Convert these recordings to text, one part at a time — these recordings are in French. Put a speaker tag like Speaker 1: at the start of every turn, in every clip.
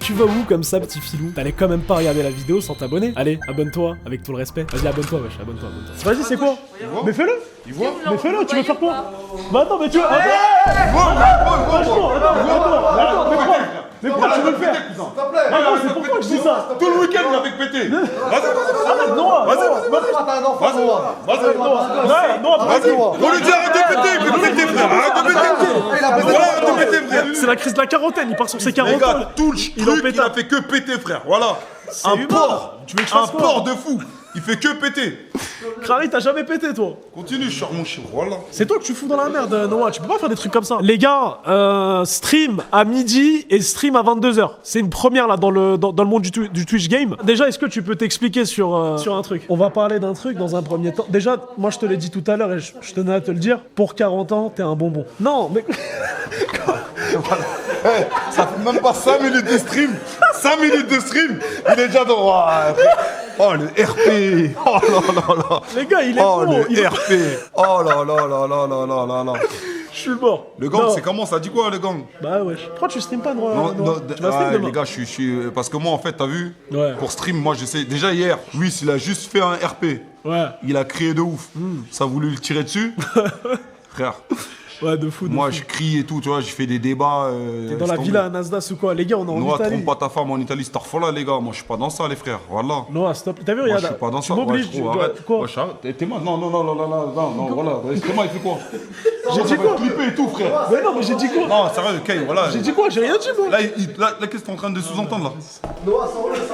Speaker 1: Tu vas où comme ça, petit filou? T'allais quand même pas regarder la vidéo sans t'abonner? Allez, abonne-toi, avec tout le respect. Vas-y, abonne-toi, wesh, abonne-toi. Vas-y, c'est quoi? Mais fais-le! Mais fais-le, tu veux faire quoi? Bah attends, mais tu veux... Attends, mais pourquoi tu veux le faire? Attends, c'est pourquoi je dis ça?
Speaker 2: Tout le week-end, il avait pété.
Speaker 1: Arrête, Noah! Vas-y!
Speaker 2: On lui dit arrête de péter, il peut péter, frère. Arrête de péter. Voilà, arrête de péter, frère.
Speaker 1: C'est la crise de la quarantaine, il part sur ses 40
Speaker 2: Les
Speaker 1: ans.
Speaker 2: gars, tout le truc, il a fait que péter, frère. Voilà. Un porc.
Speaker 1: Tu veux que je fasse
Speaker 2: Un
Speaker 1: quoi?
Speaker 2: porc de fou. Il fait que péter.
Speaker 1: Crary, t'as jamais pété, toi?
Speaker 2: Continue, je sors mon chien. Voilà.
Speaker 1: C'est toi que tu fous dans la merde, Noah. Tu peux pas faire des trucs comme ça. Les gars, stream à midi et stream à 22h. C'est une première là dans le monde du Twitch game. Déjà, est-ce que tu peux t'expliquer sur un truc? On va parler d'un truc dans un premier temps. Déjà, moi je te l'ai dit tout à l'heure et je tenais à te le dire. Pour 40 ans, t'es un bonbon. Non, mais...
Speaker 2: Ça fait même pas 5 minutes de stream. 5 minutes de stream. Il est déjà dans... Oh, le RP. Oh là là là.
Speaker 1: Les gars, il est
Speaker 2: Oh,
Speaker 1: bon.
Speaker 2: le RP. Oh là là là là là là là là.
Speaker 1: Je suis mort.
Speaker 2: Le gang,
Speaker 1: Non.
Speaker 2: c'est comment? Ça dit quoi, le gang?
Speaker 1: Bah ouais. Pourquoi tu stream pas, Noah?
Speaker 2: Non,
Speaker 1: Tu vas stream demain.
Speaker 2: les gars, je suis... Parce que moi, en fait, t'as vu?
Speaker 1: Ouais.
Speaker 2: Pour stream, moi, j'essaie... Déjà, hier, Luis, il a juste fait un RP.
Speaker 1: Ouais.
Speaker 2: Il a crié de ouf. Ça a voulu le tirer dessus. Frère,
Speaker 1: Ouais, de fou.
Speaker 2: moi, je crie et tout, tu vois, j'ai fait des débats.
Speaker 1: T'es dans la villa à Nasdaq ou quoi? Les gars, on est en
Speaker 2: Noah,
Speaker 1: Italie.
Speaker 2: trompe pas ta femme en Italie, starfola, les gars. Moi, je suis pas dans ça, les frères. Voilà.
Speaker 1: Noah, stop. T'as vu,
Speaker 2: Moi,
Speaker 1: regarde.
Speaker 2: je suis pas dans
Speaker 1: tu
Speaker 2: ça.
Speaker 1: m'obliges.
Speaker 2: Ouais, arrête.
Speaker 1: Quoi?
Speaker 2: Ouais, t'es mal. Non, voilà. Thomas, il fait quoi?
Speaker 1: J'ai dit quoi?
Speaker 2: Clipper et tout, frère.
Speaker 1: Mais non, mais j'ai dit quoi?
Speaker 2: Non, sérieux, Kay, voilà.
Speaker 1: J'ai dit quoi? J'ai rien dit, moi.
Speaker 2: Là, qu'est-ce que t'es en train de sous-entendre, là?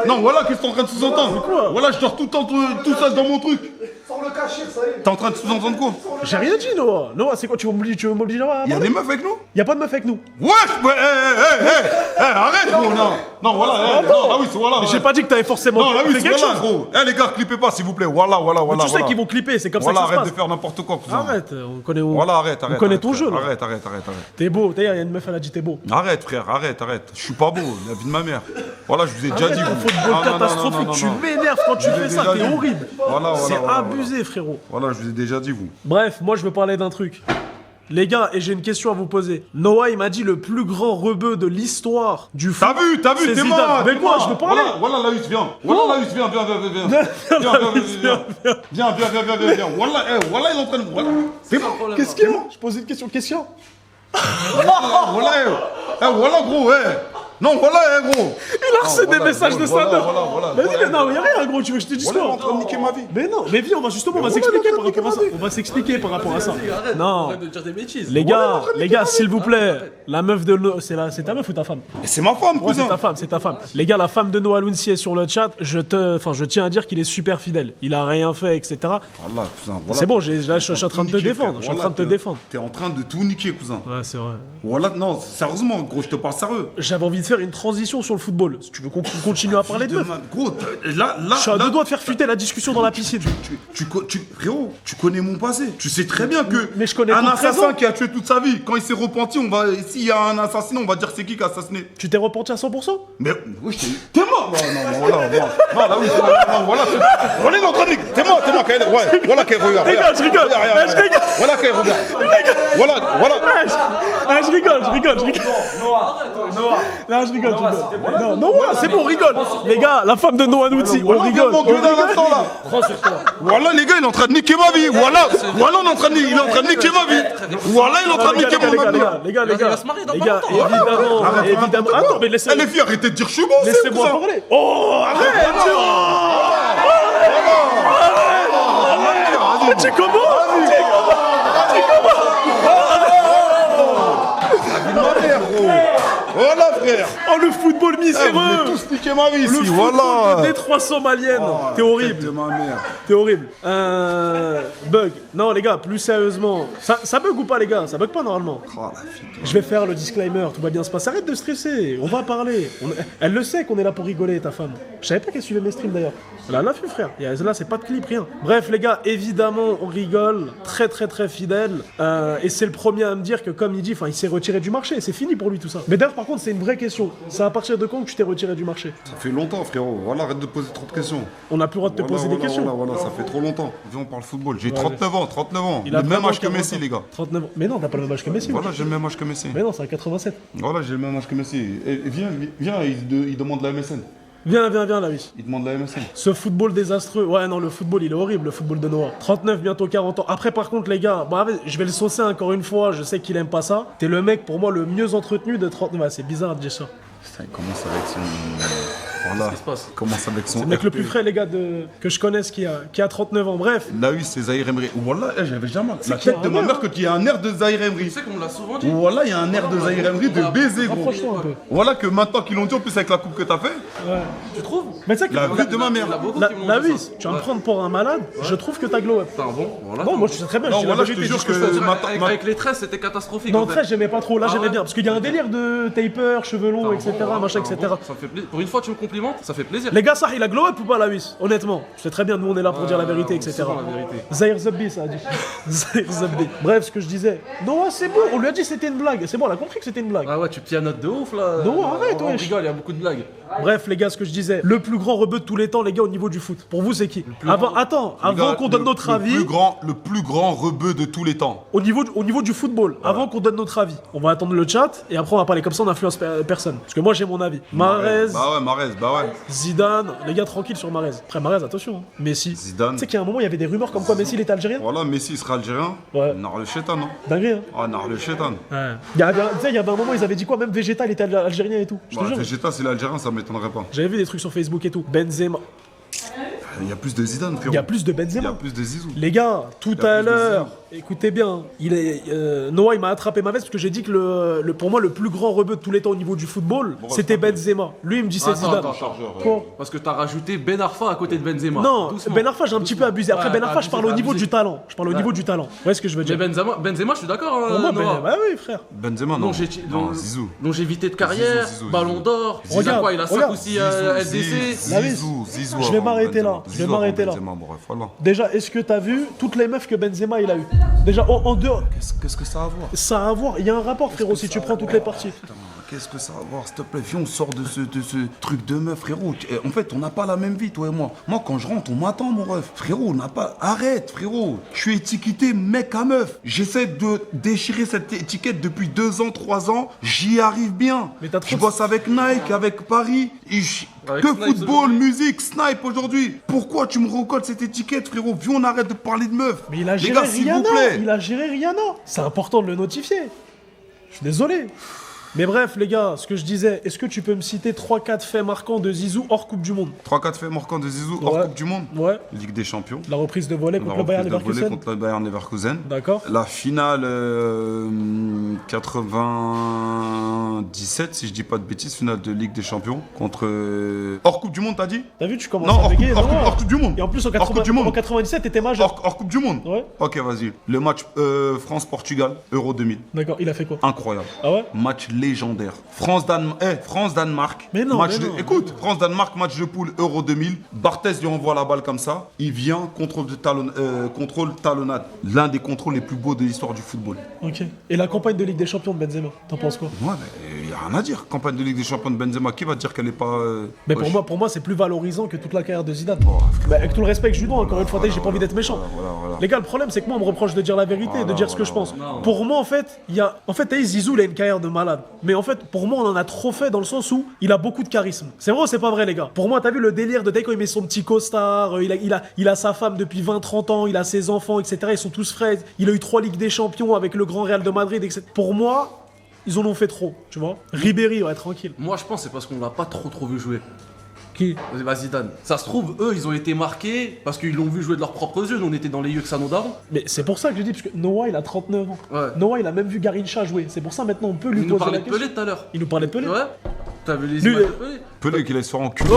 Speaker 2: Non, voilà, qu'est-ce que t'es en train de sous-entendre?
Speaker 1: quoi?
Speaker 2: Voilà, je dors tout le temps, tout ça dans mon truc.
Speaker 3: Sans le cachir, ça y est.
Speaker 2: T'es en train de sous-entendre quoi?
Speaker 1: J'ai rien dit, Noah. Noah, c'est quoi? Tu veux m'obliger à...
Speaker 2: Il y a des meufs avec nous?
Speaker 1: Y'a pas de meuf avec nous.
Speaker 2: Wesh! Arrête, gros, non, voilà, non, là oui, c'est voilà.
Speaker 1: Mais j'ai pas dit que t'avais forcément
Speaker 2: Non, là oui,
Speaker 1: fait
Speaker 2: c'est
Speaker 1: quelque
Speaker 2: voilà,
Speaker 1: chose.
Speaker 2: gros. Les gars, clippez pas, s'il vous plaît. Voilà.
Speaker 1: Tu sais qu'ils vont clipper, c'est comme
Speaker 2: Voilà,
Speaker 1: ça que ça
Speaker 2: arrête
Speaker 1: se
Speaker 2: de
Speaker 1: passe.
Speaker 2: faire n'importe quoi, cousin.
Speaker 1: Arrête, on connaît.
Speaker 2: Voilà, arrête.
Speaker 1: On connaît ton
Speaker 2: frère.
Speaker 1: jeu, là.
Speaker 2: Arrête.
Speaker 1: T'es beau. D'ailleurs, y'a une meuf, elle a dit t'es beau.
Speaker 2: Arrête, frère, arrête. Je suis pas beau, la vie de ma mère. Voilà, je vous ai déjà
Speaker 1: Arrête
Speaker 2: dit.
Speaker 1: ton
Speaker 2: vous.
Speaker 1: football
Speaker 2: Non,
Speaker 1: catastrophique.
Speaker 2: non,
Speaker 1: Tu
Speaker 2: non.
Speaker 1: m'énerves quand tu
Speaker 2: Je vous ai
Speaker 1: fais ça.
Speaker 2: déjà
Speaker 1: T'es
Speaker 2: dit.
Speaker 1: horrible.
Speaker 2: Voilà,
Speaker 1: C'est
Speaker 2: voilà.
Speaker 1: abusé, frérot.
Speaker 2: Voilà, je vous ai déjà dit, vous.
Speaker 1: Bref, moi, je veux parler d'un truc. Les gars, et j'ai une question à vous poser. Noah, il m'a dit le plus grand rebeu de l'histoire du foot.
Speaker 2: T'as vu,
Speaker 1: c'est
Speaker 2: t'es
Speaker 1: Zidane.
Speaker 2: mort.
Speaker 1: Mais quoi, je veux parler.
Speaker 2: Voilà, Laïs, viens. Voilà, Laïs, viens. Viens. Voilà, il est en train de... Voilà. C'est bon.
Speaker 1: Qu'est-ce qu'il y a? Je posais une question. Qu'est-ce qu'il y a?
Speaker 2: Voilà, gros, Non, voilà, gros.
Speaker 1: Il a reçu des messages de sa mère.
Speaker 2: Voilà.
Speaker 1: Vas-y, mais non, y'a rien, gros. Tu veux que je te dise
Speaker 2: Voilà, il est
Speaker 1: quoi?
Speaker 2: en train de niquer ma vie.
Speaker 1: Mais non, mais viens, on va s'expliquer par rapport à ça. On va s'expliquer par rapport à ça. Non.
Speaker 4: Arrête de dire des bêtises.
Speaker 1: Les gars, s'il vous plaît, la meuf de Noah, c'est ta meuf ou ta femme?
Speaker 2: C'est ma femme,
Speaker 1: Ouais,
Speaker 2: cousin.
Speaker 1: c'est ta femme. Les gars, la femme de Noah Lounsi est sur le chat. Je tiens à dire qu'il est super fidèle. Il a rien fait, etc.
Speaker 2: Voilà, cousin.
Speaker 1: C'est bon, là, je suis en train de te défendre. Je suis en train de te défendre.
Speaker 2: T'es en train de tout niquer, cousin.
Speaker 1: Ouais, c'est vrai.
Speaker 2: Voilà, non, sérieusement, gros, je te parle sérieux.
Speaker 1: J'avais envie de faire une transition sur le football. Si tu veux qu'on continue à parler de meuf.
Speaker 2: Gros, là,
Speaker 1: Je suis à deux doigts de faire fuiter la discussion dans la piscine.
Speaker 2: Frérot, tu connais mon passé. Tu sais très bien que
Speaker 1: Mais je connais
Speaker 2: un
Speaker 1: ton
Speaker 2: assassin
Speaker 1: présent.
Speaker 2: qui a tué toute sa vie, quand il s'est repenti, s'il y a un assassinat, on va dire c'est qui a assassiné.
Speaker 1: Tu t'es repenti à 100%?
Speaker 2: Mais oui, t'es mort. Non, voilà, voilà, il est en train de niquer. T'es mort, ouais, voilà qu'elle regarde.
Speaker 1: Je rigole.
Speaker 2: Voilà qu'elle regarde. Voilà.
Speaker 1: Ah, je rigole. Non, je rigole. Non, c'est bon, on rigole. Les gars, la femme de Noah Lounsi, on rigole.
Speaker 2: Voilà, les gars, il est en train de niquer ma vie. Voilà, il est en train de niquer ma vie. Voilà, il est en train de niquer mon avenir.
Speaker 1: Les gars,
Speaker 4: Il va se marier dans pas longtemps.
Speaker 1: évidemment. Attends, mais
Speaker 2: Eh, les filles, arrêtez de dire je suis bon, c'est
Speaker 1: laissez-moi
Speaker 2: cousin.
Speaker 1: parler. Oh, arrête. Tu comment?
Speaker 2: Voilà, frère.
Speaker 1: Oh, le football
Speaker 2: Vous
Speaker 1: miséreux.
Speaker 2: avez tous niqué ma vie
Speaker 1: Le
Speaker 2: ici,
Speaker 1: football
Speaker 2: voilà.
Speaker 1: des 300 maliennes. T'es horrible.
Speaker 2: De ma mère.
Speaker 1: T'es horrible. Bug. Non, les gars, plus sérieusement. Ça bug ou pas, les gars? Ça bug pas normalement. Je vais faire le disclaimer. Tout va bien se passer. Arrête de stresser. On va parler. Elle le sait qu'on est là pour rigoler, ta femme. Je savais pas qu'elle suivait mes streams d'ailleurs. Elle a l'affût, frère. Là, c'est pas de clip, rien. Bref, les gars, évidemment, on rigole. Très, fidèle. Et c'est le premier à me dire que, comme il dit, il s'est retiré du marché. C'est fini pour lui tout ça. Mais d'ailleurs, par contre, c'est une vraie question. C'est à partir de quand que tu t'es retiré du marché?
Speaker 2: Ça fait longtemps, frérot. Voilà, arrête de poser trop de questions.
Speaker 1: On n'a plus le droit de te poser des questions.
Speaker 2: Voilà, ça fait trop longtemps. Viens, on parle football. J'ai 39 ans.
Speaker 1: Il a
Speaker 2: Le même âge que
Speaker 1: 40
Speaker 2: Messi,
Speaker 1: ans.
Speaker 2: les gars.
Speaker 1: 39 ans. Mais non, t'as pas le même âge que Messi.
Speaker 2: Voilà, j'ai le même âge que Messi.
Speaker 1: Mais non, c'est à 87.
Speaker 2: Voilà, j'ai le même âge que Messi. Et viens, il demande la MSN.
Speaker 1: Viens là, oui.
Speaker 2: Il demande la MSN.
Speaker 1: Ce football désastreux. Ouais, non, le football, il est horrible, le football de Noah. 39, bientôt 40 ans. Après, par contre, les gars, je vais le saucer encore une fois. Je sais qu'il aime pas ça. T'es le mec, pour moi, le mieux entretenu de 39. Ouais, c'est bizarre de dire ça.
Speaker 2: Putain, il commence avec son... Voilà,
Speaker 4: Qu'est-ce qui se passe?
Speaker 2: il commence avec son...
Speaker 1: C'est le mec le
Speaker 2: RP.
Speaker 1: plus frais, les gars, que je connaisse qui a 39 ans. Bref.
Speaker 2: Là, oui, c'est Zahir Emery. Voilà, j'avais jamais... La
Speaker 1: qu'il y a
Speaker 2: tête de
Speaker 1: un
Speaker 2: ma
Speaker 1: air,
Speaker 2: mère que tu as un air de Zahir
Speaker 4: Tu
Speaker 2: Emery.
Speaker 4: sais qu'on me l'a souvent dit.
Speaker 2: Voilà, il y a un air de Zahir Emery de baiser, gros.
Speaker 1: Approche-toi un peu.
Speaker 2: Voilà que maintenant qu'ils l'ont dit, en plus avec la coupe que t'as fait,
Speaker 1: Ouais.
Speaker 4: Tu trouves?
Speaker 1: Mais tu sais que
Speaker 2: la vie de ma mère.
Speaker 4: Il y en a beaucoup
Speaker 1: la
Speaker 4: qui m'ont dit
Speaker 1: oui,
Speaker 4: ça.
Speaker 1: tu vas me prendre pour un malade. Je trouve que t'as glow up.
Speaker 4: Putain, bon, voilà.
Speaker 1: Bon, moi, je sais très bien.
Speaker 2: Non,
Speaker 1: je dis la
Speaker 2: voilà, je te
Speaker 1: vérité,
Speaker 2: jure
Speaker 1: dis ce que je
Speaker 2: que-
Speaker 1: fais.
Speaker 4: Avec les tresses, c'était catastrophique.
Speaker 1: Non,
Speaker 4: en fait.
Speaker 1: très, j'aimais pas trop. Là,
Speaker 4: Ah
Speaker 1: j'aimais
Speaker 4: ouais.
Speaker 1: bien. Parce qu'il y a un délire de taper, cheveux longs, etc. Machin, etc.
Speaker 4: Ça fait plaisir. Pour une fois, tu me complimentes, ça fait plaisir.
Speaker 1: Les gars, ça, il a glow up ou pas, la Wiss? Honnêtement, je sais très bien, nous, on est là pour dire la vérité, etc.
Speaker 4: C'est bon, la vérité.
Speaker 1: Zahir Zabbi, ça a dit. Zahir Zabbi. Bref, ce que je disais. Non, c'est bon, on lui a dit que c'était une blague. C'est bon, on a compris que c'était une blague.
Speaker 4: Ah ouais, tu pianotes de ouf là.
Speaker 1: Non, arrête,
Speaker 4: On
Speaker 1: wesh.
Speaker 4: rigole, il y a beaucoup de blagues.
Speaker 1: Bref, les gars, ce que je disais. Le plus grand rebeu de tous les temps, les gars, au niveau du foot. Pour vous, c'est qui? Avant qu'on donne notre avis.
Speaker 2: Le plus grand rebeu de tous les temps.
Speaker 1: Au niveau du football, avant qu'on donne notre avis, on va attendre le chat et après on va parler comme ça, on n'influence personne. Parce que moi j'ai mon avis. Mahrez,
Speaker 2: Bah ouais, Mahrez, bah ouais.
Speaker 1: Zidane, les gars tranquilles sur Mahrez. Après Mahrez, attention. Hein. Messi.
Speaker 2: Zidane.
Speaker 1: Tu sais qu'il y a un moment, il y avait des rumeurs comme quoi Messi il était algérien.
Speaker 2: Voilà, Messi sera algérien.
Speaker 1: Ouais.
Speaker 2: Nar le chétan, non?
Speaker 1: Dinguerie, hein.
Speaker 2: Ah, nar le chétan.
Speaker 1: Ouais. Il y avait un moment, ils avaient dit quoi? Même Vegeta, il était algérien et tout. Je te
Speaker 2: Bah,
Speaker 1: jure.
Speaker 2: Vegeta, c'est l'algérien, ça m'étonnerait pas.
Speaker 1: J'avais vu des trucs sur Facebook et tout. Benzema.
Speaker 2: Il y a plus de Zidane, frérot.
Speaker 1: Il y a plus de
Speaker 2: Il y a
Speaker 1: Benzema.
Speaker 2: plus de Zizou.
Speaker 1: Les gars, tout
Speaker 2: Il y a
Speaker 1: à
Speaker 2: plus de
Speaker 1: l'heure, écoutez bien, Noah il m'a attrapé ma veste parce que j'ai dit que pour moi le plus grand rebeu de tous les temps au niveau du football, c'était Benzema. Lui il me dit c'est Zidane.
Speaker 4: Attends.
Speaker 1: Quoi?
Speaker 4: Parce que t'as rajouté Ben Arfa à côté de Benzema.
Speaker 1: Non,
Speaker 4: Doucement.
Speaker 1: Ben Arfa j'ai un petit peu abusé. Après
Speaker 4: Ouais,
Speaker 1: Ben Arfa je parle au niveau
Speaker 4: abusé.
Speaker 1: du talent. Je parle au niveau du talent. Vous voyez ce que je veux
Speaker 4: Mais
Speaker 1: dire?
Speaker 4: Benzema, je suis d'accord.
Speaker 1: Pour moi,
Speaker 4: Noah.
Speaker 1: bah oui frère.
Speaker 2: Benzema, non. Non, Zizou.
Speaker 4: Longévité de carrière,
Speaker 2: Zizou.
Speaker 4: Ballon d'or.
Speaker 2: Zizou.
Speaker 4: Il a quoi? Il a 5
Speaker 1: Regarde.
Speaker 4: ou 6 LDC.
Speaker 1: La vis.
Speaker 2: Zizou.
Speaker 1: Je vais
Speaker 2: avant
Speaker 1: m'arrêter là.
Speaker 2: Benzema.
Speaker 1: Je vais
Speaker 2: Zizou
Speaker 1: m'arrêter
Speaker 2: avant
Speaker 1: là.
Speaker 2: Benzema, bref, voilà.
Speaker 1: Déjà, est-ce que t'as vu toutes les meufs que Benzema il a eu? Déjà en dehors,
Speaker 2: Qu'est-ce que ça a à voir?
Speaker 1: ça a à voir. Il y a un rapport frérot si tu prends toutes les parties.
Speaker 2: Putain, qu'est-ce que ça a à voir? S'il te plaît, viens, on sort de ce truc de meuf, frérot. En fait, on n'a pas la même vie, toi et moi. Moi, quand je rentre, on m'attend, mon ref. Frérot, on n'a pas... Arrête, frérot. Je suis étiqueté mec à meuf. J'essaie de déchirer cette étiquette depuis 2 ans, 3 ans. J'y arrive bien.
Speaker 1: Mais t'as trop
Speaker 2: Je
Speaker 1: de-
Speaker 2: bosse avec Nike, avec Paris.
Speaker 4: Avec
Speaker 2: Que
Speaker 4: Snipes
Speaker 2: football,
Speaker 4: aujourd'hui.
Speaker 2: musique, snipe aujourd'hui. Pourquoi tu me recolles cette étiquette, frérot? Viens, on arrête de parler de meuf.
Speaker 1: Mais il a
Speaker 2: Les
Speaker 1: géré
Speaker 2: gars, s'il vous
Speaker 1: Rihanna.
Speaker 2: plaît.
Speaker 1: Il a géré Rihanna. C'est important de le notifier. Je suis désolé. Mais bref, les gars, ce que je disais, est-ce que tu peux me citer 3-4 faits marquants de Zizou hors Coupe du Monde?
Speaker 2: 3-4 faits marquants de Zizou hors
Speaker 1: Ouais.
Speaker 2: Coupe du Monde.
Speaker 1: Ouais.
Speaker 2: Ligue des Champions.
Speaker 1: La reprise de volet
Speaker 2: La
Speaker 1: contre le Bayern
Speaker 2: reprise de volée
Speaker 1: Leverkusen.
Speaker 2: contre le Bayern Leverkusen.
Speaker 1: D'accord.
Speaker 2: La finale 97, si je dis pas de bêtises, finale de Ligue des Champions contre hors Coupe du Monde, t'as dit?
Speaker 1: T'as vu, tu commences
Speaker 2: Non,
Speaker 1: à bégayer, non
Speaker 2: hors Coupe du Monde.
Speaker 1: Et en plus, en,
Speaker 2: Hors Coupe du Monde.
Speaker 1: en 97, t'étais majeur.
Speaker 2: Hors Coupe du Monde.
Speaker 1: Ouais.
Speaker 2: Ok, vas-y. Le match France-Portugal, Euro 2000.
Speaker 1: D'accord, il a fait quoi?
Speaker 2: Incroyable.
Speaker 1: Ah ouais?
Speaker 2: Match légendaire. France-Danemark.
Speaker 1: Mais non,
Speaker 2: Match
Speaker 1: mais
Speaker 2: de...
Speaker 1: non.
Speaker 2: Écoute, France-Danemark, match de poule Euro 2000. Barthez lui envoie la balle comme ça. Il vient, contrôle talonnade. L'un des contrôles les plus beaux de l'histoire du football.
Speaker 1: Ok. Et la campagne de Ligue des Champions de Benzema, t'en penses quoi?
Speaker 2: Ouais, mais il n'y a rien à dire. Campagne de Ligue des Champions de Benzema, qui va dire qu'elle est pas.
Speaker 1: Mais
Speaker 2: wesh.
Speaker 1: pour moi, c'est plus valorisant que toute la carrière de Zidane. Bah, avec tout le respect que je lui dois, encore une fois, j'ai pas envie d'être méchant.
Speaker 2: Voilà.
Speaker 1: Les gars, le problème, c'est que moi, on me reproche de dire la vérité, de dire ce que je pense. Pour moi, en fait, t'as vu, Zizou, il a une carrière de malade. Mais en fait, pour moi, on en a trop fait dans le sens où il a beaucoup de charisme. C'est vrai ou c'est pas vrai, les gars? Pour moi, t'as vu le délire de dès quand il met son petit costard, il a sa femme depuis 20-30 ans, il a ses enfants, etc. Ils sont tous frais. Il a eu 3 Ligues des Champions avec le grand Real de Madrid, etc. Pour moi, ils en ont fait trop, tu vois. Ribéry, ouais, tranquille.
Speaker 4: Moi, je pense que c'est parce qu'on l'a pas trop vu jouer.
Speaker 1: Qui?
Speaker 4: Bah Zidane. Ça se trouve, eux, ils ont été marqués parce qu'ils l'ont vu jouer de leurs propres yeux. Nous, on était dans les yeux que ça nous d'avant.
Speaker 1: Mais c'est pour ça que je dis, parce que Noah, il a 39 ans.
Speaker 4: Ouais.
Speaker 1: Noah, il a même vu Garincha jouer. C'est pour ça, maintenant, on peut lui
Speaker 4: Il nous
Speaker 1: poser
Speaker 4: parlait
Speaker 1: la
Speaker 4: de
Speaker 1: question.
Speaker 4: Pelé tout à l'heure.
Speaker 1: Il nous parlait de Pelé.
Speaker 4: Ouais. T'as vu les
Speaker 1: Lui,
Speaker 4: images de Pelé?
Speaker 2: Pelé qu'il allait se faire enculer.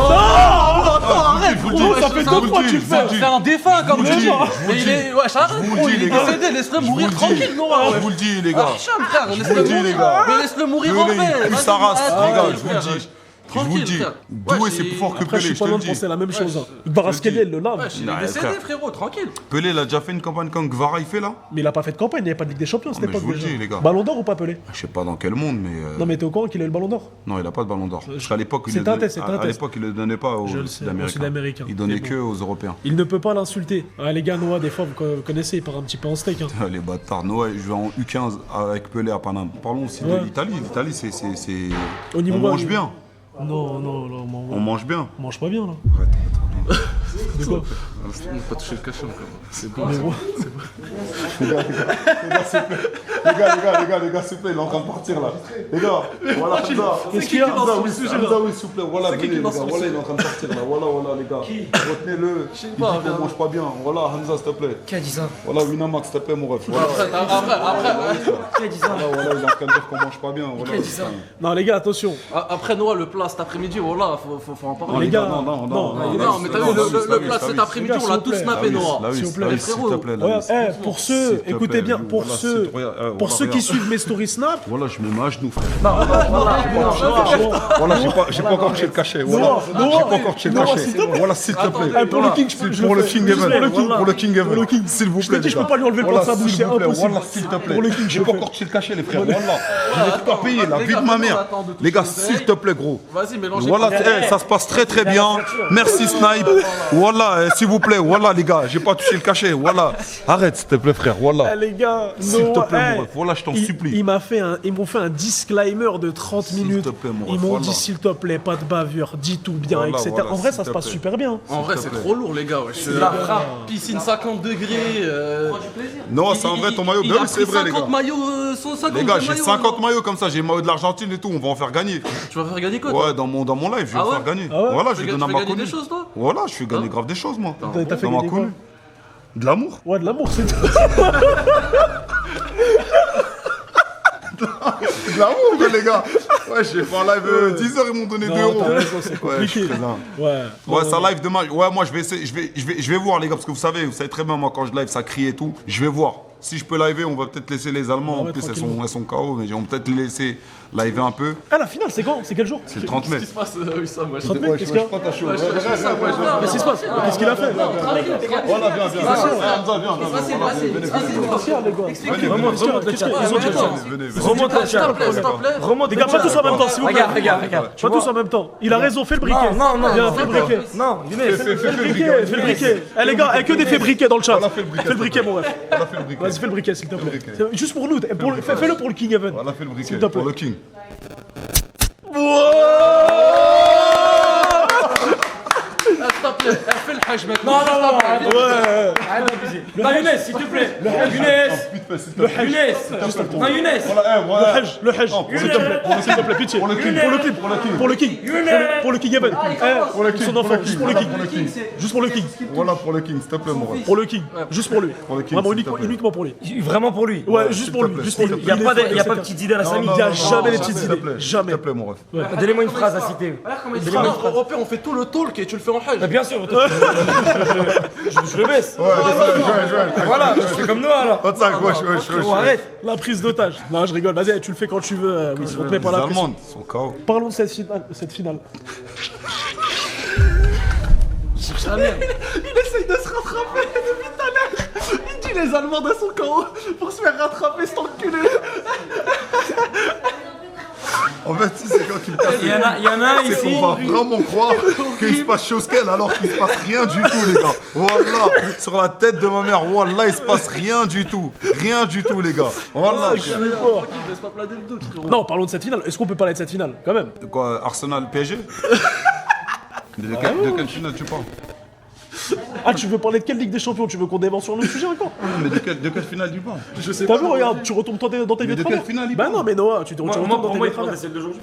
Speaker 1: Arrête,
Speaker 2: je vous le
Speaker 1: gros,
Speaker 2: dis,
Speaker 1: ça fait
Speaker 4: je
Speaker 1: 2
Speaker 4: vous
Speaker 1: fois
Speaker 2: le
Speaker 1: que
Speaker 2: dis,
Speaker 1: tu le
Speaker 2: je vous le
Speaker 1: fais.
Speaker 2: dis.
Speaker 4: C'est un défunt comme
Speaker 2: vous le
Speaker 4: tu
Speaker 2: dis,
Speaker 4: dis.
Speaker 2: je vous le
Speaker 4: Et il
Speaker 2: dis.
Speaker 4: est. Ouais, arrête.
Speaker 2: Je vous le dis,
Speaker 4: Il
Speaker 2: les
Speaker 4: est
Speaker 2: gars.
Speaker 4: décédé, laisse-le
Speaker 2: Je
Speaker 4: mourir
Speaker 2: vous le dis.
Speaker 4: tranquille, Noah.
Speaker 2: Je vous le dis, les gars.
Speaker 4: Ah, chum, frère,
Speaker 2: Je
Speaker 4: laisse-le
Speaker 2: vous le dis,
Speaker 4: mourir.
Speaker 2: les gars.
Speaker 4: Mais laisse-le mourir en
Speaker 2: Pelé,
Speaker 4: paix.
Speaker 2: il pue
Speaker 4: Vas-y,
Speaker 2: sa race,
Speaker 4: arrête,
Speaker 2: les gars,
Speaker 4: arrête,
Speaker 2: je vous le
Speaker 4: frère.
Speaker 2: dis. Je vous le dis.
Speaker 4: frère.
Speaker 2: Doué,
Speaker 4: Ouais,
Speaker 2: c'est plus fort que
Speaker 1: Après, je
Speaker 2: Pelé,
Speaker 1: suis
Speaker 2: je
Speaker 1: pas
Speaker 2: te
Speaker 1: loin
Speaker 2: le
Speaker 1: de
Speaker 2: dis.
Speaker 1: penser la même chose.
Speaker 4: Ouais,
Speaker 1: Kvaratskhelia, il le lave.
Speaker 4: Wesh, il
Speaker 2: Non,
Speaker 4: est décédé,
Speaker 2: frère.
Speaker 4: frérot, tranquille.
Speaker 2: Pelé, il a déjà fait une campagne comme Gvara, il fait là.
Speaker 1: Mais il a pas fait de campagne, il n'y avait pas de Ligue des Champions à cette
Speaker 2: mais je
Speaker 1: époque
Speaker 2: vous le
Speaker 1: déjà.
Speaker 2: dis, les gars.
Speaker 1: Ballon d'or ou pas Pelé?
Speaker 2: Je sais pas dans quel monde, mais.
Speaker 1: Non, mais t'es au courant qu'il a eu le ballon d'or?
Speaker 2: Non, il a pas de ballon d'or. Parce qu'à l'époque, il
Speaker 1: C'est
Speaker 2: le
Speaker 1: un
Speaker 2: donnait-
Speaker 1: test, c'est un
Speaker 2: à
Speaker 1: test.
Speaker 2: l'époque, il le donnait pas aux
Speaker 1: Je le sais, aux
Speaker 2: Sud-Américains.
Speaker 1: Sud-Américains.
Speaker 2: Il donnait
Speaker 1: Mais
Speaker 2: que
Speaker 1: bon.
Speaker 2: aux Européens.
Speaker 1: Il ne peut pas l'insulter. Ah, les gars, Noah, des fois, vous connaissez, il part un petit peu en steak. Hein.
Speaker 2: Les bâtards. Noah, je vais en U15 avec Pelé à Paname. Parlons aussi
Speaker 1: Ouais.
Speaker 2: de l'Italie. L'Italie, c'est.
Speaker 1: Au niveau
Speaker 2: On
Speaker 1: bas,
Speaker 2: mange
Speaker 1: oui.
Speaker 2: bien.
Speaker 1: Non,
Speaker 2: On mange bien.
Speaker 1: on mange pas bien, là.
Speaker 2: Arrête.
Speaker 1: De quoi?
Speaker 4: On n'a pas touché le cachet encore. C'est bon.
Speaker 1: Mais bon.
Speaker 2: Les gars, s'il vous plaît, il est en train de partir là. Les gars, voilà,
Speaker 1: Qu'est-ce qu'il y a?
Speaker 2: Hamza, oui, s'il vous plaît, voilà,
Speaker 4: C'est qui
Speaker 2: venez, les
Speaker 4: lance
Speaker 2: gars,
Speaker 4: le
Speaker 2: voilà,
Speaker 4: sujet
Speaker 2: il est en train de partir là. Voilà, les gars. Retenez-le. Il dit
Speaker 4: pas,
Speaker 2: qu'on
Speaker 4: viens.
Speaker 2: mange pas bien. Voilà, Hamza, s'il te plaît.
Speaker 3: Qui a dit ça?
Speaker 2: Voilà, Winamax, s'il te plaît, mon ref. Voilà,
Speaker 4: Après,
Speaker 3: Qui a dit ça?
Speaker 2: voilà, il est en train de dire qu'on mange pas bien. Voilà.
Speaker 3: Qui a dit ça?
Speaker 1: Non, les gars, attention.
Speaker 4: après Noah, le plat cet après-midi, voilà, faut en parler.
Speaker 1: Les gars,
Speaker 2: non,
Speaker 4: Non, mais t'as vu, le plat cet après-midi, on l'a tous snappé, Noah.
Speaker 1: S'il vous plaît.
Speaker 2: s'il te plaît.
Speaker 1: Ouais, pour ceux, écoutez bien, pour ceux qui
Speaker 2: suivent.
Speaker 1: suivent mes stories Snap,
Speaker 2: Voilà, je mets ma genou, frère.
Speaker 1: bon,
Speaker 2: Voilà, j'ai pas encore touché le cachet. Voilà,
Speaker 1: Noah,
Speaker 2: j'ai pas encore touché le
Speaker 1: Noah,
Speaker 2: cachet.
Speaker 1: s'il te plaît.
Speaker 2: Voilà, s'il te
Speaker 4: Attendez,
Speaker 2: plaît.
Speaker 1: pour le King,
Speaker 2: Pour le King Even.
Speaker 1: Pour le King.
Speaker 2: Pour le King Even.
Speaker 1: Pour le King.
Speaker 2: S'il vous
Speaker 1: Je
Speaker 2: plaît.
Speaker 1: te dis, je
Speaker 2: les
Speaker 1: peux pas lui enlever le
Speaker 2: gars.
Speaker 1: pain de sa bouche,
Speaker 2: s'il
Speaker 1: c'est
Speaker 2: vous plaît,
Speaker 1: impossible.
Speaker 2: Voilà, s'il te plaît.
Speaker 1: Pour le King,
Speaker 2: J'ai
Speaker 1: je
Speaker 2: pas
Speaker 1: fais.
Speaker 2: encore touché le cachet, les frères. Voilà. Je vais tout à payer, la
Speaker 4: Les
Speaker 2: vie
Speaker 4: gars,
Speaker 2: de ma mère.
Speaker 4: attends de toucher
Speaker 2: Les gars,
Speaker 4: les
Speaker 2: s'il
Speaker 4: oreilles.
Speaker 2: te plaît, gros.
Speaker 4: Vas-y, mélangez.
Speaker 2: Voilà, ça se passe très très bien. Merci Snipe. Voilà, s'il vous plaît. Voilà, les gars, j'ai pas touché le cachet. Voilà. Arrête, s'il te plaît, frère. Voilà.
Speaker 1: Eh, les gars,
Speaker 2: S'il te
Speaker 1: Noah,
Speaker 2: plaît,
Speaker 1: eh,
Speaker 2: mon ref. Voilà, je t'en supplie.
Speaker 1: Ils m'ont fait un disclaimer de 30 minutes.
Speaker 2: te plaît, mon
Speaker 1: Ils
Speaker 2: ref,
Speaker 1: m'ont
Speaker 2: voilà.
Speaker 1: dit, s'il te plaît, pas de bavure, dis tout bien,
Speaker 2: Voilà,
Speaker 1: etc.
Speaker 2: voilà,
Speaker 1: En vrai,
Speaker 2: s'il
Speaker 1: ça se
Speaker 2: te
Speaker 1: passe
Speaker 2: plaît.
Speaker 1: super bien.
Speaker 4: En vrai,
Speaker 2: te
Speaker 4: c'est
Speaker 2: plaît.
Speaker 4: trop lourd, les gars. Wesh. La frappe, piscine 50 degrés.
Speaker 2: Non, c'est un vrai ton maillot.
Speaker 4: Il
Speaker 2: Ben
Speaker 4: a
Speaker 2: oui, c'est
Speaker 4: pris
Speaker 2: vrai, les
Speaker 4: 50
Speaker 2: gars.
Speaker 4: maillots, 150
Speaker 2: Les gars, j'ai
Speaker 4: maillots,
Speaker 2: 50
Speaker 4: alors.
Speaker 2: maillots comme ça. J'ai le maillot de l'Argentine et tout. On va en faire gagner.
Speaker 4: Tu vas faire gagner quoi, toi?
Speaker 2: Ouais, dans mon live, je vais
Speaker 4: Ah
Speaker 2: le
Speaker 4: ouais
Speaker 2: faire gagner.
Speaker 1: Ah ouais
Speaker 2: Voilà,
Speaker 4: Tu
Speaker 2: je
Speaker 4: fais
Speaker 2: vais donner à
Speaker 4: gagner
Speaker 2: ma
Speaker 4: des
Speaker 2: connue.
Speaker 4: choses, toi?
Speaker 2: Voilà, je fais gagner grave des choses, moi.
Speaker 1: T'as fait
Speaker 2: Dans ma
Speaker 1: gagner quoi?
Speaker 2: connue. De l'amour.
Speaker 1: Ouais, de l'amour, c'est tout.
Speaker 2: De l'amour, les gars. Ouais, j'ai fait un live 10 heures, ils m'ont donné 2
Speaker 1: Non,
Speaker 2: euros.
Speaker 1: t'as raison, c'est
Speaker 2: Ouais, je
Speaker 1: compliqué.
Speaker 2: suis présent.
Speaker 1: Ouais.
Speaker 2: Ouais, ça live demain. Ouais, moi je vais essayer, je vais voir les gars, parce que vous savez très bien, moi quand je live, ça crie et tout. Je vais voir. Si je peux liver, on va peut-être laisser les Allemands.
Speaker 1: Ah
Speaker 2: En
Speaker 1: ouais,
Speaker 2: plus,
Speaker 1: tranquillement.
Speaker 2: elles sont KO, mais on va peut-être les laisser liver un peu.
Speaker 1: Ah, la finale, c'est quand? C'est quel jour?
Speaker 2: C'est le 30 mai.
Speaker 4: Qu'est-ce qui se passe, Wissam, wesh?
Speaker 1: 30 mai, qu'est-ce qu'il y a?
Speaker 2: ta chaud.
Speaker 1: Qu'est-ce qui se passe? Qu'est-ce qu'il a fait?
Speaker 2: Voilà, viens. Hamza, viens.
Speaker 1: Qu'est-ce qu'il y a, les gars?
Speaker 2: Remonte
Speaker 1: le chat. Ils ont le chat.
Speaker 3: Remonte le
Speaker 4: S'il
Speaker 3: chat.
Speaker 4: te plaît, s'il te plaît.
Speaker 3: Remonte
Speaker 1: Les gars,
Speaker 3: le
Speaker 1: pas
Speaker 3: chat.
Speaker 1: tous en même temps, s'il vous plaît.
Speaker 3: Regarde.
Speaker 1: Pas tous en même temps. Il a raison, fais le briquet.
Speaker 3: Non,
Speaker 1: Viens, fais le briquet.
Speaker 3: Non, Younes.
Speaker 1: Fais le briquet. Eh, les gars, que des faits briquets dans le chat.
Speaker 2: Voilà, fais le briquet.
Speaker 1: Fais le briquet, mon ref.
Speaker 2: Voilà, fais le briquet.
Speaker 1: Vas-y, fais le briquet, s'il te plaît.
Speaker 2: briquet.
Speaker 1: C'est juste pour nous. Fais-le pour le King Even.
Speaker 2: Voilà, fais le briquet.
Speaker 1: S'il te plaît.
Speaker 2: Pour le King.
Speaker 4: S'il te plaît, fais le hajj maintenant.
Speaker 3: Non, arrête.
Speaker 1: Ouais.
Speaker 3: Arrête d'abuser. Non, Younes, s'il te plaît. Younes. Non, Younes.
Speaker 1: Le Hajj, s'il te plaît, pitié. Pour le King Pour le King Even. Son enfant, juste pour le King. Juste pour le King.
Speaker 2: Voilà, pour le King, s'il te plaît, mon ref.
Speaker 1: Pour le King. Juste pour lui.
Speaker 2: Pour le King,
Speaker 1: Vraiment,
Speaker 2: s'il te plaît.
Speaker 1: uniquement pour lui.
Speaker 3: Vraiment pour lui.
Speaker 1: Ouais, juste pour
Speaker 2: te
Speaker 1: lui.
Speaker 2: plaît,
Speaker 1: Juste pour
Speaker 2: s'il
Speaker 1: lui.
Speaker 2: te
Speaker 3: Il n'y a pas de
Speaker 1: etc.
Speaker 3: petites idées à la Samy.
Speaker 1: Il n'y a jamais les petites
Speaker 2: S'il te
Speaker 1: idées.
Speaker 2: plaît,
Speaker 1: Jamais.
Speaker 2: S'il te plaît, mon ref.
Speaker 3: Donnez-moi une phrase à citer.
Speaker 4: Frère européen, on fait tout le talk et tu le fais en hajj.
Speaker 3: Bien sûr. Je le baisse. Voilà, je fais comme Noah alors. Arrête.
Speaker 1: La prise d'otage. Non, je rigole. Vas-y, tu le fais quand tu veux. Oui, on te met pas
Speaker 2: Les
Speaker 1: la pression.
Speaker 2: Allemandes sont KO.
Speaker 1: Parlons de cette finale.
Speaker 4: Il essaye de se rattraper depuis tout à l'heure. Il dit les Allemands elles sont KO pour se faire rattraper cet enculé.
Speaker 2: En fait, si c'est quand il me casse
Speaker 3: Il y en a un
Speaker 2: c'est
Speaker 3: ici.
Speaker 2: qu'on va vraiment croire qu'il se passe chose qu'elle alors qu'il se passe rien du tout, les gars. Voilà, sur la tête de ma mère, voilà, il se passe rien du tout. Rien du tout, les gars. Voilà.
Speaker 4: Il laisse pas planer le doute, frérot.
Speaker 1: Non, parlons de cette finale. Est-ce qu'on peut parler de cette finale, quand même?
Speaker 2: De quoi, Arsenal PSG de quelle finale tu parles?
Speaker 1: Ah, tu veux parler de quelle Ligue des Champions? Tu veux qu'on dévance sur le sujet encore?
Speaker 2: Mais de quelle finale tu parles?
Speaker 1: Je sais pas. T'as vu, regarde, tu retombes dans tes vieux
Speaker 2: de
Speaker 1: travers.
Speaker 2: quelle finale il
Speaker 1: Bah
Speaker 2: parle
Speaker 1: non, mais Noah, tu retombes dans
Speaker 3: Pour
Speaker 1: tes
Speaker 3: moi,
Speaker 1: vieux
Speaker 3: il prend
Speaker 1: travers.
Speaker 3: celle d'aujourd'hui.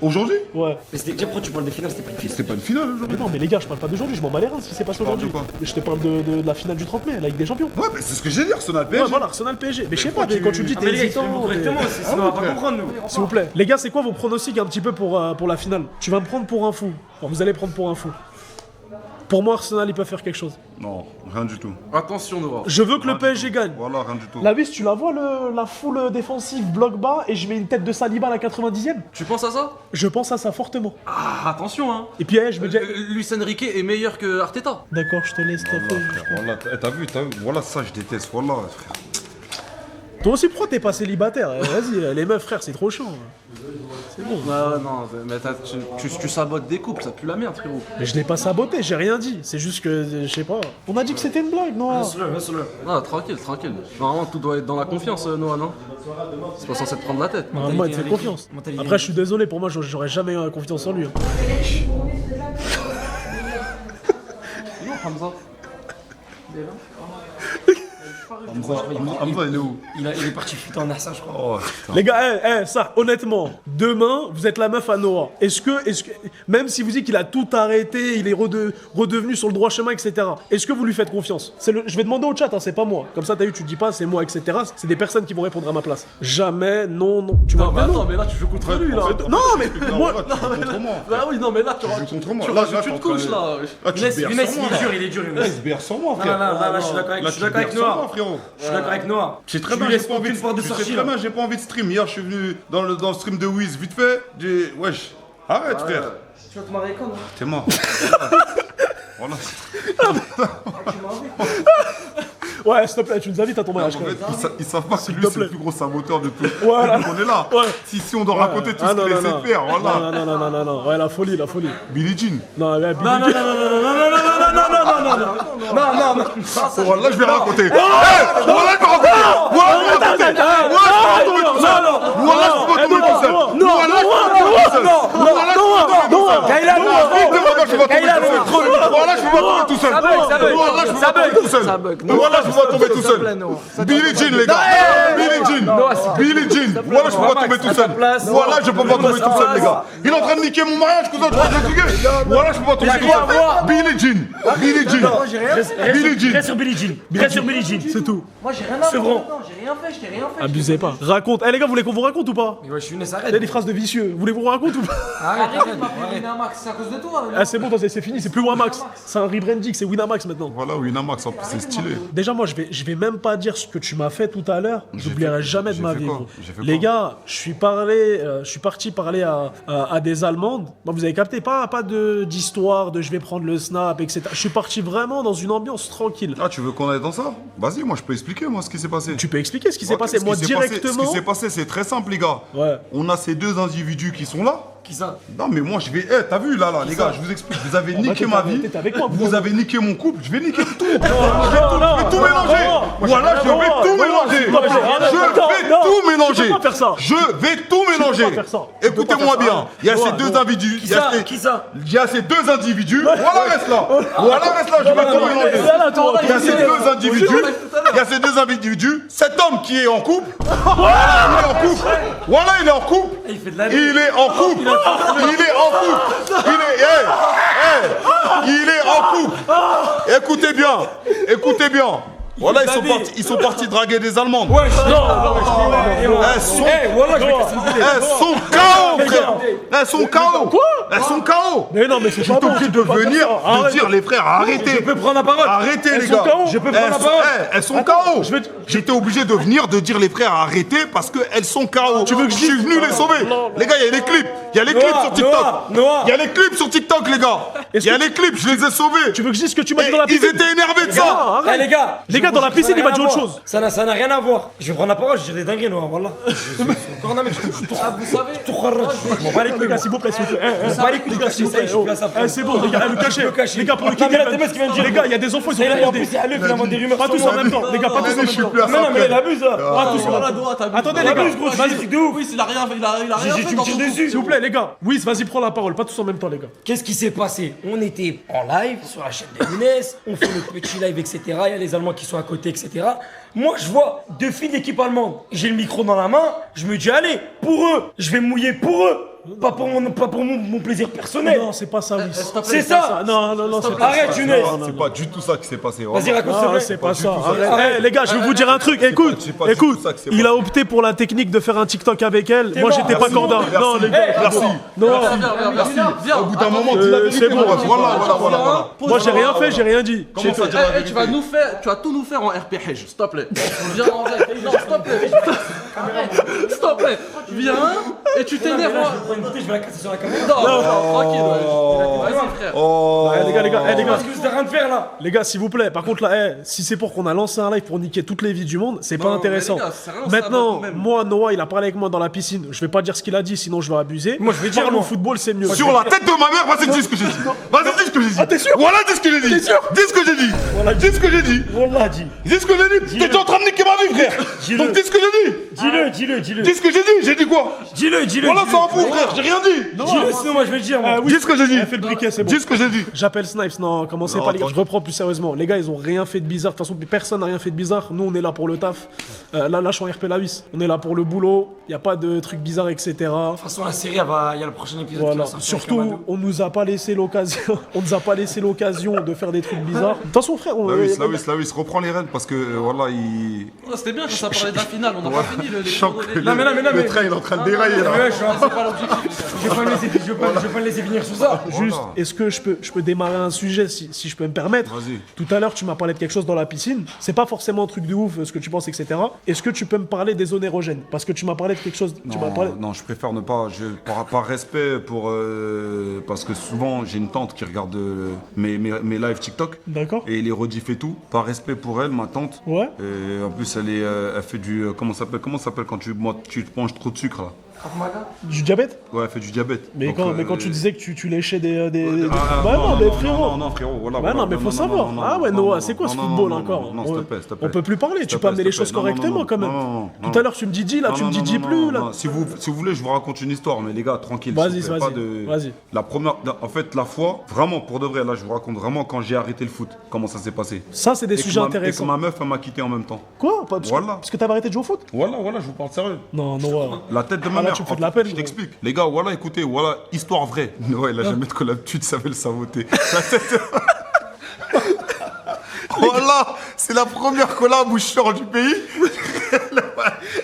Speaker 2: Aujourd'hui?
Speaker 1: Ouais.
Speaker 3: Mais c'était déjà pourquoi tu parles des finales, c'était pas une finale.
Speaker 2: C'était pas une finale aujourd'hui.
Speaker 1: Mais non, mais les gars, je parle pas d'aujourd'hui, je m'en bats les reins ce qui s'est passé
Speaker 2: parles
Speaker 1: aujourd'hui.
Speaker 2: de quoi?
Speaker 1: Mais je te parle de la finale du 30 mai, la Ligue des Champions.
Speaker 2: Ouais, mais c'est ce que j'ai dit, Arsenal PSG.
Speaker 1: Ouais, voilà, Arsenal PSG. Mais je sais pas, quand tu me dis
Speaker 3: Ah,
Speaker 1: t'es
Speaker 3: mais les gars,
Speaker 1: hésitant.
Speaker 3: exprime-vous correctement, sinon on va pas comprendre nous.
Speaker 1: S'il vous plaît. Les gars, c'est quoi vos pronostics un petit peu pour la finale? Tu vas me prendre pour un fou. Enfin, vous allez prendre pour un fou. Pour moi, Arsenal, ils peuvent faire quelque chose.
Speaker 2: Non, rien du tout.
Speaker 4: Attention, Noah.
Speaker 1: Je veux que le PSG gagne.
Speaker 2: Voilà, rien du tout.
Speaker 1: La vis, tu la vois, la foule défensive, bloc bas, et je mets une tête de Saliba à la 90e.
Speaker 4: Tu penses à ça?
Speaker 1: Je pense à ça fortement.
Speaker 4: Ah, attention, hein.
Speaker 1: Et puis, je me dis...
Speaker 4: Luis Enrique est meilleur que Arteta.
Speaker 1: D'accord, je te laisse taper.
Speaker 2: Voilà, t'as vu, voilà ça, je déteste. Voilà, frère.
Speaker 1: Toi aussi, pourquoi t'es pas célibataire? Vas-y, les meufs, frère, c'est trop chiant. C'est bon.
Speaker 4: Non, mais tu sabotes des couples, ça pue la merde, frérot.
Speaker 1: Mais je l'ai pas saboté, j'ai rien dit. C'est juste que, je sais pas. On a dit que c'était une blague, non?
Speaker 4: Non, tranquille. Normalement, tout doit être dans la confiance, Noah, non? C'est pas censé te prendre la tête.
Speaker 1: Normalement, il te fait confiance. Après, je suis désolé, pour moi, j'aurais jamais eu confiance en lui.
Speaker 4: Non, Hamza.
Speaker 2: Hamza, il est où?
Speaker 5: Il est parti fuiter en Arsa, je crois.
Speaker 2: Oh, putain.
Speaker 1: Les gars, ça, honnêtement, demain, vous êtes la meuf à Noah. Est-ce que, même si vous dites qu'il a tout arrêté, il est redevenu sur le droit chemin, etc., est-ce que vous lui faites confiance? Je vais demander au chat, hein, c'est pas moi. Comme ça, t'as vu, tu dis pas c'est moi, etc. C'est des personnes qui vont répondre à ma place. Jamais, non. Tu
Speaker 4: Non,
Speaker 1: vois,
Speaker 4: mais attends, mais là, tu joues contre lui, là.
Speaker 1: Non, mais moi,
Speaker 2: Là, tu joues contre moi.
Speaker 4: Bah oui, non, mais là, tu
Speaker 2: joues contre moi.
Speaker 4: Tu
Speaker 2: Là,
Speaker 4: rajoutes
Speaker 2: t'es en
Speaker 4: une
Speaker 2: train de-
Speaker 4: couche, là.
Speaker 2: Là, tu te berces
Speaker 5: Younes,
Speaker 2: sur moi.
Speaker 5: il est dur,
Speaker 2: Là, il se berce sur moi, frère.
Speaker 5: Non, je suis d'accord avec
Speaker 2: Là, tu te berces sur
Speaker 5: Noah.
Speaker 2: moi, frérot.
Speaker 5: Je suis d'accord avec Noah.
Speaker 2: C'est très
Speaker 5: Tu
Speaker 2: bien,
Speaker 5: lui
Speaker 2: j'ai
Speaker 5: laisses
Speaker 2: pas envie
Speaker 5: aucune porte de
Speaker 2: tu sais
Speaker 5: sortie.
Speaker 2: très bien, j'ai pas envie de stream. Hier, je suis venu dans le stream de Wiz, vite fait. Wesh, arrête, frère.
Speaker 5: Tu vas te marier quand, non?
Speaker 2: T'es mort. Voilà.
Speaker 1: ouais, s'il te plaît, tu nous invites à ton mariage.
Speaker 2: En
Speaker 1: quand
Speaker 2: fait,
Speaker 1: même.
Speaker 2: ils savent pas que lui,
Speaker 1: te
Speaker 2: c'est
Speaker 1: plaît.
Speaker 2: le plus gros saboteur de tout.
Speaker 1: Voilà.
Speaker 2: Donc on est là.
Speaker 1: Ouais.
Speaker 2: Si on doit raconter tout ce qu'il essaie de faire, voilà.
Speaker 1: Non. Ouais, la folie.
Speaker 2: Billie Jean.
Speaker 1: Non, ouais,
Speaker 5: Non.
Speaker 2: Voilà, je vais raconter. Voilà, je vais raconter. Voilà, je peux tomber tout seul. Voilà, je peux tomber tout seul. Voilà, je peux pas tomber tout seul. Billie Jean, les gars. Billie Jean. Voilà, je peux pas tomber tout seul. Voilà, je peux pas tomber tout seul, les gars. Il est en train de niquer mon mariage, cousin. Tu vas t'intriguer. Voilà, je peux pas tomber tout seul. Billie Jean.
Speaker 5: Reste sur Billie Jean.
Speaker 1: c'est tout.
Speaker 5: Moi, j'ai rien à faire. Non, j'ai rien fait, je t'ai rien fait.
Speaker 1: Abusez pas. Raconte. Eh les gars, vous voulez qu'on vous raconte ou pas?
Speaker 5: Mais ouais, je suis Younes,
Speaker 1: Il y a
Speaker 5: arrête.
Speaker 1: des phrases de vicieux. Vous voulez qu'on vous raconte ou pas?
Speaker 5: Arrête.
Speaker 3: C'est à cause de toi.
Speaker 1: Ah, c'est bon, c'est fini, c'est plus Winamax. C'est un rebranding, c'est Winamax maintenant.
Speaker 2: Voilà, Winamax, en plus, c'est stylé.
Speaker 1: Déjà, moi, je vais même pas dire ce que tu m'as fait tout à l'heure. J'oublierai jamais de
Speaker 2: j'ai
Speaker 1: ma
Speaker 2: fait
Speaker 1: vie.
Speaker 2: quoi
Speaker 1: gros.
Speaker 2: J'ai fait
Speaker 1: Les
Speaker 2: quoi
Speaker 1: gars, je suis parti parler à des Allemandes. Moi, vous avez capté, pas d'histoire de je vais prendre le snap, etc. Je suis parti vraiment dans une ambiance tranquille.
Speaker 2: Ah, tu veux qu'on aille dans ça? Vas-y, moi, je peux expliquer, moi, ce qui s'est passé.
Speaker 1: Tu peux expliquer ce qui s'est
Speaker 2: Ok,
Speaker 1: passé?
Speaker 2: ce
Speaker 1: Moi,
Speaker 2: qui s'est passé-
Speaker 1: directement.
Speaker 2: Ce qui s'est passé, c'est très simple, les gars.
Speaker 1: Ouais.
Speaker 2: On a ces deux individus qui sont là.
Speaker 5: Qui ça?
Speaker 2: Non, mais moi, je vais. T'as vu, là, les gars, je vous explique. Vous avez niqué
Speaker 1: t'es
Speaker 2: ma
Speaker 1: avec-
Speaker 2: vie.
Speaker 1: t'es avec moi,
Speaker 2: Vous avez niqué mon couple. Je vais niquer tout. Je vais
Speaker 1: non,
Speaker 2: tout mélanger. Voilà, je vais tout mélanger. Je vais tout mélanger.
Speaker 1: Tu peux pas faire ça.
Speaker 2: Je vais tout mélanger.
Speaker 1: pas faire ça. Tu peux pas
Speaker 2: Écoutez-moi
Speaker 1: faire ça.
Speaker 2: bien. Il y a ces deux individus.
Speaker 5: Qui ça? Qui ça?
Speaker 2: Il y a ces deux individus. Voilà, reste là. Voilà, reste là. Je vais tout mélanger. Il y a ces deux individus. Il y a ces deux individus. Cet homme qui est en couple. Voilà, il est en couple. Voilà, il est en couple.
Speaker 5: Il fait de la
Speaker 2: Il est en couple. Il est en couple. Il est en couple. Écoutez bien. Écoutez bien. Voilà, ils sont partis draguer des Allemandes.
Speaker 5: Ouais, non.
Speaker 2: Elles sont
Speaker 5: Voilà, je vais casser le
Speaker 2: elles sont KO, frère. Elles sont KO. Elles sont KO.
Speaker 1: Mais non, mais c'est pas
Speaker 2: J'étais
Speaker 1: bon.
Speaker 2: obligé
Speaker 1: tu
Speaker 2: de
Speaker 1: peux pas faire
Speaker 2: venir,
Speaker 1: ça.
Speaker 2: de
Speaker 1: Arrête.
Speaker 2: dire les frères, arrêtez.
Speaker 5: Je peux prendre la parole.
Speaker 2: Arrêtez, les
Speaker 1: sont
Speaker 2: gars.
Speaker 1: KO.
Speaker 5: Je peux prendre la parole.
Speaker 2: Elles sont KO. J'étais obligé de venir, de dire les frères, arrêtez parce qu'elles sont KO. Tu veux que je suis venu les sauver? Les gars, il y a les clips. Il y a les clips sur TikTok.
Speaker 5: Noah.
Speaker 2: Il y a les clips sur TikTok, les gars. Il y a les clips, je les ai sauvés.
Speaker 1: Tu veux que je dise ce que tu m'as dit
Speaker 2: Et
Speaker 1: dans la
Speaker 2: ils
Speaker 1: piscine?
Speaker 2: étaient énervés de ça.
Speaker 1: Arrête.
Speaker 5: Eh, les gars,
Speaker 1: Les gars, dans la piscine, il m'a dit autre chose.
Speaker 5: Ça n'a rien à voir. Je vais prendre la parole, je dirai des dingueries, Noah, voilà. Encore un mec,
Speaker 3: Vous savez,
Speaker 5: je m'en bats les
Speaker 1: Les
Speaker 5: couilles.
Speaker 1: gars, s'il vous plaît, s'il vous plaît.
Speaker 5: Je m'en bats les couilles,
Speaker 1: Les gars, s'il vous plaît.
Speaker 5: je suis plus à sa place.
Speaker 1: C'est bon, les gars, le cacher.
Speaker 5: le cacher.
Speaker 1: Les gars, pour le
Speaker 5: Non, mais là,
Speaker 1: kick,
Speaker 5: t'es bête, ce qu'il vient de dire.
Speaker 1: les gars, il y a des enfants, ils ont
Speaker 5: Et en
Speaker 1: regardé.
Speaker 5: plus, il allume finalement des rumeurs.
Speaker 1: Pas
Speaker 5: sur
Speaker 1: tous
Speaker 5: moi.
Speaker 1: en même temps, les gars, pas tous en même
Speaker 2: Je suis
Speaker 1: temps.
Speaker 2: plus à
Speaker 5: Mais
Speaker 2: ça.
Speaker 5: non, mais il abuse là.
Speaker 1: Pas tous en même temps. Attendez, les gars,
Speaker 5: Vas-y, de ouf.
Speaker 4: Oui, il a rien fait
Speaker 5: Tu me
Speaker 4: dans
Speaker 5: tires
Speaker 4: son
Speaker 5: dessus.
Speaker 1: s'il vous plaît, les gars. Oui, vas-y, prends la parole. Pas tous en même temps, les gars.
Speaker 5: Qu'est-ce qui s'est passé? On était en live sur la chaîne de Younes, on fait notre petit live, etc. Il y a les Allemands qui sont à côté, etc. Moi, je vois deux filles d'équipe allemande. J'ai le micro dans la main, je me dis, allez, pour eux, je vais me mouiller pour eux. Pas pour mon plaisir personnel.
Speaker 1: Non, c'est pas ça, oui.
Speaker 5: C'est ça.
Speaker 1: Non, c'est pas
Speaker 5: Arrête,
Speaker 1: ça.
Speaker 5: Younes.
Speaker 2: C'est pas du tout ça qui s'est passé.
Speaker 5: Vas-y, raconte s'il te
Speaker 1: Non,
Speaker 5: plaît.
Speaker 1: c'est pas ça.
Speaker 5: Arrête.
Speaker 1: Eh, les gars, je vais vous dire un truc. Écoute,
Speaker 2: c'est pas du tout ça que c'est
Speaker 1: il
Speaker 2: pas.
Speaker 1: a opté pour la technique de faire un TikTok avec elle. Moi,
Speaker 5: mort.
Speaker 1: j'étais pas
Speaker 2: Merci.
Speaker 1: corda.
Speaker 2: Merci.
Speaker 1: Non, les gars.
Speaker 2: Merci.
Speaker 1: Non,
Speaker 4: Viens.
Speaker 2: Au bout d'un moment, dis la vérité,
Speaker 1: c'est bon.
Speaker 2: mon ref. Voilà.
Speaker 1: moi, j'ai rien fait, j'ai rien dit.
Speaker 2: Comment ça, dire la vérité?
Speaker 4: Tu vas tout nous faire en RPG, s'il te plaît. Viens en vrai. Non, s'il te plaît. S'il te plaît. Viens et tu t'énerves.
Speaker 5: Je vais la casser sur la caméra.
Speaker 4: Non, tranquille. Vas-y, frère.
Speaker 2: Oh.
Speaker 1: Eh, les gars,
Speaker 5: Parce que vous avez rien de faire là.
Speaker 1: les gars, s'il vous plaît. Par contre, là, si c'est pour qu'on a lancé un live pour niquer toutes les vies du monde, c'est pas
Speaker 4: Non,
Speaker 1: intéressant.
Speaker 4: mais les gars, c'est rien, ça va
Speaker 1: Maintenant,
Speaker 4: quand même.
Speaker 1: moi, Noah, il a parlé avec moi dans la piscine. Je vais pas dire ce qu'il a dit, sinon je vais abuser.
Speaker 5: Moi, je vais dire,
Speaker 1: Parle au
Speaker 5: moi.
Speaker 1: football, c'est mieux.
Speaker 2: Sur la tête de ma mère, vas-y, dis ce que j'ai dit. Vas-y, dis ce que j'ai dit.
Speaker 1: Ah, t'es sûr?
Speaker 2: Voilà, dis ce que j'ai dit.
Speaker 1: T'es sûr?
Speaker 2: Dis ce que j'ai dit.
Speaker 1: Voilà,
Speaker 2: Dis ce que j'ai dit.
Speaker 1: Wallah, dis.
Speaker 2: Dis ce que j'ai dit. T'es en train de niquer ma vie, frère.
Speaker 5: Dis-le.
Speaker 2: Donc dis ce que j'ai dit.
Speaker 5: Dis-le.
Speaker 2: Dis ce que j'ai dit. J'ai dit quoi?
Speaker 5: Dis-le.
Speaker 2: Voilà, c'est un fou, frère. J'ai rien dit.
Speaker 5: Dis-le, sinon moi je vais le dire. moi.
Speaker 1: Oui.
Speaker 2: Dis ce que j'ai dit.
Speaker 1: Elle fait le briquet, c'est bon.
Speaker 2: Dis ce que j'ai dit.
Speaker 1: J'appelle Snipes, non, commencez
Speaker 2: Non,
Speaker 1: pas les gars,
Speaker 2: attends.
Speaker 1: je reprends plus sérieusement. Les gars, ils ont rien fait de bizarre, de toute façon, personne n'a rien fait de bizarre. Nous, on est là pour le taf. Là, je suis en RP la 8. On est là pour le boulot, il a pas de trucs bizarres, etc.
Speaker 5: De toute façon, la série, il y a le prochain épisode qui
Speaker 1: Voilà.
Speaker 5: va sortir. avec
Speaker 1: Surtout,
Speaker 5: Amadou.
Speaker 1: on nous a pas laissé l'occasion, on nous a pas laissé l'occasion de faire des trucs bizarres. De toute façon, frère, on
Speaker 2: Lavis, reprends les rênes parce que voilà, il.
Speaker 4: Oh, c'était bien quand ça parlait de la finale. On n'a pas fini les
Speaker 2: Choc.
Speaker 5: Non, mais
Speaker 2: Le train, il est en train de dérailler là.
Speaker 5: Ouais, c'est pas l'objectif. Je vais pas le laisser finir sur ça.
Speaker 1: Juste, est-ce que je peux démarrer un sujet si je peux me permettre?
Speaker 2: Vas-y.
Speaker 1: Tout à l'heure, tu m'as parlé de quelque chose dans la piscine. C'est pas forcément un truc de ouf, ce que tu penses, etc. Est-ce que tu peux me parler des zones érogènes? Parce que tu m'as parlé de quelque chose. Tu m'as parlé.
Speaker 2: Non, je préfère ne pas. Par respect pour. Parce que souvent, j'ai une tante qui regarde mes lives TikTok.
Speaker 1: D'accord.
Speaker 2: Et les rediff et tout. Par respect pour elle, ma tante.
Speaker 1: Ouais.
Speaker 2: Et en plus, elle fait du. Comment ça s'appelle quand tu manges trop de sucre là?
Speaker 1: Du diabète?
Speaker 2: Ouais, elle fait du diabète.
Speaker 1: Mais,
Speaker 2: Donc,
Speaker 1: mais quand tu disais que tu léchais des.
Speaker 2: Ah,
Speaker 1: Bah non, mais frérot.
Speaker 2: Non, frérot, voilà.
Speaker 1: Bah non, mais faut savoir. Ah ouais, Noah, c'est quoi ce football encore?
Speaker 2: Non, s'il te plaît, s'il te plaît.
Speaker 1: On peut plus parler,
Speaker 2: S'il te
Speaker 1: tu peux
Speaker 2: plaît,
Speaker 1: amener les
Speaker 2: s'il te
Speaker 1: choses
Speaker 2: plaît. Non,
Speaker 1: correctement
Speaker 2: non,
Speaker 1: quand même.
Speaker 2: non.
Speaker 1: Tout à l'heure, tu me dis dis, là, tu me dis dis plus, là.
Speaker 2: Si vous voulez, je vous raconte une histoire, mais les gars, tranquille.
Speaker 1: Vas-y,
Speaker 2: s'il vous plaît,
Speaker 1: vas-y,
Speaker 2: pas de-
Speaker 1: vas-y.
Speaker 2: La première, en fait, la fois, vraiment, pour de vrai, là, je vous raconte vraiment quand j'ai arrêté le foot, comment ça s'est passé.
Speaker 1: Ça, c'est des
Speaker 2: Et que
Speaker 1: sujets
Speaker 2: ma- Et que
Speaker 1: intéressants.
Speaker 2: ma meuf, elle m'a quitté en même temps.
Speaker 1: Quoi? Parce
Speaker 2: Voilà.
Speaker 1: parce que t'avais arrêté de jouer au foot?
Speaker 2: Voilà, je vous parle sérieux.
Speaker 1: Non, Noah.
Speaker 2: La tête de ma
Speaker 1: Ah, là,
Speaker 2: mère.
Speaker 1: tu me fais
Speaker 2: en
Speaker 1: de la
Speaker 2: fait,
Speaker 1: peine,
Speaker 2: Je
Speaker 1: gros.
Speaker 2: t'explique. Les gars, voilà, écoutez, voilà, histoire vraie. Ouais, il a jamais de collab, tu savais le saboter. La tête. Voilà, c'est la première collab où je sors du pays.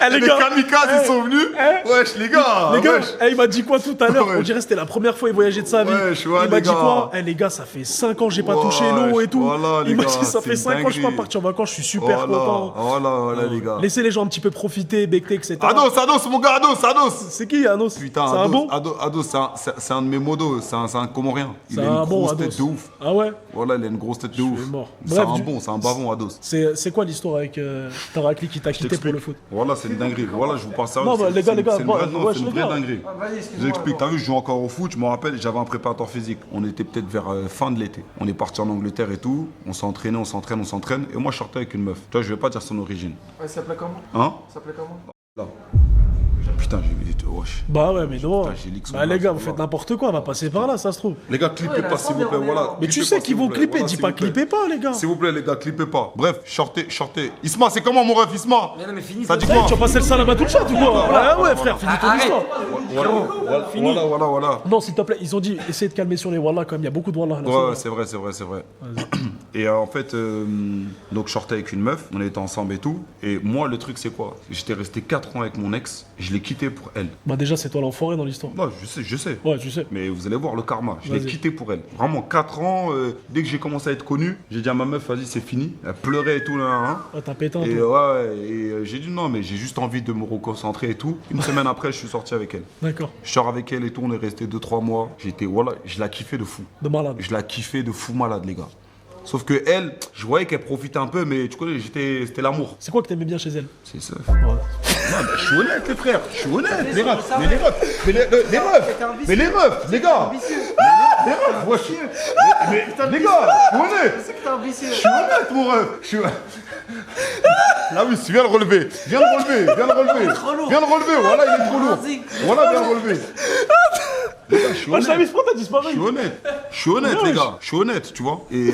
Speaker 1: les
Speaker 2: Les
Speaker 1: gars,
Speaker 2: kamikazes, ils sont venus. Wesh, les gars.
Speaker 1: Les gars,
Speaker 2: wesh.
Speaker 1: il m'a dit quoi tout à l'heure?
Speaker 2: Ouais.
Speaker 1: On dirait que c'était la première fois qu'il voyageait de sa vie.
Speaker 2: Ouais, je vois,
Speaker 1: Il m'a
Speaker 2: les
Speaker 1: dit
Speaker 2: gars.
Speaker 1: quoi? Les gars, ça fait 5 ans que j'ai pas
Speaker 2: Ouais,
Speaker 1: touché l'eau et tout.
Speaker 2: voilà, les
Speaker 1: Il m'a
Speaker 2: gars,
Speaker 1: dit ça
Speaker 2: c'est
Speaker 1: fait 5 ans que je suis pas
Speaker 2: dinguerie.
Speaker 1: parti en vacances, je suis super content.
Speaker 2: Voilà, les gars.
Speaker 1: Laissez les gens un petit peu profiter, becter, etc.
Speaker 2: Ados, mon gars, Ados.
Speaker 1: C'est qui Anos?
Speaker 2: Putain,
Speaker 1: c'est un bon?
Speaker 2: Ados, c'est un de mes modos, c'est un Comorien. Il
Speaker 1: C'est
Speaker 2: a
Speaker 1: un
Speaker 2: une
Speaker 1: bon
Speaker 2: grosse
Speaker 1: Ados.
Speaker 2: tête de ouf.
Speaker 1: Ah ouais?
Speaker 2: Voilà, il a une grosse tête de ouf.
Speaker 1: suis mort.
Speaker 2: C'est
Speaker 1: Bref,
Speaker 2: c'est un bavon, Ados.
Speaker 1: C'est quoi l'histoire avec Tarakli qui t'a
Speaker 2: Je
Speaker 1: quitté pour le
Speaker 2: t'explique.
Speaker 1: foot?
Speaker 2: Voilà, c'est une dinguerie. Voilà, je vous parle sérieux.
Speaker 1: Non, bah,
Speaker 2: c'est-
Speaker 1: les gars,
Speaker 2: c'est une vraie-
Speaker 1: bah,
Speaker 2: non,
Speaker 1: ouais,
Speaker 2: c'est une
Speaker 1: je
Speaker 2: vraie
Speaker 1: regarde.
Speaker 2: dinguerie. Je l'explique. T'as vu, je joue encore au foot. Je me rappelle, j'avais un préparateur physique. On était peut-être vers fin de l'été. On est parti en Angleterre et tout. On s'est entraîné, on s'entraîne. Et moi, je sortais avec une meuf. Tu vois, je vais pas dire son origine.
Speaker 3: Ouais, ça s'appelait comment
Speaker 2: Hein
Speaker 3: Ça s'appelait comment
Speaker 2: Là. Putain, j'ai vu. Wesh.
Speaker 1: Bah ouais, mais non.
Speaker 2: Putain, j'ai leak son
Speaker 1: Bah les
Speaker 2: blague,
Speaker 1: gars, vous
Speaker 2: voilà.
Speaker 1: faites n'importe quoi, on va passer par là, ça se trouve.
Speaker 2: Les gars, clippez pas, s'il vous plaît. Voilà.
Speaker 1: Mais tu
Speaker 2: Clippez
Speaker 1: sais
Speaker 2: pas,
Speaker 1: qu'ils
Speaker 2: s'il
Speaker 1: vont
Speaker 2: vous plaît.
Speaker 1: clipper,
Speaker 2: Voilà,
Speaker 1: dis
Speaker 2: s'il
Speaker 1: pas
Speaker 2: vous plaît.
Speaker 1: clipper pas, les gars.
Speaker 2: S'il vous plaît, les gars, clippez pas. Bref, shortez. Isma, c'est comment mon ref, Isma
Speaker 5: Mais non, mais finis
Speaker 2: Ça dit
Speaker 1: Hey,
Speaker 2: quoi
Speaker 1: tu vas passer le salam à tout le chat ou quoi? Ouais, frère, finis ton
Speaker 5: Arrête.
Speaker 1: histoire.
Speaker 2: Voilà.
Speaker 1: Non, s'il te plaît, ils ont dit, essayez de calmer sur les wallah quand même, il y a beaucoup de wallah là.
Speaker 2: Ouais, c'est vrai. Et en fait, donc je sortais avec une meuf, on était ensemble et tout. Et moi, le truc, c'est quoi? J'étais resté 4 ans avec mon ex, je l'ai quitté pour elle.
Speaker 1: Bah déjà, c'est toi l'enfoiré dans l'histoire.
Speaker 2: Non, je sais.
Speaker 1: Ouais, tu sais.
Speaker 2: Mais vous allez voir le karma. Je l'ai
Speaker 1: Vas-y.
Speaker 2: quitté pour elle. Vraiment, 4 ans, dès que j'ai commencé à être connu, j'ai dit à ma meuf, vas-y, c'est fini. Elle pleurait et tout, là, hein.
Speaker 1: Ouais, t'as pété un
Speaker 2: Et
Speaker 1: peu.
Speaker 2: j'ai dit non, mais j'ai juste envie de me reconcentrer et tout. Une semaine après, je suis sorti avec elle.
Speaker 1: D'accord.
Speaker 2: Je sors avec elle et tout, on est resté 2-3 mois. Je la kiffais de fou.
Speaker 1: De malade.
Speaker 2: Je la kiffais de fou malade, les gars. Sauf que elle, je voyais qu'elle profitait un peu, mais tu connais, c'était l'amour.
Speaker 1: C'est quoi que t'aimais bien chez elle?
Speaker 2: C'est ça. Non, mais je suis honnête, les frères. Je suis honnête. Les refs, mais les refs. Mais les refs, les gars. Les refs, wesh. Mais les gars, je suis honnête. Je suis honnête, mon ref. Là, oui, viens le relever. Viens le relever. Voilà, il est trop lourd. Voilà, viens le relever. Je suis
Speaker 1: Moi, je
Speaker 2: honnête.
Speaker 1: t'avais frère, t'as disparu.
Speaker 2: Je suis honnête,
Speaker 1: Ouais,
Speaker 2: les gars. Je suis honnête, tu vois. Et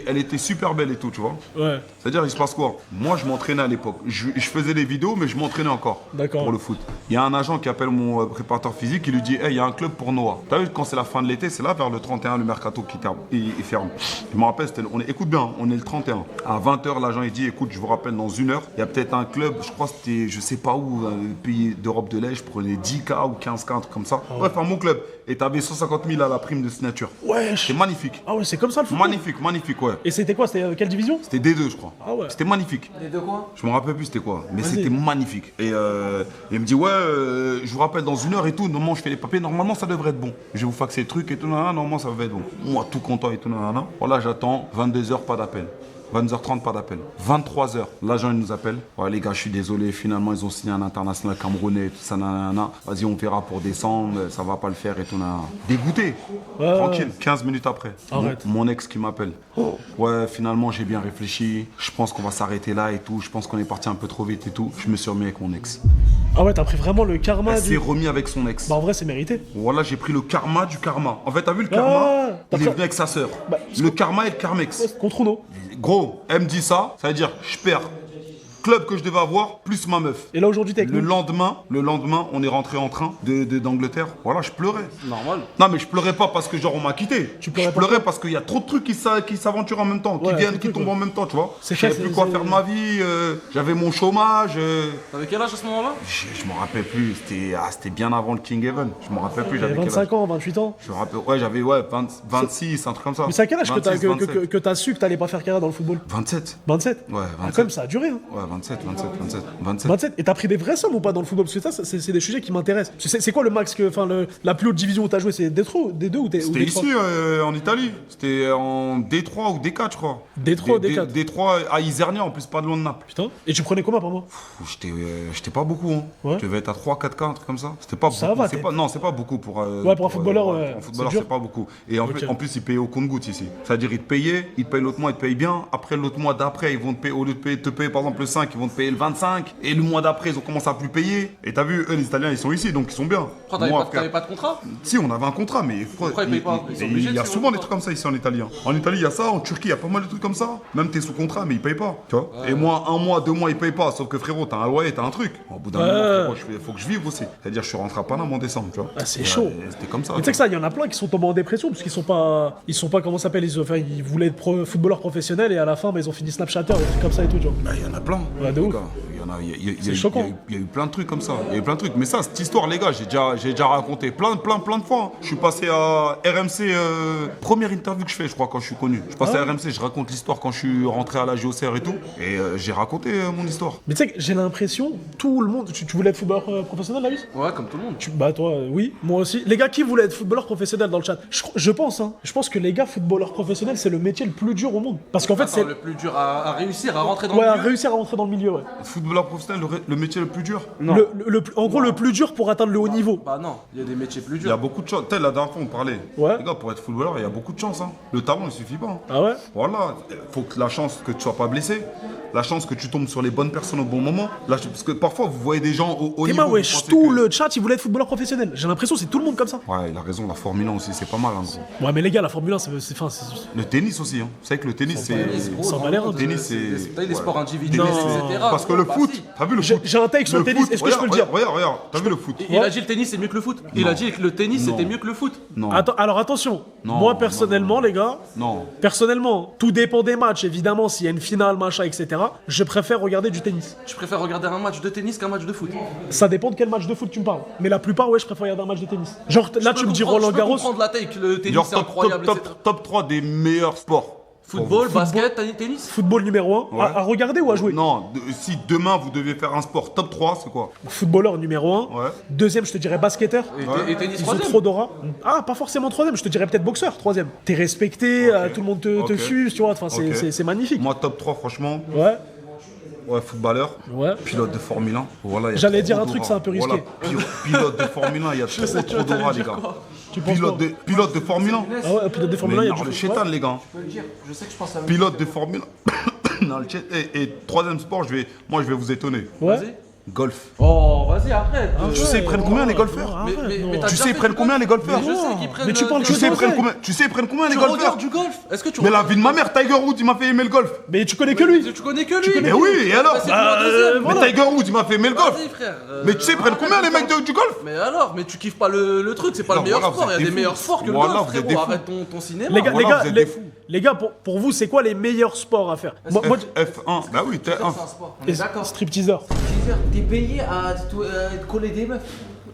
Speaker 2: elle était super belle et tout, tu vois.
Speaker 1: Ouais,
Speaker 2: C'est-à-dire, il se passe quoi? Moi, je m'entraînais à l'époque. Je faisais des vidéos, mais je m'entraînais encore.
Speaker 1: D'accord.
Speaker 2: Pour le foot. Il y a un agent qui appelle mon préparateur physique, il lui dit, hey, il y a un club pour Noah. T'as vu, quand c'est la fin de l'été, c'est là, vers le 31, le mercato qui il ferme. Je me rappelle, écoute bien, on est le 31. À 20h, l'agent, il dit, écoute, je vous rappelle, dans 1 heure, il y a peut-être un club, je crois que c'était, je sais pas où, un pays d'Europe de l'Est, je prenais 10K ou 15K, un truc comme ça. Bref, un bon club. Et t'avais 150 000 à la prime de signature.
Speaker 1: wesh.
Speaker 2: C'est magnifique.
Speaker 1: Ah ouais, c'est comme ça le football.
Speaker 2: Magnifique, ouais.
Speaker 1: Et c'était quoi? C'était quelle division?
Speaker 2: C'était D2, je crois.
Speaker 1: Ah ouais.
Speaker 2: C'était magnifique.
Speaker 4: Les deux quoi?
Speaker 2: Je me rappelle plus c'était quoi, mais
Speaker 1: Vas-y.
Speaker 2: c'était magnifique. Et il me dit, ouais, je vous rappelle dans 1 heure et tout, normalement je fais les papiers, normalement ça devrait être bon. Je vais vous faxer le truc et tout, normalement ça va être bon. Moi tout content et tout, voilà, j'attends, 22h, pas d'appel. 22h30, pas d'appel. 23h, l'agent il nous appelle. Ouais les gars, je suis désolé, finalement ils ont signé un international camerounais et tout ça, Vas-y, on verra pour décembre, ça va pas le faire et tout, Dégoûté.
Speaker 1: Ouais,
Speaker 2: Tranquille, 15 minutes après.
Speaker 1: Arrête.
Speaker 2: Mon ex qui m'appelle. Ouais, finalement j'ai bien réfléchi, je pense qu'on va s'arrêter là et tout, je pense qu'on est parti un peu trop vite et tout. Je me suis remis avec mon ex.
Speaker 1: Ah ouais, t'as pris vraiment le karma
Speaker 2: Elle s'est
Speaker 1: du...
Speaker 2: remis avec son ex.
Speaker 1: Bah en vrai, c'est mérité.
Speaker 2: Voilà, j'ai pris le karma du karma. En fait, t'as vu le karma?
Speaker 1: Ah, t'as
Speaker 2: Il est
Speaker 1: pris-
Speaker 2: venu avec sa sœur.
Speaker 1: Bah,
Speaker 2: Le karma et le karmex.
Speaker 1: Contre Uno.
Speaker 2: Gros, elle me dit ça veut dire je perds club que je devais avoir plus ma meuf.
Speaker 1: Et là aujourd'hui, t'es avec
Speaker 2: Le
Speaker 1: nous.
Speaker 2: lendemain, on est rentré en train d'Angleterre. Voilà, je pleurais.
Speaker 4: Normal.
Speaker 2: Non, mais je pleurais pas parce que genre on m'a quitté.
Speaker 1: Tu
Speaker 2: Je
Speaker 1: pleurais pas
Speaker 2: pleurais parce qu'il y a trop de trucs qui s'aventurent en même temps, qui
Speaker 1: Ouais,
Speaker 2: viennent,
Speaker 1: des
Speaker 2: qui
Speaker 1: trucs,
Speaker 2: tombent
Speaker 1: ouais.
Speaker 2: en même temps, tu vois.
Speaker 1: C'est
Speaker 2: Je savais
Speaker 1: ça,
Speaker 2: plus
Speaker 1: c'est-
Speaker 2: quoi faire de ma vie. J'avais mon chômage.
Speaker 4: T'avais quel âge à ce moment-là?
Speaker 2: Je m'en rappelle plus. C'était bien avant le King Even. Je m'en rappelle plus.
Speaker 1: T'avais
Speaker 2: J'avais quel âge?
Speaker 1: 25 ans, 28 ans.
Speaker 2: Je me rappelle. Ouais, j'avais 26, un truc comme ça.
Speaker 1: Mais c'est à quel âge que t'as
Speaker 2: 26, 27.
Speaker 1: que t'as su que t'allais pas faire carrière dans le football?
Speaker 2: 27.
Speaker 1: 27.
Speaker 2: Ouais,
Speaker 1: Ah,
Speaker 2: 27.
Speaker 1: quand même, ça a duré. Hein.
Speaker 2: Ouais, 27.
Speaker 1: 27. Et t'as pris des vraies sommes ou pas dans le football? Parce que ça, c'est des sujets qui m'intéressent. C'est quoi le max que, enfin, la plus haute division où t'as joué? C'est D3, D2 ou D3?
Speaker 2: C'était ici, en Italie. C'était en D3 ou D4, je crois.
Speaker 1: D3 ou D4?
Speaker 2: D3 à Isernia, en plus, pas de loin de Naples.
Speaker 1: Putain. Et tu prenais combien par mois?
Speaker 2: J'étais pas beaucoup. Hein.
Speaker 1: Ouais.
Speaker 2: Je devais être à 3, 4K, un truc comme ça. C'était pas
Speaker 1: Ça
Speaker 2: beaucoup.
Speaker 1: va,
Speaker 2: C'est
Speaker 1: t'es-
Speaker 2: pas, non, c'est pas beaucoup pour.
Speaker 1: Ouais, pour un footballeur, ouais,
Speaker 2: Pour un footballeur,
Speaker 1: c'est dur.
Speaker 2: c'est pas beaucoup. Et en,
Speaker 1: Ok.
Speaker 2: fait, en plus, ils payaient au compte-gouttes ici. C'est-à-dire, ils te payaient, ils te payent l'autre mois, ils te payent bien. Après, l'autre mois d'après, ils vont te payer, au lieu de te payer par exemple le 5, ils vont te payer le 25. Et le mois d'après, ils ont commencé à plus payer. Et t'as vu, eux, les Italiens, ils sont ici, donc ils sont bien.
Speaker 4: Pourquoi
Speaker 2: Moi,
Speaker 4: t'avais
Speaker 2: frère,
Speaker 4: pas de contrat?
Speaker 2: si, on avait un contrat, mais
Speaker 4: Pourquoi ils payent pas? Ils sont obligés
Speaker 2: il
Speaker 4: de
Speaker 2: y a
Speaker 4: faire
Speaker 2: souvent
Speaker 4: un
Speaker 2: des trucs comme ça ici en Italie. Hein. En Italie, il y a ça. En Turquie, il y a pas mal de trucs comme ça. Même t'es sous contrat, mais ils payent pas. Tu vois. Et moi, 1 mois, 2 mois, ils payent pas. Sauf que frérot, t'as un loyer, t'as un truc. Au bout d'un moment, frérot, faut que je vive aussi. C'est-à-dire, je suis rentré à Paname en décembre. Tu vois.
Speaker 1: Ah, c'est chaud.
Speaker 2: C'était comme ça.
Speaker 1: Mais tu sais que ça, il y en a plein qui sont tombés en dépression parce qu'ils sont pas, comment ça s'appelle, ils voulaient être footballeurs professionnels et à la fin, bah, ils ont fini Snapchatter, des trucs comme ça et tout, tu vois.
Speaker 2: Bah, il y en a plein.
Speaker 1: Ouais, de
Speaker 2: les
Speaker 1: ouf.
Speaker 2: gars.
Speaker 1: C'est choquant.
Speaker 2: Il y a eu plein de trucs comme ça. Il y a eu plein de trucs. Mais ça, cette histoire, les gars, j'ai déjà raconté plein de fois. Hein. Je suis passé à RMC, première interview que je fais, je crois, quand je suis connu. Je suis passé à RMC, je raconte l'histoire quand je suis rentré à la JOCR et tout. Et j'ai raconté mon histoire.
Speaker 1: Mais tu sais que j'ai l'impression, tout le monde, tu voulais être footballeur professionnel, Lavis?
Speaker 4: Ouais, comme tout le monde.
Speaker 1: Bah toi, oui, moi aussi. Les gars qui voulaient être footballeur professionnel dans le chat, je pense, hein. Je pense que les gars footballeurs professionnels, c'est le métier le plus dur au monde. Parce qu'en fait,
Speaker 4: Attends,
Speaker 1: c'est
Speaker 4: le plus dur à réussir, à rentrer dans
Speaker 1: ouais,
Speaker 4: le
Speaker 1: à
Speaker 4: milieu.
Speaker 1: réussir à rentrer dans le milieu, ouais.
Speaker 2: Footballeur professionnel, le métier le plus dur.
Speaker 4: Non.
Speaker 1: En gros, le plus dur pour atteindre le haut niveau.
Speaker 4: Bah non, il y a des métiers plus
Speaker 2: Il y a
Speaker 4: durs.
Speaker 2: beaucoup de chance. Tu sais, la dernière fois, on parlait.
Speaker 1: Ouais.
Speaker 2: Les gars, pour être footballeur, il y a beaucoup de chance. Hein. Le talent, il suffit pas. Hein.
Speaker 1: Ah ouais?
Speaker 2: Voilà, faut que la chance que tu sois pas blessé, la chance que tu tombes sur les bonnes personnes au bon moment. Parce que parfois, vous voyez des gens au
Speaker 1: Et
Speaker 2: niveau.
Speaker 1: moi,
Speaker 2: vous
Speaker 1: wesh,
Speaker 2: pensez
Speaker 1: tout
Speaker 2: que-
Speaker 1: le chat, il voulait être footballeur professionnel. J'ai l'impression que c'est tout le monde comme ça.
Speaker 2: Ouais, il a raison, la Formule 1 aussi, c'est pas mal. Hein, gros.
Speaker 1: Ouais, mais les gars, la Formule 1, c'est.
Speaker 2: Le tennis aussi. Hein. Vous savez que le tennis, c'est.
Speaker 1: Ça en a l'air un peu.
Speaker 2: Tennis, c'est.
Speaker 4: T'as les
Speaker 2: ouais.
Speaker 4: sports individuels,
Speaker 1: Non.
Speaker 4: etc.
Speaker 2: Parce que le
Speaker 4: Bah,
Speaker 2: foot,
Speaker 4: si.
Speaker 2: t'as vu le
Speaker 1: J'ai-
Speaker 2: foot
Speaker 1: j'ai un take sur le tennis, est-ce que je peux le dire
Speaker 2: Regarde, t'as vu le foot
Speaker 4: Il a dit le tennis c'est mieux que le foot. Il a dit que le tennis
Speaker 2: Non.
Speaker 4: c'était mieux que le foot.
Speaker 2: Non.
Speaker 1: Attends, alors attention,
Speaker 2: Non,
Speaker 1: moi
Speaker 2: non,
Speaker 1: personnellement, les gars,
Speaker 2: Non.
Speaker 1: personnellement, tout dépend des matchs, évidemment, s'il y a une finale, machin, etc. Je préfère regarder du tennis.
Speaker 4: Tu préfères regarder un match de tennis qu'un match de foot.
Speaker 1: Ça dépend de quel match de foot tu me parles. Mais la plupart, ouais, je préfère regarder un match de tennis. Genre, là, tu me dis Roland Garros.
Speaker 4: Je peux comprendre la take, le tennis
Speaker 2: Genre
Speaker 4: c'est incroyable, etc.
Speaker 2: top 3 des meilleurs sports.
Speaker 4: Football, basket, tennis.
Speaker 1: Football numéro 1,
Speaker 2: Ouais.
Speaker 1: à regarder ou à jouer?
Speaker 2: Non, si demain vous deviez faire un sport top 3, c'est quoi?
Speaker 1: Footballeur numéro 1.
Speaker 2: Ouais.
Speaker 1: Deuxième, je te dirais basketteur.
Speaker 4: Et tennis
Speaker 1: Ils ont
Speaker 4: troisième.
Speaker 1: trop d'aura. Ah, pas forcément troisième, je te dirais peut-être boxeur, troisième. T'es respecté, tout le monde te
Speaker 2: Ok.
Speaker 1: fuse, tu vois, enfin,
Speaker 2: Ok.
Speaker 1: c'est magnifique.
Speaker 2: Moi, top 3, franchement,
Speaker 1: Ouais,
Speaker 2: ouais, footballeur,
Speaker 1: ouais.
Speaker 2: pilote de Formule 1. Voilà, il y a
Speaker 1: J'allais
Speaker 2: trop
Speaker 1: dire un
Speaker 2: d'aura.
Speaker 1: truc, c'est un peu risqué.
Speaker 2: Voilà, pilote de Formule 1, il y a trop d'aura, les gars.
Speaker 1: Tu penses quoi?
Speaker 2: Pilote de Formule 1.
Speaker 1: Ah ouais, pilote de Formule 1,
Speaker 2: Mais
Speaker 1: il y a
Speaker 2: non,
Speaker 1: du
Speaker 2: le
Speaker 1: foot, ouais.
Speaker 2: chétan, les gars.
Speaker 4: Je sais que je pense à
Speaker 2: Pilote de Formule 1. Non, et troisième sport, moi, je vais vous étonner.
Speaker 1: Ouais.
Speaker 4: Vas-y.
Speaker 2: Golf.
Speaker 4: Oh, vas-y, arrête.
Speaker 2: Tu sais, ils prennent combien les golfeurs?
Speaker 4: Mais t'as
Speaker 2: Tu
Speaker 4: déjà
Speaker 2: sais, ils
Speaker 4: fait
Speaker 2: prennent
Speaker 4: du
Speaker 2: combien
Speaker 4: golf?
Speaker 2: les golfeurs?
Speaker 4: Mais je sais qu'ils prennent.
Speaker 1: Mais tu parles
Speaker 2: Tu
Speaker 1: que
Speaker 2: sais, ils
Speaker 1: d'oseille.
Speaker 2: prennent combien? Tu sais, ils prennent combien les
Speaker 4: Tu
Speaker 2: golfeurs?
Speaker 4: regardes du golf? Est-ce que tu
Speaker 2: Mais la vie de ma mère, Tiger Woods, il m'a fait aimer le golf.
Speaker 1: Mais tu connais que lui.
Speaker 4: Tu connais que lui.
Speaker 2: Mais oui, et alors?
Speaker 4: C'est moi deuxième.
Speaker 2: Mais Tiger Woods, il m'a fait aimer le golf.
Speaker 4: Vas-y, frère.
Speaker 2: Mais tu sais, ils prennent combien les mecs du golf?
Speaker 4: Mais alors, mais tu kiffes pas le truc, c'est pas
Speaker 2: Non,
Speaker 4: le meilleur
Speaker 2: voilà,
Speaker 4: sport,
Speaker 2: vous
Speaker 4: il y a
Speaker 2: êtes
Speaker 4: des
Speaker 2: des
Speaker 4: meilleurs
Speaker 2: fous.
Speaker 4: sports que le
Speaker 2: Voilà,
Speaker 4: golf,
Speaker 2: vous êtes
Speaker 4: frérot,
Speaker 2: des
Speaker 4: arrête ton cinéma.
Speaker 1: Les gars,
Speaker 2: Voilà, vous êtes des fous.
Speaker 1: les gars, pour vous, c'est quoi les meilleurs sports à faire? Moi,
Speaker 2: F1, bah oui, t'es un.
Speaker 4: C'est un sport, on est d'accord.
Speaker 1: stripteaseur.
Speaker 6: T'es payé à te coller des meufs.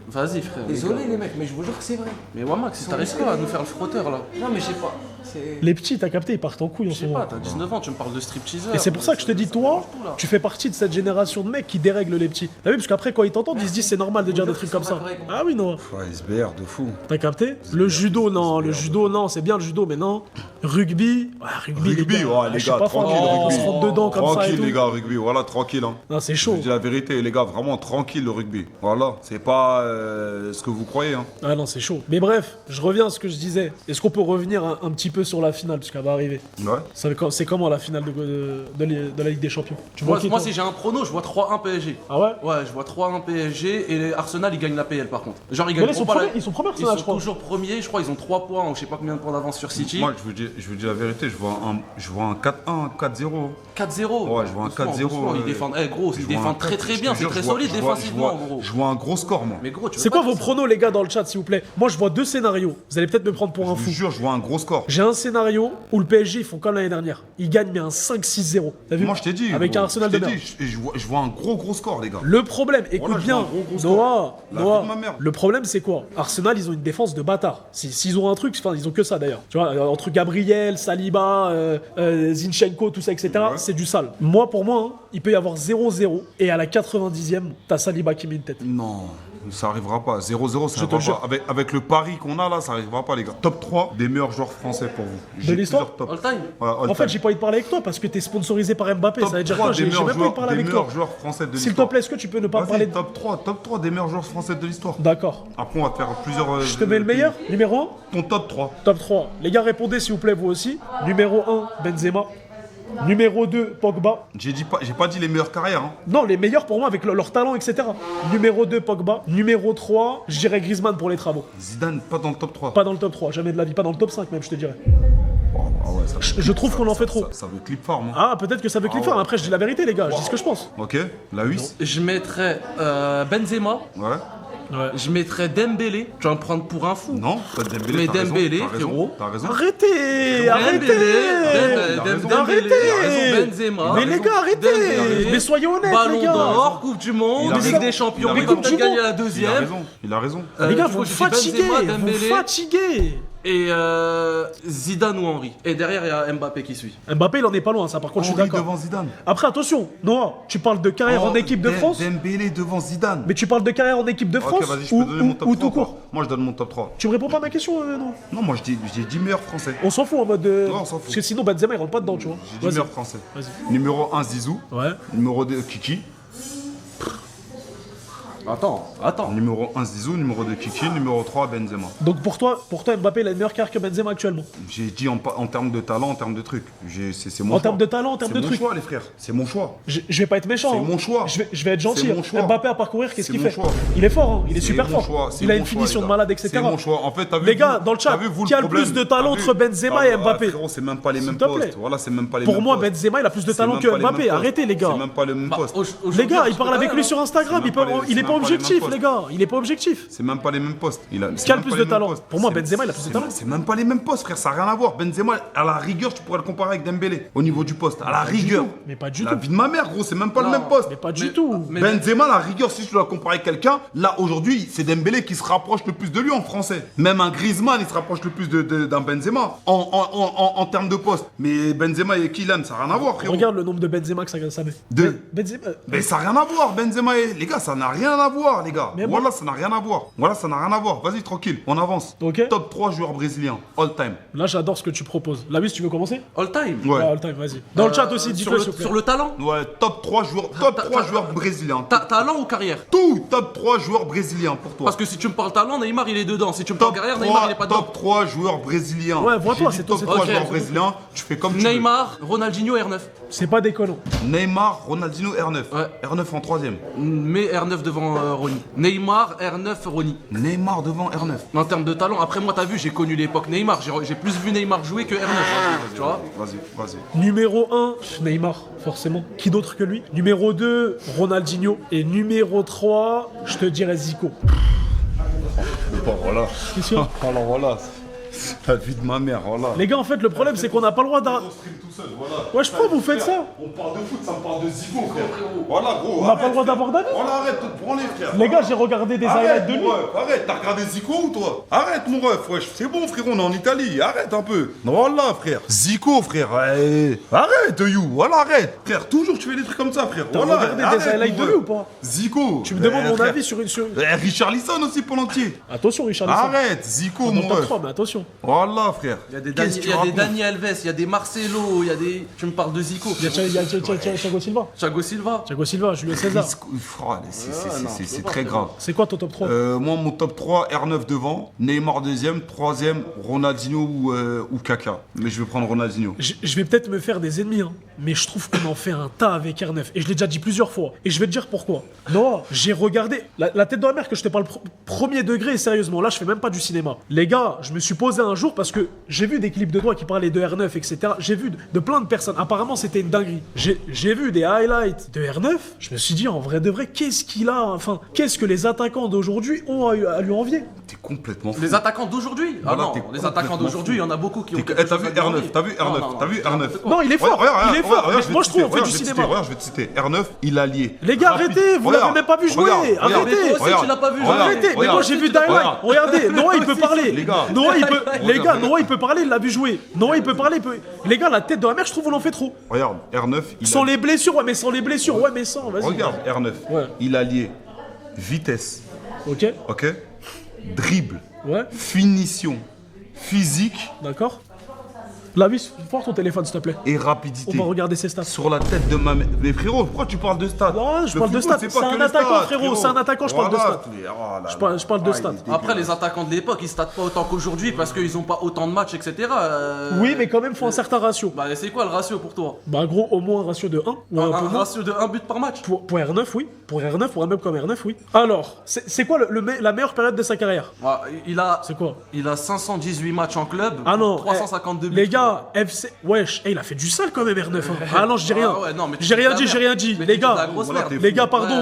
Speaker 4: Vas-y, frère.
Speaker 6: Désolé les mecs, mais je vous jure que c'est vrai.
Speaker 4: Mais Wamax, si t'arrives pas à nous faire le frotteur là.
Speaker 6: Non mais je sais pas. C'est.
Speaker 1: Les petits, t'as capté, ils partent en couille en
Speaker 4: Je
Speaker 1: ce
Speaker 4: sais
Speaker 1: moment.
Speaker 4: pas, t'as 19 ans, tu me parles de stripteaser.
Speaker 1: Et c'est pour ça que je te dis, toi, tu fais partie de cette génération de mecs qui dérèglent les petits. T'as vu? Parce qu'après, quand ils t'entendent, ils se disent c'est normal de dire des trucs comme ça. Ah oui, non.
Speaker 2: Ouais, SBR de fou.
Speaker 1: T'as capté? Le judo, non, c'est bien le judo, mais non. Rugby,
Speaker 2: Rugby,
Speaker 1: les gars,
Speaker 2: ouais, les
Speaker 1: je suis
Speaker 2: gars,
Speaker 1: pas fan,
Speaker 2: tranquille,
Speaker 1: on
Speaker 2: rugby.
Speaker 1: se rentre dedans comme ça et
Speaker 2: Tranquille,
Speaker 1: tout.
Speaker 2: les gars, rugby, voilà, tranquille. Hein.
Speaker 1: Non, c'est
Speaker 2: Je
Speaker 1: chaud.
Speaker 2: vous dis la vérité, les gars, vraiment tranquille le rugby. Voilà, c'est pas ce que vous croyez. Hein.
Speaker 1: Ah non, c'est chaud. Mais bref, je reviens à ce que je disais. Est-ce qu'on peut revenir un petit peu sur la finale, parce qu'elle va arriver?
Speaker 2: Ouais.
Speaker 1: C'est comment la finale de la Ligue des Champions? Tu vois
Speaker 4: Moi,
Speaker 1: qui,
Speaker 4: moi
Speaker 1: toi
Speaker 4: si j'ai un prono, je vois 3-1 PSG.
Speaker 1: Ah ouais?
Speaker 4: Ouais, je vois 3-1 PSG et Arsenal ils gagnent la PL par contre. Genre ils
Speaker 1: Mais
Speaker 4: gagnent
Speaker 1: là, ils sont
Speaker 4: pas
Speaker 1: premiers,
Speaker 4: la...
Speaker 1: ils sont premiers,
Speaker 4: Ils
Speaker 1: Arsenal,
Speaker 4: sont
Speaker 1: je crois.
Speaker 4: toujours premiers, je crois ils ont 3 points ou je sais pas combien de points d'avance sur City.
Speaker 2: Moi, je vous dis la vérité, je vois un 4-1, 4-0.
Speaker 4: 4-0.
Speaker 2: Ouais, je vois un 4-0.
Speaker 4: Ils défendent, gros,
Speaker 2: Je
Speaker 4: ils
Speaker 2: vois un
Speaker 4: défendent très
Speaker 2: 4,
Speaker 4: très
Speaker 2: je te
Speaker 4: bien, c'est
Speaker 2: jure,
Speaker 4: très
Speaker 2: je vois-
Speaker 4: solide
Speaker 2: je vois-
Speaker 4: défensivement
Speaker 2: je vois-
Speaker 4: gros.
Speaker 2: Je vois un gros score, moi.
Speaker 4: Mais gros, tu veux
Speaker 1: C'est
Speaker 4: pas
Speaker 1: quoi vos
Speaker 4: dire ça.
Speaker 1: pronos, les gars, dans le chat, s'il vous plaît? Moi, je vois 2 scénarios. Vous allez peut-être me prendre pour un
Speaker 2: Je
Speaker 1: fou.
Speaker 2: vous jure, je vois un gros score.
Speaker 1: J'ai un scénario où le PSG, ils font comme l'année dernière. Ils gagnent, mais un 5-6-0. T'as vu?
Speaker 2: Moi, je t'ai dit.
Speaker 1: Avec
Speaker 2: gros,
Speaker 1: un Arsenal
Speaker 2: je
Speaker 1: de
Speaker 2: t'ai
Speaker 1: merde.
Speaker 2: dit, je vois un gros score, les gars.
Speaker 1: Le problème, écoute
Speaker 2: Voilà, je
Speaker 1: bien,
Speaker 2: vois un gros score. La
Speaker 1: Noah,
Speaker 2: vie de ma mère.
Speaker 1: le problème c'est quoi? Arsenal, ils ont une défense de bâtard. S'ils ont un truc, enfin, ils ont que ça d'ailleurs. Tu vois, entre Gabriel, Saliba, Zinchenko, tout ça, etc.,
Speaker 2: Ouais.
Speaker 1: c'est du sale. Pour moi, hein, il peut y avoir 0-0 et à la 90e, t'as Saliba qui met une tête.
Speaker 2: Non, ça arrivera pas. 0-0, ça
Speaker 1: Je te le
Speaker 2: arrivera pas. Avec le pari qu'on a là, ça arrivera pas, les gars. Top 3 des meilleurs joueurs français pour vous. J'ai
Speaker 1: l'histoire
Speaker 2: plusieurs
Speaker 4: All
Speaker 2: top.
Speaker 4: time.
Speaker 2: Ouais, all
Speaker 1: En fait,
Speaker 2: time.
Speaker 1: j'ai pas envie de parler avec toi parce que t'es sponsorisé par Mbappé.
Speaker 2: Top
Speaker 1: Ça veut dire
Speaker 2: 3
Speaker 1: quoi?
Speaker 2: des
Speaker 1: J'ai
Speaker 2: meilleurs
Speaker 1: même pas envie de
Speaker 2: joueurs,
Speaker 1: parler
Speaker 2: des
Speaker 1: avec toi.
Speaker 2: meilleurs joueurs français de
Speaker 1: S'il te
Speaker 2: l'histoire.
Speaker 1: plaît, est-ce que tu peux ne pas
Speaker 2: Vas-y,
Speaker 1: parler de...
Speaker 2: top 3 des meilleurs joueurs français de l'histoire.
Speaker 1: D'accord.
Speaker 2: Après, on va faire plusieurs.
Speaker 1: Je te mets le meilleur? Numéro 1?
Speaker 2: Ton top 3.
Speaker 1: Top 3. Les gars, répondez s'il vous plaît, vous aussi. Numéro 1, Benzema. Numéro 2, Pogba.
Speaker 2: J'ai pas dit les meilleures carrières. Hein.
Speaker 1: Non, les meilleurs pour moi avec leur talent, etc. Numéro 2, Pogba. Numéro 3, je dirais Griezmann pour les travaux.
Speaker 2: Zidane, pas dans le top 3.
Speaker 1: Pas dans le top 3, jamais de la vie. Pas dans le top 5 même, je te dirais.
Speaker 2: Oh, ah ouais, ça veut-
Speaker 1: Je trouve qu'on en fait trop.
Speaker 2: Ça veut clip fort, moi.
Speaker 1: Ah, peut-être que ça veut clipper. Après, je dis la vérité, les gars. Je dis ce que je pense.
Speaker 2: Ok, la 8.
Speaker 4: Je mettrais Benzema,
Speaker 2: Ouais.
Speaker 4: je mettrais Dembélé, tu vas me prendre pour un fou.
Speaker 2: Non, pas Dembélé.
Speaker 4: Mais
Speaker 2: t'as raison,
Speaker 4: Dembélé,
Speaker 2: t'as raison,
Speaker 4: frérot.
Speaker 2: T'as raison.
Speaker 1: Arrêtez Arrêtez
Speaker 4: Dembélé, Benzema.
Speaker 1: Mais les gars, arrêtez
Speaker 4: Dembélé,
Speaker 1: Mais soyez honnêtes, les
Speaker 4: Ballon
Speaker 1: gars
Speaker 4: d'or, Coupe du Monde,
Speaker 2: Il a
Speaker 4: Ligue
Speaker 2: raison.
Speaker 4: des Champions,
Speaker 2: Il a
Speaker 4: il va
Speaker 2: raison.
Speaker 4: peut-être gagner la
Speaker 2: Il a
Speaker 4: deuxième.
Speaker 2: raison. Il a raison.
Speaker 1: Les gars,
Speaker 4: Du coup,
Speaker 1: vous
Speaker 4: je dis
Speaker 1: fatiguez
Speaker 4: Benzema,
Speaker 1: Vous
Speaker 4: Dembélé.
Speaker 1: fatiguez
Speaker 4: Et Zidane ou Henry. Et derrière, il y a Mbappé qui suit.
Speaker 1: Mbappé, il en est pas loin, ça, par contre, je suis
Speaker 2: Henry
Speaker 1: d'accord.
Speaker 2: devant Zidane.
Speaker 1: Après, attention, Noah, tu parles de carrière en équipe de France,
Speaker 2: Dembélé devant Zidane.
Speaker 1: mais tu parles de carrière en équipe de France
Speaker 2: Ok, vas-y, je peux donner mon top
Speaker 1: ou
Speaker 2: 3.
Speaker 1: tout
Speaker 2: ou pas
Speaker 1: court.
Speaker 2: Moi, je donne mon top 3.
Speaker 1: Tu me réponds pas à ma question, non?
Speaker 2: Non, moi, j'ai 10 meilleurs français.
Speaker 1: On s'en fout en mode de...
Speaker 2: Non, on s'en fout.
Speaker 1: Parce que sinon, Benzema, il rentre pas dedans, tu vois.
Speaker 2: J'ai 10
Speaker 1: Vas-y.
Speaker 2: meilleurs français.
Speaker 1: Vas-y.
Speaker 2: Numéro 1, Zizou.
Speaker 1: Ouais.
Speaker 2: Numéro 2, Kiki.
Speaker 4: Attends.
Speaker 2: Numéro 1, Zizou. Numéro 2, Kiki. Numéro 3, Benzema.
Speaker 1: Donc pour toi, Mbappé, il a une meilleure carrière que Benzema actuellement.
Speaker 2: J'ai dit en termes de talent, en termes de trucs. C'est mon choix.
Speaker 1: En termes de talent, en termes de trucs.
Speaker 2: C'est mon choix, les frères. C'est mon choix.
Speaker 1: Je vais pas être méchant.
Speaker 2: C'est
Speaker 1: hein.
Speaker 2: mon choix.
Speaker 1: Je vais être gentil.
Speaker 2: C'est mon
Speaker 1: hein.
Speaker 2: choix.
Speaker 1: Mbappé à parcourir, qu'est-ce
Speaker 2: C'est
Speaker 1: qu'il
Speaker 2: mon
Speaker 1: fait
Speaker 2: choix.
Speaker 1: Il est fort, hein. Il est
Speaker 2: C'est
Speaker 1: super
Speaker 2: mon
Speaker 1: fort.
Speaker 2: choix, c'est
Speaker 1: Il a
Speaker 2: mon
Speaker 1: une
Speaker 2: choix,
Speaker 1: finition
Speaker 2: les
Speaker 1: de
Speaker 2: gars.
Speaker 1: malade, etc.
Speaker 2: C'est mon choix. En fait, t'as vu,
Speaker 1: Les gars,
Speaker 2: vous-
Speaker 1: dans le chat,
Speaker 2: t'as vu, vous,
Speaker 1: qui a le
Speaker 2: problème,
Speaker 1: plus de talent
Speaker 2: t'as vu
Speaker 1: entre Benzema et Mbappé?
Speaker 2: Frérot, c'est même pas les mêmes
Speaker 1: te plaît.
Speaker 2: postes. Voilà, c'est même pas les
Speaker 1: Pour
Speaker 2: mêmes
Speaker 1: moi,
Speaker 2: postes.
Speaker 1: Benzema, il a plus de
Speaker 2: C'est
Speaker 1: talent
Speaker 2: même
Speaker 1: que
Speaker 2: pas les mêmes
Speaker 1: Mbappé.
Speaker 2: postes.
Speaker 1: Arrêtez, les gars.
Speaker 2: C'est même pas les mêmes postes.
Speaker 1: Les gars, il parle avec lui sur Instagram.
Speaker 2: C'est même pas les-
Speaker 1: Il est
Speaker 2: c'est
Speaker 1: pas
Speaker 2: même pas les mêmes
Speaker 1: objectif,
Speaker 2: postes.
Speaker 1: les gars. Il est pas objectif.
Speaker 2: C'est même pas les mêmes postes.
Speaker 1: Qui a le plus de talent? Pour moi, Benzema, il a plus de talent.
Speaker 2: C'est même pas les mêmes postes, frère. Ça n'a rien à voir. Benzema, à la rigueur, tu pourrais le comparer avec Dembélé au niveau du poste. À la rigueur.
Speaker 1: tout. Mais pas du
Speaker 2: La
Speaker 1: tout.
Speaker 2: vie de ma mère, gros, c'est même pas le
Speaker 4: Non,
Speaker 2: même poste.
Speaker 1: Mais pas du tout.
Speaker 4: mais-
Speaker 2: Benzema, à la rigueur, si tu dois comparer avec quelqu'un, là aujourd'hui, c'est Dembélé qui se rapproche le plus de lui en français. Même un Griezmann, il se rapproche le plus d'un Benzema en termes de poste. Mais Benzema et Kylian, ça n'a rien à voir, frérot.
Speaker 1: Regarde le nombre de Benzema que ça met.
Speaker 2: Deux.
Speaker 1: Benzema.
Speaker 2: Mais ça n'a rien à voir, Benzema et... Les gars, ça n'a rien à à voir, les gars.
Speaker 1: Mais
Speaker 2: Voilà, ça n'a rien à voir. Voilà, ça n'a rien à voir. Vas-y, tranquille, on avance.
Speaker 1: Ok.
Speaker 2: Top 3 joueurs brésiliens, all time.
Speaker 1: Là, j'adore ce que tu proposes. Lavis, tu veux commencer?
Speaker 4: All time.
Speaker 2: Ouais.
Speaker 1: Ah, all time, vas-y. Dans le chat aussi, dis-le, s'il vous plaît.
Speaker 4: Sur le talent.
Speaker 2: Ouais, top 3 joueurs, joueurs brésiliens.
Speaker 4: Talent ou carrière?
Speaker 2: Tout, top 3 joueurs brésiliens pour toi.
Speaker 4: Parce que si tu me parles talent, Neymar il est dedans. Si tu me parles
Speaker 2: top
Speaker 4: carrière,
Speaker 2: 3,
Speaker 4: Neymar il est pas dedans.
Speaker 2: top 3 joueurs brésiliens.
Speaker 1: Ouais, vois-toi,
Speaker 2: J'ai
Speaker 1: c'est
Speaker 2: dit
Speaker 1: toi,
Speaker 2: top
Speaker 1: c'est
Speaker 2: 3
Speaker 4: toi.
Speaker 2: joueurs
Speaker 4: Ok.
Speaker 2: brésiliens, tu fais comme tu
Speaker 4: Neymar, Ronaldinho, R9.
Speaker 1: C'est pas déconnant.
Speaker 2: veux. Neymar, Ronaldinho, R9.
Speaker 4: Ouais.
Speaker 2: R9 en 3ème.
Speaker 4: Mais R9 devant Ronny. Neymar, R9, Ronny.
Speaker 2: Neymar devant R9.
Speaker 4: En termes de talent, après moi t'as vu, j'ai connu l'époque Neymar. J'ai plus vu Neymar jouer que R9. Tu vois?
Speaker 2: Vas-y.
Speaker 1: Numéro 1, Neymar, forcément. Qui d'autre que lui? Numéro 2, Ronaldinho. Et numéro 3, je te dirais Zico.
Speaker 2: Bon, voilà.
Speaker 1: Qu'est-ce qu'il y a?
Speaker 2: Alors voilà. La vie de ma mère, voilà.
Speaker 1: Les gars, en fait, le problème, c'est qu'on n'a pas le droit d'un. Ouais, je crois, vous faites ça.
Speaker 2: On parle de foot, ça me parle de Zico, frère. Voilà, gros.
Speaker 1: On n'a pas le droit d'avoir d'avis.
Speaker 2: Voilà, arrête, prends-les, frère.
Speaker 1: Les gars, j'ai regardé des highlights de lui.
Speaker 2: mon ref, arrête, t'as regardé Zico ou toi? Arrête, mon ref, wesh. C'est bon, frérot, on est en Italie. Arrête un peu. Voilà, frère. Zico, frère. Ouais. Arrête, you. Voilà, arrête. Frère, toujours tu fais des trucs comme ça, frère.
Speaker 1: T'as
Speaker 2: Voilà,
Speaker 1: regardé
Speaker 2: arrête,
Speaker 1: des highlights
Speaker 2: mon
Speaker 1: de lui
Speaker 2: ref.
Speaker 1: ou pas?
Speaker 2: Zico.
Speaker 1: Tu me demandes mon
Speaker 2: frère.
Speaker 1: avis sur une.
Speaker 2: Richarlison aussi pour l'entier.
Speaker 1: Attention, Richard.
Speaker 2: Arrête, Zico,
Speaker 1: Dans
Speaker 2: mon
Speaker 1: le top
Speaker 2: ref.
Speaker 1: 3, mais attention.
Speaker 2: Voilà, frère.
Speaker 4: Il y a des
Speaker 2: Qu'est-ce que tu
Speaker 4: Dani
Speaker 2: racontes?
Speaker 4: Alves, il y a des Marcelo, il y a des. Tu me parles de Zico.
Speaker 1: Il y a Thiago Silva.
Speaker 4: Thiago Silva.
Speaker 1: Thiago Silva, Julio César.
Speaker 2: C'est très grave.
Speaker 1: C'est quoi ton top 3?
Speaker 2: Moi, mon top 3, R9 devant, Neymar deuxième, troisième, Ronaldinho ou Kaka. Mais je vais prendre Ronaldinho.
Speaker 1: Je vais peut-être me faire des ennemis, hein, mais je trouve qu'on en fait un tas avec R9. Et je l'ai déjà dit plusieurs fois. Et je vais te dire pourquoi. Noah, j'ai regardé la tête de la mer que je te parle premier degré, sérieusement. Là, je fais même pas du cinéma. Les gars, je me suis posé un jour parce que j'ai vu des clips de toi qui parlaient de R9, etc. J'ai vu de plein de personnes. Apparemment, c'était une dinguerie. J'ai vu des highlights de R9. Je me suis dit, en vrai de vrai, qu'est-ce qu'il a? Enfin, qu'est-ce que les attaquants d'aujourd'hui ont à lui envier?
Speaker 2: T'es complètement fou.
Speaker 4: Les attaquants d'aujourd'hui? Ah
Speaker 2: Voilà,
Speaker 4: non,
Speaker 2: t'es
Speaker 4: les attaquants
Speaker 2: complètement
Speaker 4: d'aujourd'hui, il y en a beaucoup qui ont. quelque
Speaker 2: T'as
Speaker 4: chose
Speaker 2: vu
Speaker 4: à dire en
Speaker 2: R9,
Speaker 4: lui.
Speaker 2: t'as vu
Speaker 4: Non,
Speaker 2: R9,
Speaker 4: non,
Speaker 2: t'as vu
Speaker 4: non,
Speaker 2: R9.
Speaker 1: Non, il est fort. Il est fort. Mais moi, je trouve qu'on fait du cinéma.
Speaker 2: Regarde, je vais te citer. R9, il a lié.
Speaker 1: Les gars, arrêtez, vous l'avez même pas vu jouer. Arrêtez.
Speaker 4: Mais toi aussi, tu l'as pas vu jouer.
Speaker 1: Arrêtez, mais moi j'ai vu Daylight. Regardez, Noah il peut parler.
Speaker 2: Les gars.
Speaker 1: Noah il peut parler, il l'a vu jouer. Noah il peut parler. Les gars, la tête de la mer, je trouve qu'on en fait trop.
Speaker 2: Regarde, R9,
Speaker 1: Sans les blessures, ouais, mais sans les blessures, ouais, mais sans, vas-y.
Speaker 2: Regarde, R9,
Speaker 1: Ouais.
Speaker 2: il a lié vitesse,
Speaker 1: Ok,
Speaker 2: ok, dribble,
Speaker 1: ouais,
Speaker 2: finition, physique
Speaker 1: d'accord. Lavis, fort ton téléphone, s'il te plaît.
Speaker 2: et
Speaker 1: On
Speaker 2: rapidité.
Speaker 1: va regarder ses stats.
Speaker 2: Sur la tête de ma mère. Mais frérot, pourquoi tu parles de stats?
Speaker 1: Non, je
Speaker 2: Le
Speaker 1: parle de
Speaker 2: football,
Speaker 1: stats.
Speaker 2: pas
Speaker 1: C'est
Speaker 2: que
Speaker 1: un
Speaker 2: les
Speaker 1: attaquant,
Speaker 2: stats,
Speaker 1: frérot, c'est un attaquant, je parle de stats. Je parle de stats.
Speaker 4: Après, les attaquants de l'époque, ils statent pas autant qu'aujourd'hui parce qu'ils ont pas autant de matchs, etc.
Speaker 1: Oui, mais quand même, faut un certain ratio.
Speaker 4: Bah, c'est quoi le ratio pour toi?
Speaker 1: Bah, gros, au moins un ratio de 1. Ou un peu
Speaker 4: Un
Speaker 1: moins.
Speaker 4: ratio de 1 but par match?
Speaker 1: Pour R9, oui. Pour R9, pour un mec comme R9, oui. Alors, c'est quoi la meilleure période de sa carrière?
Speaker 4: Ouais, il a
Speaker 1: C'est quoi?
Speaker 4: 518 matchs en club,
Speaker 1: Ah non,
Speaker 4: 352 buts.
Speaker 1: les gars, FC, wesh, il a fait du sale quand même R9. Hein. Ah non, je dis rien.
Speaker 4: Ah ouais, non, mais tu
Speaker 1: J'ai
Speaker 4: dis
Speaker 1: rien
Speaker 4: de la
Speaker 1: dit, j'ai
Speaker 4: merde.
Speaker 1: rien dit.
Speaker 4: Mais
Speaker 1: Les
Speaker 4: tu dis de la
Speaker 1: gars,
Speaker 4: grosse
Speaker 2: voilà,
Speaker 4: merde.
Speaker 2: t'es
Speaker 1: les gars,
Speaker 4: Ouais.
Speaker 1: pardon.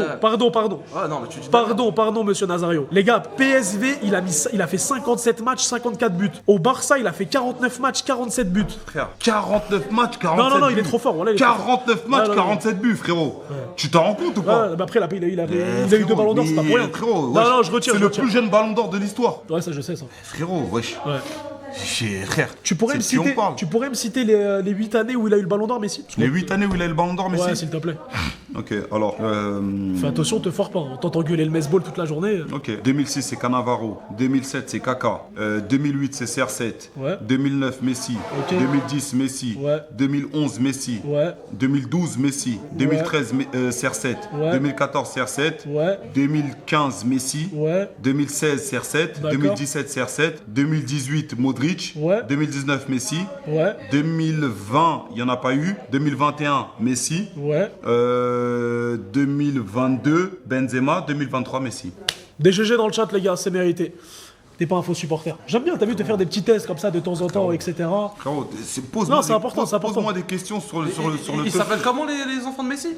Speaker 4: Ouais, non, mais tu dis de la merde.
Speaker 1: Pardon, monsieur Nazario. Les gars, PSV, il a fait 57 matchs, 54 buts. Au Barça, il a fait 49 matchs, 47 buts.
Speaker 2: Frère, 49 matchs, 47 buts.
Speaker 1: Non, il est trop fort. Voilà, il est trop fort.
Speaker 2: 49 matchs,
Speaker 1: Non.
Speaker 2: 47 buts, frérot. Tu t'en rends compte ou pas?
Speaker 1: Ouais, bah après, il a eu deux ballons d'or, c'est pas pour rien.
Speaker 2: Frérot,
Speaker 1: Non, je retire.
Speaker 2: c'est le plus jeune ballon d'or de l'histoire.
Speaker 1: Ouais, ça, je sais, ça.
Speaker 2: Frérot, wesh.
Speaker 1: Ouais.
Speaker 2: Frère,
Speaker 1: Tu pourrais,
Speaker 2: c'est
Speaker 1: me
Speaker 2: de qui
Speaker 1: citer,
Speaker 2: on parle.
Speaker 1: tu pourrais me citer les 8 années où il a eu le ballon d'or, Messi?
Speaker 2: Les 8 années où il a eu le ballon d'or, Messi.
Speaker 1: Ouais, s'il te plaît.
Speaker 2: Ok, alors.
Speaker 1: Fais attention, te fort pas. On t'entend gueuler le Mesball toute la journée.
Speaker 2: Ok, 2006 c'est Cannavaro, 2007 c'est Kaka, 2008 c'est CR7,
Speaker 1: Ouais.
Speaker 2: 2009 Messi,
Speaker 1: Ok.
Speaker 2: 2010 Messi,
Speaker 1: Ouais.
Speaker 2: 2011 Messi,
Speaker 1: Ouais,
Speaker 2: 2012 Messi, 2013 CR7,
Speaker 1: Ouais.
Speaker 2: 2014 CR7,
Speaker 1: ouais,
Speaker 2: 2015 Messi,
Speaker 1: ouais,
Speaker 2: 2016 CR7,
Speaker 1: D'accord.
Speaker 2: 2017 CR7, 2018 Modric,
Speaker 1: Ouais.
Speaker 2: 2019 Messi,
Speaker 1: ouais,
Speaker 2: 2020 il n'y en a pas eu, 2021 Messi,
Speaker 1: ouais.
Speaker 2: 2022 Benzema, 2023 Messi.
Speaker 1: Des GG dans le chat, les gars, c'est mérité. T'es pas un faux supporter. J'aime bien, t'as vu, te faire des petits tests comme ça de temps en temps, etc.
Speaker 2: Frérot,
Speaker 1: Non, c'est important, c'est important.
Speaker 2: Pose-moi des questions sur le
Speaker 4: Ils
Speaker 2: top.
Speaker 4: s'appellent comment les enfants de Messi?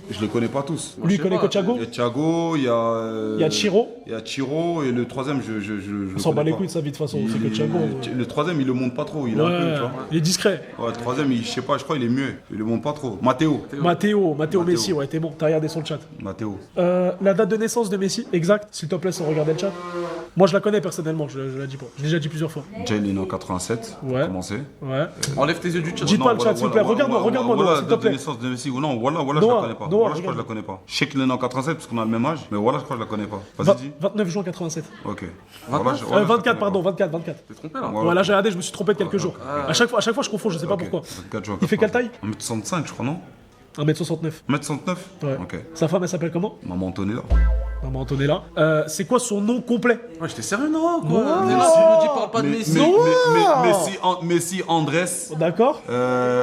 Speaker 2: Je les connais pas tous.
Speaker 1: Lui, il
Speaker 4: je sais
Speaker 1: connaît
Speaker 4: pas.
Speaker 1: que Thiago.
Speaker 2: Il y a Thiago, il y a.
Speaker 1: Il y a Chiro.
Speaker 2: Il y a Chiro et le troisième, je
Speaker 1: On s'en bat les couilles de sa vie de toute façon, c'est que Thiago.
Speaker 2: Le troisième, il le monte pas trop. Il est un peu,
Speaker 1: Ouais,
Speaker 2: tu vois.
Speaker 1: il est discret.
Speaker 2: Ouais, le troisième, je sais pas, je crois il est mieux. Il le monte pas trop. Matteo.
Speaker 1: Matteo Messi, ouais, t'es bon, t'as regardé sur le chat.
Speaker 2: Matteo.
Speaker 1: La date de naissance de Messi, exact, s'il te plaît, sans regarder le chat. Moi, je la connais personnellement. personnellement, je l'ai dit pas. Je l'ai déjà dit plusieurs fois.
Speaker 2: Jane est né en 87.
Speaker 1: Ouais.
Speaker 2: Commencé.
Speaker 1: Ouais.
Speaker 4: Enlève tes yeux du chat.
Speaker 1: Dites pas le chat, s'il vous plaît. Regarde-moi,
Speaker 2: Voilà,
Speaker 1: s'il te plaît.
Speaker 2: de naissance de Messi. Non, voilà, je
Speaker 1: Noah,
Speaker 2: la connais pas.
Speaker 1: Noah,
Speaker 2: Voilà, je crois que je la connais pas. Je sais qu'il est né en 87 parce qu'on a le même âge, mais voilà, je crois que je la connais pas. Vas-y, dis.
Speaker 1: 29 juin 87.
Speaker 2: Ok.
Speaker 4: 29?
Speaker 2: Voilà, je la
Speaker 1: 24,
Speaker 2: connais
Speaker 1: pardon,
Speaker 2: pas.
Speaker 1: 24.
Speaker 4: T'es trompé là.
Speaker 2: Ouais,
Speaker 1: Ouais, là j'ai regardé, je me suis trompé de quelques jours. À chaque fois, je confonds, je sais pas
Speaker 2: Ok.
Speaker 1: pourquoi.
Speaker 2: 24 juin
Speaker 1: Il fait quelle taille
Speaker 2: 1m65, je crois, non
Speaker 1: 1m69.
Speaker 2: 1m69
Speaker 1: Ouais.
Speaker 2: Ok.
Speaker 1: Sa femme, elle s'appelle comment
Speaker 2: Maman Antonella.
Speaker 1: Maman Antonella. C'est quoi son nom complet
Speaker 4: Ouais, j'étais sérieux, Noah ou
Speaker 1: Noah.
Speaker 4: quoi? T'es là, tu nous dis parle pas de Messi.
Speaker 2: Messi, Andrés.
Speaker 1: D'accord,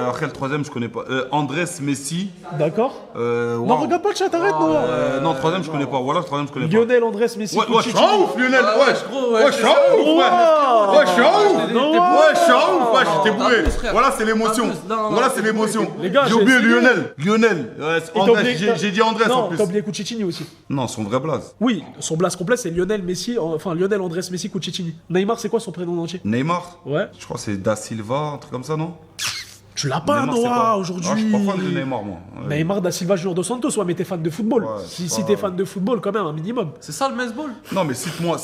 Speaker 2: Après le troisième, je connais pas. Andrés, Messi.
Speaker 1: d'accord.
Speaker 2: Wow.
Speaker 1: Non, regarde pas le chat, arrête, Noah.
Speaker 2: Non, le troisième, je connais pas. Voilà, le troisième, je connais pas.
Speaker 1: Lionel, Andrés, Messi,
Speaker 2: Ouais, je suis
Speaker 1: Kuchichi.
Speaker 2: un ouf, Lionel.
Speaker 4: Ah,
Speaker 2: Ouais,
Speaker 4: gros, ouais,
Speaker 2: je suis un ouf, ouais.
Speaker 1: Wow.
Speaker 2: Ouais, je suis un ouf.
Speaker 1: Non.
Speaker 2: Ouais, je suis un ouf. Ouais, j'étais bourré.
Speaker 4: Abuse, frère.
Speaker 2: Voilà, c'est l'émotion.
Speaker 4: Abuse. Non,
Speaker 2: Voilà, c'est
Speaker 4: c'est
Speaker 2: l'émotion.
Speaker 1: Les gars,
Speaker 2: J'ai
Speaker 1: j'ai
Speaker 2: oublié
Speaker 1: essayé.
Speaker 2: Lionel. Ouais,
Speaker 1: Et t'as
Speaker 2: Andrés,
Speaker 1: oublié-
Speaker 2: j'ai dit Andrés en
Speaker 1: Non,
Speaker 2: plus.
Speaker 1: t'as oublié Kuchichini aussi.
Speaker 2: Non, son vrai blaze.
Speaker 1: Oui, son blast complet c'est Lionel Messi, enfin Lionel Andrés Messi Kuchichini. Neymar, c'est quoi son prénom entier
Speaker 2: Neymar.
Speaker 1: Ouais.
Speaker 2: Je crois que c'est Da Silva, un truc comme ça, non?
Speaker 1: Tu l'as pas,
Speaker 2: Neymar, c'est
Speaker 1: Noah,
Speaker 2: quoi
Speaker 1: aujourd'hui.
Speaker 2: Ah, je suis pas fan de Neymar, moi. Ouais.
Speaker 1: Neymar da Silva Junior dos Santos, ouais, mais t'es fan de football.
Speaker 2: Ouais,
Speaker 1: Si t'es fan de football, quand même, un minimum.
Speaker 4: C'est ça le baseball?
Speaker 2: Non, mais cite-moi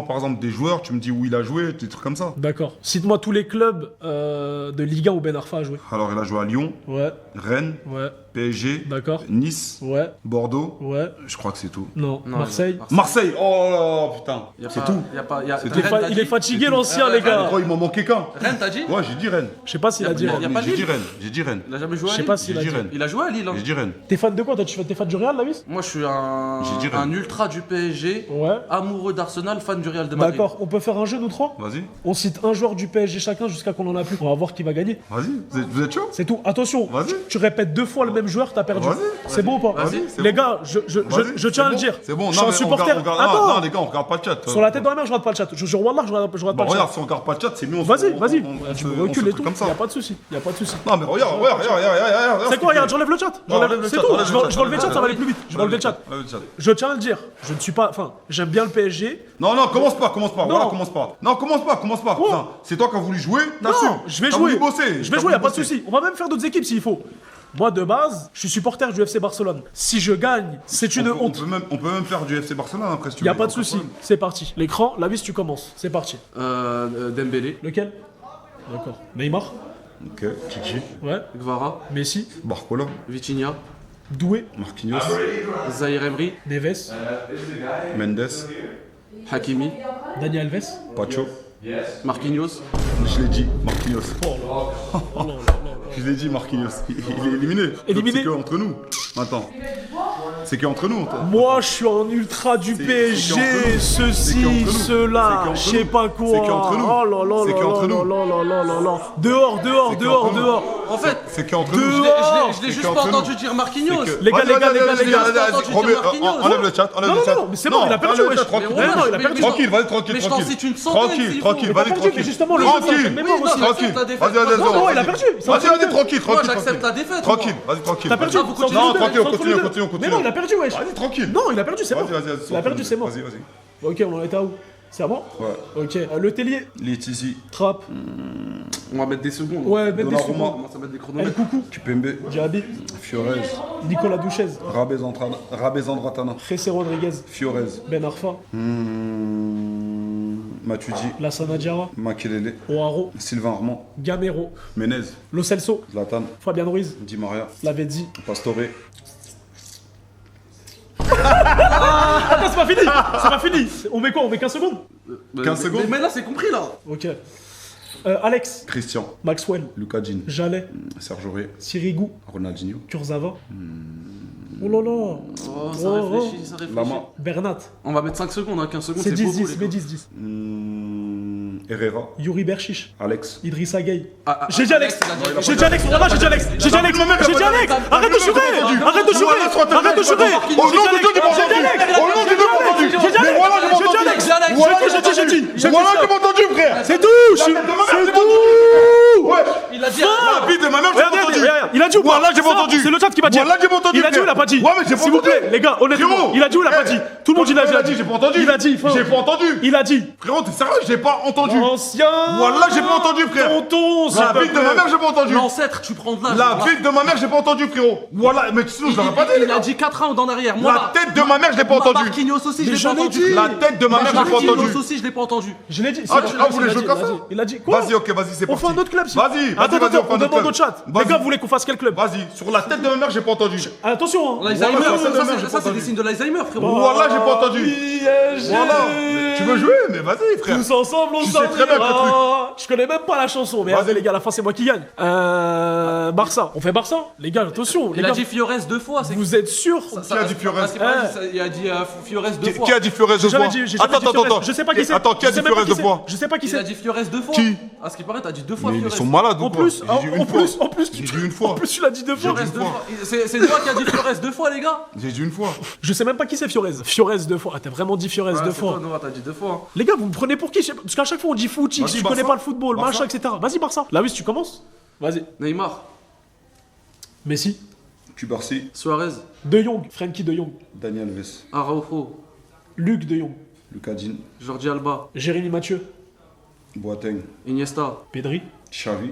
Speaker 2: par exemple des joueurs, tu me dis où il a joué, des trucs comme ça.
Speaker 1: D'accord. Cite-moi tous les clubs de Ligue 1 où Ben Arfa a joué.
Speaker 2: Alors, il a joué à Lyon,
Speaker 1: Ouais,
Speaker 2: Rennes,
Speaker 1: ouais,
Speaker 2: PSG,
Speaker 1: d'accord.
Speaker 2: Nice,
Speaker 1: Ouais,
Speaker 2: Bordeaux.
Speaker 1: ouais.
Speaker 2: Je crois que c'est tout.
Speaker 1: Non,
Speaker 4: Non,
Speaker 1: Marseille.
Speaker 2: Marseille, oh là là, putain.
Speaker 4: C'est tout. Y a pas.
Speaker 2: C'est
Speaker 1: Il est fatigué, l'ancien, les gars.
Speaker 2: Oh, il m'en manquait qu'un.
Speaker 4: Rennes, t'as dit?
Speaker 2: Ouais, j'ai dit Rennes.
Speaker 1: Je sais pas s'il a dit.
Speaker 4: Y a
Speaker 1: Rennes.
Speaker 4: pas
Speaker 2: J'ai
Speaker 4: Lille.
Speaker 2: dit Rennes, j'ai dit Rennes.
Speaker 4: Il a jamais joué à
Speaker 1: Je sais
Speaker 4: Lille.
Speaker 1: pas s'il
Speaker 2: J'ai
Speaker 1: a
Speaker 2: dit
Speaker 1: dit.
Speaker 2: Rennes.
Speaker 4: Il a joué à Lille. Hein.
Speaker 2: J'ai dit Rennes.
Speaker 1: T'es fan de quoi toi T'es fan du Real, Lavis?
Speaker 4: Moi, je suis
Speaker 2: J'ai dit Rennes.
Speaker 4: un ultra du PSG,
Speaker 1: Ouais.
Speaker 4: amoureux d'Arsenal, fan du Real de Madrid.
Speaker 1: D'accord, on peut faire un jeu, nous trois?
Speaker 2: Vas-y,
Speaker 1: On cite un joueur du PSG chacun jusqu'à qu'on en a plus. On va voir qui va gagner.
Speaker 2: vas-y, vous êtes chaud?
Speaker 1: C'est tout. Attention,
Speaker 2: Vas-y.
Speaker 1: tu répètes 2 fois le même joueur, t'as perdu.
Speaker 2: Vas-y.
Speaker 1: C'est bon ou pas?
Speaker 4: Vas-y.
Speaker 2: C'est
Speaker 1: Les
Speaker 2: bon.
Speaker 1: gars,
Speaker 2: Vas-y,
Speaker 1: je tiens à
Speaker 2: c'est
Speaker 1: le
Speaker 2: bon,
Speaker 1: dire.
Speaker 2: C'est bon,
Speaker 1: Je suis un supporter.
Speaker 2: non,
Speaker 1: Attends,
Speaker 2: les gars, on regarde pas le chat.
Speaker 1: sur la tête de ma mère, je regarde pas le chat. Je jure, Wallah, je regarde pas
Speaker 2: Bah
Speaker 1: le chat.
Speaker 2: regarde, si on regarde pas le chat, c'est mieux.
Speaker 1: Vas-y, vas-y.
Speaker 2: on
Speaker 1: Tu
Speaker 2: se-
Speaker 1: me
Speaker 2: on
Speaker 1: recules
Speaker 2: se
Speaker 1: et
Speaker 2: truc
Speaker 1: tout.
Speaker 2: comme ça.
Speaker 1: Y'a pas de souci. Y'a pas de souci.
Speaker 2: Non, mais regarde.
Speaker 1: C'est quoi, regarde, j'enlève le chat.
Speaker 2: enlève le
Speaker 1: C'est
Speaker 2: chat,
Speaker 1: tout.
Speaker 2: enlève
Speaker 1: Je
Speaker 2: le
Speaker 1: vais
Speaker 2: chat.
Speaker 1: enlever le chat, ça va aller plus vite. Je vais enlever le chat.
Speaker 2: Enlève le chat.
Speaker 1: Je tiens à le dire. Je ne suis pas. Enfin, j'aime bien le PSG.
Speaker 2: Non, commence pas. Voilà, commence pas. Non, commence pas. Putain, c'est toi qui as voulu jouer, t'assumes.
Speaker 1: Non, je vais
Speaker 2: T'as
Speaker 1: jouer.
Speaker 2: voulu bosser.
Speaker 1: Je vais jouer, y'a pas de souci. On va même faire d'autres équipes s'il faut. Moi, de base, je suis supporter du FC Barcelone. Si je gagne, c'est une honte.
Speaker 2: On peut même faire du FC Barcelone après si tu
Speaker 1: Y'a
Speaker 2: veux,
Speaker 1: pas de
Speaker 2: aucun
Speaker 1: souci.
Speaker 2: problème.
Speaker 1: C'est parti. L'écran, la vis, tu commences. C'est parti.
Speaker 4: Dembélé,
Speaker 1: Lequel? D'accord. Neymar.
Speaker 2: Ok, Kiki,
Speaker 1: Ouais.
Speaker 4: Gvara,
Speaker 1: Messi.
Speaker 2: Barcola,
Speaker 4: Vitinha,
Speaker 1: Doué.
Speaker 2: Marquinhos,
Speaker 4: Zahir Emery,
Speaker 1: Neves.
Speaker 2: Mendes,
Speaker 4: Hakimi,
Speaker 1: Dani Alves.
Speaker 2: Pacho.
Speaker 4: Marquinhos.
Speaker 2: Je l'ai dit, Marquinhos. Je l'ai dit, Marquinhos. Il est éliminé.
Speaker 1: Éliminé.
Speaker 2: C'est que entre nous. Attends. C'est que entre nous.
Speaker 1: Moi, je suis un ultra du PSG.
Speaker 2: c'est qu'entre nous. C'est
Speaker 1: Ceci,
Speaker 2: qu'entre nous.
Speaker 1: cela.
Speaker 2: C'est qu'entre
Speaker 1: Je sais
Speaker 2: nous.
Speaker 1: pas quoi.
Speaker 2: C'est qu'entre nous.
Speaker 1: Oh là là
Speaker 2: C'est
Speaker 1: là
Speaker 2: qu'entre
Speaker 1: là
Speaker 2: nous.
Speaker 1: là là là là là. Dehors, dehors,
Speaker 2: C'est
Speaker 1: dehors,
Speaker 2: qu'entre nous.
Speaker 1: dehors.
Speaker 4: En fait,
Speaker 2: C'est qu'entre
Speaker 1: Deux.
Speaker 2: nous.
Speaker 4: je l'ai
Speaker 2: C'est
Speaker 4: juste
Speaker 2: qu'entre
Speaker 4: pas
Speaker 2: nous.
Speaker 4: entendu dire Marquinhos.
Speaker 1: Les gars, les gars, les gars, les gars.
Speaker 2: Enlève le chat, enlève
Speaker 1: Non,
Speaker 2: le
Speaker 1: non,
Speaker 2: chat.
Speaker 1: non, mais c'est bon, il a perdu,
Speaker 2: enlève le
Speaker 1: wesh.
Speaker 2: chat, tranquille.
Speaker 1: Mais non, il a perdu.
Speaker 2: Tranquille, vas-y, tranquille.
Speaker 4: Mais je t'en cite une centaine,
Speaker 2: Tranquille,
Speaker 4: s'il
Speaker 2: tranquille,
Speaker 4: faut.
Speaker 2: vas-y,
Speaker 1: Il a perdu,
Speaker 2: tranquille.
Speaker 1: mais justement, le jeu, ça me fait
Speaker 2: Tranquille,
Speaker 1: mémoire aussi.
Speaker 2: tranquille.
Speaker 4: j'accepte la défaite.
Speaker 2: Vas-y, vas-y,
Speaker 1: Non, non, il a
Speaker 2: vas-y.
Speaker 1: perdu.
Speaker 2: Vas-y, tranquille,
Speaker 4: Moi,
Speaker 2: tranquille.
Speaker 4: j'accepte la défaite.
Speaker 2: Tranquille, vas-y, tranquille.
Speaker 1: T'as perdu.
Speaker 4: Ah, vous continuez.
Speaker 2: Non,
Speaker 1: Sans
Speaker 2: tranquille, on
Speaker 1: entre
Speaker 2: continue,
Speaker 1: les
Speaker 2: on
Speaker 1: deux.
Speaker 2: continue, on continue.
Speaker 1: Mais non, il a perdu, wesh.
Speaker 2: Vas-y, tranquille.
Speaker 1: Non, il a perdu, c'est bon.
Speaker 2: Vas-y,
Speaker 1: Il a perdu, c'est mort.
Speaker 2: Vas-y, vas-y.
Speaker 1: Ok, on en est à où? C'est à moi?
Speaker 2: Ouais.
Speaker 1: Ok. Le Tellier.
Speaker 2: Letizi,
Speaker 1: Trappe.
Speaker 4: On va mettre des secondes.
Speaker 1: Ouais, mettre des
Speaker 2: Donnarumma.
Speaker 1: secondes.
Speaker 4: On commence à mettre des
Speaker 1: El
Speaker 4: chronomètres.
Speaker 1: Coucou.
Speaker 2: Kipembe,
Speaker 1: Diaby.
Speaker 2: Fiorez,
Speaker 1: Nicolas Douchez.
Speaker 2: Rabezandratana,
Speaker 1: Jessé Rodriguez.
Speaker 2: Fiorez,
Speaker 1: Ben Arfa.
Speaker 2: Matuidi,
Speaker 1: Lassana Diarra.
Speaker 2: Makelele,
Speaker 1: Oaro.
Speaker 2: Sylvain Armand,
Speaker 1: Gamero.
Speaker 2: Menez,
Speaker 1: Lo Celso.
Speaker 2: Zlatan,
Speaker 1: Fabian Ruiz.
Speaker 2: Di Maria,
Speaker 1: Lavezzi.
Speaker 2: Pastore.
Speaker 1: Attends, c'est pas fini. C'est pas fini. On met quoi? On met 15 secondes?
Speaker 2: 15 secondes.
Speaker 4: Mais là, c'est compris là.
Speaker 1: Ok. Alex.
Speaker 2: Christian,
Speaker 1: Maxwell.
Speaker 2: Lucas Jean,
Speaker 1: Jalais.
Speaker 2: Serge Aurier,
Speaker 1: Sirigu.
Speaker 2: Ronaldinho,
Speaker 1: Kurzawa. Oh là là.
Speaker 4: Oh, ça
Speaker 1: Oh,
Speaker 4: réfléchit, ça réfléchit.
Speaker 2: Lama,
Speaker 1: Bernat.
Speaker 4: On va mettre 5 secondes, hein. 15 secondes,
Speaker 1: C'est
Speaker 4: c'est beaucoup.
Speaker 1: 10-10.
Speaker 4: les
Speaker 1: Mais
Speaker 4: gars.
Speaker 1: 10-10.
Speaker 2: Herrera,
Speaker 1: Yuri Berchiche.
Speaker 2: Alex.
Speaker 1: Idrissa Gueye.
Speaker 4: Ah,
Speaker 1: J'ai dit Alex.
Speaker 4: il a dit-
Speaker 1: J'ai dit Alex. Voilà, j'ai dit Alex. J'ai dit Alex. J'ai dit Alex. Arrête de jurer. Arrête de jurer. Arrête de jurer.
Speaker 2: Au nom de Dieu, tu m'as entendu. Au nom de Dieu, tu m'as entendu.
Speaker 1: J'ai dit
Speaker 2: Mais voilà,
Speaker 1: Alex.
Speaker 2: je m'entends.
Speaker 1: J'ai dit Alex.
Speaker 2: Voilà,
Speaker 1: J'ai dit.
Speaker 2: Voilà, je m'ai entendu, frère.
Speaker 1: C'est tout. C'est tout.
Speaker 2: Ouais.
Speaker 4: Il a dit.
Speaker 2: La vie de ma mère, j'ai
Speaker 1: Regarde,
Speaker 2: entendu.
Speaker 1: regarde, il a dit ou pas?
Speaker 2: Voilà, j'ai pas
Speaker 1: Ça,
Speaker 2: entendu.
Speaker 1: C'est le chat qui va dire.
Speaker 2: Voilà, j'ai pas entendu.
Speaker 1: Il a dit ou il a pas dit?
Speaker 2: Ouais, mais j'ai pas
Speaker 1: S'il vous
Speaker 2: entendu.
Speaker 1: plaît, les gars, honnêtement.
Speaker 2: Frérot.
Speaker 1: Il a dit ou il a pas dit? Tout le monde il a dit.
Speaker 2: J'ai pas entendu.
Speaker 1: Il a dit. frère.
Speaker 2: J'ai pas entendu.
Speaker 1: Il a dit.
Speaker 2: Frérot, t'es sérieux? J'ai pas entendu.
Speaker 1: Ancien.
Speaker 2: Voilà, j'ai pas entendu, frère.
Speaker 1: Tonton, s'il
Speaker 2: La
Speaker 1: te
Speaker 2: vie de
Speaker 1: plaît.
Speaker 2: ma mère, j'ai pas entendu.
Speaker 4: L'ancêtre, tu prends de l'âge.
Speaker 2: La vie de ma mère, j'ai pas entendu, frérot. Voilà, mais sinon, je l'aurais pas dit, les
Speaker 4: Il a
Speaker 2: gars.
Speaker 4: dit 4 rounds en arrière. Moi,
Speaker 2: La tête de ma mère, je l'ai pas entendu.
Speaker 4: Marquinhos aussi, je
Speaker 1: Mais
Speaker 4: l'ai pas
Speaker 1: j'en ai
Speaker 4: entendu.
Speaker 1: dit.
Speaker 2: La tête de ma mère, je l'ai pas entendu.
Speaker 4: Marquinhos aussi, je l'ai pas entendu.
Speaker 1: Je l'ai dit.
Speaker 2: Ah, vous voulez jouer
Speaker 1: il
Speaker 2: comme
Speaker 1: a
Speaker 2: ça?
Speaker 1: dit. Il a dit quoi?
Speaker 2: Vas-y, ok, vas-y, c'est
Speaker 1: On
Speaker 2: parti.
Speaker 1: fait un autre club.
Speaker 2: Vas-y,
Speaker 1: Attends,
Speaker 2: vas-y,
Speaker 1: on
Speaker 2: fait un autre
Speaker 1: demande
Speaker 2: club.
Speaker 1: au chat. Les
Speaker 2: Vas-y.
Speaker 1: gars, vous voulez qu'on fasse quel club?
Speaker 2: Vas-y, sur la tête de ma mère, j'ai pas entendu.
Speaker 1: Attention, hein.
Speaker 4: L'Alzheimer,
Speaker 2: Voilà,
Speaker 4: ça,
Speaker 2: ça,
Speaker 4: ça, c'est des signes de l'Alzheimer, frérot.
Speaker 2: Voilà, j'ai pas entendu.
Speaker 1: PSG.
Speaker 2: Voilà. Tu veux jouer? Mais vas-y, frère.
Speaker 1: Tous ensemble, on
Speaker 2: Tu sais très bien que le
Speaker 1: s'en Je connais même pas la chanson, mais
Speaker 2: Vas-y.
Speaker 1: vas-y les gars, à la fin c'est moi qui gagne. Barça. On fait Barça? Les gars, attention. Les
Speaker 4: Il a
Speaker 1: gars,
Speaker 4: dit Fiorez 2 fois. c'est-
Speaker 1: vous êtes sûrs?
Speaker 2: Qui a dit Fiorez?
Speaker 4: Il a dit Fiorez 2 fois.
Speaker 2: Qui a dit Fiorez 2
Speaker 1: J'ai jamais
Speaker 2: fois?
Speaker 1: dit, j'ai jamais dit Fiorez. Je sais pas qui c'est.
Speaker 2: Attends, qui a
Speaker 1: Je sais
Speaker 2: dit
Speaker 1: même pas
Speaker 2: Fiorez
Speaker 1: qui
Speaker 2: 2
Speaker 1: c'est.
Speaker 2: fois?
Speaker 1: Je sais pas qui
Speaker 4: Il a
Speaker 1: c'est.
Speaker 4: dit Fiorez 2 fois.
Speaker 2: Qui?
Speaker 4: À ce qui paraît, t'as dit 2 fois
Speaker 2: Mais ils
Speaker 4: Fiorez.
Speaker 2: sont malades ou
Speaker 1: En
Speaker 2: quoi?
Speaker 1: plus,
Speaker 2: J'ai dit une fois.
Speaker 1: en plus,
Speaker 2: J'ai dit une fois.
Speaker 1: En plus, tu l'as dit deux fois.
Speaker 4: Fiorez
Speaker 2: une
Speaker 4: 2
Speaker 2: fois.
Speaker 4: fois. C'est toi qui a dit Fiorez 2 fois, les gars.
Speaker 2: J'ai dit une fois.
Speaker 1: Je sais même pas qui c'est Fiorez. Fiorez deux fois. Ah, t'as vraiment dit Fiorez deux fois.
Speaker 4: Non, t'as dit 2 fois.
Speaker 1: Les gars, vous me prenez pour qui? Je sais pas, parce qu'à chaque fois on dit foot,
Speaker 2: Vas-y,
Speaker 1: je
Speaker 2: Barça.
Speaker 1: connais pas le football,
Speaker 2: Barça.
Speaker 1: machin, etc. Vas-y, Barça. Là, oui, tu commences. Vas-y.
Speaker 4: Neymar,
Speaker 1: Messi,
Speaker 2: Cubarsi,
Speaker 4: Suarez,
Speaker 1: De Jong, Frenkie De Jong,
Speaker 2: Daniel Alves,
Speaker 4: Araujo,
Speaker 1: Luc De Jong,
Speaker 2: Lucadine,
Speaker 4: Jordi Alba,
Speaker 1: Jérémy Mathieu,
Speaker 2: Boateng,
Speaker 4: Iniesta,
Speaker 1: Pedri,
Speaker 2: Xavi,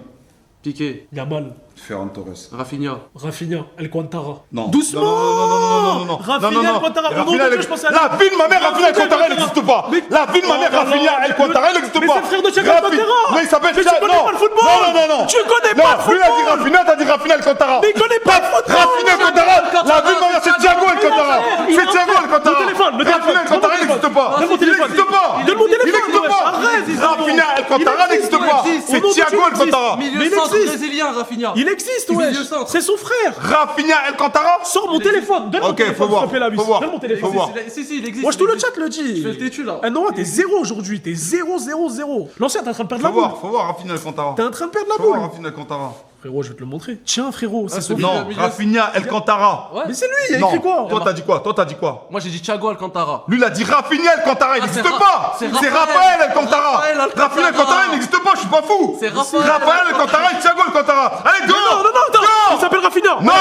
Speaker 4: Piqué,
Speaker 1: Yamal,
Speaker 2: Ferran Torres.
Speaker 4: Rafinha.
Speaker 1: Rafinha, Alcantara.
Speaker 2: Non.
Speaker 1: Doucement.
Speaker 2: Non.
Speaker 1: Rafinha, Alcantara. Au nom de
Speaker 2: Rafinha,
Speaker 1: Dieu, je pense à
Speaker 2: la vie de ma mère, Rafinha
Speaker 1: Alcantara.
Speaker 2: Alcantara, elle n'existe pas. La vie de ma mère,
Speaker 1: Oh là
Speaker 2: Rafinha
Speaker 1: là,
Speaker 2: Alcantara, elle n'existe
Speaker 1: mais
Speaker 2: pas.
Speaker 1: c'est le frère de Thiago
Speaker 2: Rafi-
Speaker 1: Alcantara.
Speaker 2: Mais il s'appelle
Speaker 1: Mais tu connais
Speaker 2: non.
Speaker 1: pas le football.
Speaker 2: Non.
Speaker 1: Tu connais pas le
Speaker 2: Non, lui a dit
Speaker 1: football.
Speaker 2: Rafinha, t'as dit Rafinha Alcantara.
Speaker 1: Mais il connaît pas le football.
Speaker 2: Rafinha Alcantara, la vie de ma mère, c'est Thiago Alcantara. C'est Thiago Alcantara.
Speaker 1: Le téléphone.
Speaker 2: Rafinha Alcantara, il n'existe pas.
Speaker 1: Donne mon
Speaker 2: Il
Speaker 1: téléphone.
Speaker 2: n'existe pas.
Speaker 1: Donne mon téléphone.
Speaker 2: Il n'existe pas.
Speaker 1: Arrête,
Speaker 2: Rafinha Alcantara n'existe pas. C'est Thiago Alcantara.
Speaker 1: Mais
Speaker 4: Milieu
Speaker 1: il
Speaker 4: centre
Speaker 1: existe.
Speaker 4: brésilien, Rafinha.
Speaker 1: Il existe,
Speaker 4: Milieu
Speaker 1: ouais.
Speaker 4: centre.
Speaker 1: C'est son frère.
Speaker 2: Rafinha Alcantara.
Speaker 1: Sors mon téléphone. Donne mon
Speaker 2: Ok,
Speaker 1: téléphone.
Speaker 2: faut voir.
Speaker 1: s'il te plaît, la vis.
Speaker 2: Faut voir.
Speaker 1: Donne mon téléphone.
Speaker 2: Faut voir.
Speaker 4: Si, il existe.
Speaker 1: Moi, tout
Speaker 4: il
Speaker 1: le
Speaker 4: existe.
Speaker 1: chat le dit.
Speaker 4: Je fais le têtu, là.
Speaker 1: Ah non, t'es zéro aujourd'hui. T'es 0-0-0. L'ancien, t'es en train de perdre la boule.
Speaker 2: Faut voir Rafinha Alcantara.
Speaker 1: T'es en train de perdre la
Speaker 2: Faut voir
Speaker 1: boule.
Speaker 2: Rafinha Alcantara.
Speaker 1: Frérot, je vais te le montrer. Tiens, frérot, c'est son
Speaker 4: c'est
Speaker 1: frère.
Speaker 2: Non,
Speaker 4: milieu-
Speaker 2: Rafinha Alcantara.
Speaker 4: Ouais.
Speaker 1: Mais c'est lui, il a
Speaker 2: Non,
Speaker 1: écrit quoi?
Speaker 2: toi t'as dit quoi?
Speaker 4: Moi, j'ai dit Thiago Alcantara.
Speaker 2: Lui il a dit Rafinha Alcantara, il
Speaker 4: Ah,
Speaker 2: n'existe
Speaker 4: c'est
Speaker 2: pas.
Speaker 4: Ra- c'est
Speaker 2: C'est
Speaker 4: Raphaël.
Speaker 2: Raphaël Alcantara.
Speaker 4: Raphaël Alcantara.
Speaker 2: Rafinha Alcantara, il n'existe pas, je suis pas fou.
Speaker 4: C'est Raphaël.
Speaker 2: Alcantara et Thiago Alcantara. Allez, dehors.
Speaker 1: Non, attends. Il s'appelle Rafinha.
Speaker 2: Non,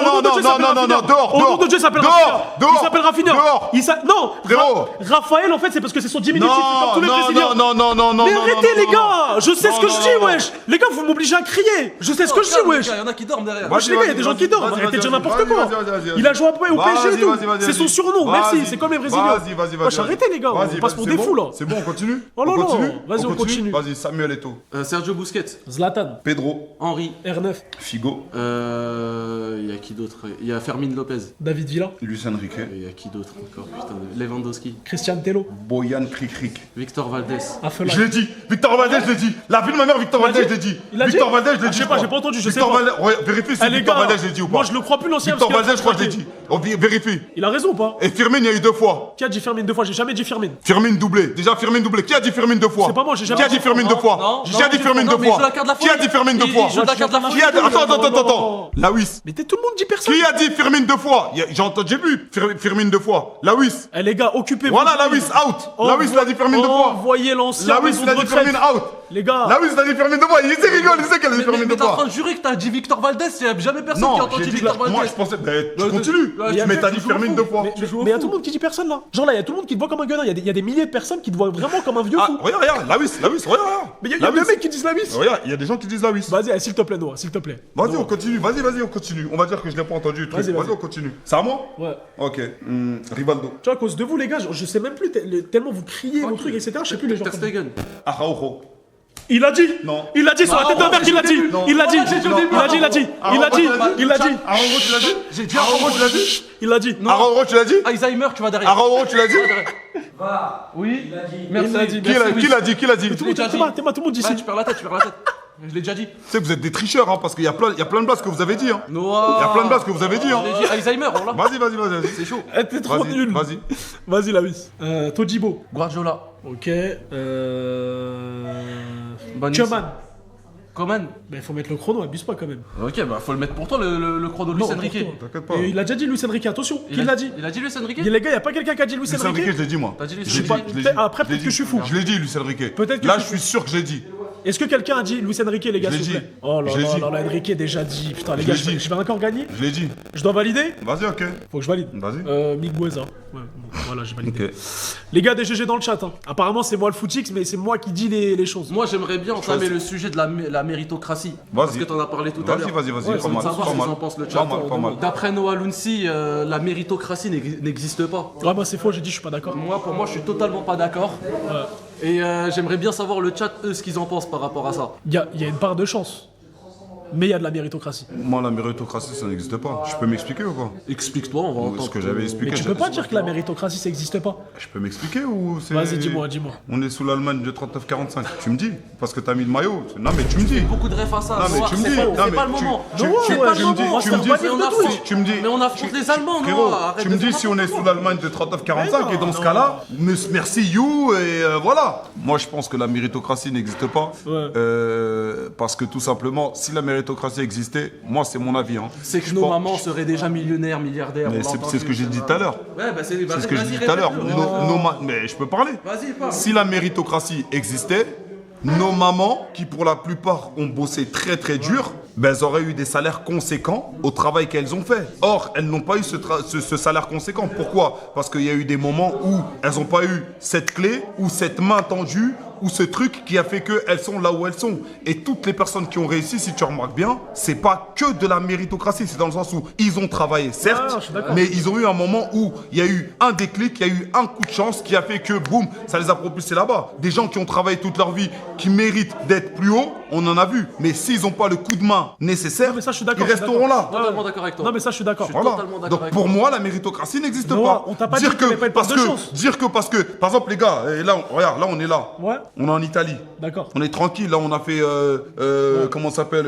Speaker 1: Au nom de Dieu, il s'appelle Rafinha.
Speaker 2: dehors.
Speaker 1: Au nom de Dieu, il s'appelle
Speaker 2: Dehors,
Speaker 1: Rafinha.
Speaker 2: dehors,
Speaker 1: Il s'appelle Rafinha.
Speaker 2: dehors.
Speaker 1: Non,
Speaker 2: Frérot.
Speaker 1: Raphaël, en fait, c'est parce que c'est son diminutif,
Speaker 2: Non,
Speaker 1: comme tous les Brésiliens.
Speaker 2: non.
Speaker 1: Mais arrêtez, les gars. Je sais ce que
Speaker 2: Non,
Speaker 1: je
Speaker 2: non,
Speaker 1: dis,
Speaker 2: non.
Speaker 1: wesh. Les gars, vous m'obligez à crier. Je sais ce que je dis, wesh.
Speaker 4: Il y en a qui dorment derrière.
Speaker 1: Wesh, les gars, il y a des gens qui dorment. Arrêtez de dire n'importe quoi. Il a joué un peu au PSG et tout. C'est son surnom. Merci, c'est comme les Brésiliens. Wesh, arrêtez, les gars. On passe pour des fous, là.
Speaker 2: C'est bon, on continue.
Speaker 1: Oh là
Speaker 2: On
Speaker 1: là.
Speaker 2: continue.
Speaker 1: Vas-y, on continue.
Speaker 2: Vas-y, Samuel Eto'o.
Speaker 4: Sergio Busquets,
Speaker 1: Zlatan,
Speaker 2: Pedro,
Speaker 4: Henry,
Speaker 1: R9,
Speaker 2: Figo,
Speaker 4: il y a qui d'autre? Il y a Fermin Lopez.
Speaker 1: David Villa,
Speaker 2: Luis Enrique,
Speaker 4: Il y a qui d'autre encore? Putain, Lewandowski,
Speaker 1: Christian Tello,
Speaker 2: Boyan Krikrik.
Speaker 4: Victor Valdés.
Speaker 1: Afela.
Speaker 2: Je l'ai dit, Victor Valdez, je l'ai dit. La vie de ma mère, Victor
Speaker 1: Il a
Speaker 2: Valdez,
Speaker 1: dit
Speaker 2: je l'ai dit.
Speaker 1: Il a dit
Speaker 2: Victor Valdez, je l'ai
Speaker 1: Ah,
Speaker 2: dit.
Speaker 1: je sais pas, j'ai pas entendu, je sais
Speaker 2: Victor
Speaker 1: pas.
Speaker 2: Valdez, ouais, vérifie si
Speaker 1: Eh, les
Speaker 2: Victor
Speaker 1: gars,
Speaker 2: Valdez, je l'ai dit ou pas.
Speaker 1: moi je le crois plus l'ancien.
Speaker 2: Victor
Speaker 1: parce qu'il a
Speaker 2: Valdez, je crois que je l'ai
Speaker 1: craqué.
Speaker 2: dit. Vérifie.
Speaker 1: Il a raison ou pas?
Speaker 2: Et Firmin, il y a eu 2 fois.
Speaker 1: Qui a dit Firmine 2 fois? J'ai jamais dit Firmine.
Speaker 2: Firmin doublé. Déjà, Firmin doublé. Qui a dit Firmin 2 fois?
Speaker 1: C'est pas moi, j'ai jamais
Speaker 2: Qui a dit
Speaker 1: dit-
Speaker 2: Firmin 2 fois?
Speaker 4: non,
Speaker 2: Qui a dit Firmin
Speaker 4: non,
Speaker 2: 2
Speaker 4: mais il
Speaker 2: fois?
Speaker 4: joue la carte de la
Speaker 2: Qui a
Speaker 4: folie.
Speaker 2: dit Firmin 2
Speaker 4: Il
Speaker 2: fois?
Speaker 4: joue la carte de la folie.
Speaker 2: Qui a dit... Attends.
Speaker 1: Non.
Speaker 2: Lawis.
Speaker 1: Mais tout le monde dit personne.
Speaker 2: Qui a dit Firmin 2 fois? J'ai entendu, j'ai vu Firmin 2 fois. Lawis.
Speaker 1: Eh les gars, occupez-vous.
Speaker 2: Voilà, Lawis out. Lawis l'a dit Firmin 2 fois.
Speaker 1: Envoyez l'ancien.
Speaker 2: Lawis
Speaker 1: maison
Speaker 2: l'a
Speaker 1: de
Speaker 2: dit
Speaker 1: retraite.
Speaker 2: Firmin out.
Speaker 1: Les gars.
Speaker 2: Lawis l'a dit Firmin 2 fois. Il rigole, il sait qu'elle a dit Firmin
Speaker 4: Mais
Speaker 2: 2
Speaker 4: t'es en train
Speaker 2: fois.
Speaker 4: de jurer que t'as dit Victor Valdés, il y a jamais personne qui a
Speaker 2: Non,
Speaker 4: entendu
Speaker 2: j'ai dit
Speaker 4: Victor
Speaker 2: que moi
Speaker 4: Valdés.
Speaker 2: je pensais. Tu continues. Mais t'as dit Firmin 2 fois.
Speaker 1: Mais il y a tout le monde qui dit personne là. Genre là, il y a tout le monde qui te voit comme un gueudin. Il y a des milliers de personnes qui te voient vraiment comme un vieux
Speaker 2: Ah,
Speaker 1: fou.
Speaker 2: regarde, Lawis, regarde.
Speaker 1: Mais il y a des mecs qui disent la vis.
Speaker 2: Regarde, il y a des gens qui disent Lawis.
Speaker 1: Vas-y, s'il te plaît, Noah, s'il te plaît.
Speaker 2: Vas-y, on continue. Vas-y, on continue. On va dire que je l'ai pas entendu. le truc.
Speaker 1: Vas-y.
Speaker 2: Vas-y, on continue. C'est à moi?
Speaker 1: Ouais.
Speaker 2: Ok. Rivaldo.
Speaker 1: Tu vois, à cause de vous, les gars, je sais même plus tellement vous criez vos trucs, etc. Je sais plus les gens.
Speaker 4: Ter Stegen.
Speaker 2: Araujo.
Speaker 1: Il a dit.
Speaker 2: Non.
Speaker 1: Il a dit sur la tête de mère qu'il a dit.
Speaker 2: Non.
Speaker 1: Il a dit.
Speaker 2: Non.
Speaker 1: Il a dit. Il a dit. Il a dit.
Speaker 2: Araujo, tu l'as dit?
Speaker 4: J'ai dit
Speaker 2: Araujo, tu l'as dit?
Speaker 1: Il a dit.
Speaker 2: Araujo, tu l'as dit?
Speaker 4: Alzheimer, tu vas derrière.
Speaker 2: Araujo, tu l'as dit?
Speaker 4: Oui.
Speaker 1: Il a dit.
Speaker 4: Merci.
Speaker 2: Qui l'a dit? Qui l'a dit?
Speaker 1: Tout le monde dit. Théma, tout le monde dit
Speaker 4: Bah,
Speaker 1: si.
Speaker 4: tu perds la tête. Je l'ai déjà dit.
Speaker 2: Tu sais que vous êtes des tricheurs, hein, parce qu'il y a plein de blagues que vous avez dit. Hein.
Speaker 4: Noah.
Speaker 2: Il y a plein de blagues que vous avez dit. Hein.
Speaker 4: Je l'ai dit Alzheimer, on l'a.
Speaker 2: Vas-y.
Speaker 4: C'est chaud.
Speaker 1: Eh, t'es trop
Speaker 2: Vas-y,
Speaker 1: nul.
Speaker 2: vas-y.
Speaker 1: Vas-y, Lawis. Todibo.
Speaker 4: Guardiola.
Speaker 1: Ok.
Speaker 4: Bonis.
Speaker 1: Chuman.
Speaker 4: Coman.
Speaker 1: Ben, faut mettre le chrono, abuse pas quand même.
Speaker 4: Ok, bah faut le mettre pour toi, le chrono Luis
Speaker 1: Non,
Speaker 4: Enrique.
Speaker 1: pour toi.
Speaker 2: T'inquiète pas.
Speaker 1: Et il a déjà dit Luis Enrique, attention. Qui l'a dit?
Speaker 4: Il a dit Luis Enrique.
Speaker 1: Les gars, y a pas quelqu'un qui a dit Luis
Speaker 2: Luis Enrique, je
Speaker 1: Enrique?
Speaker 2: l'ai dit moi.
Speaker 4: T'as dit Luis
Speaker 2: Je l'ai
Speaker 4: Enrique.
Speaker 2: dit, je l'ai dit.
Speaker 1: Après,
Speaker 2: Je l'ai
Speaker 1: peut-être que je suis fou.
Speaker 2: Je l'ai dit, Luis Enrique.
Speaker 1: Peut-être que
Speaker 2: Là,
Speaker 1: je
Speaker 2: je
Speaker 1: suis
Speaker 2: suis sûr que je l'ai dit.
Speaker 1: Est-ce que quelqu'un a dit Luis Enrique, les gars,
Speaker 2: Je l'ai
Speaker 1: s'il vous
Speaker 2: dit.
Speaker 1: plaît? Oh là
Speaker 2: Je l'ai
Speaker 1: là
Speaker 2: dit.
Speaker 1: là là, Enrique déjà dit. Putain, les
Speaker 2: Je
Speaker 1: gars,
Speaker 2: l'ai dit.
Speaker 1: je vais encore gagner.
Speaker 2: Je l'ai dit.
Speaker 1: Je dois valider?
Speaker 2: Vas-y, ok.
Speaker 1: Faut que je valide.
Speaker 2: Vas-y.
Speaker 1: Migueza. Ouais, bon, voilà, j'ai validé.
Speaker 2: Ok.
Speaker 1: Les gars des GG dans le chat. Hein. Apparemment, c'est moi le footix, mais c'est moi qui dis les choses.
Speaker 4: Moi, j'aimerais bien entamer le sujet de la méritocratie. Parce que t'en as parlé tout à l'heure.
Speaker 2: Vas-y.
Speaker 1: Ouais,
Speaker 2: Pas
Speaker 1: c'est
Speaker 4: Je veux
Speaker 2: mal.
Speaker 4: savoir
Speaker 2: Pas
Speaker 4: ce qu'ils en
Speaker 2: mal.
Speaker 4: pensent le chat.
Speaker 2: Pas mal.
Speaker 4: D'après Noah Lounsi, la méritocratie n'existe pas.
Speaker 1: Ouais, moi c'est faux, j'ai dit je suis pas d'accord.
Speaker 4: Pour moi, je suis totalement pas d'accord. Et j'aimerais bien savoir le chat, eux, ce qu'ils en pensent par rapport à ça.
Speaker 1: Il y a une part de chance. Mais il y a de la méritocratie.
Speaker 2: Moi, la méritocratie, ça n'existe pas. Je peux m'expliquer ou pas?
Speaker 4: Explique-toi, on va
Speaker 2: Ou
Speaker 4: entendre.
Speaker 2: ce que j'avais expliqué.
Speaker 1: Mais tu peux pas dire que la méritocratie ça existe pas.
Speaker 2: Je peux m'expliquer ou c'est.
Speaker 1: Vas-y, dis-moi.
Speaker 2: On est sous l'Allemagne de 39-45. Tu me dis? Parce que t'as mis le maillot. Non, mais tu me dis.
Speaker 4: Beaucoup de refs à ça.
Speaker 2: Non, mais
Speaker 4: Noah,
Speaker 2: tu me
Speaker 4: c'est
Speaker 2: dis.
Speaker 4: pas-
Speaker 2: Non,
Speaker 4: C'est
Speaker 2: mais
Speaker 4: pas le
Speaker 2: tu-
Speaker 4: moment.
Speaker 2: tu-
Speaker 1: Non,
Speaker 2: tu-
Speaker 1: ouais,
Speaker 2: tu me
Speaker 1: je
Speaker 2: dis.
Speaker 1: m'en
Speaker 2: Tu me dis.
Speaker 1: bats les couilles de Twitch.
Speaker 2: Tu me dis.
Speaker 4: Mais on affronte les Allemands,
Speaker 2: Frérot,
Speaker 4: Noah. Arrête
Speaker 2: tu me
Speaker 4: de
Speaker 2: dis
Speaker 4: faire
Speaker 2: si on est
Speaker 4: n'importe
Speaker 2: sous
Speaker 4: quoi.
Speaker 2: l'Allemagne de 39-45
Speaker 1: Mais
Speaker 2: et dans
Speaker 1: non,
Speaker 2: ce
Speaker 1: non.
Speaker 2: cas-là, merci you et voilà. Moi je pense que la méritocratie n'existe pas
Speaker 1: Ouais.
Speaker 2: parce que tout simplement, si la méritocratie existait, moi c'est mon avis. Hein.
Speaker 4: C'est que
Speaker 2: Je
Speaker 4: nos
Speaker 2: pense-
Speaker 4: mamans seraient déjà millionnaires, milliardaires.
Speaker 2: Mais
Speaker 4: on
Speaker 2: c'est
Speaker 4: l'a
Speaker 2: c'est ce que
Speaker 4: entendu.
Speaker 2: j'ai dit tout à l'heure.
Speaker 4: Ouais, bah c'est
Speaker 2: C'est ce que j'ai dit tout à l'heure. Mais je peux parler.
Speaker 4: Vas-y, parle.
Speaker 2: Si la méritocratie existait, nos mamans, qui pour la plupart ont bossé très très dur, ben, elles auraient eu des salaires conséquents au travail qu'elles ont fait. Or, elles n'ont pas eu ce salaire conséquent. Pourquoi? Parce qu'il y a eu des moments où elles n'ont pas eu cette clé, ou cette main tendue, ou ce truc qui a fait qu'elles sont là où elles sont. Et toutes les personnes qui ont réussi, si tu remarques bien, c'est pas que de la méritocratie. C'est dans le sens où ils ont travaillé, certes,
Speaker 1: je suis d'accord.
Speaker 2: mais ils ont eu un moment où il y a eu un déclic, il y a eu un coup de chance qui a fait que, boum, ça les a propulsés là-bas. Des gens qui ont travaillé toute leur vie, qui méritent d'être plus haut, on en a vu. Mais s'ils n'ont pas le coup de main nécessaire,
Speaker 1: Non, mais ça, je suis
Speaker 2: ils
Speaker 1: d'accord, je suis
Speaker 2: resteront là.
Speaker 1: d'accord.
Speaker 4: Totalement d'accord avec toi.
Speaker 1: Non, mais ça, je suis d'accord.
Speaker 2: Voilà.
Speaker 4: totalement d'accord
Speaker 2: Donc
Speaker 4: avec
Speaker 2: pour
Speaker 4: toi.
Speaker 2: moi, la méritocratie n'existe
Speaker 1: Noah,
Speaker 2: pas.
Speaker 1: on t'a pas dit qu'il y avait pas une part de chance.
Speaker 2: Dire que parce que, par exemple, les gars, et là, regarde, là on est là.
Speaker 1: Ouais.
Speaker 2: On est en Italie.
Speaker 1: D'accord.
Speaker 2: On est tranquille, là on a fait, comment ça s'appelle,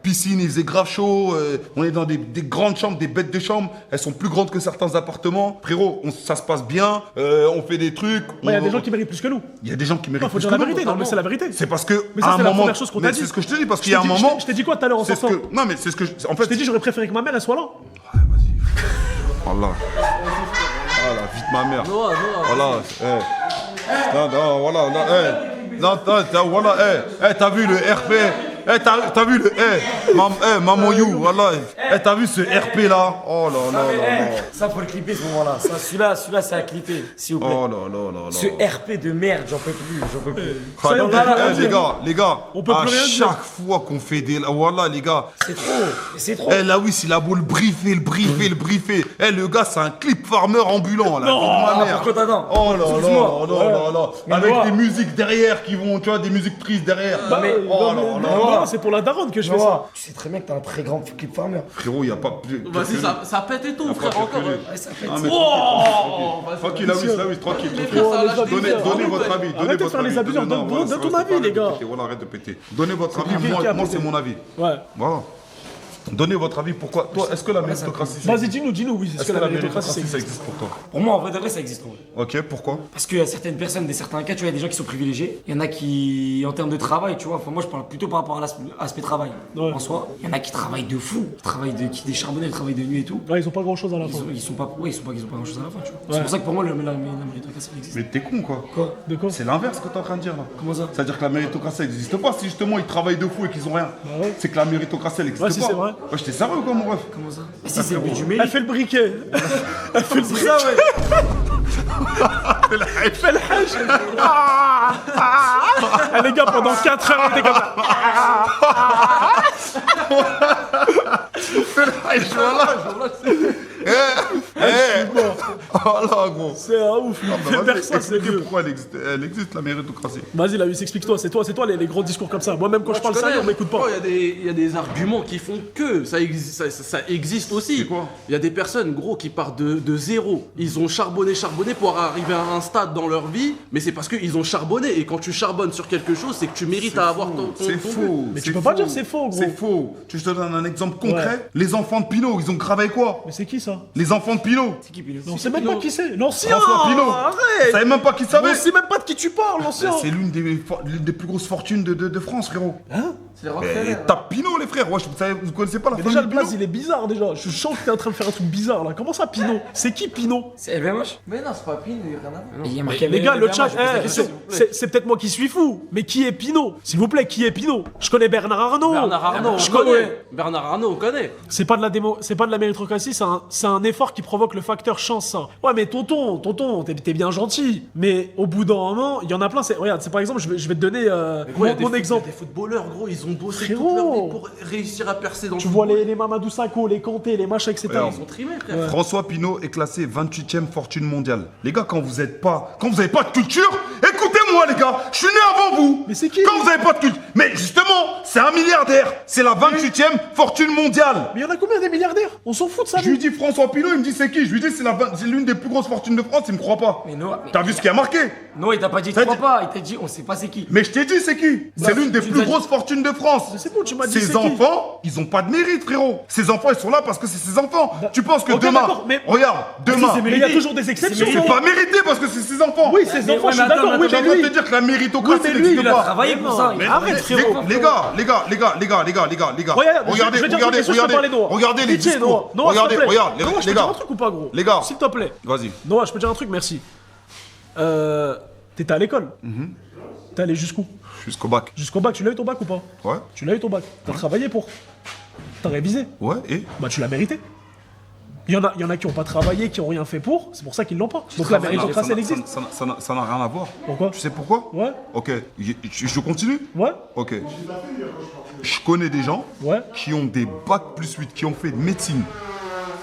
Speaker 2: piscine, il faisait grave chaud, on est dans des grandes chambres, des bêtes de chambres, elles sont plus grandes que certains appartements. Frérot, ça se passe bien, on fait des trucs.
Speaker 1: Il y a des gens qui méritent plus que nous.
Speaker 2: Il y a des gens qui méritent
Speaker 1: Il faut
Speaker 2: plus
Speaker 1: dire la
Speaker 2: que nous.
Speaker 1: vérité. Non, mais c'est la vérité.
Speaker 2: C'est parce que,
Speaker 1: Mais ça,
Speaker 2: à un
Speaker 1: c'est la
Speaker 2: moment,
Speaker 1: première chose qu'on t'a
Speaker 2: mais
Speaker 1: dit.
Speaker 2: c'est ce que je te dis, parce
Speaker 1: Je
Speaker 2: qu'il y a un
Speaker 1: t'ai dit-
Speaker 2: moment.
Speaker 1: je t'ai dit quoi tout à l'heure en
Speaker 2: c'est ce
Speaker 1: sortant?
Speaker 2: que, non, mais c'est ce que, en fait.
Speaker 1: Je t'ai dit j'aurais préféré que ma mère elle soit là.
Speaker 2: Voilà. Voilà, vite ma mère.
Speaker 4: Noah,
Speaker 2: Voilà, non, voilà, non, voilà, t'as vu le RP, t'as vu le, maman you, voilà, t'as vu ce RP là, oh là là là là,
Speaker 5: Ça, faut le clipper ce moment-là. Ça, celui-là, c'est à clipper, s'il vous plaît.
Speaker 2: oh là là là là.
Speaker 5: Ce RP de merde, j'en peux plus.
Speaker 2: Ah,
Speaker 1: Ça y est,
Speaker 2: non,
Speaker 1: on a la
Speaker 2: les gars,
Speaker 1: On peut
Speaker 2: à
Speaker 1: plus rien dire.
Speaker 2: chaque fois qu'on fait des, voilà les gars,
Speaker 5: C'est trop.
Speaker 2: là oui, il a beau le briefer. Le gars, c'est un clip farmer ambulant, là.
Speaker 5: Ah,
Speaker 2: Ma mère.
Speaker 5: pourquoi t'attends?
Speaker 2: Oh là là
Speaker 5: Excuse-moi.
Speaker 2: là là là.
Speaker 5: Mais
Speaker 2: Avec
Speaker 5: Noah.
Speaker 2: des musiques derrière qui vont, tu vois, des musiques tristes derrière.
Speaker 5: mais-
Speaker 2: Oh là là.
Speaker 1: Non, c'est pour la daronne que je fais ça.
Speaker 5: Noah, tu sais très bien que t'as un très grand clip farmer.
Speaker 2: Frérot, il n'y a pas plus.
Speaker 4: Vas-y, ça pète et tout, frère, encore.
Speaker 5: Ouais, ça fait.
Speaker 2: Ah, mais tranquille, tranquille, tranquille. Donnez votre avis.
Speaker 1: Arrêtez de faire les abuseurs. Donne ton avis, les gars.
Speaker 2: Voilà, arrête de péter. Donnez votre avis.
Speaker 1: qui a
Speaker 2: Moi,
Speaker 1: pété.
Speaker 2: c'est mon avis.
Speaker 1: Ouais.
Speaker 2: Voilà. Donnez votre avis. Pourquoi? Toi, est-ce que la méritocratie.
Speaker 1: Vas-y, dis-nous, oui. Est-ce que la méritocratie
Speaker 2: ça
Speaker 1: c'est
Speaker 2: existe pour toi?
Speaker 5: Pour moi, en vrai de vrai, ça existe. En vrai.
Speaker 2: Ok, pourquoi?
Speaker 5: Parce qu'il y a certaines personnes, des certains cas, tu vois, il y a des gens qui sont privilégiés. Il y en a qui, en termes de travail, tu vois, enfin, moi je parle plutôt par rapport à l'aspect travail.
Speaker 1: Ouais.
Speaker 5: En soi, il y en a qui travaillent de fou. Ils travaillent qui des charbonnés, ils travaillent de nuit et tout.
Speaker 1: Ouais, ils ont pas grand chose à la fin.
Speaker 5: Ils sont pas grand chose à la fin, tu vois. C'est pour ça que pour moi, la méritocratie elle existe.
Speaker 2: Mais t'es con, quoi.
Speaker 5: Quoi?
Speaker 1: De quoi?
Speaker 2: C'est l'inverse que t'es en train de dire là.
Speaker 5: Comment ça?
Speaker 2: C'est-à-dire que la méritocratie n'existe pas. Si justement ils travaillent de fou et qu'ils ont rien,
Speaker 1: ouais.
Speaker 2: c'est que la méritocratie elle n'existe
Speaker 1: Ouais, si,
Speaker 2: pas.
Speaker 1: c'est vrai.
Speaker 2: Ouais, j'étais sérieux quoi, mon ref.
Speaker 5: Comment ça? Mais si c'est le but du
Speaker 1: Elle
Speaker 5: mérite.
Speaker 1: fait le briquet. Elle fait le briquet. Elle fait le hajj. Eh, les gars, pendant 4 heures, elle était comme ça.
Speaker 2: Voilà, gros.
Speaker 1: C'est un ouf.
Speaker 2: Vas-y,
Speaker 1: Personne, c'est
Speaker 2: expliquez
Speaker 1: mieux.
Speaker 2: pourquoi elle existe la méritocratie.
Speaker 1: Vas-y, Laïus, explique-toi. C'est toi les gros discours comme ça. Moi, même quand je parle
Speaker 4: Tu
Speaker 1: ça,
Speaker 4: connais,
Speaker 1: on m'écoute pas.
Speaker 4: Il y a des arguments qui font que ça existe aussi.
Speaker 2: C'est quoi?
Speaker 4: Il y a des personnes, gros, qui partent de zéro. Ils ont charbonné pour arriver à un stade dans leur vie, mais c'est parce qu'ils ont charbonné. Et quand tu charbonnes sur quelque chose, c'est que tu mérites à avoir ton
Speaker 2: C'est
Speaker 4: but.
Speaker 2: faux.
Speaker 1: Mais
Speaker 2: c'est
Speaker 1: tu peux pas
Speaker 2: faux.
Speaker 1: dire c'est faux, gros.
Speaker 2: C'est faux. Je te donne un exemple concret.
Speaker 1: Ouais.
Speaker 2: Les enfants de Pinot, ils ont gravé quoi?
Speaker 1: Mais c'est qui ça?
Speaker 2: Les enfants de Pinot.
Speaker 5: C'est qui Pino?
Speaker 1: On sait même pas qui c'est. L'ancien.
Speaker 2: François Pinot.
Speaker 1: Arrête.
Speaker 2: Vous savez même pas qui ça
Speaker 1: On
Speaker 2: savait?
Speaker 1: sait même même pas de qui tu parles, l'ancien.
Speaker 2: C'est l'une des plus grosses fortunes de France, frérot.
Speaker 1: Hein?
Speaker 6: C'est Rockefeller.
Speaker 2: Tape Pinot, les frères. Ouais, vous connaissez pas la
Speaker 1: Mais
Speaker 2: famille
Speaker 1: déjà, le
Speaker 2: Pinot
Speaker 1: blaze, il est bizarre, déjà. Je sens que t'es en train de faire un truc bizarre, là. Comment ça, Pinot? C'est qui, Pinot?
Speaker 5: C'est LVMH.
Speaker 6: Mais non, c'est pas Pin, il y a rien à voir.
Speaker 5: Il y a marqué
Speaker 1: Les gars, le
Speaker 5: LVMH,
Speaker 1: chat,
Speaker 5: je pose la question.
Speaker 1: c'est peut-être moi qui suis fou, mais qui est Pinot? S'il vous plaît, qui est Pinot? Je connais Bernard Arnault.
Speaker 4: Bernard Arnault,
Speaker 1: je
Speaker 4: on connaît.
Speaker 1: connais.
Speaker 4: Bernard Arnault, on connaît.
Speaker 1: C'est pas de la méritocratie, c'est un effort qui provoque le facteur chance, ça. Ouais, mais tonton, t'es bien gentil. Mais au bout d'un moment, il y en a plein. Regarde, c'est par exemple, je vais te donner
Speaker 4: Gros, y a
Speaker 1: mon exemple.
Speaker 4: Il y a des footballeurs, gros, ils ont bossé
Speaker 1: Frérot.
Speaker 4: toute leur vie pour réussir à percer dans
Speaker 1: Tu
Speaker 4: le
Speaker 1: vois
Speaker 4: football.
Speaker 1: les Mamadou Sakho, les Kanté, les machins, etc.
Speaker 2: Ouais,
Speaker 4: Ils ont trimé, frère.
Speaker 2: François Pinault est classé 28e fortune mondiale. Les gars, quand vous avez pas de culture, écoutez-moi les gars, je suis né avant vous.
Speaker 1: Mais c'est qui?
Speaker 2: Quand vous avez pas de culture, mais justement, c'est un milliardaire. C'est la 28e fortune mondiale.
Speaker 1: Mais il y en a combien des milliardaires? On s'en fout de ça.
Speaker 2: Je lui dis François Pinault, il me dit c'est qui? Je lui dis c'est l'une des plus grosses fortunes de France, il me croit pas.
Speaker 5: Mais Noah,
Speaker 2: T'as vu ce qui a marqué?
Speaker 5: non, il t'a pas dit
Speaker 2: T'as
Speaker 5: 3
Speaker 2: dit-
Speaker 5: pas, il t'a dit on sait pas c'est qui.
Speaker 2: Mais je t'ai dit c'est qui? C'est l'une des
Speaker 5: tu
Speaker 2: plus
Speaker 5: l'as dit.
Speaker 2: grosses fortunes de France.
Speaker 1: C'est bon, tu m'as dit c'est
Speaker 2: Ces
Speaker 1: qui?
Speaker 2: enfants, ils ont pas de mérite, frérot. Ces enfants, ils sont là parce que c'est ces enfants. Tu penses que
Speaker 1: ok,
Speaker 2: demain,
Speaker 1: d'accord, mais-
Speaker 2: regarde, demain,
Speaker 1: Mais il y a toujours des exceptions.
Speaker 2: c'est pas mérité parce que c'est ses enfants.
Speaker 1: Oui, ces
Speaker 5: mais
Speaker 1: enfants,
Speaker 5: ouais,
Speaker 1: je suis
Speaker 5: mais
Speaker 1: d'accord.
Speaker 5: attends,
Speaker 1: Oui,
Speaker 2: Je
Speaker 1: mais
Speaker 2: viens de
Speaker 1: lui.
Speaker 2: te dire que la méritocratie
Speaker 1: Oui, mais lui,
Speaker 2: n'existe
Speaker 5: il a
Speaker 2: pas.
Speaker 5: travaillé pour ça.
Speaker 2: Mais
Speaker 1: Arrête, frérot.
Speaker 2: Les gars.
Speaker 1: Regarde,
Speaker 2: Regardez,
Speaker 1: je vais dire un truc, est-ce que je peux parler, Noah?
Speaker 2: regardez les
Speaker 1: Pitié,
Speaker 2: discours.
Speaker 1: Noah, s'il te
Speaker 2: Regardez,
Speaker 1: plaît.
Speaker 2: regarde,
Speaker 1: Noah, je peux
Speaker 2: les
Speaker 1: dire un
Speaker 2: gars.
Speaker 1: truc ou pas, gros?
Speaker 2: Les gars.
Speaker 1: S'il te plaît.
Speaker 2: Vas-y.
Speaker 1: Noah, je peux dire un truc, merci. T'étais à l'école. T'es allé jusqu'où?
Speaker 2: Jusqu'au bac.
Speaker 1: Jusqu'au bac, tu l'as eu ton bac ou pas?
Speaker 2: Ouais.
Speaker 1: Tu l'as eu ton bac. T'as travaillé pour. T'as révisé.
Speaker 2: Ouais, et
Speaker 1: Bah tu l'as mérité. Il y en a qui ont pas travaillé, qui ont rien fait pour, c'est pour ça qu'ils l'ont pas. Donc la méritocratie, elle existe.
Speaker 2: Ça n'a rien à voir.
Speaker 1: Pourquoi?
Speaker 2: Tu sais pourquoi?
Speaker 1: Ouais.
Speaker 2: Ok, je continue?
Speaker 1: Ouais.
Speaker 2: Ok. Je connais des gens
Speaker 1: Ouais.
Speaker 2: qui ont des bacs plus 8, qui ont fait de médecine.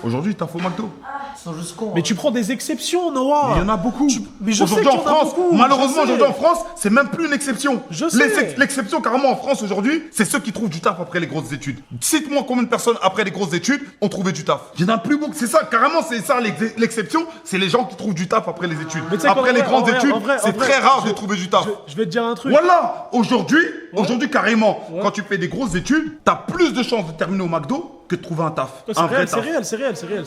Speaker 2: Aujourd'hui, t'as fait au McDo.
Speaker 6: Ils sont juste cons.
Speaker 1: Mais tu prends des exceptions, Noah.
Speaker 2: Il y en a beaucoup.
Speaker 1: Mais je sais
Speaker 2: Aujourd'hui
Speaker 1: qu'il y
Speaker 2: en
Speaker 1: en a
Speaker 2: France,
Speaker 1: beaucoup,
Speaker 2: malheureusement
Speaker 1: je sais.
Speaker 2: aujourd'hui en France, c'est même plus une exception.
Speaker 1: Je sais.
Speaker 2: L'exception carrément en France aujourd'hui, c'est ceux qui trouvent du taf après les grosses études. Cite-moi combien de personnes après les grosses études ont trouvé du taf. Il y en a plus beaucoup. C'est ça, carrément, c'est ça l'exception. C'est les gens qui trouvent du taf après les études.
Speaker 1: Mais tu sais qu'en
Speaker 2: Après les
Speaker 1: vrai,
Speaker 2: grandes
Speaker 1: en vrai,
Speaker 2: études,
Speaker 1: en vrai,
Speaker 2: c'est
Speaker 1: en vrai,
Speaker 2: très rare de trouver du taf.
Speaker 1: Je vais te dire un truc.
Speaker 2: Voilà, aujourd'hui carrément, quand tu fais des grosses études, t'as plus de chances de terminer au McDo que de trouver un taf.
Speaker 1: C'est
Speaker 2: Un vrai
Speaker 1: réel, c'est
Speaker 2: taf.
Speaker 1: réel, c'est réel, c'est réel.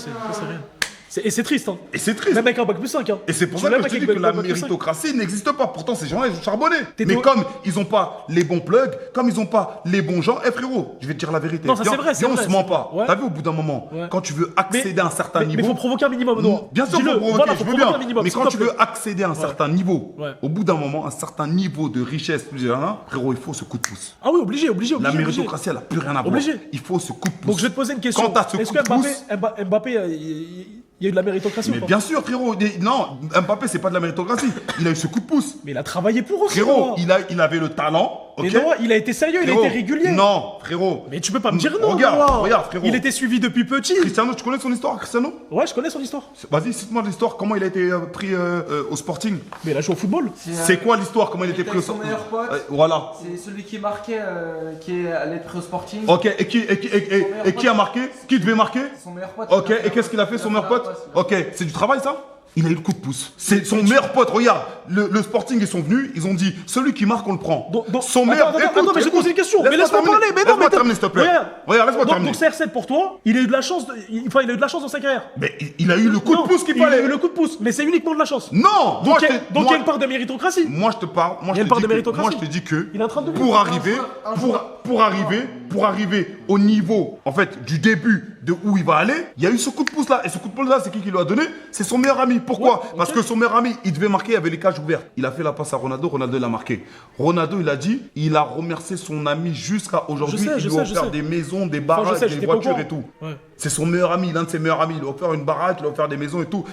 Speaker 1: Et c'est triste, hein.
Speaker 2: Et c'est triste.
Speaker 1: Même avec un bac plus 5, hein.
Speaker 2: Et c'est pour
Speaker 1: Tu
Speaker 2: ça
Speaker 1: l'as
Speaker 2: que je te
Speaker 1: avec
Speaker 2: dis que
Speaker 1: un
Speaker 2: la
Speaker 1: bac plus 5.
Speaker 2: méritocratie n'existe pas. Pourtant, ces gens-là, ils ont charbonné.
Speaker 1: T'es
Speaker 2: Mais
Speaker 1: tout-
Speaker 2: comme ils n'ont pas les bons plugs, comme ils n'ont pas les bons gens, frérot, je vais te dire la vérité.
Speaker 1: Non, ça, c'est
Speaker 2: Viens,
Speaker 1: vrai, c'est
Speaker 2: viens,
Speaker 1: vrai,
Speaker 2: on se ment
Speaker 1: c'est
Speaker 2: pas.
Speaker 1: vrai. Ouais.
Speaker 2: T'as vu au bout d'un moment,
Speaker 1: Ouais.
Speaker 2: quand tu veux accéder à un certain
Speaker 1: Mais
Speaker 2: niveau.
Speaker 1: faut provoquer un minimum, Noah.
Speaker 2: Bien sûr,
Speaker 1: Dis-le,
Speaker 2: faut provoquer,
Speaker 1: voilà,
Speaker 2: je
Speaker 1: faut
Speaker 2: veux
Speaker 1: provoquer
Speaker 2: bien.
Speaker 1: un minimum,
Speaker 2: Mais
Speaker 1: s'il
Speaker 2: quand
Speaker 1: te
Speaker 2: tu veux
Speaker 1: plaît.
Speaker 2: accéder à un certain niveau,
Speaker 1: Ouais.
Speaker 2: au bout d'un moment, un certain niveau de richesse, frérot, il faut ce coup de pouce.
Speaker 1: Ah oui, obligé.
Speaker 2: La méritocratie, elle a plus rien à voir.
Speaker 1: Obligé.
Speaker 2: Il faut ce coup de pouce.
Speaker 1: Donc je vais te poser une question.
Speaker 2: Quand t'as ce
Speaker 1: Est-ce
Speaker 2: coup de
Speaker 1: que
Speaker 2: pouce.
Speaker 1: Mbappé, il y a eu de la méritocratie
Speaker 2: Mais
Speaker 1: ou pas?
Speaker 2: bien sûr, frérot. Non, Mbappé, c'est pas de la méritocratie. Il a eu ce coup de pouce.
Speaker 1: Mais il a travaillé pour aussi,
Speaker 2: Frérot,
Speaker 1: Noah.
Speaker 2: il avait le talent.
Speaker 1: Mais
Speaker 2: Ok.
Speaker 1: Noah, il a été sérieux, il a
Speaker 2: Frérot,
Speaker 1: été régulier.
Speaker 2: Non, frérot.
Speaker 1: Mais tu peux pas me dire non,
Speaker 2: Regarde,
Speaker 1: Noah.
Speaker 2: regarde, frérot.
Speaker 1: Il était suivi depuis petit.
Speaker 2: Cristiano, tu connais son histoire, Cristiano?
Speaker 1: Ouais, je connais son histoire.
Speaker 2: Vas-y, cite-moi l'histoire. Comment il a été pris au Sporting?
Speaker 1: Mais il a joué au football.
Speaker 2: C'est quoi l'histoire? Comment il a été
Speaker 6: était
Speaker 2: pris au
Speaker 6: avec son
Speaker 2: Sporting?
Speaker 6: meilleur pote.
Speaker 2: Voilà.
Speaker 6: C'est celui qui marquait, qui allait être pris au Sporting.
Speaker 2: Ok, et qui a marqué? Qui devait marquer?
Speaker 6: Son meilleur pote.
Speaker 2: Ok, et qu'est-ce qu'il a fait, son meilleur pote? Ok, c'est du travail, ça? Il a eu le coup de pouce. C'est son meilleur pote. Regarde, le Sporting, ils sont venus, ils ont dit, celui qui marque, on le prend. Son meilleur.
Speaker 1: Attends, mais je te pose une question. Mais laisse-moi
Speaker 2: terminer.
Speaker 1: parler. Mais non,
Speaker 2: Laisse-moi
Speaker 1: mais
Speaker 2: terminer, s'il te plaît. Regarde, laisse-moi terminer.
Speaker 1: Donc CR7 pour toi, il a eu de la chance. Il a eu de la chance dans sa carrière.
Speaker 2: Mais il a eu le coup de pouce qu'il
Speaker 1: Il a
Speaker 2: fallait.
Speaker 1: eu le coup de pouce, mais c'est uniquement de la chance.
Speaker 2: Non.
Speaker 1: Donc il y a une part de méritocratie.
Speaker 2: Moi je te parle, moi
Speaker 1: Il y a
Speaker 2: je
Speaker 1: une part
Speaker 2: te
Speaker 1: de
Speaker 2: dis que,
Speaker 1: méritocratie.
Speaker 2: moi je te dis que
Speaker 1: Il est en train de
Speaker 2: pour arriver au niveau en fait du début de où il va aller, il y a eu ce coup de pouce là et ce coup de pouce là c'est qui lui a donné? C'est son meilleur ami. Pourquoi?
Speaker 1: Ouais, ok.
Speaker 2: Parce que son meilleur ami, il devait marquer, il avait les cages ouvertes. Il a fait la passe à Ronaldo, Ronaldo l'a marqué. Ronaldo, il a dit, il a remercié son ami jusqu'à aujourd'hui,
Speaker 1: Je sais,
Speaker 2: il
Speaker 1: je
Speaker 2: lui a
Speaker 1: sais, je
Speaker 2: offert
Speaker 1: sais.
Speaker 2: des maisons, des
Speaker 1: Enfin, je
Speaker 2: baraques,
Speaker 1: sais,
Speaker 2: des
Speaker 1: j'étais pas au
Speaker 2: voitures
Speaker 1: courant.
Speaker 2: et tout.
Speaker 1: Ouais.
Speaker 2: C'est son meilleur ami, l'un de ses meilleurs amis. Il a offert une baraque, il a offert des maisons et tout,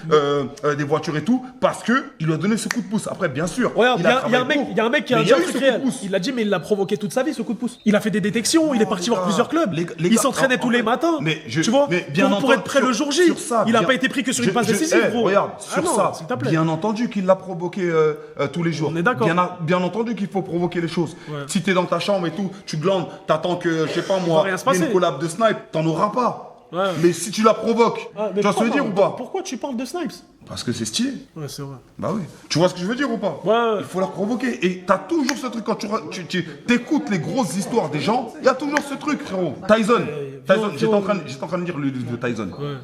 Speaker 2: des voitures et tout, parce que il lui a donné ce coup de pouce. Après, bien sûr,
Speaker 1: Regarde,
Speaker 2: il
Speaker 1: il y a
Speaker 2: travaillé
Speaker 1: un mec,
Speaker 2: pour.
Speaker 1: il y a un mec qui a
Speaker 2: Mais
Speaker 1: un
Speaker 2: il y a
Speaker 1: truc
Speaker 2: eu ce coup
Speaker 1: réel.
Speaker 2: de pouce.
Speaker 1: Il a dit, mais il l'a provoqué toute sa vie, ce coup de pouce. Il a fait des détections, il est parti voir
Speaker 2: gars,
Speaker 1: plusieurs clubs.
Speaker 2: les
Speaker 1: Il
Speaker 2: gars,
Speaker 1: s'entraînait
Speaker 2: en
Speaker 1: tous les
Speaker 2: fait,
Speaker 1: matins.
Speaker 2: mais
Speaker 1: tu vois,
Speaker 2: bien
Speaker 1: pour être
Speaker 2: entendu,
Speaker 1: prêt le jour J.
Speaker 2: sur ça,
Speaker 1: Il a
Speaker 2: bien-
Speaker 1: pas été pris que sur une passe décisive, gros.
Speaker 2: Regarde,
Speaker 1: Ah
Speaker 2: sur
Speaker 1: non,
Speaker 2: ça,
Speaker 1: s'il te plaît.
Speaker 2: bien entendu qu'il l'a provoqué tous les jours.
Speaker 1: On est d'accord.
Speaker 2: Bien entendu qu'il faut provoquer les choses.
Speaker 1: Ouais.
Speaker 2: Si t'es dans ta chambre et tout, tu glandes, t'attends que, je sais pas moi,
Speaker 1: rien se
Speaker 2: il y ait
Speaker 1: passer.
Speaker 2: une collab de snipe, t'en auras pas.
Speaker 1: Ouais.
Speaker 2: Mais si tu la provoques,
Speaker 1: Ah, mais
Speaker 2: tu vas se
Speaker 1: pourquoi
Speaker 2: le dire ou pas?
Speaker 1: Pourquoi tu parles de Snipes?
Speaker 2: Parce que c'est stylé.
Speaker 1: Ouais, c'est vrai.
Speaker 2: Bah oui. Tu vois ce que je veux dire ou pas?
Speaker 1: Ouais.
Speaker 2: Il faut la provoquer. Et t'as toujours ce truc quand tu écoutes les grosses histoires des gens, il y a toujours ce truc, frérot. Tyson. J'étais en train de lire le de Tyson.
Speaker 1: Ouais.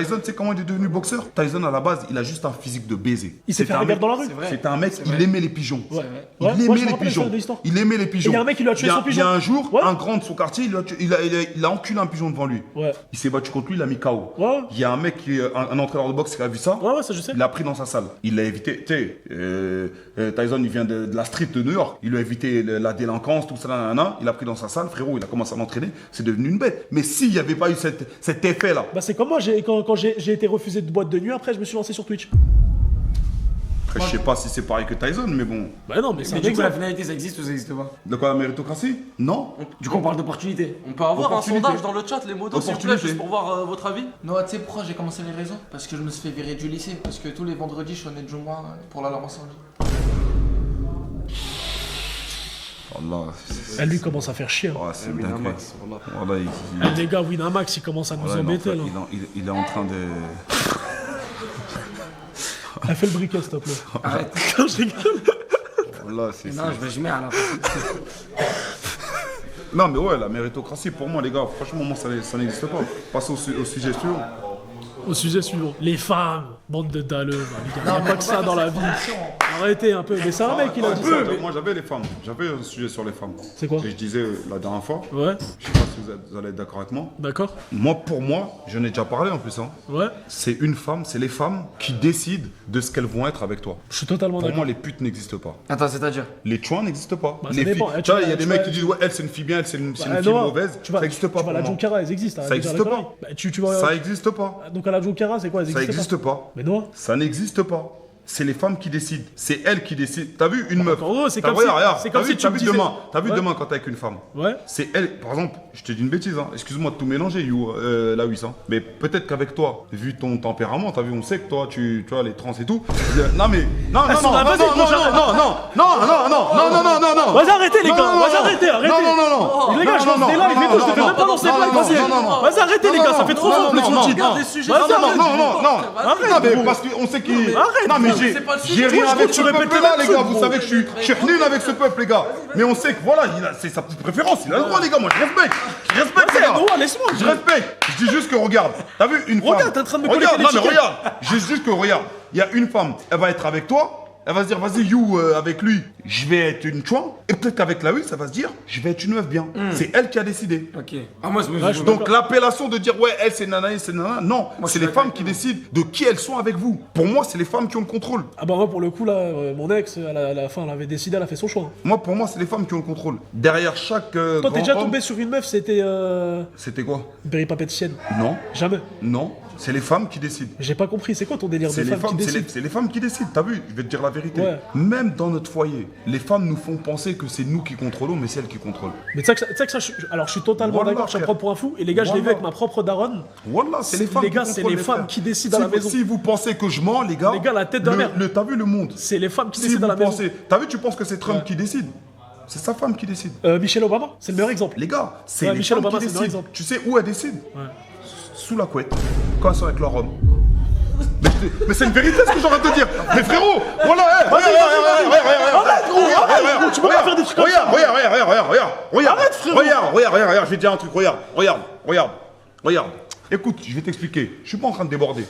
Speaker 2: Tyson, tu sais comment il est devenu boxeur? Tyson, à la base, il a juste un physique de baiser.
Speaker 1: Il s'est fait regarder dans la rue.
Speaker 2: C'était un mec, il aimait les pigeons.
Speaker 1: Ouais.
Speaker 2: Il
Speaker 1: Ouais, moi, je
Speaker 2: aimait
Speaker 1: me
Speaker 2: les
Speaker 1: rappelle
Speaker 2: pigeons.
Speaker 1: de l'histoire.
Speaker 2: Il aimait les pigeons.
Speaker 1: Et il y a un mec qui lui a tué son pigeon.
Speaker 2: Il y a un jour,
Speaker 1: Ouais.
Speaker 2: un grand de son quartier, il a enculé un pigeon devant lui.
Speaker 1: Ouais.
Speaker 2: Il s'est battu contre lui, il l'a mis KO.
Speaker 1: Ouais.
Speaker 2: Il y a un mec, un entraîneur de boxe qui a vu ça.
Speaker 1: Ouais, ça je sais.
Speaker 2: Il l'a pris dans sa salle. Il l'a évité. Tu sais, Tyson, il vient de la street de New York. Il lui a évité la délinquance, tout ça, nanana. Il l'a pris dans sa salle. Frérot, il a commencé à l'entraîner. C'est devenu une bête. Mais s'il n'y avait pas eu cet effet-là.
Speaker 1: Bah, c'est comme moi, quand j'ai été refusé de boîte de nuit, après, je me suis lancé sur Twitch.
Speaker 2: Après, je sais pas si c'est pareil que Tyson, mais bon.
Speaker 1: Bah, non, mais c'est
Speaker 5: Mais
Speaker 1: un
Speaker 5: du coup, la
Speaker 1: exemple.
Speaker 5: finalité, ça existe ou ça existe pas?
Speaker 2: De quoi, la méritocratie? Non.
Speaker 5: Du coup, on parle d'opportunité.
Speaker 4: On peut avoir un
Speaker 2: Opportunité.
Speaker 4: sondage dans le chat, les modos, s'il vous plaît,
Speaker 2: Opportunité.
Speaker 4: juste pour voir votre avis.
Speaker 6: Non, tu sais pourquoi j'ai commencé les réseaux? Parce que je me suis fait virer du lycée. Parce que tous les vendredis, je suis au Nedjouma pour la lampe incendie.
Speaker 2: Wallah,
Speaker 1: Elle lui commence à faire chier. Hein.
Speaker 2: oh, c'est une dinguerie. Wallah,
Speaker 1: Les gars, Winamax, il commence à nous
Speaker 2: Voilà,
Speaker 1: embêter là.
Speaker 2: il est en train de.
Speaker 1: Elle fait le briquet, s'il te plaît.
Speaker 5: Arrête.
Speaker 1: Non, je rigole.
Speaker 2: Voilà, c'est.
Speaker 5: Non, je mets à la
Speaker 2: Non, mais ouais, la méritocratie, pour moi, les gars, franchement, moi, ça n'existe pas. Passons au sujet suivant.
Speaker 1: Au sujet suivant. Les femmes, bande de dalleux, les gars. Il n'y a pas que ça dans la vie. Arrêtez un peu. Mais c'est un mec qui l'a dit ça.
Speaker 2: Moi, j'avais les femmes. J'avais un sujet sur les femmes.
Speaker 1: C'est quoi?
Speaker 2: Et je disais la dernière fois,
Speaker 1: Ouais,
Speaker 2: je sais pas si vous allez être d'accord avec moi.
Speaker 1: d'accord.
Speaker 2: Moi, pour moi, j'en ai déjà parlé en plus, hein.
Speaker 1: Ouais,
Speaker 2: C'est une femme, c'est les femmes qui décident de ce qu'elles vont être avec toi.
Speaker 1: je suis totalement
Speaker 2: Pour
Speaker 1: d'accord.
Speaker 2: moi, les putes n'existent pas.
Speaker 5: Attends, c'est-à-dire?
Speaker 2: Les chouins n'existent pas.
Speaker 1: Bah, ça
Speaker 2: les
Speaker 1: dépend.
Speaker 2: filles,
Speaker 1: Eh,
Speaker 2: tu vois, il y a
Speaker 1: tu
Speaker 2: des
Speaker 1: vas-
Speaker 2: mecs qui disent ouais, elle c'est une fille bien, elle c'est une fille
Speaker 1: Noah,
Speaker 2: mauvaise.
Speaker 1: tu vas,
Speaker 2: Ça n'existe pas
Speaker 1: tu vas
Speaker 2: pour
Speaker 1: à la
Speaker 2: moi.
Speaker 1: Junkara, elles existent.
Speaker 2: Ça
Speaker 1: arrête de dire
Speaker 2: existe
Speaker 1: la
Speaker 2: pas.
Speaker 1: connerie. Bah, tu vas...
Speaker 2: Ça n'existe pas.
Speaker 1: Donc à la Junkara, c'est quoi? Elles
Speaker 2: Ça
Speaker 1: existent
Speaker 2: n'existe pas.
Speaker 1: Mais non.
Speaker 2: Ça n'existe pas. C'est les femmes qui décident. C'est elles qui décident. T'as vu une meuf?
Speaker 1: en gros, c'est
Speaker 2: T'as-
Speaker 1: comme si-
Speaker 2: regarde,
Speaker 1: c'est comme
Speaker 2: t'as
Speaker 1: si
Speaker 2: vu-
Speaker 1: tu
Speaker 2: t'as
Speaker 1: me
Speaker 2: vu
Speaker 1: disais-
Speaker 2: demain. T'as vu
Speaker 1: Ouais.
Speaker 2: demain quand t'es avec une femme.
Speaker 1: Ouais.
Speaker 2: C'est elle. Par exemple, je te dis une bêtise. Hein. Excuse-moi de tout mélanger, You, la 800. Mais peut-être qu'avec toi, vu ton tempérament, t'as vu, on sait que toi, tu vois les trans et tout. Non mais non
Speaker 1: Elles sont là, vas-y,
Speaker 2: non.
Speaker 1: Vas-y, arrêtez les
Speaker 2: Non,
Speaker 1: gars.
Speaker 2: non,
Speaker 1: Vas-y,
Speaker 2: non,
Speaker 1: arrêtez.
Speaker 2: non.
Speaker 1: Les gars, je lance des lives et tout. Je te fais même pas lancer de live. Vas-y, arrêtez les gars. Ça fait trop simple.
Speaker 4: Regarde les sujets.
Speaker 1: Vas-y,
Speaker 4: non,
Speaker 1: arrête.
Speaker 2: Non, mais parce qu'on sait qu'il.
Speaker 1: Arrête,
Speaker 2: Non, mais
Speaker 1: gros.
Speaker 2: j'ai
Speaker 4: C'est pas le
Speaker 2: j'ai
Speaker 4: sujet.
Speaker 2: rien
Speaker 1: Toi,
Speaker 2: avec
Speaker 1: tu
Speaker 2: ce
Speaker 1: répètes
Speaker 2: peuple-là,
Speaker 1: les
Speaker 2: les
Speaker 1: mêmes
Speaker 2: gars.
Speaker 1: trucs,
Speaker 2: Vous savez que je suis nul avec ce peuple, les gars. Mais on sait que voilà, c'est sa petite préférence. Il a le droit, les gars. Moi, je respecte. Je respecte, les gars.
Speaker 1: Noah, laisse-moi.
Speaker 2: Je respecte. Je dis juste que regarde. T'as vu une femme.
Speaker 1: Regarde, t'es en train de me coller
Speaker 2: Regarde,
Speaker 1: les
Speaker 2: non, mais
Speaker 1: étiquettes.
Speaker 2: regarde. Je dis juste que regarde. Il y a une femme. Elle va être avec toi. Elle va se dire, vas-y, You, avec lui, je vais être une chouin. Et peut-être qu'avec la 8, ça va se dire, je vais être une meuf bien. C'est elle qui a décidé.
Speaker 5: Ok. Ah, moi,
Speaker 2: Donc l'appellation de dire ouais elle c'est nana, c'est nana, non, c'est les femmes qui décident de qui elles sont avec vous. Pour moi c'est les femmes qui ont le contrôle.
Speaker 1: Ah bah moi pour le coup là, mon ex à la fin elle avait décidé, elle a fait son choix.
Speaker 2: Moi pour moi c'est les femmes qui ont le contrôle. Derrière chaque
Speaker 1: Toi
Speaker 2: grand
Speaker 1: t'es déjà
Speaker 2: homme-
Speaker 1: tombé sur une meuf, c'était
Speaker 2: C'était quoi?
Speaker 1: Berry Papetienne.
Speaker 2: Non,
Speaker 1: Jamais.
Speaker 2: non, c'est les femmes qui décident.
Speaker 1: J'ai pas compris, c'est quoi ton délire de
Speaker 2: C'est les
Speaker 1: femme qui
Speaker 2: femmes,
Speaker 1: décide
Speaker 2: c'est les femmes qui décident. T'as vu? Je vais te dire la vérité.
Speaker 1: Ouais.
Speaker 2: Même dans notre foyer, les femmes nous font penser que c'est nous qui contrôlons, mais c'est elles qui contrôlent.
Speaker 1: Mais tu sais que ça, alors je suis totalement
Speaker 2: Voilà,
Speaker 1: d'accord, je te
Speaker 2: frère.
Speaker 1: prends pour un fou. Et les gars, je l'ai vu
Speaker 2: Voilà.
Speaker 1: avec ma propre daronne.
Speaker 2: Voilà, c'est les femmes
Speaker 1: Les
Speaker 2: qui
Speaker 1: gars, c'est
Speaker 2: contrôlent,
Speaker 1: les femmes
Speaker 2: frères.
Speaker 1: qui décident à la maison.
Speaker 2: Si vous pensez que je mens, les gars,
Speaker 1: Les gars, la tête de la merde.
Speaker 2: T'as vu le monde?
Speaker 1: C'est les femmes qui
Speaker 2: Si
Speaker 1: décident à
Speaker 2: vous
Speaker 1: la maison.
Speaker 2: pensez, t'as vu, tu penses que c'est Trump qui décide? C'est sa femme qui décide.
Speaker 1: Michelle Obama, c'est le meilleur exemple.
Speaker 2: Les gars, c'est
Speaker 1: Ouais,
Speaker 2: les
Speaker 1: Michelle
Speaker 2: femmes
Speaker 1: Obama,
Speaker 2: qui
Speaker 1: c'est le meilleur
Speaker 2: décident.
Speaker 1: exemple.
Speaker 2: Tu sais où elles décident?
Speaker 1: Ouais.
Speaker 2: Sous la couette, quand elles sont avec leur homme. Mais c'est une vérité ce que j'ai envie de te dire. Mais frérot, voilà,
Speaker 1: Tu peux pas faire des trucs comme ça.
Speaker 2: regarde, je vais te dire un truc, regarde. Écoute, je vais t'expliquer. Je suis pas en train de déborder.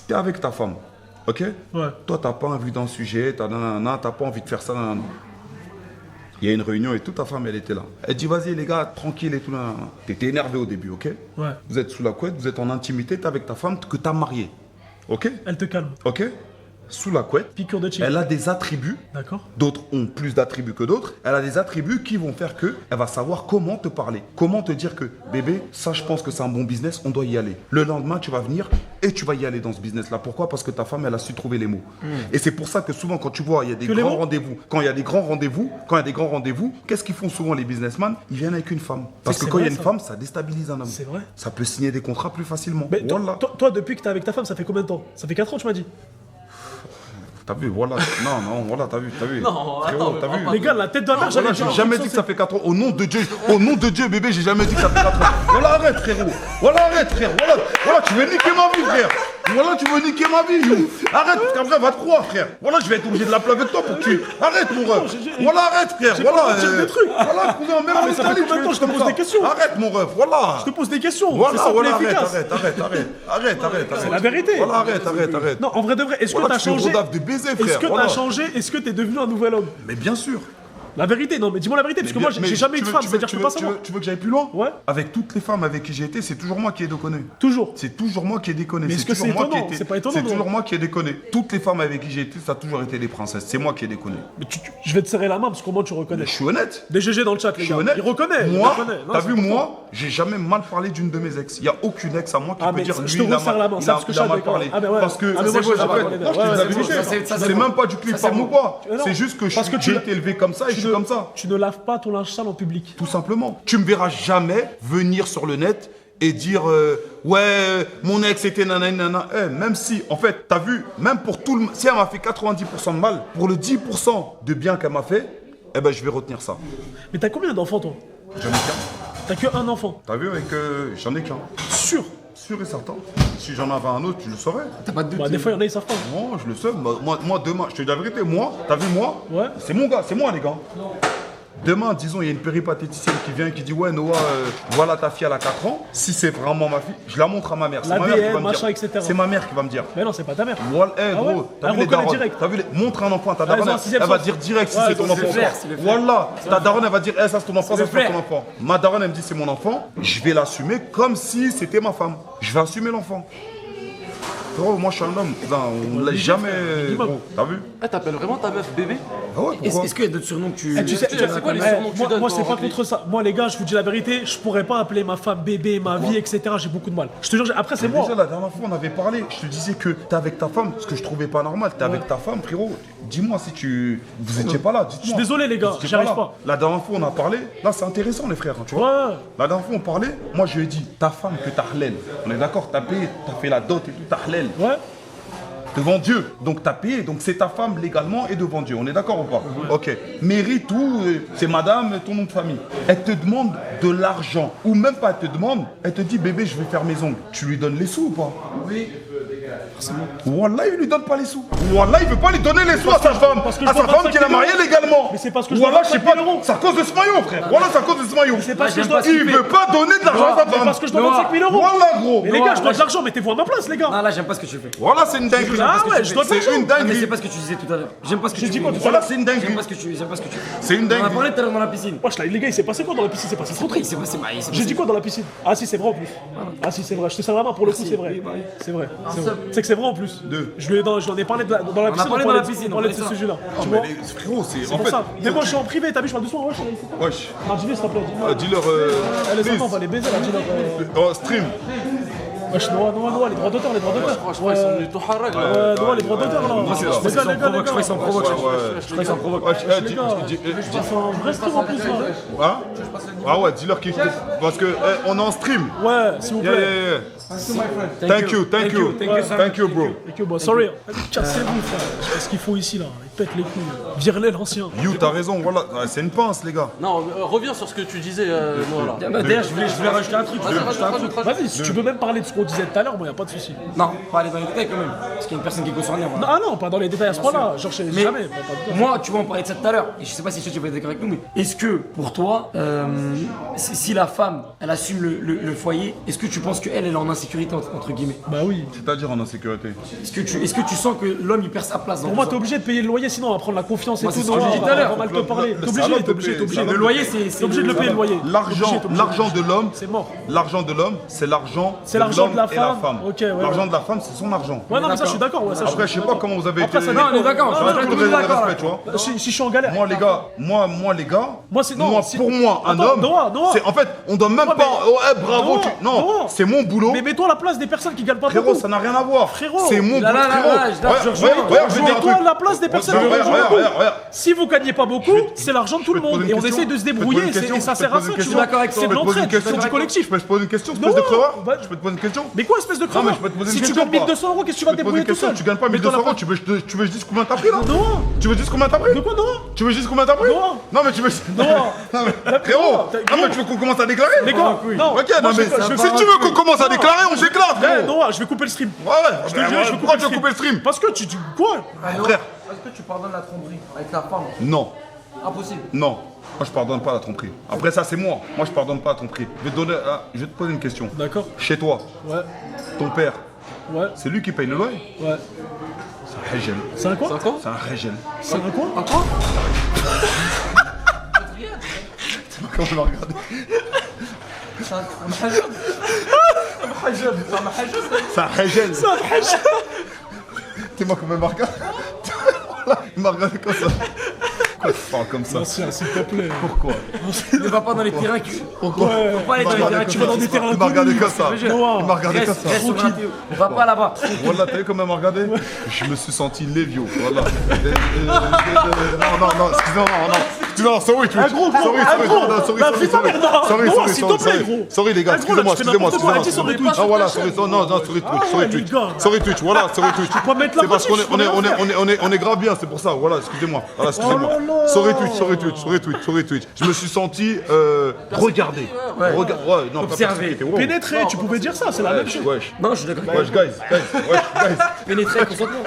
Speaker 2: T'es avec ta femme, ok?
Speaker 1: Ouais.
Speaker 2: Toi, t'as pas envie d'un sujet, t'as pas envie de faire ça, nanana. Il y a une réunion et toute ta femme, elle était là. Elle dit, vas-y les gars, tranquille et tout. Nanana. T'étais énervé au début, ok?
Speaker 1: Ouais.
Speaker 2: Vous êtes sous la couette, vous êtes en intimité, t'es avec ta femme que t'as mariée. Ok?
Speaker 1: Elle te calme.
Speaker 2: Ok? Sous la couette,
Speaker 1: Piqûre de chic.
Speaker 2: elle a des attributs.
Speaker 1: D'accord.
Speaker 2: D'autres ont plus d'attributs que d'autres. Elle a des attributs qui vont faire que elle va savoir comment te parler. Comment te dire que, bébé, ça je pense que c'est un bon business, on doit y aller. Le lendemain, tu vas venir et tu vas y aller dans ce business-là. Pourquoi? Parce que ta femme, elle a su trouver les mots. Et c'est pour ça que souvent, quand tu vois, il y a des
Speaker 1: Que les
Speaker 2: grands
Speaker 1: mots
Speaker 2: rendez-vous. Quand il y a des grands rendez-vous, qu'est-ce qu'ils font souvent les businessmen? Ils viennent avec une femme. Parce que
Speaker 1: c'est
Speaker 2: quand il y a
Speaker 1: vrai,
Speaker 2: une
Speaker 1: ça.
Speaker 2: femme, ça déstabilise un homme.
Speaker 1: C'est vrai.
Speaker 2: Ça peut signer des contrats plus facilement.
Speaker 1: Mais
Speaker 2: Voilà.
Speaker 1: toi, depuis que t'es avec ta femme, ça fait combien de temps? Ça fait 4 ans, tu m'as dit.
Speaker 2: T'as vu, voilà. Non, voilà, t'as vu.
Speaker 4: Non,
Speaker 2: Frérot,
Speaker 4: attends,
Speaker 2: t'as
Speaker 4: mais
Speaker 2: vu.
Speaker 4: on
Speaker 1: Les gars, la tête de la mère,
Speaker 2: Voilà, j'ai jamais dit que ça fait 4 ans. Au nom de Dieu, bébé, j'ai jamais dit que ça fait 4 ans. Voilà, arrête, frérot. Voilà, tu veux niquer ma vie, frère. Voilà, tu veux niquer ma vie, you. Arrête, parce qu'après, va te croire, frère. Voilà, je vais être obligé de l'appeler avec toi pour que tu. Arrête, mon ref. Voilà, arrête, frère. Voilà.
Speaker 1: des trucs.
Speaker 2: Voilà, cousin, même
Speaker 1: mais ça fait combien de temps que je te pose des questions?
Speaker 2: Arrête, mon ref, voilà.
Speaker 1: Je te pose des questions.
Speaker 2: Voilà,
Speaker 1: c'est simple
Speaker 2: voilà,
Speaker 1: et
Speaker 2: arrête,
Speaker 1: efficace.
Speaker 2: arrête.
Speaker 1: C'est la vérité.
Speaker 2: Voilà, arrête.
Speaker 1: Non, en vrai de vrai, est-ce que
Speaker 2: Voilà,
Speaker 1: t'as
Speaker 2: tu fais
Speaker 1: changé?
Speaker 2: rodave de baiser, frère.
Speaker 1: Est-ce que
Speaker 2: Voilà.
Speaker 1: t'as changé? Est-ce que t'es devenu un nouvel homme?
Speaker 2: Mais bien sûr.
Speaker 1: La vérité, non, mais dis-moi la vérité, parce que moi j'ai jamais eu de femme, c'est-à-dire que je peux pas savoir.
Speaker 2: Tu veux que j'aille plus loin?
Speaker 1: Ouais.
Speaker 2: Avec toutes les femmes avec qui j'ai été, c'est toujours moi qui ai déconné.
Speaker 1: Toujours.
Speaker 2: C'est toujours moi qui ai déconné.
Speaker 1: Mais est-ce que
Speaker 2: toujours
Speaker 1: c'est
Speaker 2: moi qui ai
Speaker 1: étonnant?
Speaker 2: été-
Speaker 1: C'est pas étonnant,
Speaker 2: C'est
Speaker 1: non?
Speaker 2: toujours moi qui ai déconné. Toutes les femmes avec qui j'ai été, ça a toujours été des princesses. C'est moi qui ai déconné.
Speaker 1: Mais je vais te serrer la main parce qu'au moins tu reconnais.
Speaker 2: Je suis honnête.
Speaker 1: Des GG dans le chat,
Speaker 2: Je
Speaker 1: les
Speaker 2: suis
Speaker 1: gars.
Speaker 2: honnête.
Speaker 1: Il reconnaît. il
Speaker 2: Moi,
Speaker 1: reconnaît. Non,
Speaker 2: t'as
Speaker 1: c'est
Speaker 2: vu,
Speaker 1: important.
Speaker 2: moi, j'ai jamais mal parlé d'une de mes ex. Il y a aucune ex à moi qui
Speaker 1: Ah,
Speaker 2: peut
Speaker 1: mais
Speaker 2: dire
Speaker 1: je
Speaker 2: lui,
Speaker 1: te
Speaker 2: il a
Speaker 1: resserre la main,
Speaker 2: mal-
Speaker 1: ça,
Speaker 2: il a-
Speaker 1: parce que
Speaker 2: il a
Speaker 1: je
Speaker 2: mal
Speaker 1: suis d'accord.
Speaker 2: parlé.
Speaker 1: Ah, mais ouais.
Speaker 2: Parce que
Speaker 1: Ah, mais moi, je
Speaker 2: en
Speaker 1: suis
Speaker 2: fait,
Speaker 1: d'accord.
Speaker 2: non, je te dis
Speaker 1: Ouais,
Speaker 2: la
Speaker 1: ouais,
Speaker 2: vérité.
Speaker 5: ça,
Speaker 2: C'est même pas du clip
Speaker 1: c'est
Speaker 2: farm
Speaker 1: bon.
Speaker 2: ou quoi.
Speaker 1: Non,
Speaker 2: C'est juste que
Speaker 1: parce que
Speaker 2: j'ai
Speaker 1: tu-
Speaker 2: été élevé comme ça et je suis comme ça.
Speaker 1: Tu ne laves pas ton linge sale en public.
Speaker 2: Tout simplement. Tu me verras jamais venir sur le net et dire ouais, mon ex était nanana. Même si, en fait, t'as vu, même pour tout le. Si elle m'a fait 90% de mal, pour le 10% de bien qu'elle m'a fait, eh ben je vais retenir ça.
Speaker 1: Mais t'as combien d'enfants, toi?
Speaker 2: J'en ai qu'un.
Speaker 1: T'as que un enfant.
Speaker 2: T'as vu, avec. J'en ai qu'un.
Speaker 1: Sûr.
Speaker 2: Sûr et certain. Si j'en avais un autre, tu le saurais.
Speaker 5: T'as pas de doute.
Speaker 1: Bah, des fois, il y en a, ils savent pas.
Speaker 2: Non, je le sais. Moi, demain, je te dis la vérité, moi, t'as vu, moi,
Speaker 1: Ouais.
Speaker 2: c'est mon gars, c'est moi, les gars. Demain, disons, il y a une péripatéticienne qui vient et qui dit ouais, Noah, voilà ta fille, elle a 4 ans. Si c'est vraiment ma fille, je la montre à ma mère. C'est ma mère qui
Speaker 1: L'ADN,
Speaker 2: va me
Speaker 1: machin,
Speaker 2: dire.
Speaker 1: etc.
Speaker 2: C'est ma mère qui va me dire.
Speaker 1: Mais non, c'est pas ta mère.
Speaker 2: Voilà,
Speaker 1: Ah
Speaker 2: gros,
Speaker 1: ouais.
Speaker 2: t'as
Speaker 1: Elle
Speaker 2: vu les
Speaker 1: reconnaît
Speaker 2: darons,
Speaker 1: direct.
Speaker 2: t'as vu montre un enfant à ta
Speaker 1: Ah, ils ont
Speaker 2: daronne,
Speaker 1: un sixième
Speaker 2: elle va
Speaker 1: sens.
Speaker 2: dire direct si
Speaker 1: Ouais,
Speaker 2: c'est ton
Speaker 1: c'est
Speaker 2: enfant.
Speaker 1: le
Speaker 5: frère, c'est le frère.
Speaker 2: Voilà, ta daronne, elle va dire, ça c'est ton enfant,
Speaker 5: C'est
Speaker 2: ça
Speaker 5: le
Speaker 2: c'est ton
Speaker 5: frère.
Speaker 2: enfant. Ma daronne, elle me dit c'est mon enfant, je vais l'assumer comme si c'était ma femme. Je vais assumer l'enfant. Gros, moi je suis un homme, putain, on l'a jamais. Gros, t'as vu?
Speaker 4: Eh, t'appelles vraiment ta meuf bébé?
Speaker 2: Ah ouais, pourquoi?
Speaker 5: Est-ce qu'il y a d'autres surnoms que tu.
Speaker 1: Eh, tu sais,
Speaker 4: c'est quoi les
Speaker 1: eh,
Speaker 4: surnoms que tu
Speaker 1: moi,
Speaker 4: donnes,
Speaker 1: moi,
Speaker 4: toi,
Speaker 1: c'est pas
Speaker 4: Rocky?
Speaker 1: contre ça. Moi, les gars, je vous dis la vérité, je pourrais pas appeler ma femme bébé, ma vie, etc. J'ai beaucoup de mal. Je te jure, après, c'est moi.
Speaker 2: Déjà la dernière fois on avait parlé, je te disais que t'es avec ta femme, ce que je trouvais pas normal, t'es avec ta femme frérot, dis-moi si tu... Vous étiez pas là, dites-moi.
Speaker 1: Je suis désolé, les gars,
Speaker 2: Vous étiez
Speaker 1: j'y arrive
Speaker 2: là.
Speaker 1: pas.
Speaker 2: La dernière fois on a parlé, là c'est intéressant les frères, hein, tu vois.
Speaker 1: Ouais.
Speaker 2: La dernière fois on parlait, moi je lui ai dit, ta femme que t'as halal, on est d'accord, t'as payé, t'as fait la dot et tout, t'as halal,
Speaker 1: Ouais.
Speaker 2: devant Dieu, donc t'as payé, donc c'est ta femme légalement et devant Dieu, on est d'accord ou pas? Ok, mairie tout, c'est madame, ton nom de famille. Elle te demande de l'argent, ou même pas elle te demande, elle te dit bébé je vais faire mes ongles, tu lui donnes les sous ou pas?
Speaker 6: Oui.
Speaker 2: Wallah, il lui donne pas les sous. Wallah, il veut pas lui donner les sous à sa femme.
Speaker 1: parce que
Speaker 2: À
Speaker 1: je
Speaker 2: sa
Speaker 1: dois
Speaker 2: femme
Speaker 1: 25
Speaker 2: qu'il a
Speaker 1: 000
Speaker 2: mariée
Speaker 1: euros.
Speaker 2: légalement.
Speaker 1: Mais c'est parce que je
Speaker 2: Wallah,
Speaker 1: dois
Speaker 2: je sais
Speaker 1: 25
Speaker 2: pas.
Speaker 1: 000 euros.
Speaker 2: C'est à cause de ce maillot, frère. Wallah, c'est à cause de ce maillot.
Speaker 1: C'est parce que je
Speaker 5: j'aime
Speaker 1: dois.
Speaker 5: pas
Speaker 2: Il veut pas donner de l'argent à sa
Speaker 1: C'est
Speaker 2: femme.
Speaker 1: parce que je dois
Speaker 5: Noah.
Speaker 1: 25 000 euros.
Speaker 2: Wallah, gros.
Speaker 1: Mais les gars, je dois
Speaker 5: là,
Speaker 1: de l'argent, mettez-vous à ma place, les gars.
Speaker 5: Ah là, j'aime pas ce que tu fais.
Speaker 2: Voilà, c'est une dinguerie.
Speaker 1: Ah ouais, je dois de
Speaker 2: C'est
Speaker 1: l'argent.
Speaker 2: une
Speaker 5: Ah, mais c'est
Speaker 2: dinguerie.
Speaker 5: pas ce que tu disais tout à l'heure. J'aime pas ce que
Speaker 1: J'ai
Speaker 5: tu
Speaker 1: dit
Speaker 5: fais.
Speaker 1: quoi tout à
Speaker 2: Voilà,
Speaker 1: l'heure?
Speaker 2: c'est une
Speaker 5: J'aime
Speaker 2: dinguerie.
Speaker 5: pas ce que tu j'aime pas ce que tu fais.
Speaker 2: C'est une
Speaker 5: On a
Speaker 2: dinguerie.
Speaker 5: parlé tout à l'heure dans la piscine.
Speaker 1: Wesh, là, les gars, il s'est passé quoi dans la piscine? C'est passé trop de trucs.
Speaker 5: Il s'est passé.
Speaker 1: J'ai dit quoi dans la piscine? Ah si, c'est vrai en plus. Ah si, c'est vrai. Je te serre la main pour le coup, c'est vrai.
Speaker 5: Oui, bah oui.
Speaker 1: C'est vrai. C'est vrai. C'est que c'est vrai en plus.
Speaker 2: Deux.
Speaker 1: Je lui ai dans, j'en ai parlé dans la piscine.
Speaker 5: parlé
Speaker 1: on
Speaker 5: dans la
Speaker 1: parlait de-
Speaker 5: piscine,
Speaker 1: on parlait
Speaker 5: on
Speaker 1: de ce
Speaker 5: parlait
Speaker 1: sujet-là.
Speaker 2: Non,
Speaker 1: Tu
Speaker 2: mais
Speaker 1: vois?
Speaker 2: frérot, c'est.
Speaker 1: C'est
Speaker 2: En
Speaker 1: pour
Speaker 2: fait.
Speaker 1: ça. Mais moi, je suis en privé. T'as vu, je parle doucement. Wesh.
Speaker 2: Wesh.
Speaker 1: Non, dis-lui, s'il te plaît. Dis-lui.
Speaker 2: Dis-leur.
Speaker 1: Elle les
Speaker 2: please.
Speaker 1: enfants, on va les baiser là. Dis-leur.
Speaker 2: Oh, stream.
Speaker 1: Wesh, Noah, les droits d'auteur, les droits d'auteur.
Speaker 4: Je crois qu'ils sont venus tout harag là.
Speaker 1: Ouais, Noah, les droits d'auteur là.
Speaker 2: c'est-
Speaker 1: Les
Speaker 2: c'est-
Speaker 1: gars, les gars, les
Speaker 5: Je crois qu'ils sont
Speaker 1: gars.
Speaker 5: provoqués.
Speaker 2: Je crois que ça provoque.
Speaker 1: Les gars, je passe un vrai stream en plus là.
Speaker 2: Hein? Ah ouais, dis-leur qu'ils. Parce que on est en stream.
Speaker 1: Ouais, s'il vous
Speaker 2: Yeah,
Speaker 1: plaît.
Speaker 2: yeah, yeah. Thank you, bro.
Speaker 1: Et que bon, sorry. Cassez-vous, frère. Je sais ce qu'il faut ici là. Il pète les couilles. Virez l'ancien.
Speaker 2: You, t'as raison, voilà. Ouais, c'est une pince, les gars.
Speaker 4: Non, reviens sur ce que tu disais, Noah là.
Speaker 5: D'ailleurs, je voulais rajouter un truc. Je voulais rajouter un truc.
Speaker 1: Vas-y, si tu veux même parler de ce qu'on disait tout à l'heure, moi, y a pas de souci.
Speaker 5: Non, pas aller dans les détails quand même. Parce qu'il y a une personne qui est concernée. moi.
Speaker 1: Non, ah non, pas dans les détails à ce point-là. Genre, je sais
Speaker 5: Mais
Speaker 1: jamais. Pas de-
Speaker 5: moi, tu vois, on parlait de ça tout à l'heure, et je sais pas si tu vas être d'accord avec nous, mais est-ce que pour toi, si la femme, elle assume le foyer, est-ce que tu penses qu'elle, elle est en insécurité, entre guillemets?
Speaker 1: Bah oui.
Speaker 2: C'est-à-dire en insécurité.
Speaker 5: Est-ce que tu sens que l'homme, il perd sa place dans
Speaker 1: Pour
Speaker 5: tout
Speaker 1: moi,
Speaker 5: ça?
Speaker 1: t'es obligé de payer le loyer, sinon on va prendre la confiance et
Speaker 5: Moi,
Speaker 1: tout.
Speaker 5: c'est ce que
Speaker 1: Non,
Speaker 5: j'ai dit
Speaker 1: on
Speaker 5: tout à l'heure.
Speaker 1: va mal te parler.
Speaker 2: Le
Speaker 1: T'es obligé,
Speaker 2: salaud
Speaker 1: t'es
Speaker 2: te
Speaker 1: obligé,
Speaker 2: paye,
Speaker 1: t'es obligé.
Speaker 2: le
Speaker 5: Le loyer,
Speaker 1: T'es obligé de le payer le loyer.
Speaker 2: L'argent de l'homme,
Speaker 1: C'est mort.
Speaker 2: l'argent de l'homme, c'est l'argent
Speaker 1: C'est l'argent de la
Speaker 2: l'homme et la
Speaker 1: femme. Ok, ouais,
Speaker 2: l'argent
Speaker 1: ouais.
Speaker 2: de la femme, c'est son argent.
Speaker 1: Ouais, non, mais ça, je suis d'accord. Ouais, ça,
Speaker 2: Après, je sais pas comment vous avez
Speaker 1: Après,
Speaker 2: été.
Speaker 1: ça
Speaker 5: Non, on est d'accord,
Speaker 1: Ah,
Speaker 5: je
Speaker 1: non,
Speaker 5: suis
Speaker 2: Tout
Speaker 5: tout
Speaker 2: le
Speaker 5: d'accord.
Speaker 2: respect, tu vois.
Speaker 1: Si je suis en galère.
Speaker 2: Moi les gars,
Speaker 1: Moi, c'est non. si-
Speaker 2: pour moi, un
Speaker 1: Attends,
Speaker 2: homme,
Speaker 1: Noah.
Speaker 2: c'est en fait, on donne même
Speaker 1: Ouais,
Speaker 2: pas.
Speaker 1: mais-
Speaker 2: Ouais, bravo,
Speaker 1: Noah,
Speaker 2: non,
Speaker 1: Noah.
Speaker 2: c'est mon boulot.
Speaker 1: Mais mets-toi à la place des personnes qui gagnent pas
Speaker 2: Frérot,
Speaker 1: beaucoup.
Speaker 2: ça n'a rien à voir.
Speaker 1: Frérot.
Speaker 2: C'est mon
Speaker 5: Là,
Speaker 2: boulot,
Speaker 5: là, là,
Speaker 2: frérot.
Speaker 5: là, je rejoins.
Speaker 2: Regarde, je vais dire un
Speaker 1: Mets-toi
Speaker 2: truc.
Speaker 1: à la place des personnes qui
Speaker 2: Regarde,
Speaker 1: gagnent
Speaker 2: regarde,
Speaker 1: beaucoup.
Speaker 2: regarde.
Speaker 1: Si vous gagnez pas beaucoup, c'est l'argent de tout le
Speaker 2: peux te
Speaker 1: monde.
Speaker 2: poser
Speaker 1: Et
Speaker 2: une
Speaker 1: on
Speaker 2: question
Speaker 1: essaye de se
Speaker 2: Je peux te
Speaker 1: débrouiller.
Speaker 2: poser une question
Speaker 1: Et ça
Speaker 2: Je peux
Speaker 1: sert
Speaker 2: te
Speaker 1: à
Speaker 2: poser
Speaker 1: ça,
Speaker 2: une
Speaker 1: tu
Speaker 2: question
Speaker 1: vois.
Speaker 5: d'accord avec toi.
Speaker 1: C'est de
Speaker 2: Je peux te poser une
Speaker 1: l'entraide, c'est
Speaker 2: question
Speaker 1: du collectif.
Speaker 2: Je peux te poser une question, espèce
Speaker 1: Non,
Speaker 2: de creveur
Speaker 1: bah-
Speaker 2: Je peux te poser une question
Speaker 1: Mais quoi, espèce de
Speaker 2: mais
Speaker 1: creveur?
Speaker 2: je peux te poser une
Speaker 1: Si tu
Speaker 2: question
Speaker 1: gagnes
Speaker 2: ou pas
Speaker 1: 1200 euros, qu'est-ce que tu vas te
Speaker 2: Je peux te poser
Speaker 1: débrouiller
Speaker 2: une
Speaker 1: tout
Speaker 2: question,
Speaker 1: seul?
Speaker 2: tu gagnes pas
Speaker 1: Mets-toi
Speaker 2: 1200
Speaker 1: à la
Speaker 2: euros, tu veux que je dise combien t'as pris là
Speaker 1: Noah.
Speaker 2: Tu veux que je dise combien t'as pris
Speaker 1: De quoi, Noah?
Speaker 2: Tu veux que je dise combien t'as pris
Speaker 1: Noah.
Speaker 2: Non mais tu veux.
Speaker 1: Noah.
Speaker 2: Non, mais- Frérot, Ah, mais tu veux qu'on commence à déclarer?
Speaker 1: Les gars, non.
Speaker 2: Ok, non, mais si tu veux qu'on commence à déclarer, on déclare,
Speaker 1: Eh,
Speaker 2: frérot.
Speaker 1: Noah, je vais couper le stream.
Speaker 2: Ouais,
Speaker 1: Je te jure, je vais
Speaker 2: pourquoi tu veux couper le stream?
Speaker 1: Parce que tu dis quoi?
Speaker 2: Frère,
Speaker 6: Est-ce que tu pardonnes la tromperie avec ta femme?
Speaker 2: non.
Speaker 6: Impossible.
Speaker 2: Non, moi je pardonne pas la tromperie. Après ça c'est moi. Moi je pardonne pas la tromperie. Je vais te poser une question.
Speaker 1: D'accord.
Speaker 2: Chez toi,
Speaker 1: Ouais.
Speaker 2: ton père,
Speaker 1: Ouais.
Speaker 2: c'est lui qui paye le loyer?
Speaker 1: Ouais.
Speaker 2: C'est un régène.
Speaker 1: C'est un quoi?
Speaker 2: C'est un régène.
Speaker 1: C'est un quoi?
Speaker 6: Un quoi?
Speaker 2: Comment on l'a regardé?
Speaker 6: C'est un mahajab.
Speaker 2: C'est un régène.
Speaker 1: C'est un régène.
Speaker 2: C'est moi comment il m'a regardé. Il m'a regardé comme ça. Pourquoi tu parles comme ça?
Speaker 1: Ancien, s'il te plaît.
Speaker 2: Pourquoi?
Speaker 5: Ne va pas dans les terrains qui.
Speaker 2: Pourquoi?
Speaker 5: Faut pas aller dans les terrains
Speaker 1: Tu vas dans des terrains
Speaker 2: Il m'a regardé
Speaker 1: inconnus.
Speaker 2: comme ça.
Speaker 1: Noah.
Speaker 2: Il m'a regardé comme
Speaker 5: Reste,
Speaker 2: ça.
Speaker 5: reste sur la théo. On va pas là-bas.
Speaker 2: Voilà, t'as vu comment elle m'a regardé? Je me suis senti lévio, voilà. Non, excusez-moi, non, sorry, Twitch.
Speaker 1: Gros,
Speaker 2: Sorry,
Speaker 1: bah, fais ta merde, Noah, s'il te plaît, gros.
Speaker 2: Sorry, les gars,
Speaker 1: Ah, gros, là,
Speaker 2: excusez-moi,
Speaker 1: tu fais n'importe quoi, dis sur les Twitch.
Speaker 2: Ah, voilà, sorry, sorry,
Speaker 1: ouais, les
Speaker 2: Twitch.
Speaker 1: gars.
Speaker 2: Sorry, Twitch, voilà, sorry, Twitch.
Speaker 1: pas mettre la
Speaker 2: C'est parce qu'on
Speaker 1: moitié,
Speaker 2: est,
Speaker 1: je peux rien faire.
Speaker 2: on est grave bien, c'est pour ça, voilà, excusez-moi. Voilà, excusez-moi.
Speaker 1: Oh là là.
Speaker 2: Sorry, Twitch. Je me suis senti regardé. Ouais, non, pas
Speaker 5: Observé.
Speaker 2: persécuté, wow.
Speaker 1: Pénétrer, tu pouvais dire ça, c'est la même chose.
Speaker 2: Wesh,
Speaker 5: Non, je suis d'accord.
Speaker 2: wesh, guys.
Speaker 5: Pénétrer, consentement.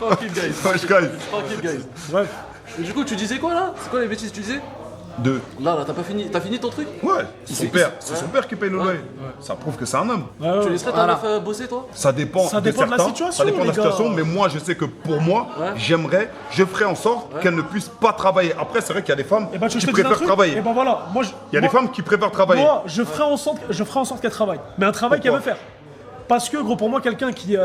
Speaker 4: Tranquille, guys.
Speaker 2: Wesh, guys.
Speaker 4: Tranquille, guys.
Speaker 1: Ouais.
Speaker 4: Et du coup, tu disais quoi là? C'est quoi les bêtises que tu disais?
Speaker 2: Deux.
Speaker 4: Là, t'as pas fini. T'as fini ton truc?
Speaker 2: Ouais, c'est son père qui paye le loyer. Ça prouve que c'est un homme.
Speaker 1: Ouais,
Speaker 4: Tu
Speaker 1: ouais.
Speaker 4: laisserais ta meuf bosser, toi?
Speaker 2: Ça dépend,
Speaker 1: Ça dépend de la
Speaker 2: certains,
Speaker 1: situation,
Speaker 2: ça dépend de la
Speaker 1: les gars.
Speaker 2: situation, mais moi je sais que pour moi, je ferai en sorte qu'elle ne puisse pas travailler. Après, c'est vrai qu'il y a des femmes
Speaker 1: Et bah, tu
Speaker 2: qui
Speaker 1: je te dis un
Speaker 2: préfèrent
Speaker 1: truc.
Speaker 2: travailler.
Speaker 1: Et bah voilà, moi,
Speaker 2: Il y a des femmes qui préfèrent travailler.
Speaker 1: Moi, je ferai en sorte qu'elle travaille. Mais un travail qu'elle veut
Speaker 2: Pourquoi
Speaker 1: faire. Parce que, gros, pour moi, quelqu'un qui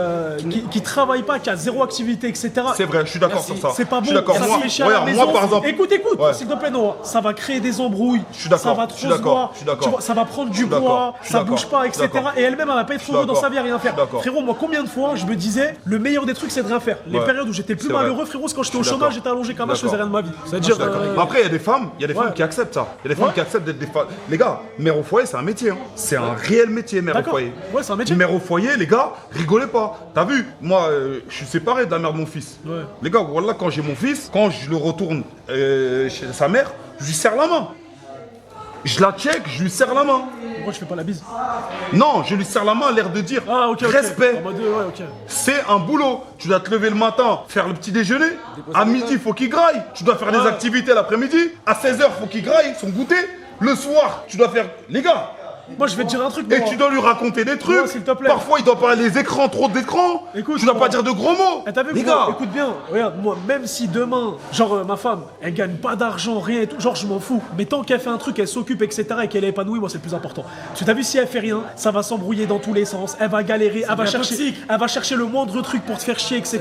Speaker 1: travaille pas, qui a zéro activité, etc.
Speaker 2: C'est vrai, je suis d'accord sur ça.
Speaker 1: C'est pas
Speaker 2: Je
Speaker 1: bon,
Speaker 2: suis d'accord.
Speaker 1: ça
Speaker 2: Moi,
Speaker 1: se fait chier à la
Speaker 2: regarde,
Speaker 1: maison.
Speaker 2: moi par exemple.
Speaker 1: Écoute,
Speaker 2: Ouais.
Speaker 1: s'il te plaît, Noah, ça va créer des embrouilles.
Speaker 2: Je suis d'accord,
Speaker 1: Ça va
Speaker 2: je suis
Speaker 1: trop se
Speaker 2: d'accord,
Speaker 1: voir.
Speaker 2: je suis d'accord.
Speaker 1: Tu vois, ça va prendre du
Speaker 2: Je suis d'accord,
Speaker 1: poids,
Speaker 2: je suis
Speaker 1: ça
Speaker 2: d'accord,
Speaker 1: bouge pas,
Speaker 2: je suis
Speaker 1: etc.
Speaker 2: d'accord.
Speaker 1: Et elle-même, elle va pas être
Speaker 2: Je suis
Speaker 1: heureux dans
Speaker 2: d'accord,
Speaker 1: sa vie à rien faire.
Speaker 2: je suis d'accord.
Speaker 1: Frérot, moi, combien de fois je me disais, le meilleur des trucs, c'est de rien faire. Les
Speaker 2: Ouais.
Speaker 1: périodes où j'étais le plus
Speaker 2: C'est vrai.
Speaker 1: malheureux, frérot, c'est quand j'étais au
Speaker 2: Je suis
Speaker 1: chômage,
Speaker 2: d'accord.
Speaker 1: j'étais allongé comme
Speaker 2: Je
Speaker 1: je
Speaker 2: suis
Speaker 1: faisais rien de ma vie. C'est-à-dire.
Speaker 2: Mais après, il y a des femmes
Speaker 1: Ouais.
Speaker 2: qui acceptent ça. Il y a des femmes
Speaker 1: Ouais.
Speaker 2: qui acceptent d'être des femmes. Les gars, mère au foyer, c'est un métier. Hein. C'est un réel métier, mère au
Speaker 1: D'accord.
Speaker 2: foyer.
Speaker 1: Ouais, c'est un métier.
Speaker 2: Mère au foyer, les gars, rigolez pas. T'as vu, moi, je suis séparé de la mère de mon fils.
Speaker 1: Ouais.
Speaker 2: Les gars, voilà, quand j'ai mon fils, quand je le retourne chez sa mère, je lui serre la main. Je la check, je lui serre la main.
Speaker 1: Pourquoi je fais pas la bise?
Speaker 2: Non, je lui serre la main, l'air de dire
Speaker 1: Ah, ok, ok.
Speaker 2: respect.
Speaker 1: En mode, ouais, ok.
Speaker 2: C'est un boulot. Tu dois te lever le matin, faire le petit déjeuner. À midi, il faut qu'il graille. Tu dois faire des activités l'après-midi. À 16h, il faut qu'il graille son goûter. Le soir, tu dois faire. Les gars,
Speaker 1: Moi, je vais te dire un truc.
Speaker 2: et
Speaker 1: Noah.
Speaker 2: tu dois lui raconter des trucs.
Speaker 1: s'il te plaît.
Speaker 2: Parfois, il doit parler des écrans, trop d'écrans.
Speaker 1: Écoute,
Speaker 2: tu dois
Speaker 1: moi-
Speaker 2: pas dire de gros mots.
Speaker 1: Eh, t'as vu,
Speaker 2: les
Speaker 1: gros,
Speaker 2: gars.
Speaker 1: écoute bien, regarde, moi, même si demain, genre ma femme, elle gagne pas d'argent, rien et tout, genre je m'en fous. Mais tant qu'elle fait un truc, elle s'occupe, etc., et qu'elle est épanouie, moi c'est le plus important. Parce que t'as vu, si elle fait rien, ça va s'embrouiller dans tous les sens, elle va galérer, elle va chercher le moindre truc pour te faire chier, etc.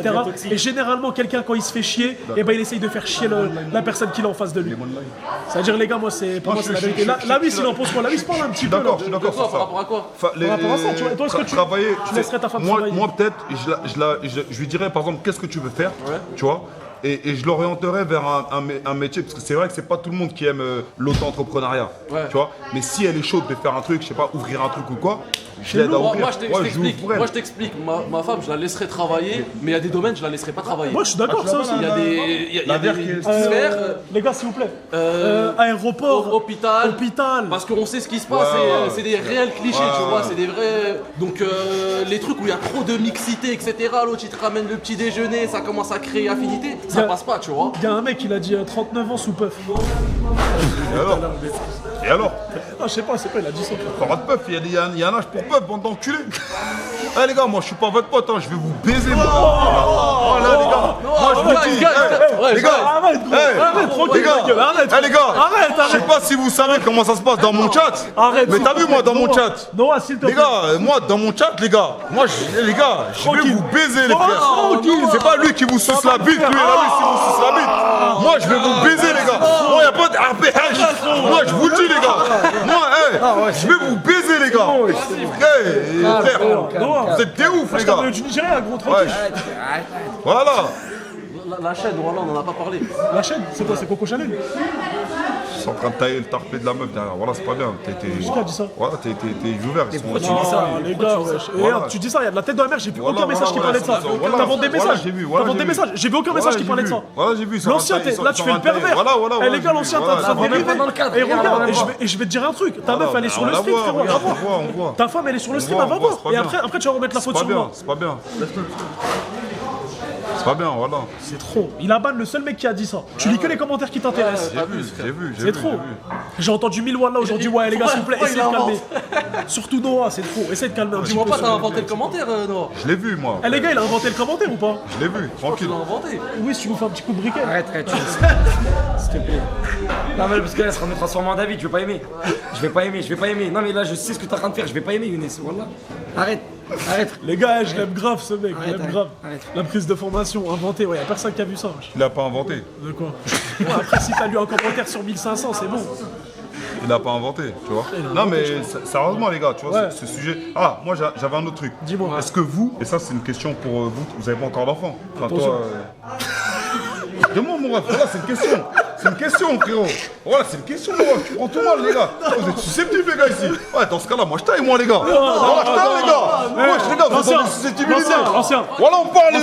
Speaker 1: Et généralement, quelqu'un, quand il se fait chier, eh ben, il essaye de faire chier la personne qu'il a en face de lui. C'est-à-dire, les gars, moi, pour moi, c'est la vérité. La vie, il en pense quoi? La vie, se parle un petit peu.
Speaker 2: D'accord,
Speaker 1: là.
Speaker 2: je suis d'accord
Speaker 4: Quoi,
Speaker 2: sur
Speaker 4: par
Speaker 2: ça.
Speaker 4: rapport à quoi?
Speaker 2: Par
Speaker 1: rapport à ça, tu vois, toi, est-ce que tu laisserais ta femme travailler?
Speaker 2: Moi peut-être, je lui dirais par exemple, qu'est-ce que tu veux faire, tu vois, et je l'orienterais vers un métier, parce que c'est vrai que c'est pas tout le monde qui aime l'auto-entrepreneuriat,
Speaker 4: Ouais.
Speaker 2: tu vois, mais si elle est chaude de faire un truc, je sais pas, ouvrir un truc ou quoi, je l'aide à
Speaker 4: Moi,
Speaker 2: ouvrir.
Speaker 4: moi, je t'explique. Moi, je t'explique. Ma femme, je la laisserai travailler, mais il y a des domaines, je la laisserai pas travailler.
Speaker 1: Moi, je suis d'accord, ça aussi.
Speaker 4: Il y a des
Speaker 2: La verre
Speaker 4: des
Speaker 2: qui est-
Speaker 4: sphères,
Speaker 1: Les gars, s'il vous plaît.
Speaker 4: euh,
Speaker 1: Aéroport.
Speaker 4: hôpital.
Speaker 1: Hôpital.
Speaker 4: Parce qu'on sait ce qui se passe, c'est des réels clichés, tu vois, c'est des vrais. Donc les trucs où il y a trop de mixité, etc. L'autre il te ramène le petit déjeuner, ça commence à créer affinité, ça
Speaker 1: Yeah.
Speaker 4: passe pas, tu vois.
Speaker 1: Il y a un mec, il a dit 39 ans sous puff.
Speaker 2: Et alors
Speaker 1: Ah, je sais pas, il a dit ça.
Speaker 2: Pas de puff, il y a un âge pour puff, bande d'enculés. Eh les gars, moi je suis pas votre pote, hein, je vais vous baiser moi. Oh là les gars, moi je vous dis, les gars,
Speaker 1: Arrête, gros. Arrête, tranquille,
Speaker 2: les gars,
Speaker 1: ta gueule, arrête.
Speaker 2: les gars,
Speaker 1: Arrête,
Speaker 2: je sais
Speaker 1: arrête.
Speaker 2: pas si vous savez comment ça se passe dans mon chat.
Speaker 1: Arrête.
Speaker 2: Mais t'as vu moi dans mon
Speaker 1: Noah,
Speaker 2: chat.
Speaker 1: Noah, s'il te plaît.
Speaker 2: Les gars, moi dans mon chat, les gars, les gars, je vais
Speaker 1: Tranquille.
Speaker 2: vous baiser les
Speaker 1: Oh,
Speaker 2: frères.
Speaker 1: tranquille.
Speaker 2: C'est pas lui qui vous suce la bite, lui et là lui qui vous suce la bite. Moi je vais vous baiser les gars. Moi y a pas de RPH. Moi je vous le dis les gars. Moi, je vais vous baiser les gars. Frère,
Speaker 1: Noah.
Speaker 2: vous êtes des ouf les
Speaker 1: Je
Speaker 2: gars.
Speaker 1: t'appelle du Nigeria, gros, tranquille.
Speaker 2: Voilà.
Speaker 4: La chaîne, voilà, on en a pas parlé.
Speaker 1: La chaîne, c'est quoi? C'est Coco Chanel?
Speaker 2: suis en train de tailler le tarpé de la meuf derrière. Voilà, c'est pas bien.
Speaker 1: Qui a dit ça?
Speaker 2: Voilà, t'es ouvert. Ils sont
Speaker 5: pourquoi tu dis ça?
Speaker 1: Les gars, wesh. Et regarde, tu dis ça, il y a de la tête dans la mer, j'ai vu aucun message qui parlait de ça. T'as vendu des messages. T'as vendu des messages. J'ai vu aucun message qui parlait de ça.
Speaker 2: Voilà, j'ai vu.
Speaker 1: L'ancien, là tu fais le pervers. Eh les gars, l'ancien, t'as
Speaker 5: Ça va même pas dans le cadre.
Speaker 1: Et regarde, et je vais te dire un truc. Ta meuf, elle est sur le stream, frérot. Va voir.
Speaker 2: On voit.
Speaker 1: Ta femme, elle est sur le stream, elle va voir. Et après, tu vas remettre la faute sur moi.
Speaker 2: C'est pas bien. C'est pas bien, voilà.
Speaker 1: C'est trop. Il a ban le seul mec qui a dit ça. Tu lis que les commentaires qui t'intéressent.
Speaker 2: J'ai vu.
Speaker 1: C'est trop. J'ai entendu 1000 wallah aujourd'hui. Ouais, les gars, s'il vous plaît, essayez de calmer. Surtout Noah, c'est trop. Essayez de calmer un petit peu.
Speaker 4: Dis-moi pas, t'as inventé le commentaire, Noah.
Speaker 2: Je l'ai vu, moi.
Speaker 1: Eh les gars, il a inventé le commentaire ou pas?
Speaker 2: Je l'ai vu,
Speaker 4: Tu
Speaker 2: tranquille.
Speaker 4: l'as inventé.
Speaker 1: Oui, si tu nous fais un petit coup de briquet.
Speaker 5: Arrête, s'il te plaît. Non mais parce que là, ça va me transformer en David, je vais pas aimer. Je vais pas aimer. Non mais là, je sais ce que t'es en train de faire, je vais pas aimer Younes, wallah. Arrête.
Speaker 1: Les gars, je l'aime grave ce mec, je l'aime grave.
Speaker 5: Arrête.
Speaker 1: La prise de formation inventée, ouais, y'a personne qui a vu ça. Wesh.
Speaker 2: Il a pas inventé.
Speaker 1: De quoi? Ouais, après, si t'as lu un commentaire sur 1500, c'est bon.
Speaker 2: Il n'a pas inventé, tu vois. Non mais sérieusement les gars, tu vois, ce sujet... Ah, moi j'avais un autre truc.
Speaker 1: Dis-moi.
Speaker 2: Est-ce que vous, et ça c'est une question pour vous avez pas encore d'enfant. Enfin
Speaker 1: Attention.
Speaker 2: toi... Demande mon ref, voilà c'est une question. C'est une question frérot. Voilà c'est une question mon ref, tu prends tout mal les gars. Vous êtes susceptibles les gars ici. Ouais dans ce cas là, moi je taille moi les gars. Voilà je taille les gars. Wesh les gars, vous êtes des susceptibilités.
Speaker 1: Ancien.
Speaker 2: Voilà on parle le...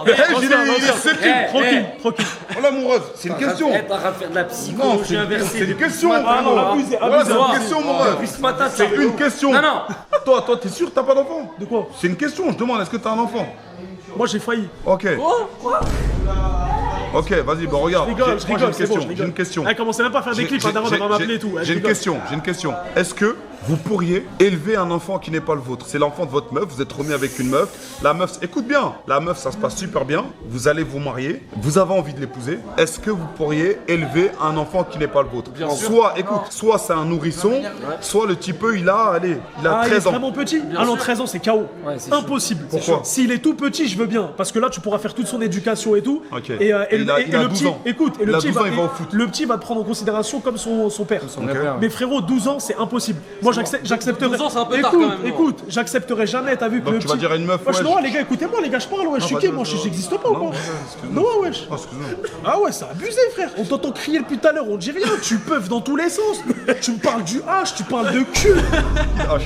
Speaker 2: Il est susceptible.
Speaker 1: Tranquille.
Speaker 2: Voilà mon ref, c'est une question.
Speaker 5: T'es en train de faire de la
Speaker 2: Non,
Speaker 5: psychologie inversée.
Speaker 2: c'est une question.
Speaker 1: Ah non, abusez.
Speaker 2: Voilà c'est une question mon ref.
Speaker 5: Depuis ce matin,
Speaker 2: C'est une question.
Speaker 5: Non.
Speaker 2: Toi, t'es sûr que t'as pas d'enfant?
Speaker 1: De quoi?
Speaker 2: C'est une question, je demande, est-ce que t'as un enfant?
Speaker 1: Moi, j'ai failli.
Speaker 2: Ok. Ok, vas-y, bah regarde.
Speaker 1: Je rigole,
Speaker 2: Moi, j'ai une
Speaker 1: c'est bon,
Speaker 2: question.
Speaker 1: je rigole.
Speaker 2: J'ai une question.
Speaker 1: Eh, commencez même pas à faire des clips, Daron, elle va m'appeler et tout.
Speaker 2: J'ai une question. Est-ce que vous pourriez élever un enfant qui n'est pas le vôtre? C'est l'enfant de votre meuf, vous êtes remis avec une meuf. La meuf, écoute bien, la meuf, ça se passe super bien. Vous allez vous marier, vous avez envie de l'épouser. Est-ce que vous pourriez élever un enfant qui n'est pas le vôtre? Soit, écoute, soit c'est un nourrisson, soit le petit peu, il a
Speaker 1: il
Speaker 2: 13
Speaker 1: est
Speaker 2: ans.
Speaker 1: vraiment petit. Ah non, 13 ans, c'est KO.
Speaker 5: Ouais, c'est
Speaker 1: Impossible.
Speaker 2: Pourquoi?
Speaker 1: S'il est tout petit, je veux bien. Parce que là, tu pourras faire toute son éducation et tout.
Speaker 2: Ok.
Speaker 1: Et
Speaker 2: Il a
Speaker 1: le
Speaker 2: 12
Speaker 1: petit,
Speaker 2: ans.
Speaker 1: écoute, et
Speaker 2: Il
Speaker 1: le
Speaker 2: a
Speaker 1: petit
Speaker 2: 12 ans, il va au foot.
Speaker 1: le petit va te prendre en considération comme son père. Mais frérot, 12 ans, c'est impossible. Moi, j'accepterais.
Speaker 4: 12 ans, c'est un peu tard quand même, non?
Speaker 1: Écoute, j'accepterais jamais. T'as vu que
Speaker 2: Donc
Speaker 1: le
Speaker 2: tu
Speaker 1: petit.
Speaker 2: vas dire à une meuf,
Speaker 1: Wesh,
Speaker 2: ouais,
Speaker 1: non, les gars, écoutez-moi, les gars, je parle. Ouais, je suis gay, moi, j'existe pas ou quoi? Non, wesh.
Speaker 2: Excuse-moi.
Speaker 1: Ah ouais, c'est abusé, frère. On t'entend crier depuis tout à l'heure, on dit rien. Tu peuvent dans tous les sens. Tu me parles du H, tu parles de cul.
Speaker 2: Ah,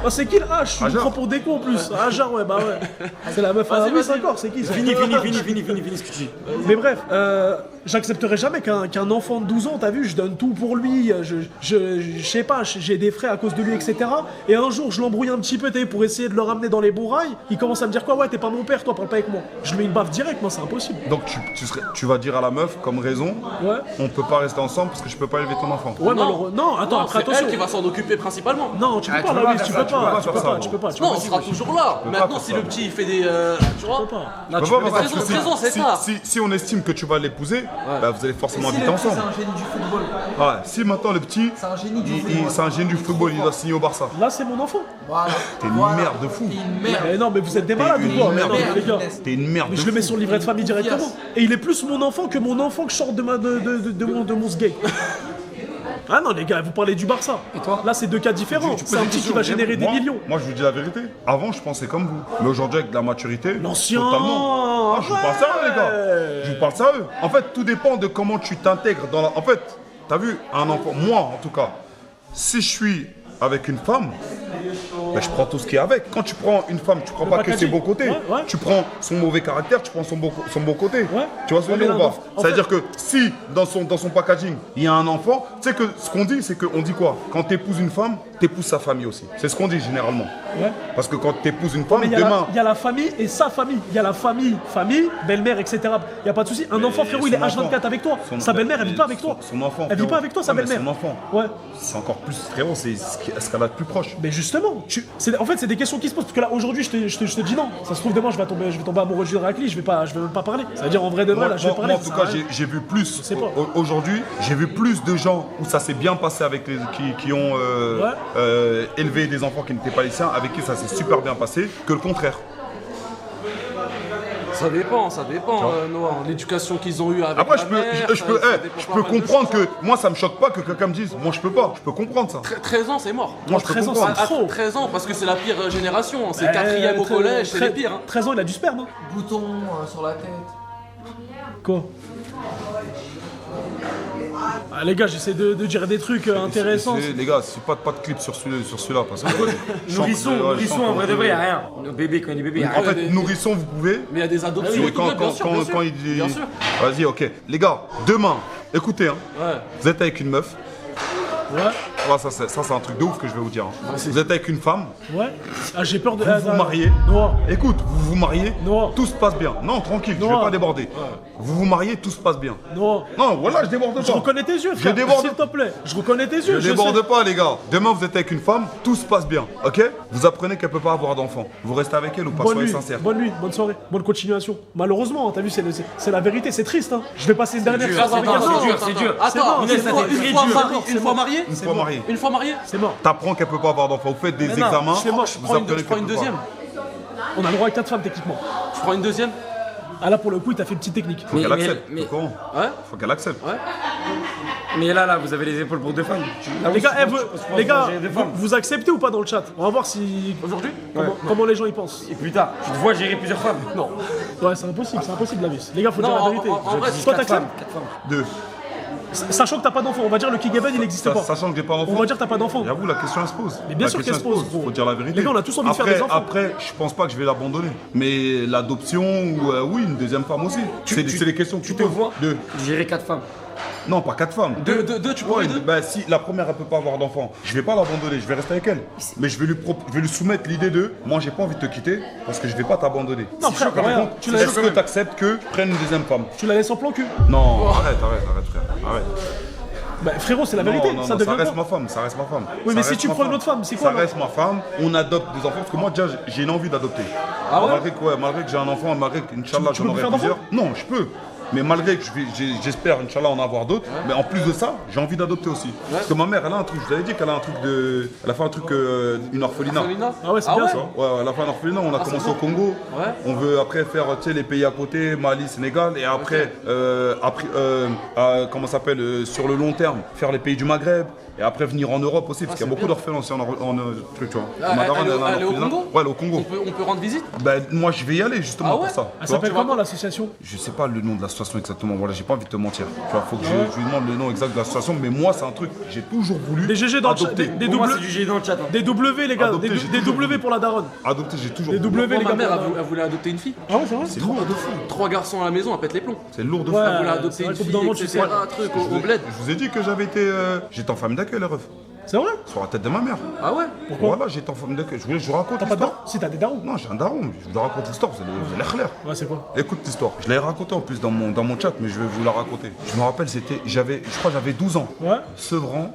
Speaker 1: Ah, c'est qui le H? Tu me
Speaker 2: Ajar.
Speaker 1: prends pour des cons en plus. Ajar, ouais, bah ouais. C'est la meuf à
Speaker 4: Vas-y,
Speaker 1: oui,
Speaker 4: vas-y.
Speaker 1: d'accord, c'est qui ça?
Speaker 5: Fini ce que tu dis.
Speaker 1: Mais bref, j'accepterai jamais qu'un enfant de 12 ans, t'as vu, je donne tout pour lui, je sais pas, j'ai des frais à cause de lui, etc. Et un jour, je l'embrouille un petit peu, t'as vu, pour essayer de le ramener dans les bons rails. Il commence à me dire quoi? Ouais, t'es pas mon père, toi, parle pas avec moi. Je mets une baffe direct, moi, c'est impossible.
Speaker 2: Donc tu vas dire à la meuf comme raison,
Speaker 1: Ouais.
Speaker 2: on peut pas rester ensemble parce que je peux pas élever ton enfant.
Speaker 1: Ouais,
Speaker 4: Non.
Speaker 1: malheureux. Non, attends,
Speaker 4: Non,
Speaker 1: après,
Speaker 4: c'est
Speaker 1: attention.
Speaker 4: elle qui va s'en occuper principalement.
Speaker 1: Non, tu peux
Speaker 5: Ah,
Speaker 1: pas,
Speaker 5: tu peux
Speaker 1: là,
Speaker 5: pas
Speaker 1: oui,
Speaker 5: faire
Speaker 1: tu
Speaker 5: ça,
Speaker 1: peux
Speaker 5: tu peux
Speaker 1: pas,
Speaker 2: pas
Speaker 1: tu peux
Speaker 2: faire ça,
Speaker 1: pas, tu peux pas.
Speaker 4: Non, on sera toujours là.
Speaker 2: pas
Speaker 4: Maintenant,
Speaker 2: faire
Speaker 4: si
Speaker 2: ça.
Speaker 4: le petit il fait des. Tu vois?
Speaker 5: Là, tu
Speaker 2: Bah,
Speaker 5: peux
Speaker 2: bah,
Speaker 5: pas.
Speaker 2: parce que
Speaker 4: 13 ans, c'est tard.
Speaker 2: si on estime que tu vas l'épouser, bah, vous allez forcément
Speaker 6: Si
Speaker 2: habiter
Speaker 6: le petit,
Speaker 2: ensemble.
Speaker 6: c'est un génie du football.
Speaker 2: Ouais, si maintenant le petit,
Speaker 6: C'est un génie du football.
Speaker 2: c'est un génie du football, il doit signer au Barça.
Speaker 1: Là, c'est mon enfant.
Speaker 6: Voilà.
Speaker 2: T'es une
Speaker 6: Voilà.
Speaker 2: merde de fou.
Speaker 6: T'es une merde.
Speaker 1: Mais non, mais vous êtes des malades
Speaker 2: une
Speaker 1: ou quoi?
Speaker 2: merde.
Speaker 1: Non, mais les gars.
Speaker 2: T'es une merde
Speaker 1: Mais
Speaker 2: de
Speaker 1: je le mets
Speaker 2: fou.
Speaker 1: sur le livret de famille directement. Et il est plus mon enfant que je sors de mon sgay. Ah non les gars, vous parlez du Barça.
Speaker 5: Et toi?
Speaker 1: Là c'est deux cas différents. C'est un petit qui va générer des
Speaker 2: Moi-
Speaker 1: millions.
Speaker 2: Moi, je vous dis la vérité. Avant, je pensais comme vous. Mais aujourd'hui, avec de la maturité,
Speaker 1: L'ancien.
Speaker 2: totalement. Ah, je vous parle sérieux, les gars. Je vous parle sérieux. En fait, tout dépend de comment tu t'intègres dans la... En fait, t'as vu, un enfant, moi en tout cas, si je suis avec une femme, ben, je prends tout ce qui est avec. Quand tu prends une femme, tu prends pas que ses
Speaker 1: packaging.
Speaker 2: bons côtés.
Speaker 1: Ouais, ouais.
Speaker 2: Tu prends son mauvais caractère, tu prends son bon côté.
Speaker 1: Ouais.
Speaker 2: Tu vois ce que je veux
Speaker 1: Ouais,
Speaker 2: dire
Speaker 1: mais
Speaker 2: ou
Speaker 1: là,
Speaker 2: pas?
Speaker 1: en
Speaker 2: C'est-à-dire que si dans son packaging, il y a un enfant, tu sais que ce qu'on dit, c'est qu'on dit quoi? Quand tu épouses une femme, tu épouses sa famille aussi. C'est ce qu'on dit généralement.
Speaker 1: Ouais.
Speaker 2: Parce que quand tu épouses une femme,
Speaker 1: Mais
Speaker 2: demain...
Speaker 1: il y a la famille et sa famille. Il y a la famille, belle-mère, etc. Il n'y a pas de souci. Un enfant, frérot, il est
Speaker 2: son enfant.
Speaker 1: H24 avec toi. Sa belle-mère, elle vit pas avec toi.
Speaker 2: Son enfant.
Speaker 1: Elle vit
Speaker 2: frérot.
Speaker 1: pas avec toi, sa
Speaker 2: Ouais, mais
Speaker 1: belle-mère.
Speaker 2: Son enfant.
Speaker 1: Ouais.
Speaker 2: C'est encore plus, frérot, c'est ce qu'elle a de plus proche.
Speaker 1: Mais justement, en fait, c'est des questions qui se posent. Parce que là, aujourd'hui, je te dis non. Ça se trouve, demain, je vais tomber amoureux de Racli. Je vais même pas parler. Ça veut dire, en vrai de vrai, là, je vais parler.
Speaker 2: Moi, en tout cas, j'ai vu plus.
Speaker 1: sais pas.
Speaker 2: Aujourd'hui, j'ai vu plus de gens où ça s'est bien passé avec qui ont élevé des enfants qui n'étaient pas les siens, avec qui ça s'est super bien passé, que le contraire.
Speaker 4: Ça dépend, Noah. L'éducation qu'ils ont eue avec
Speaker 2: Après,
Speaker 4: la mère,
Speaker 2: je peux
Speaker 4: ça dépend pas mal de
Speaker 2: comprendre
Speaker 4: choses.
Speaker 2: que moi, ça me choque pas que quelqu'un me dise, moi, je peux pas. Je peux comprendre ça.
Speaker 4: 13 ans, c'est mort.
Speaker 2: Moi, je peux
Speaker 1: 13 ans,
Speaker 2: comprendre.
Speaker 1: c'est trop.
Speaker 4: 13 ans, parce que c'est la pire génération. C'est 4ème au collège, c'est les pires.
Speaker 1: 13 ans, il a du sperme. Hein.
Speaker 6: Bouton sur la tête.
Speaker 1: Quoi? Ah, les gars, j'essaie de dire des trucs intéressants.
Speaker 2: Les gars, c'est pas de clip sur celui-là. Parce que
Speaker 5: Nourrisson, en vrai de vrai, y'a rien. Nos bébés, quand il est bébé, y'a
Speaker 2: En
Speaker 5: rien.
Speaker 2: fait, nourrisson, vous pouvez.
Speaker 4: Mais il y a des adoptions.
Speaker 2: Mais quand il dit.
Speaker 4: Bien sûr.
Speaker 2: Vas-y, ok. Les gars, demain, écoutez, hein,
Speaker 4: Ouais.
Speaker 2: vous êtes avec une meuf.
Speaker 1: Ouais,
Speaker 2: Ouais, ça, c'est un truc de ouf que je vais vous dire. hein. Vous êtes avec une femme,
Speaker 1: ouais. Ah, j'ai peur de.
Speaker 2: vous vous mariez.
Speaker 1: Noir.
Speaker 2: Écoute, vous vous mariez,
Speaker 1: Non.
Speaker 2: tout se passe bien. Non, tranquille, je
Speaker 1: Non.
Speaker 2: vais pas déborder. Vous vous mariez, tout se passe bien.
Speaker 1: Noir.
Speaker 2: Non, voilà, je déborde
Speaker 1: Je
Speaker 2: pas.
Speaker 1: reconnais tes yeux, frère.
Speaker 2: déborde.
Speaker 1: S'il te plaît. Je reconnais tes
Speaker 2: Je
Speaker 1: yeux.
Speaker 2: déborde
Speaker 1: sais.
Speaker 2: pas, les gars. Demain, vous êtes avec une femme, tout se passe bien, ok? Vous apprenez qu'elle peut pas avoir d'enfant. Vous restez avec elle ou pas?
Speaker 1: Bonne
Speaker 2: Soyez
Speaker 1: nuit,
Speaker 2: sincère.
Speaker 1: bonne nuit, bonne soirée, bonne continuation. Malheureusement, t'as vu, c'est la vérité, c'est triste. Hein. Je vais passer une dernière
Speaker 5: dur,
Speaker 1: phrase avec
Speaker 5: attends,
Speaker 1: un
Speaker 5: c'est dur, c'est dur.
Speaker 1: C'est mort,
Speaker 4: Attends,
Speaker 1: c'est
Speaker 4: une
Speaker 1: mort,
Speaker 4: fois
Speaker 1: c'est
Speaker 4: marié,
Speaker 2: Une fois marié.
Speaker 4: une fois marié.
Speaker 1: C'est mort.
Speaker 2: T'apprends qu'elle peut pas avoir d'enfant. Vous faites des
Speaker 1: non,
Speaker 2: examens.
Speaker 1: c'est mort,
Speaker 4: Je
Speaker 2: vous
Speaker 4: prends une,
Speaker 2: apprenez
Speaker 4: je prends
Speaker 2: qu'elle
Speaker 4: une
Speaker 2: peut
Speaker 4: deuxième.
Speaker 2: pas.
Speaker 1: On a le droit à 4 femmes techniquement.
Speaker 4: Je prends une deuxième.
Speaker 1: Ah là, pour le coup, il t'a fait une petite technique.
Speaker 2: Faut qu'elle accepte.
Speaker 5: mais-
Speaker 2: Au courant.
Speaker 4: Ouais.
Speaker 2: Faut qu'elle accepte.
Speaker 5: Mais là, vous avez les épaules pour 2 femmes.
Speaker 1: Les gars, les gars,
Speaker 5: j'ai deux femmes.
Speaker 1: vous acceptez ou pas dans le chat? On va voir si.
Speaker 4: Aujourd'hui.
Speaker 1: Comment les gens y pensent.
Speaker 5: Et plus tard, tu te vois gérer plusieurs femmes. Non.
Speaker 1: Ouais, c'est impossible la vie. Les gars, faut dire
Speaker 4: Non,
Speaker 1: la vérité.
Speaker 4: en vrai,
Speaker 1: Toi,
Speaker 5: 4
Speaker 1: t'acceptes?
Speaker 5: femmes. 4 femmes.
Speaker 2: Deux.
Speaker 1: Sachant que t'as pas d'enfant, on va dire le King Eben il n'existe pas.
Speaker 2: Sachant que j'ai pas d'enfant.
Speaker 1: On va dire que t'as pas d'enfant.
Speaker 2: J'avoue, la question elle se pose.
Speaker 1: Mais bien
Speaker 2: La
Speaker 1: sûr
Speaker 2: question,
Speaker 1: qu'elle se
Speaker 2: elle
Speaker 1: pose, gros.
Speaker 2: Faut dire la vérité.
Speaker 1: Les gars, on a tous envie de faire
Speaker 2: Après-
Speaker 1: des enfants.
Speaker 2: Après, je pense pas que je vais l'abandonner. Mais l'adoption ou oui, une deuxième femme aussi. C'est les questions que
Speaker 5: Tu
Speaker 2: tu
Speaker 5: te
Speaker 2: poses.
Speaker 5: vois
Speaker 2: Deux.
Speaker 5: gérer 4 femmes.
Speaker 2: Non, pas 4 femmes.
Speaker 4: Deux, tu prends
Speaker 2: Ouais,
Speaker 4: les deux.
Speaker 2: bah, si la première elle peut pas avoir d'enfant, je vais pas l'abandonner, je vais rester avec elle. Mais je vais lui soumettre l'idée de moi j'ai pas envie de te quitter parce que je vais pas t'abandonner.
Speaker 1: Non, frère,
Speaker 2: Par
Speaker 1: regarde,
Speaker 2: contre,
Speaker 1: tu la laisses
Speaker 2: est-ce que tu acceptes que je prenne une deuxième femme?
Speaker 1: Tu la laisses en plan cul.
Speaker 2: Non, arrête frère, arrête.
Speaker 1: Bah frérot, c'est la vérité,
Speaker 2: Non,
Speaker 1: ça
Speaker 2: ça
Speaker 1: devient
Speaker 2: reste
Speaker 1: pas.
Speaker 2: ma femme, ça reste ma femme.
Speaker 1: Oui, mais
Speaker 2: Ça
Speaker 1: si
Speaker 2: reste
Speaker 1: tu
Speaker 2: ma
Speaker 1: prends une autre femme, c'est quoi,
Speaker 2: Ça
Speaker 1: là
Speaker 2: reste ma femme, on adopte des enfants parce que moi déjà j'ai une envie d'adopter.
Speaker 4: Ah ouais
Speaker 2: Malgré que j'ai un enfant, malgré qu'Inch'Allah
Speaker 1: Tu
Speaker 2: j'en
Speaker 1: peux
Speaker 2: aurai
Speaker 1: faire
Speaker 2: plusieurs. Non, je peux. Mais malgré que j'espère Inch'Allah en avoir d'autres, mais en plus de ça, j'ai envie d'adopter aussi. Parce que ma mère, elle a un truc, je vous avais dit qu'elle a un truc elle a fait un truc, une orphelinat.
Speaker 4: Orphelinat.
Speaker 1: Ah ouais, c'est bien ça.
Speaker 2: Ouais, elle a fait un orphelinat, on a commencé
Speaker 4: bon.
Speaker 2: au Congo.
Speaker 4: Ouais.
Speaker 2: On veut après faire les pays à côté, Mali, Sénégal, et après, comment ça s'appelle, sur le long terme, faire les pays du Maghreb. Et après venir en Europe aussi, parce qu'il y a beaucoup d'orphelins aussi en truc, tu vois.
Speaker 4: Ah,
Speaker 2: Ma daronne,
Speaker 4: elle est
Speaker 2: a un
Speaker 4: au
Speaker 2: orphelinat.
Speaker 4: Congo
Speaker 2: Ouais, elle est au Congo.
Speaker 4: On peut rendre visite.
Speaker 2: Ben, moi je vais y aller justement
Speaker 4: Ah ouais
Speaker 2: pour ça.
Speaker 1: Elle
Speaker 2: Tu vois.
Speaker 1: s'appelle comment l'association?
Speaker 2: Je sais pas le nom de l'association exactement, voilà, j'ai pas envie de te mentir. Tu vois, faut que je lui demande le nom exact de l'association, mais moi c'est un truc, j'ai toujours voulu
Speaker 1: Des GG dans le chat,
Speaker 2: adopter.
Speaker 1: des
Speaker 5: Pour moi,
Speaker 1: double-
Speaker 5: c'est du G dans le chat. hein.
Speaker 1: des W les gars,
Speaker 2: Adopter, j'ai
Speaker 1: des
Speaker 2: toujours
Speaker 1: W
Speaker 2: voulu.
Speaker 1: pour la daronne.
Speaker 2: Adopter, j'ai toujours
Speaker 1: Des
Speaker 2: voulu.
Speaker 1: W les
Speaker 4: Moi,
Speaker 1: gars.
Speaker 4: ma mère,
Speaker 1: pour la-
Speaker 4: elle voulait adopter une fille.
Speaker 1: Ah ouais, c'est vrai.
Speaker 2: C'est lourd de fou.
Speaker 4: 3 garçons à la maison, elle pète les plombs.
Speaker 2: C'est lourd de fou.
Speaker 1: Ouais.
Speaker 4: Elle voulait
Speaker 1: c'est
Speaker 4: adopter
Speaker 1: vrai
Speaker 4: une
Speaker 1: qu'au bout
Speaker 4: fille,
Speaker 1: d'un moment, tu
Speaker 4: etc.
Speaker 1: sais.
Speaker 4: Un truc au bled.
Speaker 2: Je vous ai dit que j'étais en famille d'accueil, les refs.
Speaker 1: C'est vrai?
Speaker 2: Sur la tête de ma mère.
Speaker 4: Ah ouais.
Speaker 2: Voilà, j'étais en famille d'accueil. Je vous raconte
Speaker 1: T'as pas de
Speaker 2: l'histoire.
Speaker 1: daron? Si t'as des darons.
Speaker 2: Non, j'ai un daron, je vous raconte l'histoire, vous allez clair.
Speaker 1: Ouais, c'est quoi?
Speaker 2: Écoute l'histoire. Je l'ai raconté en plus dans mon chat, mais je vais vous la raconter. Je me rappelle, je crois que j'avais 12 ans.
Speaker 1: Ouais.
Speaker 2: Sevran,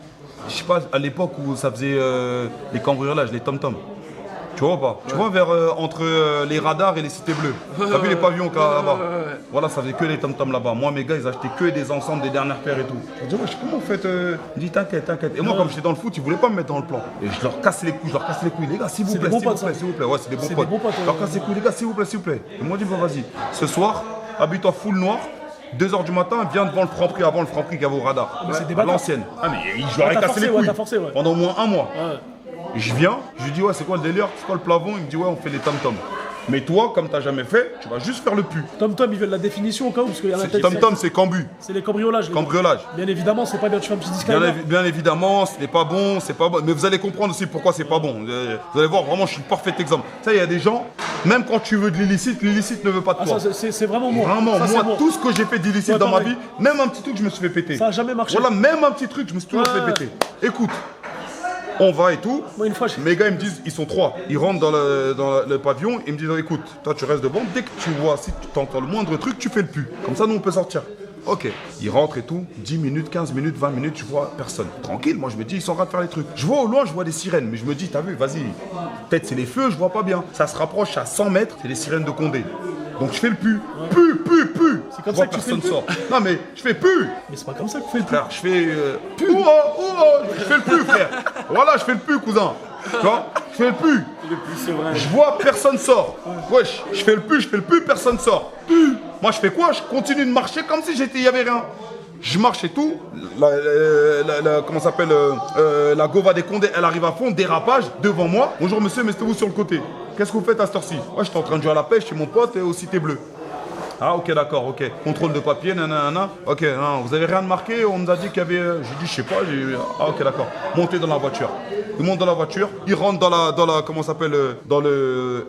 Speaker 2: je sais pas, à l'époque où ça faisait les cambriolages, les tom-toms. Tu vois ou pas? Tu vois entre les radars et les cités bleues. T'as vu les pavillons là-bas? Voilà, ça faisait que les tom-toms là-bas. Moi, mes gars, ils achetaient que des ensembles des dernières paires et tout. Je me dis, wesh, comment vous faites? Ils me disent, t'inquiète. Et moi, comme j'étais dans le foot, ils voulaient pas me mettre dans le plan. Et je leur casse les couilles, Les gars, s'il vous
Speaker 1: C'est
Speaker 2: plaît,
Speaker 1: des bons
Speaker 2: s'il vous
Speaker 1: potes, ça.
Speaker 2: plaît, s'il vous plaît. Ouais, c'est des
Speaker 1: C'est
Speaker 2: bons
Speaker 1: des bons
Speaker 2: potes.
Speaker 1: potes,
Speaker 2: Je leur casse les couilles, les gars, s'il vous plaît. Ils m'ont dit, bah vas-y. Ce soir, habille-toi full noir. 2h du matin, viens devant le Franprix, avant le Franprix qui avait au radar.
Speaker 1: c'est des
Speaker 2: À
Speaker 1: bâtards.
Speaker 2: l'ancienne. Ah, mais je leur ai
Speaker 1: t'as
Speaker 2: cassé
Speaker 1: forcé,
Speaker 2: les
Speaker 1: ouais,
Speaker 2: couilles.
Speaker 1: t'as forcé, ouais.
Speaker 2: Pendant au moins un mois.
Speaker 1: Ouais.
Speaker 2: Je viens, je lui dis ouais c'est quoi le délire, c'est quoi le plafond? Il me dit ouais on fait les tom-toms. Mais toi, comme t'as jamais fait, tu vas juste faire le pu.
Speaker 1: Tom-Tom, ils veulent la définition au cas où, parce qu'il y en a peut-être.
Speaker 2: Tom-tom c'est cambu,
Speaker 1: C'est les cambriolages. les gars.
Speaker 2: cambriolage.
Speaker 1: Bien évidemment, c'est pas bien, tu fais un petit disclaimer.
Speaker 2: Bien évidemment, ce n'est pas bon, c'est pas bon. Mais vous allez comprendre aussi pourquoi c'est pas bon. Vous allez voir, vraiment, je suis le parfait exemple. Tu sais, il y a des gens, même quand tu veux de l'illicite ne veut pas de
Speaker 1: Ah,
Speaker 2: toi.
Speaker 1: ça, c'est vraiment moi.
Speaker 2: Vraiment,
Speaker 1: Ça, c'est
Speaker 2: moi,
Speaker 1: moi.
Speaker 2: tout ce que j'ai fait d'illicite
Speaker 1: Ouais,
Speaker 2: dans ma
Speaker 1: pareil.
Speaker 2: vie, même un petit truc, je me suis fait péter.
Speaker 1: Ça a jamais marché.
Speaker 2: Voilà, même un petit truc, je me suis toujours
Speaker 1: Ouais.
Speaker 2: fait péter. Écoute, on va et tout.
Speaker 1: Moi, une fois,
Speaker 2: Mes gars, ils me disent, ils sont 3. Ils rentrent dans le pavillon, ils me disent, écoute, toi tu restes devant, dès que tu vois, si tu entends le moindre truc, tu fais le pu. Comme ça, nous, on peut sortir. Ok, ils rentrent et tout, 10 minutes, 15 minutes, 20 minutes, tu vois personne. Tranquille, moi je me dis, ils sont en train de faire les trucs. Je vois au loin, je vois des sirènes, mais je me dis, t'as vu, vas-y, peut-être c'est les feux, je vois pas bien. Ça se rapproche à 100 mètres, c'est les sirènes de Condé. Donc je fais le pu. Pu.
Speaker 1: C'est comme
Speaker 2: Je vois
Speaker 1: ça que tu fais le
Speaker 2: personne
Speaker 1: pu.
Speaker 2: sort. Non mais je fais pu.
Speaker 1: Mais c'est pas comme ça que tu fais le
Speaker 2: Frère, je fais je fais le pu, frère. Voilà, je fais le pu, cousin. Tu vois, je fais le pu. Je vois personne sort. Wesh, je fais le pu, personne sort. Moi, je fais quoi? Je continue de marcher comme si il y avait rien. Je marche et tout. Comment ça s'appelle la Gova des Condés, elle arrive à fond, dérapage devant moi. Bonjour monsieur, mettez-vous sur le côté. Qu'est-ce que vous faites à cette heure-ci? Ouais, j'étais en train de jouer à la pêche chez mon pote au Cité Bleue. Ah, ok, d'accord, ok. Contrôle de papier, nanana. Ok, non, vous avez rien de marqué, on nous a dit qu'il y avait. J'ai dit, je sais pas, ah, ok, d'accord. Montez dans la voiture. Il monte dans la voiture, il rentre dans la comment ça s'appelle,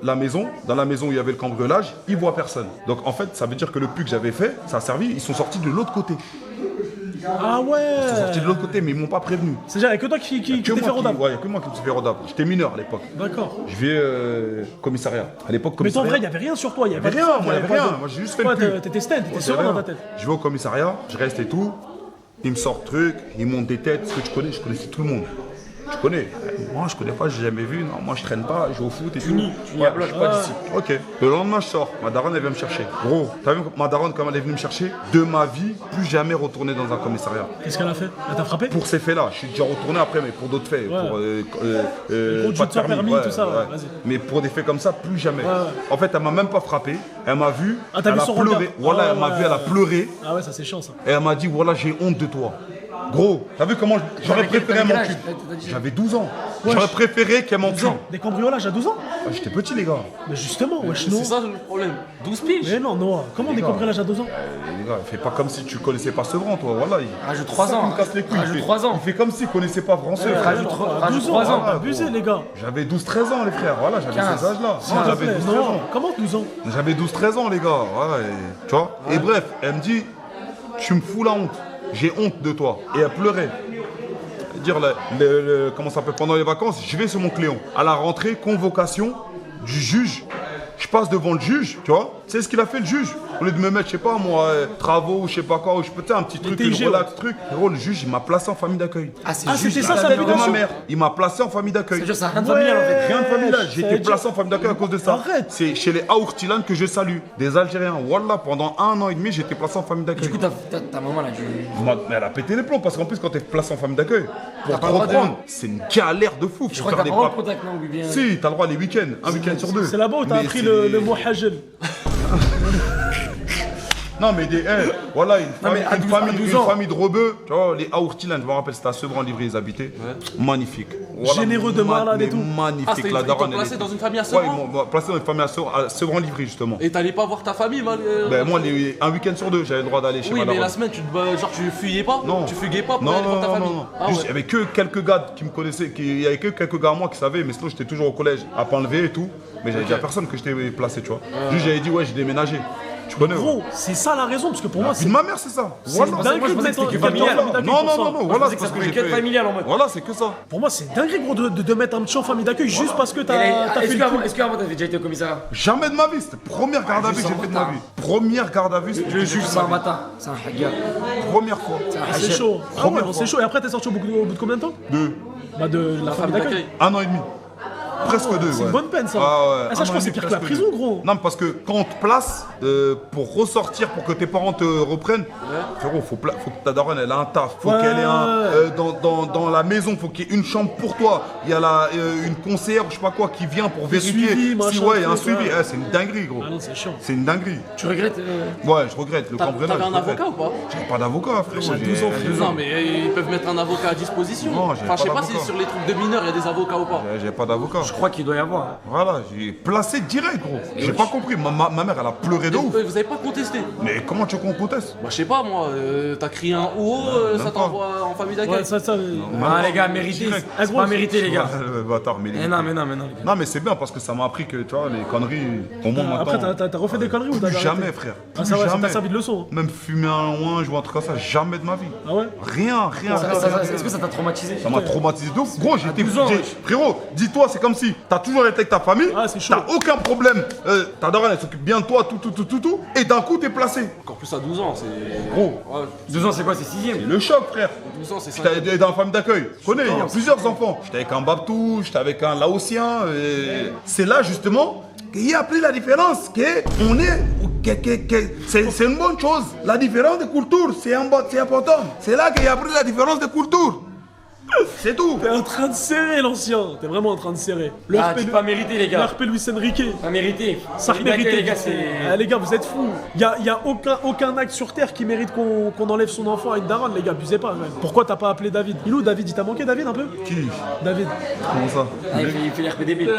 Speaker 2: la maison. Dans la maison où il y avait le cambriolage, il voit personne. Donc en fait, ça veut dire que le puits que j'avais fait, ça a servi, ils sont sortis de l'autre côté.
Speaker 1: Ah ouais.
Speaker 2: Ils sont sortis de l'autre côté, mais ils m'ont pas prévenu.
Speaker 1: C'est-à-dire, il n'y a que toi qui t'es fait rodable.
Speaker 2: Ouais, il n'y a que moi qui me suis fait rodable. J'étais mineur à l'époque.
Speaker 1: D'accord.
Speaker 2: Je vais commissariat. À l'époque,
Speaker 1: Mais toi, en
Speaker 2: commissariat.
Speaker 1: vrai, il n'y avait rien sur toi. Il n'y avait
Speaker 2: rien,
Speaker 1: rien.
Speaker 2: moi, il y avait rien. Moi, j'ai juste fait le puits.
Speaker 1: T'étais stand, t'étais
Speaker 2: Ouais,
Speaker 1: serein
Speaker 2: rien.
Speaker 1: dans ta tête.
Speaker 2: Je vais au commissariat, je reste et tout. Ils me sortent truc, ils montent des têtes. Ce que tu connais, je connaissais tout le monde. Tu connais. Moi, je connais pas, j'ai jamais vu. Non, moi, je traîne pas, je joue au foot et tout.
Speaker 5: Tu n'y approches pas d'ici.
Speaker 2: Ok. Le lendemain, je sors. Ma daronne, elle vient me chercher. Gros, t'as vu ma daronne, comme elle est venue me chercher? De ma vie, plus jamais retourner dans un commissariat.
Speaker 1: Qu'est-ce qu'elle a fait? Elle t'a frappé?
Speaker 2: Pour ces faits-là, je suis déjà retourné après, mais pour d'autres faits.
Speaker 1: Ouais.
Speaker 2: Pour
Speaker 1: conduite
Speaker 2: pas de
Speaker 1: sans permis, tout ça, ouais, vas-y.
Speaker 2: Mais pour des faits comme ça, plus jamais.
Speaker 1: Ouais.
Speaker 2: En fait, elle m'a même pas frappé. Elle m'a vu.
Speaker 1: Ah, t'as
Speaker 2: elle
Speaker 1: vu
Speaker 2: a
Speaker 1: son
Speaker 2: pleuré.
Speaker 1: regard?
Speaker 2: Voilà,
Speaker 1: Ah,
Speaker 2: elle m'a
Speaker 1: ouais.
Speaker 2: vu, elle a pleuré.
Speaker 1: Ah ouais, ça c'est chiant ça.
Speaker 2: Et elle m'a dit, voilà, j'ai honte de toi. Gros, t'as vu comment j'aurais préféré
Speaker 5: quel
Speaker 2: mon
Speaker 5: âge
Speaker 2: cul?
Speaker 5: t'as dit?
Speaker 2: J'avais 12 ans. J'aurais préféré qu'elle m'en tue.
Speaker 1: Des cambriolages à 12 ans?
Speaker 2: Ah, j'étais petit, les gars.
Speaker 1: Mais justement, wesh, non.
Speaker 4: C'est ça le problème. 12 piges.
Speaker 1: Mais non, Noah, comment des cambriolages à 12 ans?
Speaker 2: Les gars, fais pas comme si tu connaissais pas Sevran, toi. Voilà.
Speaker 5: Rajoute 3 ans.
Speaker 2: Il me casse les couilles.
Speaker 5: Rajoute
Speaker 2: Il fait-
Speaker 5: 3 ans.
Speaker 2: Il fait comme s'il connaissait pas français.
Speaker 5: Rajoute
Speaker 1: À 12 ans,
Speaker 5: 3 ans.
Speaker 1: abusé les gars.
Speaker 2: J'avais 12-13 ans, les frères. Voilà, j'avais
Speaker 5: 15.
Speaker 2: ces âges-là.
Speaker 1: S'il
Speaker 2: Non,
Speaker 1: te
Speaker 2: j'avais
Speaker 1: plaît,
Speaker 2: 12-13
Speaker 1: Noah,
Speaker 2: ans.
Speaker 1: comment 12 ans?
Speaker 2: J'avais 12-13 ans, les gars. Voilà, tu vois. Et bref, elle me dit, tu me fous la honte. J'ai honte de toi. Et elle pleurait. Dire comment ça s'appelle, pendant les vacances, je vais sur mon Cléon. À la rentrée, convocation du juge. Je passe devant le juge, tu vois. Tu sais ce qu'il a fait le juge? Au lieu de me mettre, je sais pas moi, travaux ou je sais pas quoi, ou je peux un petit truc,
Speaker 1: TIG,
Speaker 2: une relax, truc. Gros, le juge, il m'a placé en famille d'accueil.
Speaker 5: Ah, c'est
Speaker 1: Ah,
Speaker 5: juste
Speaker 1: c'était ça,
Speaker 5: la
Speaker 1: sa
Speaker 5: vie
Speaker 2: De
Speaker 1: vie
Speaker 2: ma mère, il m'a placé en famille d'accueil.
Speaker 5: C'est-à-dire, ça a rien de familial en fait.
Speaker 2: Rien de familial, j'ai
Speaker 1: ça
Speaker 2: été
Speaker 1: veut
Speaker 2: placé en famille d'accueil à cause de ça.
Speaker 1: Arrête.
Speaker 2: C'est chez les Aourtilan que je salue, des Algériens. Wallah, pendant 1 an et demi, j'ai été placé en famille d'accueil.
Speaker 5: Du coup, ta maman là,
Speaker 2: Mais elle a pété les plombs parce qu'en plus, quand t'es placé en famille d'accueil, pour
Speaker 5: T'as
Speaker 2: te
Speaker 5: pas le droit de-
Speaker 2: reprendre, c'est une galère de fou.
Speaker 5: je
Speaker 2: Faut
Speaker 5: crois que
Speaker 2: faire
Speaker 5: t'as
Speaker 2: des
Speaker 5: pas le
Speaker 2: papiers.
Speaker 5: contact, non, ou bien.
Speaker 2: Si, t'as le droit les week-ends, un week-end sur 2.
Speaker 1: C'est là-bas où t'as
Speaker 2: Mais
Speaker 1: appris
Speaker 2: c'est-
Speaker 1: le mot hajel.
Speaker 2: Non, mais voilà, une
Speaker 5: mais à 12 ans.
Speaker 2: une famille de rebeux, tu vois, les Aourtilan, je me rappelle, c'était à Sevran-Livry, ils habitaient. Magnifique. Voilà,
Speaker 1: Généreux de malades et
Speaker 2: mais
Speaker 1: tout.
Speaker 2: Magnifique,
Speaker 4: Ah, c'était
Speaker 2: la
Speaker 4: ils t'ont
Speaker 2: daronne. elle
Speaker 4: placé
Speaker 2: était-
Speaker 4: dans une famille à
Speaker 2: Ouais,
Speaker 4: Sevran?
Speaker 2: ils m'ont placé dans une famille à Sevran-Livry, justement.
Speaker 4: Et t'allais pas voir ta famille,
Speaker 2: Ben, moi, un week-end sur 2, j'avais le droit d'aller chez
Speaker 4: Oui,
Speaker 2: ma
Speaker 4: mais
Speaker 2: daronne.
Speaker 4: la semaine, genre tu fuyais pas?
Speaker 2: Non.
Speaker 4: Tu fuguais pas pour
Speaker 2: Non,
Speaker 4: aller voir ta
Speaker 2: non,
Speaker 4: famille?
Speaker 2: non, non.
Speaker 4: Ah
Speaker 2: Juste,
Speaker 4: ouais.
Speaker 2: il y avait que quelques gars qui me connaissaient, il y avait que quelques gars à moi qui savaient, mais sinon j'étais toujours au collège à Panlevé et tout. Mais j'avais dit à personne que j'étais placé, tu vois. Juste j'avais dit, ouais, j'ai déménagé. Tu connais?
Speaker 1: Gros, c'est ça la raison, parce que pour moi,
Speaker 2: Puis
Speaker 1: c'est
Speaker 2: de ma mère, c'est ça. Voilà.
Speaker 5: Moi, je pensais que c'était que familial.
Speaker 2: Non, non, non, voilà, c'est
Speaker 5: que
Speaker 2: parce
Speaker 5: ça
Speaker 2: que
Speaker 5: pouvait
Speaker 2: j'ai
Speaker 5: que être
Speaker 2: fait.
Speaker 5: familial en mode.
Speaker 2: Voilà, c'est que ça.
Speaker 1: Pour moi, c'est dingue, gros, de mettre un petit en famille d'accueil juste parce que t'as fait
Speaker 5: Est-ce
Speaker 1: le
Speaker 5: qu'avant,
Speaker 1: coup.
Speaker 5: t'avais déjà été au commissariat?
Speaker 2: Jamais de ma vie, c'était première garde à vue que j'ai fait de ma vie. Première garde à vue,
Speaker 5: Le juge, c'est un matin. C'est un haga.
Speaker 2: première fois.
Speaker 1: C'est chaud. Ah ouais,
Speaker 2: Première
Speaker 1: bon, c'est
Speaker 2: fois.
Speaker 1: chaud. Et après, t'es sorti au bout de combien de temps? Bah, de la famille d'accueil.
Speaker 2: 1 an et demi. Presque 2, ouais.
Speaker 1: C'est une bonne peine, ça.
Speaker 2: Ah ouais.
Speaker 1: Ah, ça, je pense que c'est pire que la prison, gros.
Speaker 2: Non, parce que quand on te place, pour ressortir, pour que tes parents te reprennent, frérot, faut que ta daronne elle a un taf, faut
Speaker 1: Ouais.
Speaker 2: qu'elle ait dans la maison, faut qu'il y ait une chambre pour toi. Il y a une conseillère, je sais pas quoi, qui vient pour vérifier
Speaker 1: suivi,
Speaker 2: si
Speaker 1: machin,
Speaker 2: ouais, il y a un
Speaker 1: truc,
Speaker 2: suivi.
Speaker 1: ouais.
Speaker 2: Eh, c'est une dinguerie, gros.
Speaker 1: Ah non, c'est chiant.
Speaker 2: C'est une dinguerie.
Speaker 5: Tu regrettes
Speaker 2: Ouais, je regrette le cambriolage.
Speaker 4: T'avais un
Speaker 2: je regrette.
Speaker 4: avocat ou pas?
Speaker 2: J'avais pas d'avocat, frérot.
Speaker 1: J'ai 12 ans, frérot.
Speaker 4: Non, mais ils peuvent mettre un avocat à disposition.
Speaker 2: Non, j'ai
Speaker 4: Enfin, je sais
Speaker 2: pas
Speaker 4: pas si
Speaker 2: d'avocat.
Speaker 4: sur les trucs de mineurs, il y a des avocats ou pas.
Speaker 2: J'avais pas d'avocat.
Speaker 5: Je crois qu'il doit y avoir.
Speaker 2: Voilà, j'ai placé direct, gros. J'ai pas compris. Ma mère, elle a pleuré de ouf.
Speaker 4: Vous avez pas contesté?
Speaker 2: Mais comment tu veux qu'on conteste?
Speaker 4: Bah, je sais pas, moi, t'as crié un haut, ça
Speaker 2: même
Speaker 4: t'envoie en famille d'accueil.
Speaker 1: Ouais, ça.
Speaker 5: Ah, les gars, mérité. C'est
Speaker 1: gros,
Speaker 5: pas mérité, les gars.
Speaker 2: Bâtard, mais
Speaker 5: Mais non, mais non, mais non. les gars.
Speaker 2: Non, mais c'est bien parce que ça m'a appris que, tu vois, les conneries, au moins
Speaker 1: Après,
Speaker 2: maintenant.
Speaker 1: t'as refait des conneries ou t'as
Speaker 2: Plus
Speaker 1: arrêté?
Speaker 2: jamais, frère.
Speaker 1: Ah,
Speaker 2: Plus
Speaker 1: ça va, ça
Speaker 2: jamais.
Speaker 1: t'a servi de leçon.
Speaker 2: Même fumer un loin, jouer un truc comme ça, jamais de ma vie.
Speaker 1: Ah ouais?
Speaker 2: Rien.
Speaker 5: Est-ce que ça t'a traumatisé?
Speaker 2: Ça m'a traumatisé de ouf. Gros, j'étais
Speaker 5: 12 ans,
Speaker 2: j'ai-
Speaker 5: wesh.
Speaker 2: Frérot, dis-toi, c'est comme si t'as toujours été avec ta famille,
Speaker 1: Ah, c'est chaud.
Speaker 2: t'as aucun problème. Ta daronne, elle s'occupe bien de toi, tout. Et d'un coup, t'es placé.
Speaker 4: Encore plus à 12 ans, c'est.
Speaker 2: Gros,
Speaker 4: Ouais,
Speaker 5: 12 ans, c'est quoi? C'est 6ème.
Speaker 2: le choc, frère.
Speaker 4: 12 ans, c'est ça.
Speaker 2: J'étais dans la famille d'accueil. Tu connais, il y a plusieurs enfants. J'étais avec un Babtou, j'étais avec un Laotien. C'est là, justement, qu'il y a pris la différence. C'est une bonne chose. La différence de culture, c'est important. C'est là qu'il y a pris la différence de culture. C'est tout.
Speaker 1: T'es en train de serrer l'ancien. T'es vraiment en train de serrer. Le
Speaker 5: Ah,
Speaker 1: RP
Speaker 5: tu pas mérité, les gars.
Speaker 1: RP Luis Enrique.
Speaker 5: Pas mérité.
Speaker 1: Ça mérite,
Speaker 5: les gars, c'est.
Speaker 1: Ah, les gars, vous êtes fous. Y a aucun acte sur terre qui mérite qu'on enlève son enfant à une daronne, les gars. Abusez pas, même. Pourquoi t'as pas appelé David? Il est où David? Il t'a manqué, David, un peu?
Speaker 2: Qui?
Speaker 1: David.
Speaker 2: Comment ça?
Speaker 5: Ah, il fait l'RPDB.
Speaker 1: Ouais,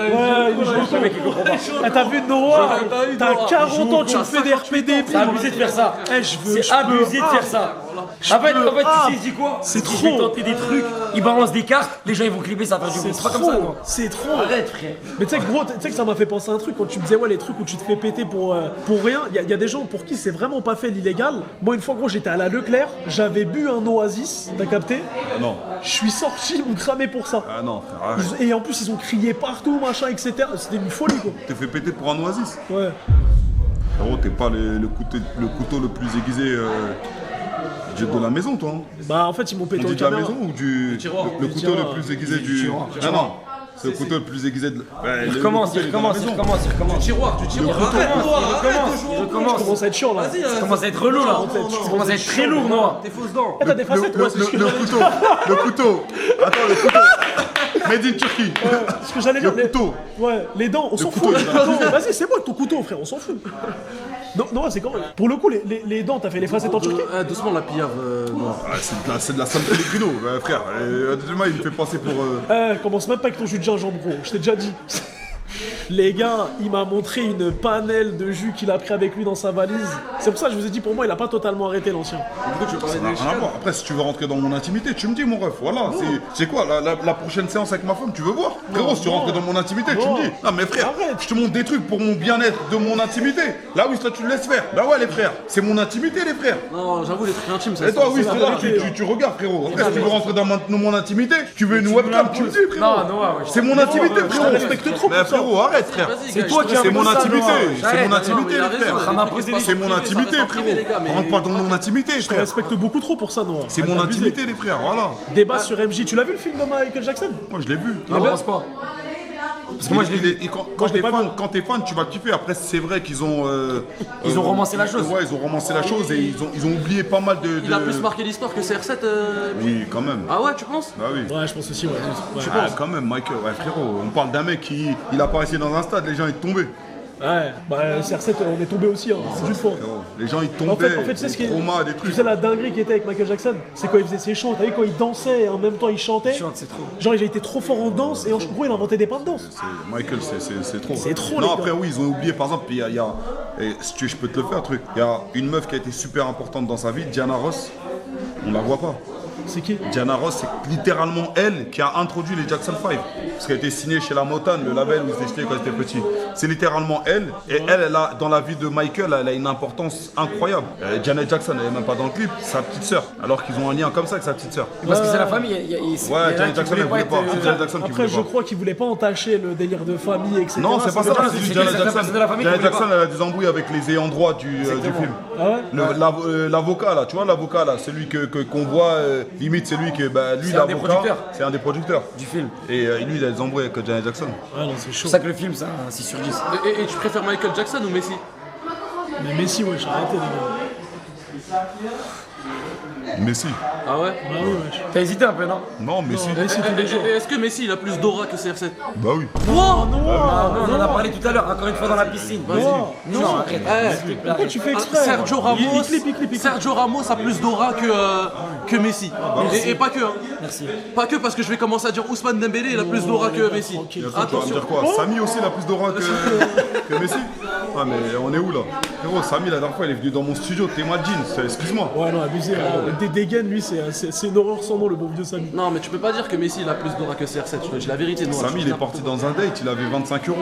Speaker 1: il joue
Speaker 5: Le mec, il comprend pas.
Speaker 1: Ah, t'as vu Noah? T'as 40 ans, tu me fais des RPD.
Speaker 5: C'est abusé de faire ça.
Speaker 1: Eh,
Speaker 5: C'est abusé de faire ça. En fait, tu sais, il dit quoi?
Speaker 1: C'est
Speaker 5: Il fait
Speaker 1: trop.
Speaker 5: tenter des trucs, il balance des cartes, les gens ils vont clipper, ça va faire du bruit. C'est pas comme ça,
Speaker 1: trop.
Speaker 5: non.
Speaker 1: C'est trop.
Speaker 5: Arrête, frère.
Speaker 1: Mais tu sais que gros, tu sais que ça m'a fait penser à un truc quand tu me disais ouais les trucs où tu te fais péter pour rien. Il y a des gens pour qui c'est vraiment pas fait l'illégal. Moi une fois gros j'étais à la Leclerc, j'avais bu un Oasis, t'as capté?
Speaker 2: Non.
Speaker 1: Je suis sorti, ils m'ont cramé pour ça.
Speaker 2: Ah non, frère, arrête.
Speaker 1: Et en plus ils ont crié partout machin etc. C'était une folie quoi.
Speaker 2: T'es fait péter pour un oasis.
Speaker 1: Ouais.
Speaker 2: Frérot, t'es pas le couteau le plus aiguisé de la maison, toi. Hein.
Speaker 1: Bah en fait ils m'ont
Speaker 2: On
Speaker 1: pété
Speaker 2: dit
Speaker 1: au
Speaker 2: de la
Speaker 1: caméra.
Speaker 2: maison ou du.
Speaker 4: tiroir.
Speaker 2: Le couteau
Speaker 1: tiroir.
Speaker 2: le plus aiguisé du. Non, non. C'est le couteau le plus aiguisé de.
Speaker 5: Il recommence.
Speaker 4: Du tiroir. Arrête, Noah, arrête de jouer au con.
Speaker 1: Je commence à être chiant là.
Speaker 4: Vas-y,
Speaker 5: Ça commence à être relou là. Ça commence à être très lourd, Noah.
Speaker 4: T'es fausse dent.
Speaker 1: Eh, t'as des facettes moi c'est ce que j'allais dire.
Speaker 2: Le couteau. Attends, le couteau. Made in Turkey.
Speaker 1: Ce que j'allais dire.
Speaker 2: Le couteau.
Speaker 1: Ouais, les dents, on s'en fout.
Speaker 2: couteau,
Speaker 1: Les dents, vas-y, c'est moi ton couteau, frère, on s'en fout. Non, c'est quand même. Pour le coup, les dents, t'as fait les facettes en Turquie?
Speaker 4: Doucement la pillave, Noah.
Speaker 2: Ah, c'est de la San Pellegrino, frère. Déjà, il me fait passer pour.
Speaker 1: Commence même pas avec ton jus de gingembre, gros, je t'ai déjà dit. Les gars, il m'a montré une panelle de jus qu'il a pris avec lui dans sa valise. C'est pour ça que je vous ai dit, pour moi, il a pas totalement arrêté l'ancien.
Speaker 4: Du coup, tu veux parler
Speaker 2: Ça n'a
Speaker 4: des
Speaker 2: rien à voir. Après, si tu veux rentrer dans mon intimité, tu me dis, mon ref. Voilà. C'est quoi la prochaine séance avec ma femme, tu veux voir? Frérot, si tu rentres dans mon intimité, tu me dis. Non, mais frère,
Speaker 1: Arrête.
Speaker 2: je te montre des trucs pour mon bien-être de mon intimité. Là, oui, toi, tu le laisses faire. Bah ouais, les frères. C'est mon intimité, les frères.
Speaker 4: Non, j'avoue, les trucs intimes, ça
Speaker 2: Et toi, oui,
Speaker 1: la
Speaker 2: c'est là,
Speaker 1: vérité,
Speaker 2: tu regardes, frérot. Après, si tu veux rentrer dans mon intimité, tu veux une webcam, tu me dis, frérot.
Speaker 5: Non, Noah,
Speaker 2: C'est mon intimité,
Speaker 1: Je te
Speaker 2: frérot.
Speaker 1: respecte trop
Speaker 2: Mais
Speaker 1: pour ça.
Speaker 2: frérot, arrête, frère.
Speaker 5: C'est toi qui as
Speaker 2: C'est mon
Speaker 5: ça,
Speaker 2: intimité.
Speaker 5: Noah.
Speaker 2: C'est
Speaker 5: J'arrête.
Speaker 2: mon intimité,
Speaker 4: il a
Speaker 2: les
Speaker 4: raison,
Speaker 2: frères.
Speaker 5: Ça m'a posé des
Speaker 2: C'est mon intimité, frérot. Rentre pas dans mon intimité,
Speaker 1: Je te
Speaker 2: frère.
Speaker 1: respecte beaucoup trop pour ça, Noah.
Speaker 2: C'est
Speaker 1: Arrête
Speaker 2: mon
Speaker 1: d'abuser.
Speaker 2: intimité, les frères, voilà.
Speaker 1: Débat sur MJ. Tu l'as vu le film de Michael Jackson?
Speaker 2: Moi, je l'ai vu.
Speaker 5: Non, pense pas.
Speaker 2: Parce que moi, je l'ai vu.
Speaker 1: Moi, je l'ai pas vu.
Speaker 2: Quand t'es fan, tu vas kiffer. Après, c'est vrai qu'ils ont.
Speaker 5: Ils ont romancé la chose.
Speaker 2: Ouais, ils ont romancé la chose et ils ont oublié pas mal de.
Speaker 4: Il a plus marqué l'histoire que CR7.
Speaker 2: Oui, quand même.
Speaker 4: Ah ouais, tu penses?
Speaker 2: Bah oui.
Speaker 1: Ouais, je pense aussi, ouais.
Speaker 2: Ah, quand même, Michael. Ouais, frérot, on parle d'un mec qui. Il a pas essayé dans un stade, les gens ils tombaient.
Speaker 1: Ouais, bah CR7, on est tombé aussi, hein. C'est juste fort.
Speaker 2: Frérot, les gens ils
Speaker 1: En
Speaker 2: tombaient.
Speaker 1: fait, tu sais ce qui est.
Speaker 2: Trauma, des
Speaker 1: Tu
Speaker 2: trucs.
Speaker 1: sais la dinguerie qui était avec Michael Jackson? C'est quand il faisait ses shows. T'as vu quand il dansait et en même temps il chantait?
Speaker 5: Chante, c'est trop.
Speaker 1: Genre, il a été trop fort en danse et en gros, il a inventé des pas de danse.
Speaker 2: Michael, c'est trop.
Speaker 1: C'est trop,
Speaker 2: Non,
Speaker 1: les
Speaker 2: après,
Speaker 1: gars.
Speaker 2: oui, ils ont oublié, par exemple, il y a et si tu veux, je peux te le faire, truc. Il y a une meuf qui a été super importante dans sa vie, Diana Ross. On la voit pas.
Speaker 1: C'est qui?
Speaker 2: Diana Ross, c'est littéralement elle qui a introduit les Jackson 5. Parce qu'elle a été signée chez la Motown, le label où ils étaient quand ils étaient petits. C'est littéralement elle. Et elle a, dans la vie de Michael, elle a une importance incroyable. Janet Jackson, elle n'est même pas dans le clip, sa petite sœur. Alors qu'ils ont un lien comme ça avec sa petite sœur.
Speaker 5: Parce que c'est la famille.
Speaker 2: Ouais, Janet Jackson, elle voulait pas. C'est Janet Jackson qui
Speaker 1: Après,
Speaker 2: voulait
Speaker 1: je
Speaker 2: pas.
Speaker 1: crois qu'il voulait pas entacher le délire de famille, etc.
Speaker 2: Non, c'est pas ça, c'est juste Janet
Speaker 5: c'est la
Speaker 2: Jackson.
Speaker 5: personne de la famille qui
Speaker 2: Janet
Speaker 5: voulait
Speaker 2: Jackson,
Speaker 5: pas.
Speaker 2: elle a des embrouilles avec les ayants droit du film.
Speaker 1: Ah ouais?
Speaker 2: L'avocat là, tu vois l'avocat là, celui qu'on voit, limite c'est lui que, bah lui
Speaker 5: C'est un des
Speaker 2: l'avocat,
Speaker 5: producteurs.
Speaker 2: c'est un des producteurs.
Speaker 5: Du film.
Speaker 2: Et lui il a des embrouilles avec Janet Jackson.
Speaker 1: Ah non, c'est chaud.
Speaker 5: C'est pour ça que le film, c'est un 6 sur 10.
Speaker 4: Et tu préfères Michael Jackson ou Messi?
Speaker 1: Mais Messi, ouais, j'ai arrêté, les gars.
Speaker 2: Messi.
Speaker 4: Ah ouais?
Speaker 1: Bah oui, wesh.
Speaker 5: T'as hésité un peu, non?
Speaker 2: Non, Messi.
Speaker 1: Messi tous les jours.
Speaker 4: Est-ce que Messi il a plus d'aura que CR7?
Speaker 2: Bah oui.
Speaker 5: Non, on en a parlé tout à l'heure, encore une fois dans la piscine.
Speaker 1: Vas-y.
Speaker 5: Non, arrête.
Speaker 1: Pourquoi tu fais exprès?
Speaker 4: Sergio Ramos,
Speaker 1: Il clip.
Speaker 4: Sergio Ramos a plus d'aura que Messi. Et pas que, hein.
Speaker 5: Merci.
Speaker 4: Pas que parce que je vais commencer à dire Ousmane Dembélé, il a plus d'aura que Messi.
Speaker 2: Et attends, tu vas me
Speaker 4: Attention.
Speaker 2: dire quoi? Samy aussi il a plus d'aura que Messi? Ah mais on est où là? Frérot, Samy la dernière fois il est venu dans mon studio, t'es mal jean, excuse-moi.
Speaker 1: Ouais, non, abusé. Des dégaines, lui, c'est une horreur sans nom, le bon vieux Samy.
Speaker 4: Non mais tu peux pas dire que Messi il a plus d'aura que CR7, je te dis la vérité. Noah.
Speaker 2: Samy il est parti dans un date, il avait 25 €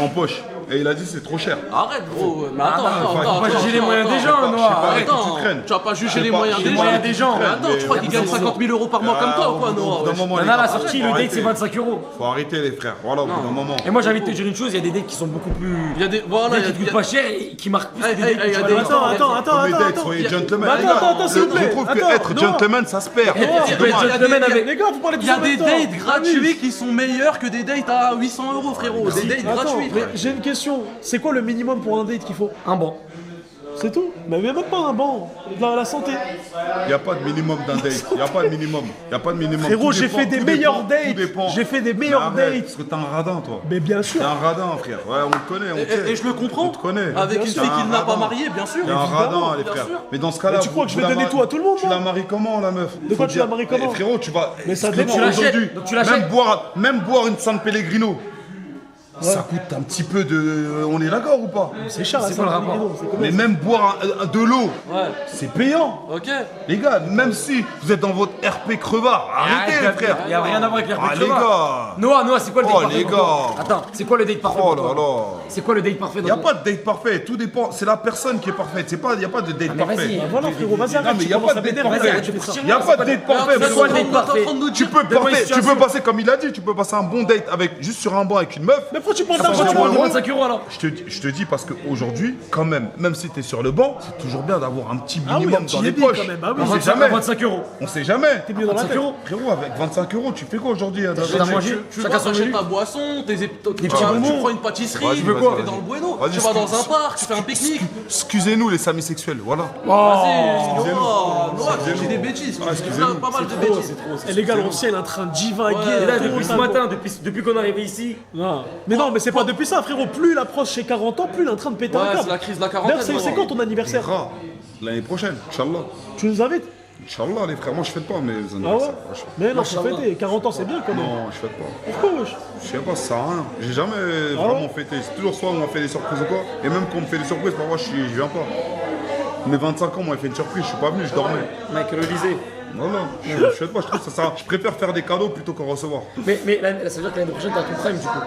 Speaker 2: en poche. Et il a dit c'est trop cher.
Speaker 4: Arrête gros, mais attends,
Speaker 5: faut pas juger les moyens des gens, Noah.
Speaker 4: Attends,
Speaker 2: tu traînes.
Speaker 4: tu vas pas juger
Speaker 2: C'est
Speaker 4: les
Speaker 2: pas-
Speaker 4: moyens
Speaker 2: c'est
Speaker 4: des
Speaker 2: pas-
Speaker 4: gens.
Speaker 5: des gens.
Speaker 4: Mais attends, tu crois qu'il gagne 50 000 € par mois comme toi ou quoi, Noah?
Speaker 2: D'un moment, les
Speaker 5: Là,
Speaker 2: gars,
Speaker 5: la sortie,
Speaker 2: faut
Speaker 5: le date,
Speaker 2: arrêter.
Speaker 5: c'est 25 €.
Speaker 2: Faut arrêter les frères, voilà au bout d'un moment.
Speaker 5: Et moi, j'ai envie de te dire une chose, il y a des dates qui sont beaucoup plus.
Speaker 4: Il y a des. Voilà,
Speaker 5: Des dates qui coûtent pas cher et qui marquent plus que des
Speaker 4: Hey,
Speaker 5: dates
Speaker 4: hey,
Speaker 5: que tu
Speaker 4: y a
Speaker 5: vas
Speaker 4: des-
Speaker 5: aller voir.
Speaker 1: Attends.
Speaker 2: Les dates, soyez gentlemen.
Speaker 1: Attends,
Speaker 2: Les gars,
Speaker 1: attends, s'il vous plaît.
Speaker 2: je trouve que
Speaker 1: Attends,
Speaker 2: être
Speaker 1: non.
Speaker 2: gentleman ça se perd.
Speaker 5: Tu peux être
Speaker 4: Il y a
Speaker 5: gentleman
Speaker 4: des-
Speaker 5: avec.
Speaker 1: Les gars, vous parlez de
Speaker 4: Il y a
Speaker 1: ça en
Speaker 4: des
Speaker 1: même temps.
Speaker 4: dates gratuits qui sont meilleurs que des dates à 800 €, frérot. Des dates
Speaker 1: Attends,
Speaker 4: gratuits.
Speaker 1: mais j'ai une question. C'est quoi le minimum pour un date qu'il faut?
Speaker 5: Un bon.
Speaker 1: C'est tout. Mais même pas un banc. La santé.
Speaker 2: Il y a pas de minimum d'un date. Il y a pas de minimum. Il y a pas de minimum.
Speaker 1: Frérot,
Speaker 2: Tout
Speaker 1: j'ai
Speaker 2: dépend,
Speaker 1: fait des
Speaker 2: tout
Speaker 1: meilleurs
Speaker 2: dépend, tout
Speaker 1: dates.
Speaker 2: dépend.
Speaker 1: J'ai fait des meilleurs
Speaker 2: Mais arrête,
Speaker 1: dates.
Speaker 2: Parce que t'es un radin, toi.
Speaker 1: Mais bien sûr.
Speaker 2: T'es un radin, frère. Ouais, on te connaît. On
Speaker 4: Et je le comprends.
Speaker 2: On te connaît.
Speaker 4: Avec
Speaker 1: Bien
Speaker 4: une
Speaker 1: sûr.
Speaker 4: fille qui ne l'a pas
Speaker 2: radin.
Speaker 4: mariée, bien sûr.
Speaker 2: T'es un
Speaker 1: Évidemment,
Speaker 2: radin, les
Speaker 4: bien
Speaker 2: frères.
Speaker 4: sûr.
Speaker 2: Mais dans ce cas-là.
Speaker 1: Mais tu crois que je vais
Speaker 2: la
Speaker 1: donner
Speaker 2: maries-
Speaker 1: tout à tout le monde,
Speaker 2: Tu
Speaker 1: moi
Speaker 2: la maries comment, la meuf?
Speaker 1: De quoi tu la maries comment?
Speaker 2: Eh, frérot, tu vas.
Speaker 1: Mais ça
Speaker 2: ce que
Speaker 1: dépend.
Speaker 2: tu
Speaker 1: Tu
Speaker 5: l'achètes.
Speaker 2: aujourd'hui,
Speaker 5: Donc tu l'achètes.
Speaker 2: même boire une San Pellegrino. Ça coûte un petit peu de. On est d'accord ou pas?
Speaker 1: C'est cher,
Speaker 5: C'est
Speaker 1: ça,
Speaker 5: quoi le
Speaker 1: les
Speaker 5: rapport
Speaker 1: guidos, c'est combien,
Speaker 2: Mais
Speaker 1: ça
Speaker 2: même boire de l'eau,
Speaker 4: Ouais,
Speaker 2: c'est payant.
Speaker 4: ok.
Speaker 2: Les gars, même si vous êtes dans votre RP crevard, arrêtez, frère.
Speaker 5: Il y a rien à voir avec les
Speaker 2: Ah, les gars.
Speaker 5: Noah, c'est quoi le date
Speaker 2: Oh,
Speaker 5: parfait
Speaker 2: les
Speaker 5: pour toi
Speaker 2: gars.
Speaker 5: Attends, c'est quoi le date parfait
Speaker 2: Oh
Speaker 5: pour
Speaker 2: là
Speaker 5: toi
Speaker 2: là.
Speaker 5: C'est quoi le date parfait
Speaker 2: Il
Speaker 5: dans
Speaker 2: n'y a
Speaker 5: ton-
Speaker 2: pas de date parfait, tout dépend. C'est la personne qui est parfaite. Il n'y a pas de date
Speaker 5: mais
Speaker 2: parfait.
Speaker 5: vas-y.
Speaker 1: Bah voilà, frérot, vas-y,
Speaker 2: Non,
Speaker 1: arrête.
Speaker 2: mais
Speaker 1: tu
Speaker 2: y a
Speaker 1: commences
Speaker 2: pas
Speaker 1: à
Speaker 2: de
Speaker 1: m'énerver,
Speaker 2: date
Speaker 1: vas-y,
Speaker 2: parfait.
Speaker 1: arrête, tu fais ça.
Speaker 2: Il n'y a pas de date parfait.
Speaker 5: C'est quoi le date parfait
Speaker 2: Tu peux
Speaker 5: Donne-moi une
Speaker 2: parfait, tu
Speaker 5: situation.
Speaker 2: peux passer comme il a dit, tu peux passer un bon date avec juste sur un banc avec une meuf.
Speaker 1: Mais pourquoi tu parles
Speaker 2: Ça
Speaker 1: d'argent
Speaker 2: va,
Speaker 1: tu
Speaker 2: tu
Speaker 1: parles
Speaker 2: vois,
Speaker 1: de
Speaker 5: 25 € alors.
Speaker 2: Je te dis parce qu'aujourd'hui, quand même si t'es sur le banc, c'est toujours bien d'avoir un petit
Speaker 1: Ah oui,
Speaker 2: minimum
Speaker 1: un petit
Speaker 2: dans les
Speaker 1: débit
Speaker 2: poches.
Speaker 1: quand même, ah oui.
Speaker 2: On sait jamais.
Speaker 5: 25 €.
Speaker 2: On sait jamais.
Speaker 1: T'es mieux dans la
Speaker 5: 25
Speaker 1: tête.
Speaker 5: €.
Speaker 2: Frérot, avec 25 € tu fais quoi aujourd'hui hein,
Speaker 5: T'as mangé
Speaker 4: Tu
Speaker 5: Chacun
Speaker 4: vas
Speaker 5: son
Speaker 4: t'achètes
Speaker 5: menu.
Speaker 4: ta boisson, tes
Speaker 5: petits
Speaker 4: tu
Speaker 5: bonbons.
Speaker 4: prends une pâtisserie,
Speaker 2: Vas-y,
Speaker 4: tu
Speaker 2: vas-y,
Speaker 4: vas
Speaker 2: vas-y.
Speaker 4: dans le bueno,
Speaker 2: Vas-y,
Speaker 4: tu vas dans un
Speaker 2: excuse-
Speaker 4: parc, tu fais un pique-nique.
Speaker 2: Excusez-nous les samis sexuels, voilà.
Speaker 4: Vas-y, Noah, tu dis des bêtises, tu dis pas mal de bêtises.
Speaker 1: Et les gars, l'ancien il est en train de divaguer.
Speaker 4: Ouais.
Speaker 5: Et là, depuis ce
Speaker 1: totalement.
Speaker 5: matin, depuis qu'on est arrivé ici,
Speaker 1: Non. Mais non, mais c'est pas depuis ça, frérot. Plus il approche chez 40 ans, plus il est en train de péter un
Speaker 4: Ouais,
Speaker 1: câble.
Speaker 4: c'est la crise de la
Speaker 1: D'ailleurs,
Speaker 4: quarantaine.
Speaker 1: c'est quand ton anniversaire?
Speaker 2: Gras, l'année prochaine, Inch'Allah.
Speaker 1: Tu nous invites?
Speaker 2: Inch'Allah, les frères, moi je fête pas mes
Speaker 1: Ah
Speaker 2: anniversaires.
Speaker 1: ouais? Mais non, faut fêter. 40 ans, c'est bien quand même.
Speaker 2: Non, je fête pas.
Speaker 1: Pourquoi, wesh?
Speaker 2: Je sais pas, ça sert à rien. J'ai jamais vraiment fêté. C'est toujours soit on m'a fait des surprises ou quoi. Et même quand on me fait des surprises, parfois je viens pas. Mes 25 ans, on m'a fait une surprise, je suis pas venu, je dormais.
Speaker 5: mec, le lycée.
Speaker 2: Voilà, je fête pas, je trouve que ça sert à rien. Je préfère faire des cadeaux plutôt qu'en recevoir.
Speaker 5: Mais ça veut dire que l'année prochaine, t'as ton prime du coup,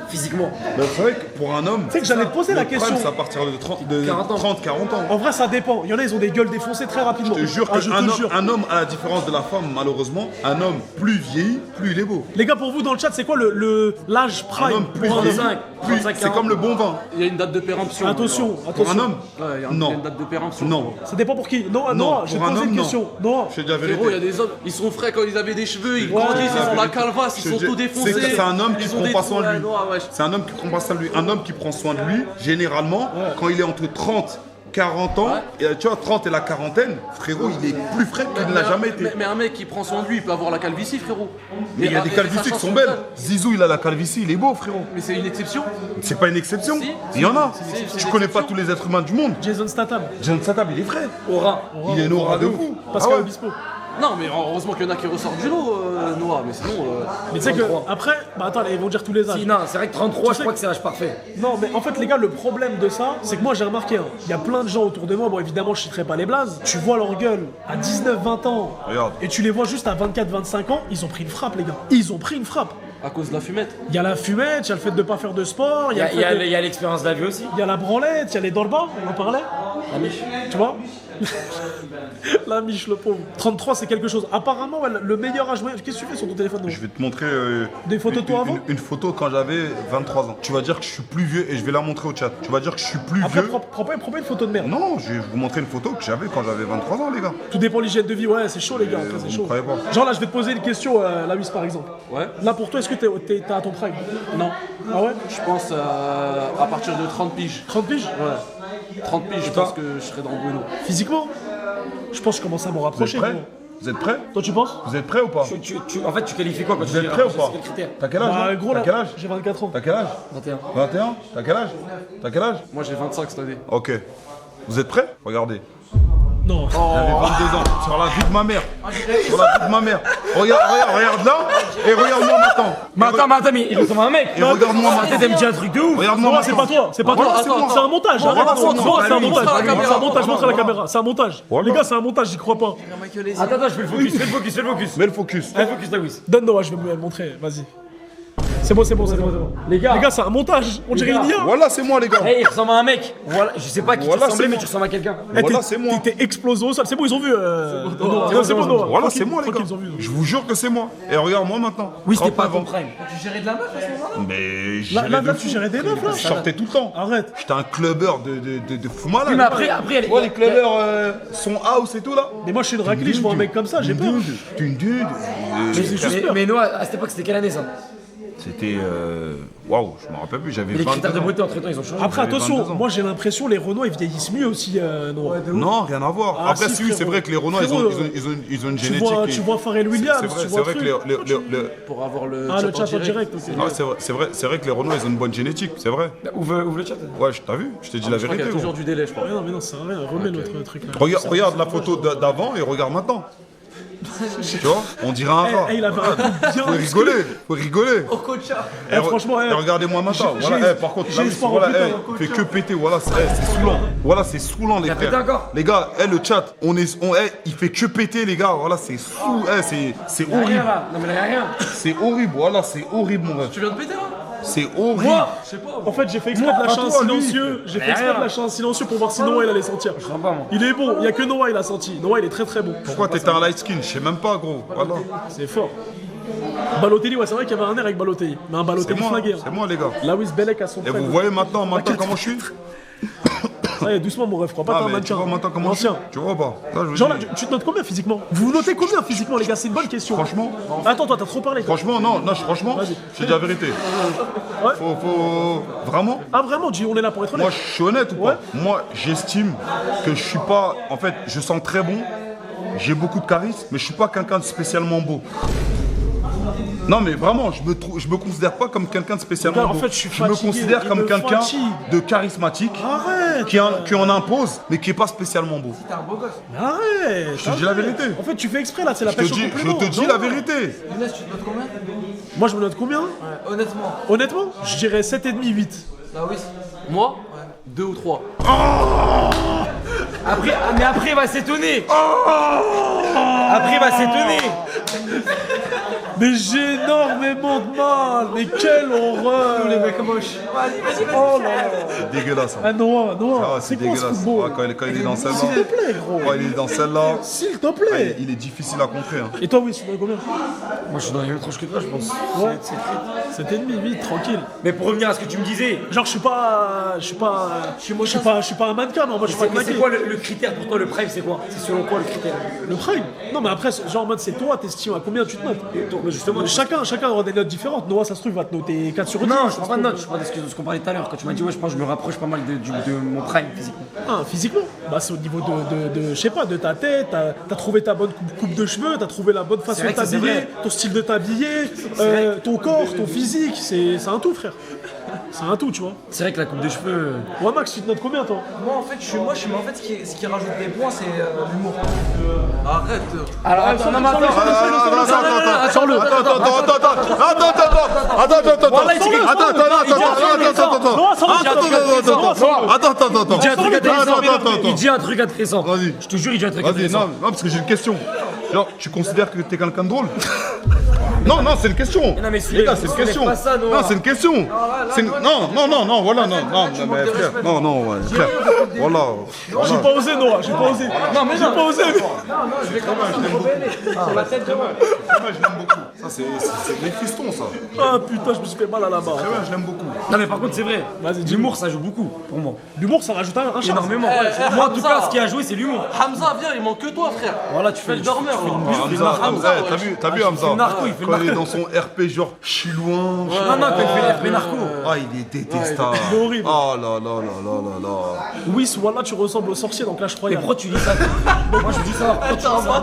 Speaker 5: physiquement.
Speaker 2: Mais c'est vrai que pour un homme.
Speaker 1: Tu sais que j'allais te poser la
Speaker 2: le prime,
Speaker 1: question.
Speaker 2: c'est à partir de 30-40 ans.
Speaker 1: En vrai, ça dépend. Il y en a, ils ont des gueules défoncées très rapidement.
Speaker 2: Je te jure
Speaker 1: Ah, je te
Speaker 2: qu'un
Speaker 1: jure.
Speaker 2: homme, à la différence de la femme, malheureusement, un homme plus vieilli, plus il est beau.
Speaker 1: Les gars, pour vous dans le chat, c'est quoi l'âge
Speaker 2: Un
Speaker 1: prime
Speaker 2: homme plus
Speaker 1: pour un
Speaker 2: vieilli,
Speaker 1: homme?
Speaker 5: 35,
Speaker 2: plus-
Speaker 5: 35,
Speaker 2: c'est comme le bon vin.
Speaker 4: Il y a une date de péremption.
Speaker 1: Attention,
Speaker 2: Pour un
Speaker 1: attention.
Speaker 2: homme,
Speaker 4: Ouais, il y a
Speaker 2: non.
Speaker 4: une date de péremption.
Speaker 2: Non.
Speaker 1: Ça dépend pour qui. Noah,
Speaker 2: Non,
Speaker 1: Noah, je vais
Speaker 2: pour
Speaker 1: te
Speaker 2: un
Speaker 1: poser
Speaker 2: homme,
Speaker 1: une
Speaker 2: non.
Speaker 1: question. Noah,
Speaker 2: Je te dis la
Speaker 4: Frérot, il y a
Speaker 2: vérité.
Speaker 4: des hommes, ils sont frais quand ils avaient des cheveux, ils
Speaker 1: Ouais,
Speaker 4: grandissent, ils
Speaker 2: la
Speaker 4: ont la
Speaker 2: vérité.
Speaker 4: calvasse, ils
Speaker 2: Je
Speaker 4: sont
Speaker 2: te dis-
Speaker 4: tout défoncés.
Speaker 2: c'est que c'est un homme qui
Speaker 4: Ils ont
Speaker 2: prend
Speaker 4: des
Speaker 2: pas soin de
Speaker 4: trous,
Speaker 2: lui.
Speaker 4: ouais, ouais, wesh.
Speaker 2: C'est un homme qui prend pas soin de lui. Un homme qui prend soin de lui, généralement, quand il est entre 30 40 ans, et, tu vois, 30 et la quarantaine, frérot, il est plus frais qu'il ne l'a jamais été.
Speaker 4: Mais un mec qui prend soin de lui, il peut avoir la calvitie, frérot.
Speaker 2: Mais il y a des calvities qui sont belles. Zizou, il a la calvitie, il est beau, frérot.
Speaker 4: Mais c'est une exception.
Speaker 2: C'est pas une exception.
Speaker 4: Si,
Speaker 2: Il y en a.
Speaker 4: si,
Speaker 2: Tu
Speaker 4: c'est
Speaker 2: connais
Speaker 4: une
Speaker 2: pas
Speaker 4: exception.
Speaker 2: tous les êtres humains du monde.
Speaker 1: Jason Statham.
Speaker 2: John Satab, il est frais.
Speaker 5: Aura.
Speaker 2: Il est une aura de fou.
Speaker 1: Pascal
Speaker 2: Ah ouais.
Speaker 1: Obispo.
Speaker 4: Non, mais heureusement qu'il y en a qui ressortent du lot, Noah, mais sinon.
Speaker 1: Mais tu sais que
Speaker 5: 33.
Speaker 1: après, bah attends, ils vont dire tous les âges.
Speaker 5: Si, non, c'est vrai que 33, je crois que c'est l'âge parfait.
Speaker 1: Non, mais en fait, les gars, le problème de ça, c'est que moi j'ai remarqué, il y a plein de gens autour de moi, bon évidemment je citerai pas les blazes, tu vois leur gueule à 19-20 ans,
Speaker 2: Regarde.
Speaker 1: et tu les vois juste à 24-25 ans, ils ont pris une frappe, les gars. Ils ont pris une frappe.
Speaker 4: À cause de la fumette.
Speaker 1: Il y a la fumette, il y a le fait de pas faire de sport, il
Speaker 5: Il
Speaker 1: y a,
Speaker 5: y
Speaker 1: le fait
Speaker 5: a,
Speaker 1: de-
Speaker 5: il y a l'expérience de la vie aussi.
Speaker 1: il y a la branlette, il y a les dorba, on en parlait,
Speaker 5: La miche.
Speaker 1: tu vois. La miche, le pauvre. 33, c'est quelque chose. Apparemment, ouais, le meilleur âge moyen. Qu'est-ce que tu fais sur ton téléphone, Noah?
Speaker 2: Je vais te montrer
Speaker 1: Des photos de toi avant
Speaker 2: une photo quand j'avais 23 ans. Tu vas dire que je suis plus vieux et je vais la montrer au chat. Tu vas dire que je suis plus
Speaker 1: Après,
Speaker 2: vieux.
Speaker 1: prends pas une photo de merde.
Speaker 2: Non, je vais vous montrer une photo que j'avais quand j'avais 23 ans, les gars.
Speaker 1: Tout dépend de l'hygiène de vie, ouais, c'est chaud, les gars. Après, c'est
Speaker 2: vous
Speaker 1: chaud.
Speaker 2: croyez pas.
Speaker 1: Genre là, je vais te poser une question, la Wiss par exemple.
Speaker 4: Ouais.
Speaker 1: Là, pour toi, est-ce que t'es à ton prime?
Speaker 4: Non.
Speaker 1: Ah ouais?
Speaker 4: Je pense à partir de 30 piges.
Speaker 1: 30 piges?
Speaker 4: Ouais. 30 piges, je pense que je serai dans le bueno.
Speaker 1: Physiquement? Je pense que je commence à m'en
Speaker 2: Vous êtes
Speaker 1: rapprocher.
Speaker 2: prêts
Speaker 1: gros.
Speaker 2: Vous êtes prêts
Speaker 1: Toi, tu penses?
Speaker 2: Vous êtes prêts ou pas
Speaker 5: En fait, tu qualifies quoi quand tu
Speaker 2: Vous êtes
Speaker 5: dis
Speaker 2: prêts ou
Speaker 5: rapprocher,
Speaker 2: pas
Speaker 5: c'est quel critère?
Speaker 2: T'as quel âge
Speaker 1: Bah,
Speaker 2: là
Speaker 1: gros,
Speaker 2: T'as quel âge
Speaker 1: j'ai 24 ans.
Speaker 2: T'as quel âge
Speaker 5: 21.
Speaker 2: 21 T'as quel âge T'as quel âge
Speaker 4: Moi j'ai 25 cette année.
Speaker 2: Ok. Vous êtes prêts Regardez.
Speaker 1: Non.
Speaker 2: J'avais 22 ans. Sur la vie de ma mère. Sur la vie de ma mère. Regarde là. Et regarde-moi maintenant.
Speaker 5: Mais attends, mais il ressemble à un mec.
Speaker 2: Et regarde-moi
Speaker 5: Peut-être
Speaker 2: maintenant.
Speaker 5: elle me dit un truc de ouf.
Speaker 2: Regarde-moi
Speaker 1: Non, c'est pas
Speaker 2: maintenant.
Speaker 1: toi, c'est pas
Speaker 2: Voilà,
Speaker 1: toi,
Speaker 2: c'est moi.
Speaker 1: c'est un montage.
Speaker 2: Voilà,
Speaker 1: arrête,
Speaker 2: c'est
Speaker 1: non,
Speaker 2: moi.
Speaker 1: non, c'est un
Speaker 2: Allez,
Speaker 1: montage.
Speaker 2: montre à la
Speaker 1: C'est un
Speaker 2: caméra.
Speaker 1: montage, montre à la caméra. C'est un montage.
Speaker 2: Voilà.
Speaker 1: Les gars, c'est un montage, j'y crois pas.
Speaker 5: Attends, je fais le focus, fais le focus, fais le focus.
Speaker 2: Mets le focus.
Speaker 5: Fais le focus, la Wiss.
Speaker 1: Donne Noah, je vais me montrer, vas-y. C'est bon.
Speaker 5: Les gars,
Speaker 1: Les gars, c'est un montage. On dirait
Speaker 5: gars.
Speaker 1: une IA.
Speaker 2: Voilà, c'est moi, les gars.
Speaker 5: hey, il ressemble à un mec. Voilà, je sais pas qui
Speaker 2: Voilà,
Speaker 5: tu ressemblais,
Speaker 2: c'est
Speaker 5: mais
Speaker 2: moi.
Speaker 5: tu ressembles à quelqu'un.
Speaker 1: Eh,
Speaker 2: Voilà,
Speaker 1: t'es-
Speaker 2: c'est moi.
Speaker 1: T'es explosé au sol. C'est bon, ils ont vu. Noah. C'est bon, Noah.
Speaker 2: Voilà,
Speaker 1: Tranquille,
Speaker 2: c'est moi, les gars.
Speaker 1: tranquille, ils ont vu.
Speaker 2: Je vous jure que c'est moi. Et regarde-moi maintenant.
Speaker 5: Oui, c'était pas
Speaker 2: 39
Speaker 5: ton
Speaker 2: ans.
Speaker 5: prime.
Speaker 6: Tu gérais de la meuf à ce moment-là?
Speaker 2: Mais
Speaker 1: Là, tu gérais des meufs, là.
Speaker 2: Je sortais tout le temps.
Speaker 1: Arrête.
Speaker 2: J'étais un clubbeur de fou malade.
Speaker 5: Oui, mais après, elle
Speaker 2: Tu vois les clubbers son house et tout là.
Speaker 1: Mais moi, je suis une raclée, je vois un mec comme ça, j'ai peur.
Speaker 2: Dune.
Speaker 1: J'ai juste peur.
Speaker 5: Mais Noah, à cette époque, c'était quelle année ça?
Speaker 2: C'était. Waouh, je me rappelle plus, j'avais
Speaker 5: Et les
Speaker 2: 22
Speaker 5: critères de
Speaker 2: ans.
Speaker 5: beauté entre temps ils ont changé.
Speaker 1: Après,
Speaker 2: J'avais 22
Speaker 1: attention,
Speaker 2: ans.
Speaker 1: moi j'ai l'impression les Renois ils vieillissent mieux aussi, Noah.
Speaker 2: Non, rien à voir.
Speaker 1: Ah,
Speaker 2: Après,
Speaker 1: si,
Speaker 2: si, oui, c'est
Speaker 1: frérot.
Speaker 2: vrai que les Renois,
Speaker 1: Frérot,
Speaker 2: ils ont une
Speaker 1: Tu
Speaker 2: génétique.
Speaker 1: tu vois Pharrell Williams,
Speaker 2: C'est vrai,
Speaker 1: tu
Speaker 2: c'est
Speaker 1: vois
Speaker 2: vrai que
Speaker 1: truc.
Speaker 4: Pour avoir le
Speaker 1: Ah, le
Speaker 4: chat en
Speaker 1: chat en direct, ok.
Speaker 2: Ah, c'est vrai que les Renois, ils ont une bonne génétique, c'est vrai.
Speaker 5: Ouvre le chat.
Speaker 2: Ouais, t'as vu? Je t'ai dit la
Speaker 4: Je crois qu'il y
Speaker 2: vérité.
Speaker 4: a
Speaker 2: gros.
Speaker 4: toujours du délai, je crois.
Speaker 1: Mais non, ça sert à rien, remets notre truc là.
Speaker 2: Regarde la photo d'avant et regarde maintenant. Tu vois? On dirait un rat.
Speaker 1: Il avait un coup bien.
Speaker 2: Faut rigoler.
Speaker 6: Au coach.
Speaker 1: Franchement,
Speaker 2: Et regardez-moi maintenant.
Speaker 1: j'ai-
Speaker 2: Voilà, par contre,
Speaker 1: j'ai
Speaker 2: là,
Speaker 1: espoir
Speaker 2: voilà,
Speaker 1: en putain,
Speaker 2: fait que péter. Voilà, c'est saoulant. Voilà, c'est saoulant, les
Speaker 5: pété
Speaker 2: frères.
Speaker 5: encore
Speaker 2: Les gars, le chat, il fait que péter, les gars. Voilà, c'est c'est
Speaker 5: Y'a rien
Speaker 2: horrible.
Speaker 5: là. Non mais là y'a rien.
Speaker 2: C'est horrible. Voilà, c'est horrible, mon ref.
Speaker 4: Tu viens de péter là?
Speaker 2: C'est horrible.
Speaker 4: Je sais pas.
Speaker 1: En fait, j'ai fait exprès de lâcher un
Speaker 2: toi, lui.
Speaker 1: silencieux. J'ai fait exprès de
Speaker 5: rien.
Speaker 1: lâcher un silencieux pour voir si Noah il allait sentir.
Speaker 5: Je comprends pas moi.
Speaker 1: Il est bon, il y a que Noah il a senti. Noah il est très très bon.
Speaker 2: Pourquoi t'étais un light skin? Je sais même pas, gros. Voilà.
Speaker 1: C'est fort. Balotelli, ouais, c'est vrai qu'il y avait un air avec Balotelli. Mais un
Speaker 2: C'est
Speaker 1: Balotelli
Speaker 2: moi,
Speaker 1: flingué.
Speaker 2: c'est moi, les gars.
Speaker 1: Lawis Belek à son
Speaker 2: Et
Speaker 1: frère.
Speaker 2: vous voyez maintenant comment je suis?
Speaker 1: Ça y est, doucement mon ref, crois pas
Speaker 2: Ah,
Speaker 1: t'es un
Speaker 2: mais tu
Speaker 1: mannequin.
Speaker 2: vois maintenant comment je suis?
Speaker 1: Ancien.
Speaker 2: Tu vois pas? Ça, je vous
Speaker 1: Genre là,
Speaker 2: dis.
Speaker 1: tu te notes combien physiquement? Vous vous notez combien physiquement les gars? C'est une bonne question.
Speaker 2: Franchement?
Speaker 1: Attends, toi t'as trop parlé. toi.
Speaker 2: Franchement, non, franchement, je dis la vérité.
Speaker 1: Ouais.
Speaker 2: Faut. Vraiment?
Speaker 1: Ah vraiment, on est là pour être honnête.
Speaker 2: Moi, je suis honnête ou pas?
Speaker 1: Ouais.
Speaker 2: Moi, j'estime que je suis pas. En fait, je sens très bon, j'ai beaucoup de charisme, mais je suis pas quelqu'un de spécialement beau. Non, mais vraiment, je me considère pas comme quelqu'un de spécialement
Speaker 1: Regarde, en
Speaker 2: beau.
Speaker 1: fait, je suis
Speaker 2: me
Speaker 1: fatigué,
Speaker 2: considère
Speaker 1: il
Speaker 2: comme
Speaker 1: me
Speaker 2: quelqu'un
Speaker 1: fatigue.
Speaker 2: de charismatique,
Speaker 1: Arrête.
Speaker 2: qui en impose, mais qui est pas spécialement beau.
Speaker 6: T'es un beau gosse.
Speaker 1: Mais arrête.
Speaker 2: Je te dis la vérité.
Speaker 1: En fait, tu fais exprès là, c'est la
Speaker 2: Je te
Speaker 1: pêche au
Speaker 2: dis,
Speaker 1: complément.
Speaker 2: je te dis
Speaker 1: Non.
Speaker 2: la vérité.
Speaker 6: Younes, tu te notes combien?
Speaker 1: Moi je me note combien?
Speaker 6: Honnêtement.
Speaker 1: Honnêtement, je dirais 7,5, 8.
Speaker 6: Ah oui.
Speaker 4: Moi 2 ou 3.
Speaker 5: Après, mais après il va s'étonner. Après il va s'étonner.
Speaker 1: Mais j'ai énormément de mal. Mais quelle horreur.
Speaker 6: Les mecs moches. Vas-y.
Speaker 1: Oh là là.
Speaker 2: C'est dégueulasse. Hein.
Speaker 1: Ah Noah,
Speaker 2: Ah,
Speaker 1: c'est quoi ce
Speaker 2: dégueulasse.
Speaker 1: football?
Speaker 2: Ouais, quand il est dans celle-là.
Speaker 1: S'il te plaît gros.
Speaker 2: Quand il est dans celle-là.
Speaker 1: S'il te plaît.
Speaker 2: Il est difficile à contrer. Hein.
Speaker 1: Et toi oui, tu donnes combien?
Speaker 5: Moi je suis dans les mêmes tranches que toi je pense.
Speaker 1: Ouais. 7,5, 8, tranquille.
Speaker 5: Mais pour revenir à ce que tu me disais,
Speaker 1: Genre je suis pas un mannequin, mais en mode je suis pas
Speaker 5: mais c'est
Speaker 1: claqué.
Speaker 5: quoi le critère pour toi le prime c'est quoi? C'est selon quoi le critère?
Speaker 1: Le prime. Non mais après genre en mode c'est toi, t'estimes à combien tu te notes.
Speaker 5: Mais justement,
Speaker 1: Chacun aura des notes différentes. Noah ça se trouve va te noter 4 sur 10.
Speaker 5: non,
Speaker 1: ça
Speaker 5: je
Speaker 1: se
Speaker 5: prends pas
Speaker 1: trouve.
Speaker 5: de notes, je prends de ce qu'on parlait tout à l'heure. Quand tu m'as dit ouais, je pense que je me rapproche pas mal de mon prime physiquement.
Speaker 1: Ah, physiquement, bah c'est au niveau de je sais pas, de ta tête, t'as trouvé ta bonne coupe de cheveux, t'as trouvé la bonne façon
Speaker 5: vrai
Speaker 1: de
Speaker 5: que c'est
Speaker 1: t'habiller,
Speaker 5: vrai.
Speaker 1: ton style de t'habiller, ton corps, ton physique, c'est un tout frère. C'est un tout, tu vois.
Speaker 5: C'est vrai que la coupe de cheveux.
Speaker 1: Ouais Max, tu te notes combien toi?
Speaker 6: Moi en fait, mais en fait ce qui rajoute des points c'est l'humour.
Speaker 4: Arrête.
Speaker 5: Alors attends, non, mais attends.
Speaker 1: Sors-le.
Speaker 5: Il dit un truc intéressant.
Speaker 2: Vas-y.
Speaker 5: Je te jure, il dit un truc
Speaker 2: Vas-y,
Speaker 5: intéressant.
Speaker 2: non, parce que j'ai une question. Genre, tu considères que t'es quelqu'un de drôle? Non, c'est une question.
Speaker 5: Non, mais
Speaker 2: Les gars, c'est une
Speaker 5: soulève
Speaker 2: question.
Speaker 5: pas ça, Noah.
Speaker 2: Non, c'est une question. Non, voilà, non, mais frère, non, ouais, frère. Voilà.
Speaker 1: J'ai pas osé Noah, j'ai pas osé. Non mais j'ai pas osé.
Speaker 6: Sur la tête de moi.
Speaker 2: Moi, je l'aime beaucoup. Ça, c'est des fistons, ça.
Speaker 1: Ah putain, je me suis fait mal à la barre.
Speaker 2: Très bien, je l'aime beaucoup.
Speaker 5: Non, mais par contre, c'est vrai.
Speaker 1: Vas-y, dis-moi.
Speaker 5: L'humour, ça joue beaucoup pour moi.
Speaker 1: L'humour ça rajoute un charme.
Speaker 5: Énormément.
Speaker 4: Eh,
Speaker 5: Moi, en tout
Speaker 4: Hamza.
Speaker 5: cas, ce qui a joué, c'est l'humour.
Speaker 4: Hamza, viens, il manque que toi, frère.
Speaker 5: Voilà, tu
Speaker 4: Fais le dormeur, là.
Speaker 2: Hamza, t'as vu Hamza?
Speaker 5: narco, il fait le
Speaker 2: Quand il est
Speaker 5: narco.
Speaker 2: dans son RP, genre, je suis loin.
Speaker 5: Non, quand il fait l'RP narco.
Speaker 2: Ah, il est détestable.
Speaker 1: il est horrible.
Speaker 2: Oh là.
Speaker 1: Oui, voilà, tu ressembles au sorcier donc là je crois.
Speaker 5: Mais pourquoi tu lis ça? Moi, je dis ça.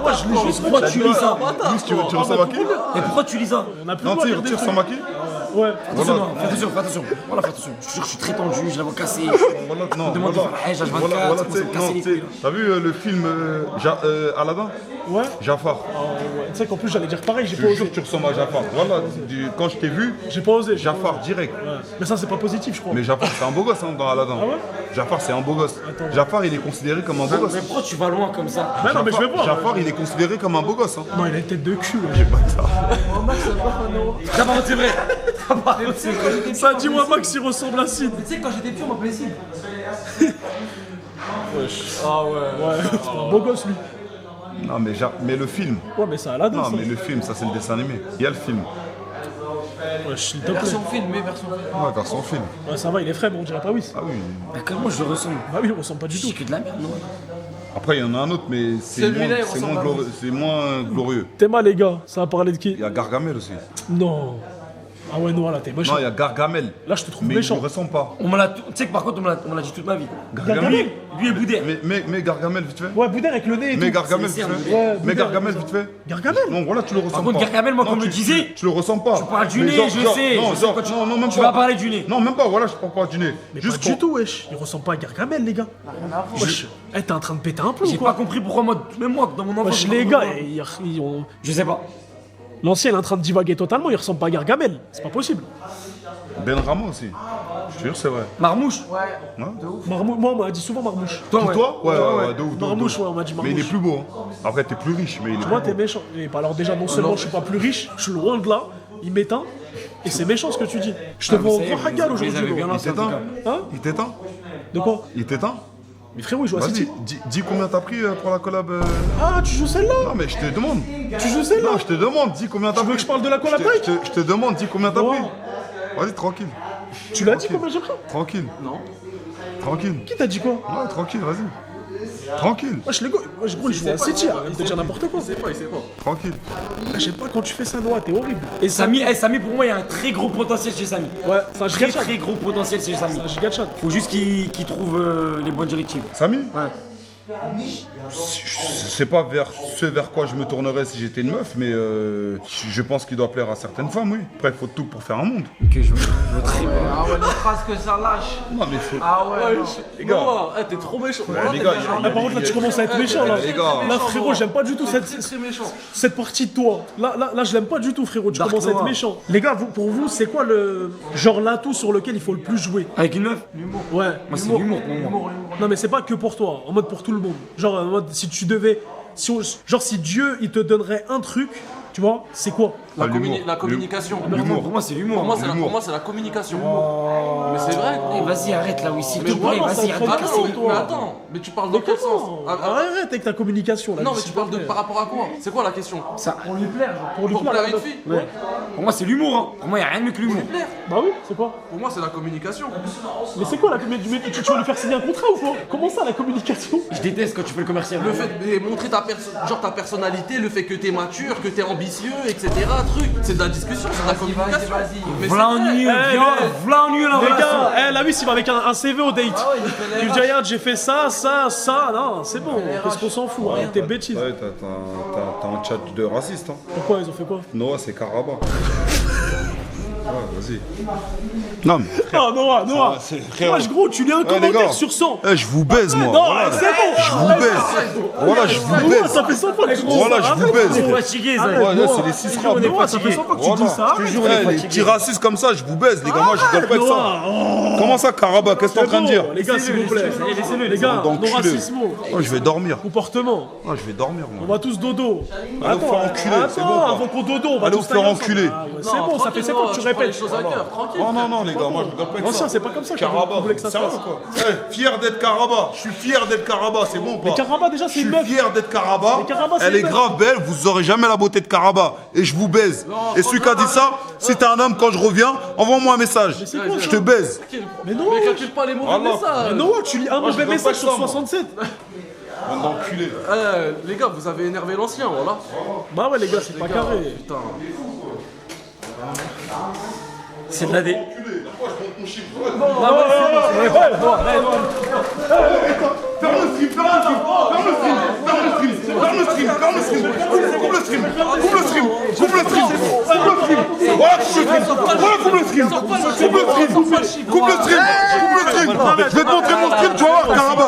Speaker 5: Moi, je lis juste. Pourquoi tu lis ça?
Speaker 2: Louis, tu ressembles à qui?
Speaker 5: Mais pourquoi tu lis ça?
Speaker 1: On a plus
Speaker 2: Non,
Speaker 1: le droit
Speaker 2: tu
Speaker 1: de dire des
Speaker 2: tu
Speaker 1: trucs.
Speaker 2: ressembles à qui?
Speaker 1: Ouais.
Speaker 5: Attention, non, fais attention. Voilà, fais attention. Je te jure, je suis très tendu, j'ai la voix cassée.
Speaker 2: Voilà, non,
Speaker 5: demande de
Speaker 2: voilà.
Speaker 5: faire la hache, H24,
Speaker 2: Voilà,
Speaker 5: ça
Speaker 2: tu sais,
Speaker 5: me casse
Speaker 2: non,
Speaker 5: les
Speaker 2: tu sais,
Speaker 5: couilles, là.
Speaker 2: t'as vu le film Aladdin?
Speaker 1: Ouais.
Speaker 2: Jafar.
Speaker 1: Ouais. Tu sais qu'en plus j'allais dire pareil, j'ai
Speaker 2: Je
Speaker 1: pas
Speaker 2: te jure
Speaker 1: osé.
Speaker 2: que tu ressembles à Jafar. Voilà, quand je t'ai vu,
Speaker 1: J'ai pas osé.
Speaker 2: Jafar direct.
Speaker 1: Ouais. Mais ça c'est pas positif je crois.
Speaker 2: Mais Jafar, c'est un beau gosse hein, dans Aladdin.
Speaker 1: Ah ouais?
Speaker 2: Jafar, c'est un beau gosse. Jafar, il est considéré comme un beau gosse.
Speaker 5: Mais pourquoi tu vas loin comme ça?
Speaker 1: Mais non mais je vais voir.
Speaker 2: Jafar, il est considéré comme un beau gosse. Hein.
Speaker 1: Non il a une tête de cul. Ouais.
Speaker 5: Ça, par contre, c'est vrai. Ça, par contre, c'est vrai.
Speaker 1: Ça dis-moi Max il ressemble à Sid.
Speaker 6: Tu sais quand j'étais petit on m'appelait Sid.
Speaker 1: Ah ouais. C'est un beau gosse lui.
Speaker 2: Non, mais le film.
Speaker 1: Ouais mais ça Aladdin
Speaker 2: Non,
Speaker 1: ça.
Speaker 2: mais le film, ça c'est le dessin animé. Il y a le film.
Speaker 1: Ouais, s'il te plaît.
Speaker 6: Version film, mais version film.
Speaker 2: Ouais, vers son film.
Speaker 1: Ouais, ça va, il est frais mais on dirait pas oui.
Speaker 2: Ah oui.
Speaker 5: Bah, comment je le ressemble?
Speaker 1: Bah oui, il ressemble pas du
Speaker 5: Je
Speaker 1: tout.
Speaker 5: dis que de la merde, non?
Speaker 2: Après, il y en a un autre, mais c'est
Speaker 6: Celui-là, il
Speaker 2: moins,
Speaker 6: ressemble à
Speaker 2: c'est moins glorieux.
Speaker 1: T'es mal les gars, ça va parler de qui?
Speaker 2: Il y a Gargamel aussi.
Speaker 1: Non. Ah ouais, Noah, là, t'es méchant.
Speaker 2: Non, il y a Gargamel.
Speaker 1: Là, je te trouve
Speaker 2: Mais
Speaker 1: méchant.
Speaker 2: il ne ressemble pas.
Speaker 5: Tu sais que par contre, on me l'a dit toute ma vie.
Speaker 1: Gargamel.
Speaker 5: Lui et Boudère.
Speaker 2: Mais Gargamel, vite fait.
Speaker 1: Ouais, Boudère avec le nez et
Speaker 2: Mais
Speaker 1: tout.
Speaker 2: Gargamel,
Speaker 5: c'est
Speaker 2: vite
Speaker 5: les
Speaker 2: fait.
Speaker 5: cernes.
Speaker 1: Ouais,
Speaker 2: Mais
Speaker 1: Boudère,
Speaker 2: Gargamel,
Speaker 1: ouais.
Speaker 2: vite fait.
Speaker 1: Gargamel.
Speaker 2: Non, voilà, tu le ressens
Speaker 5: Par contre,
Speaker 2: pas.
Speaker 5: Gargamel, moi,
Speaker 2: Non,
Speaker 5: comme je le disais,
Speaker 2: tu le ressens pas.
Speaker 5: tu parles du
Speaker 2: Mais
Speaker 5: nez,
Speaker 2: genre-
Speaker 5: je
Speaker 2: genre-
Speaker 5: sais.
Speaker 2: Non,
Speaker 5: je sais
Speaker 2: genre-
Speaker 5: quand tu...
Speaker 2: non, même
Speaker 5: tu
Speaker 2: pas.
Speaker 5: vas parler du nez.
Speaker 2: Non, même pas, voilà, je parle pas du nez.
Speaker 1: Mais
Speaker 2: Juste
Speaker 1: pas du tout, wesh. Il ressemble pas à Gargamel, les gars. Wesh. Eh, t'es en train de péter un plomb,
Speaker 5: J'ai
Speaker 1: quoi.
Speaker 5: pas compris pourquoi moi, même moi, dans mon enfance.
Speaker 1: Wesh,
Speaker 5: j'ai
Speaker 1: les
Speaker 5: pas
Speaker 1: gars,
Speaker 5: compris.
Speaker 1: ils-
Speaker 5: Je sais pas.
Speaker 1: l'ancien il est en train de divaguer totalement, il ressemble pas à Gargamel. C'est pas possible.
Speaker 2: Ben Rama aussi. Je te jure, c'est vrai.
Speaker 5: Marmouche.
Speaker 1: Moi, on m'a dit souvent Marmouche.
Speaker 5: Toi, ouais.
Speaker 2: Toi? Ouais, de ouf.
Speaker 1: Marmouche, ouais, on m'a dit
Speaker 2: Mais il est
Speaker 1: Marmouche.
Speaker 2: plus beau. Hein. Après, t'es plus riche, mais il est
Speaker 1: Moi,
Speaker 2: plus
Speaker 1: t'es
Speaker 2: beau.
Speaker 1: méchant. Et bah, alors, déjà, non seulement je suis pas plus riche, je suis loin de là, il m'éteint. Et c'est méchant ce que tu dis. Je te vois en gros hagal
Speaker 5: vous les avez
Speaker 1: aujourd'hui.
Speaker 5: bien
Speaker 1: gros.
Speaker 2: Il t'éteint?
Speaker 1: Hein
Speaker 2: Il t'éteint?
Speaker 1: De quoi?
Speaker 2: Il t'éteint?
Speaker 1: Mais frérot, il joue à
Speaker 2: Vas-y,
Speaker 1: City.
Speaker 2: dis combien t'as pris pour la collab.
Speaker 1: Ah, tu joues celle-là?
Speaker 2: Non, mais je te demande.
Speaker 1: Tu joues celle-là?
Speaker 2: Non, je te demande, dis combien t'as
Speaker 1: Tu veux
Speaker 2: pris.
Speaker 1: que je parle de la collab Nike?
Speaker 2: Je te demande, dis combien t'as
Speaker 1: Non.
Speaker 2: pris. Vas-y, tranquille.
Speaker 1: Tu l'as dit combien j'ai pris?
Speaker 2: Tranquille.
Speaker 4: Non.
Speaker 2: Tranquille.
Speaker 1: Qui t'a dit quoi?
Speaker 2: Ouais, tranquille, vas-y. Tranquille.
Speaker 1: Wesh, les gars, wesh, gros, il joue à City, arrête de dire n'importe quoi.
Speaker 4: Il sait pas.
Speaker 2: Tranquille.
Speaker 1: Je sais pas, quand tu fais ça, Noah, t'es horrible.
Speaker 5: Et Samy, pour moi, il y a un très gros potentiel chez Samy.
Speaker 1: Ouais, c'est un
Speaker 5: Très
Speaker 1: giga chat.
Speaker 5: très gros potentiel chez Samy.
Speaker 1: Un giga chat.
Speaker 5: Faut juste qu'il trouve les bonnes directives.
Speaker 2: Samy?
Speaker 5: Ouais.
Speaker 2: Je sais pas vers ce vers quoi je me tournerais si j'étais une meuf, mais je pense qu'il doit plaire à certaines femmes, oui. Après, il faut tout pour faire un monde.
Speaker 5: Ok, je veux très bien.
Speaker 6: Ah ouais, les phrases que ça lâche.
Speaker 2: Non, mais faut.
Speaker 6: Ah ouais. non.
Speaker 2: Les gars.
Speaker 4: Noah, t'es trop méchant.
Speaker 2: Les gars,
Speaker 1: Ah, par contre, là, tu commences à être méchant, là.
Speaker 2: Les gars.
Speaker 1: Là, frérot, j'aime pas du tout
Speaker 4: Très méchant.
Speaker 1: cette partie de toi. Là, je l'aime pas du tout, frérot. Tu
Speaker 5: Dark
Speaker 1: commences à être
Speaker 5: Noir.
Speaker 1: méchant. Les gars, pour vous, c'est quoi le genre l'atout sur lequel il faut le plus jouer?
Speaker 5: Avec une meuf?
Speaker 1: Ouais.
Speaker 5: Moi, c'est l'humour pour moi.
Speaker 1: Non, mais c'est pas que pour toi, en mode pour tout le monde. Genre, en mode, si tu devais. Si Dieu, il te donnerait un truc, tu vois, c'est quoi?
Speaker 2: Ah, l'humour.
Speaker 4: La communication.
Speaker 5: Pour moi, c'est l'humour.
Speaker 4: Pour moi, c'est la communication. Mais c'est vrai.
Speaker 5: Eh, vas-y, arrête là, oui, s'il te
Speaker 4: Mais
Speaker 5: plaît,
Speaker 1: vraiment, ça
Speaker 5: vas-y,
Speaker 1: traite
Speaker 5: arrête de
Speaker 1: pas,
Speaker 5: casser les
Speaker 1: toi.
Speaker 4: Mais attends, mais tu parles dans quel sens?
Speaker 1: Arrête avec ta communication, là.
Speaker 4: Non, mais
Speaker 1: s'il
Speaker 4: tu
Speaker 1: te
Speaker 4: parles de
Speaker 1: plaît.
Speaker 4: par rapport à quoi? C'est quoi la question?
Speaker 5: Ça.
Speaker 1: Pour lui plaire, genre. Pour lui
Speaker 4: Pour plaire à une
Speaker 1: meuf.
Speaker 4: fille?
Speaker 5: Ouais. Pour moi, c'est l'humour. Hein. Pour moi, il n'y a rien de mieux que l'humour.
Speaker 1: Bah oui, c'est quoi?
Speaker 4: Pour moi, c'est la communication.
Speaker 1: Mais c'est quoi la communication? Tu vas lui faire signer un contrat ou quoi? Comment ça, la communication?
Speaker 5: Je déteste quand tu fais le commercial.
Speaker 4: Le fait de montrer ta personnalité, le fait que t'es mature, que t'es ambitieux, etc. Truc, c'est de la discussion, c'est de la communication.
Speaker 6: Vas-y.
Speaker 4: Mais
Speaker 5: Voilà
Speaker 4: c'est vrai.
Speaker 5: ennuyeux,
Speaker 1: Eh,
Speaker 5: voilà ennuyeux la
Speaker 1: Les
Speaker 5: relation.
Speaker 1: gars, la Miss il va avec un CV au date. Tu lui dis regarde j'ai fait ça, non c'est bon, qu'est-ce qu'on s'en fout, arrête tes bêtises.
Speaker 2: Ouais, t'as un chat de raciste, hein.
Speaker 1: Pourquoi ils ont fait quoi?
Speaker 2: Noah, c'est Karaba. Ouais, vas-y. Non, mais.
Speaker 1: Ah Noah,
Speaker 2: Ah, c'est frérot.
Speaker 1: wesh gros tu lis un
Speaker 2: les
Speaker 1: commentaire
Speaker 2: gars.
Speaker 1: sur 100.
Speaker 2: Je vous baise, moi.
Speaker 1: Non
Speaker 2: Voilà.
Speaker 1: c'est bon.
Speaker 2: Je vous baise. Voilà, je vous
Speaker 1: Noah
Speaker 2: baise.
Speaker 1: ça fait 100 fois que tu dis
Speaker 2: Voilà,
Speaker 1: ça.
Speaker 2: je vous
Speaker 1: Arrête,
Speaker 2: baise.
Speaker 5: On est
Speaker 1: gros.
Speaker 5: fatigué, ça.
Speaker 1: Arrête,
Speaker 2: Ouais, là,
Speaker 1: Noah.
Speaker 2: c'est les 6 frappes.
Speaker 1: Noah ça fait 100 fois que tu dis ça.
Speaker 2: Les petits racistes comme ça, je vous baise, les gars. Moi, je rigole pas de ça.
Speaker 1: Noah,
Speaker 2: Comment ça, Karaba? Qu'est-ce que t'es en train de dire?
Speaker 1: les gars s'il vous plaît.
Speaker 5: Laissez-le,
Speaker 1: Les gars,
Speaker 2: d'enculé.
Speaker 1: non racisme,
Speaker 2: Oh, je vais dormir.
Speaker 1: comportement.
Speaker 2: Oh, je vais dormir,
Speaker 1: On
Speaker 2: moi.
Speaker 1: va tous dodo.
Speaker 2: Allez vous faire enculer, c'est bon, quoi.
Speaker 1: avant qu'on dodo, on va
Speaker 2: Allez
Speaker 1: tous
Speaker 2: vous faire
Speaker 1: tailler ensemble.
Speaker 2: enculer.
Speaker 1: Ah ouais, c'est bon, ça fait 7 fois que tu
Speaker 4: prends les
Speaker 1: répètes.
Speaker 4: choses à cœur, tranquille.
Speaker 2: Oh non, non, les gars, moi, je rigole pas avec ça.
Speaker 1: Ancien, c'est pas comme ça qu'on
Speaker 2: Karaba,
Speaker 1: voulait que ça se
Speaker 2: sérieux
Speaker 1: passe.
Speaker 2: quoi? Fier d'être Karaba, je suis fier d'être Karaba, c'est bon ou pas?
Speaker 1: Mais Karaba déjà
Speaker 2: Je
Speaker 1: c'est une
Speaker 2: suis
Speaker 1: meuf.
Speaker 2: fier d'être Karaba,
Speaker 1: Mais Karaba, c'est
Speaker 2: elle
Speaker 1: une
Speaker 2: est
Speaker 1: meuf.
Speaker 2: grave belle, vous aurez jamais la beauté de Karaba. Et je vous baise. Et celui qui a dit ça, si t'es un homme, quand je reviens, envoie-moi un message.
Speaker 1: quoi,
Speaker 2: Je te baise.
Speaker 1: Mais non.
Speaker 4: Mais calcule pas les mauvais
Speaker 2: Allah.
Speaker 4: messages.
Speaker 1: Mais Noah, tu lis un mauvais
Speaker 2: rigole pas
Speaker 1: message
Speaker 2: de
Speaker 1: sur
Speaker 2: ça, moi.
Speaker 1: 67.
Speaker 2: Bande d'enculés.
Speaker 4: Les gars, vous avez énervé l'ancien, voilà.
Speaker 1: Bah ouais les gars, c'est pas
Speaker 4: Gars,
Speaker 1: carré.
Speaker 4: Putain.
Speaker 5: C'est de la dé.
Speaker 2: Coupe le stream. Je vais te montrer mon stream, tu vas voir, Karaba.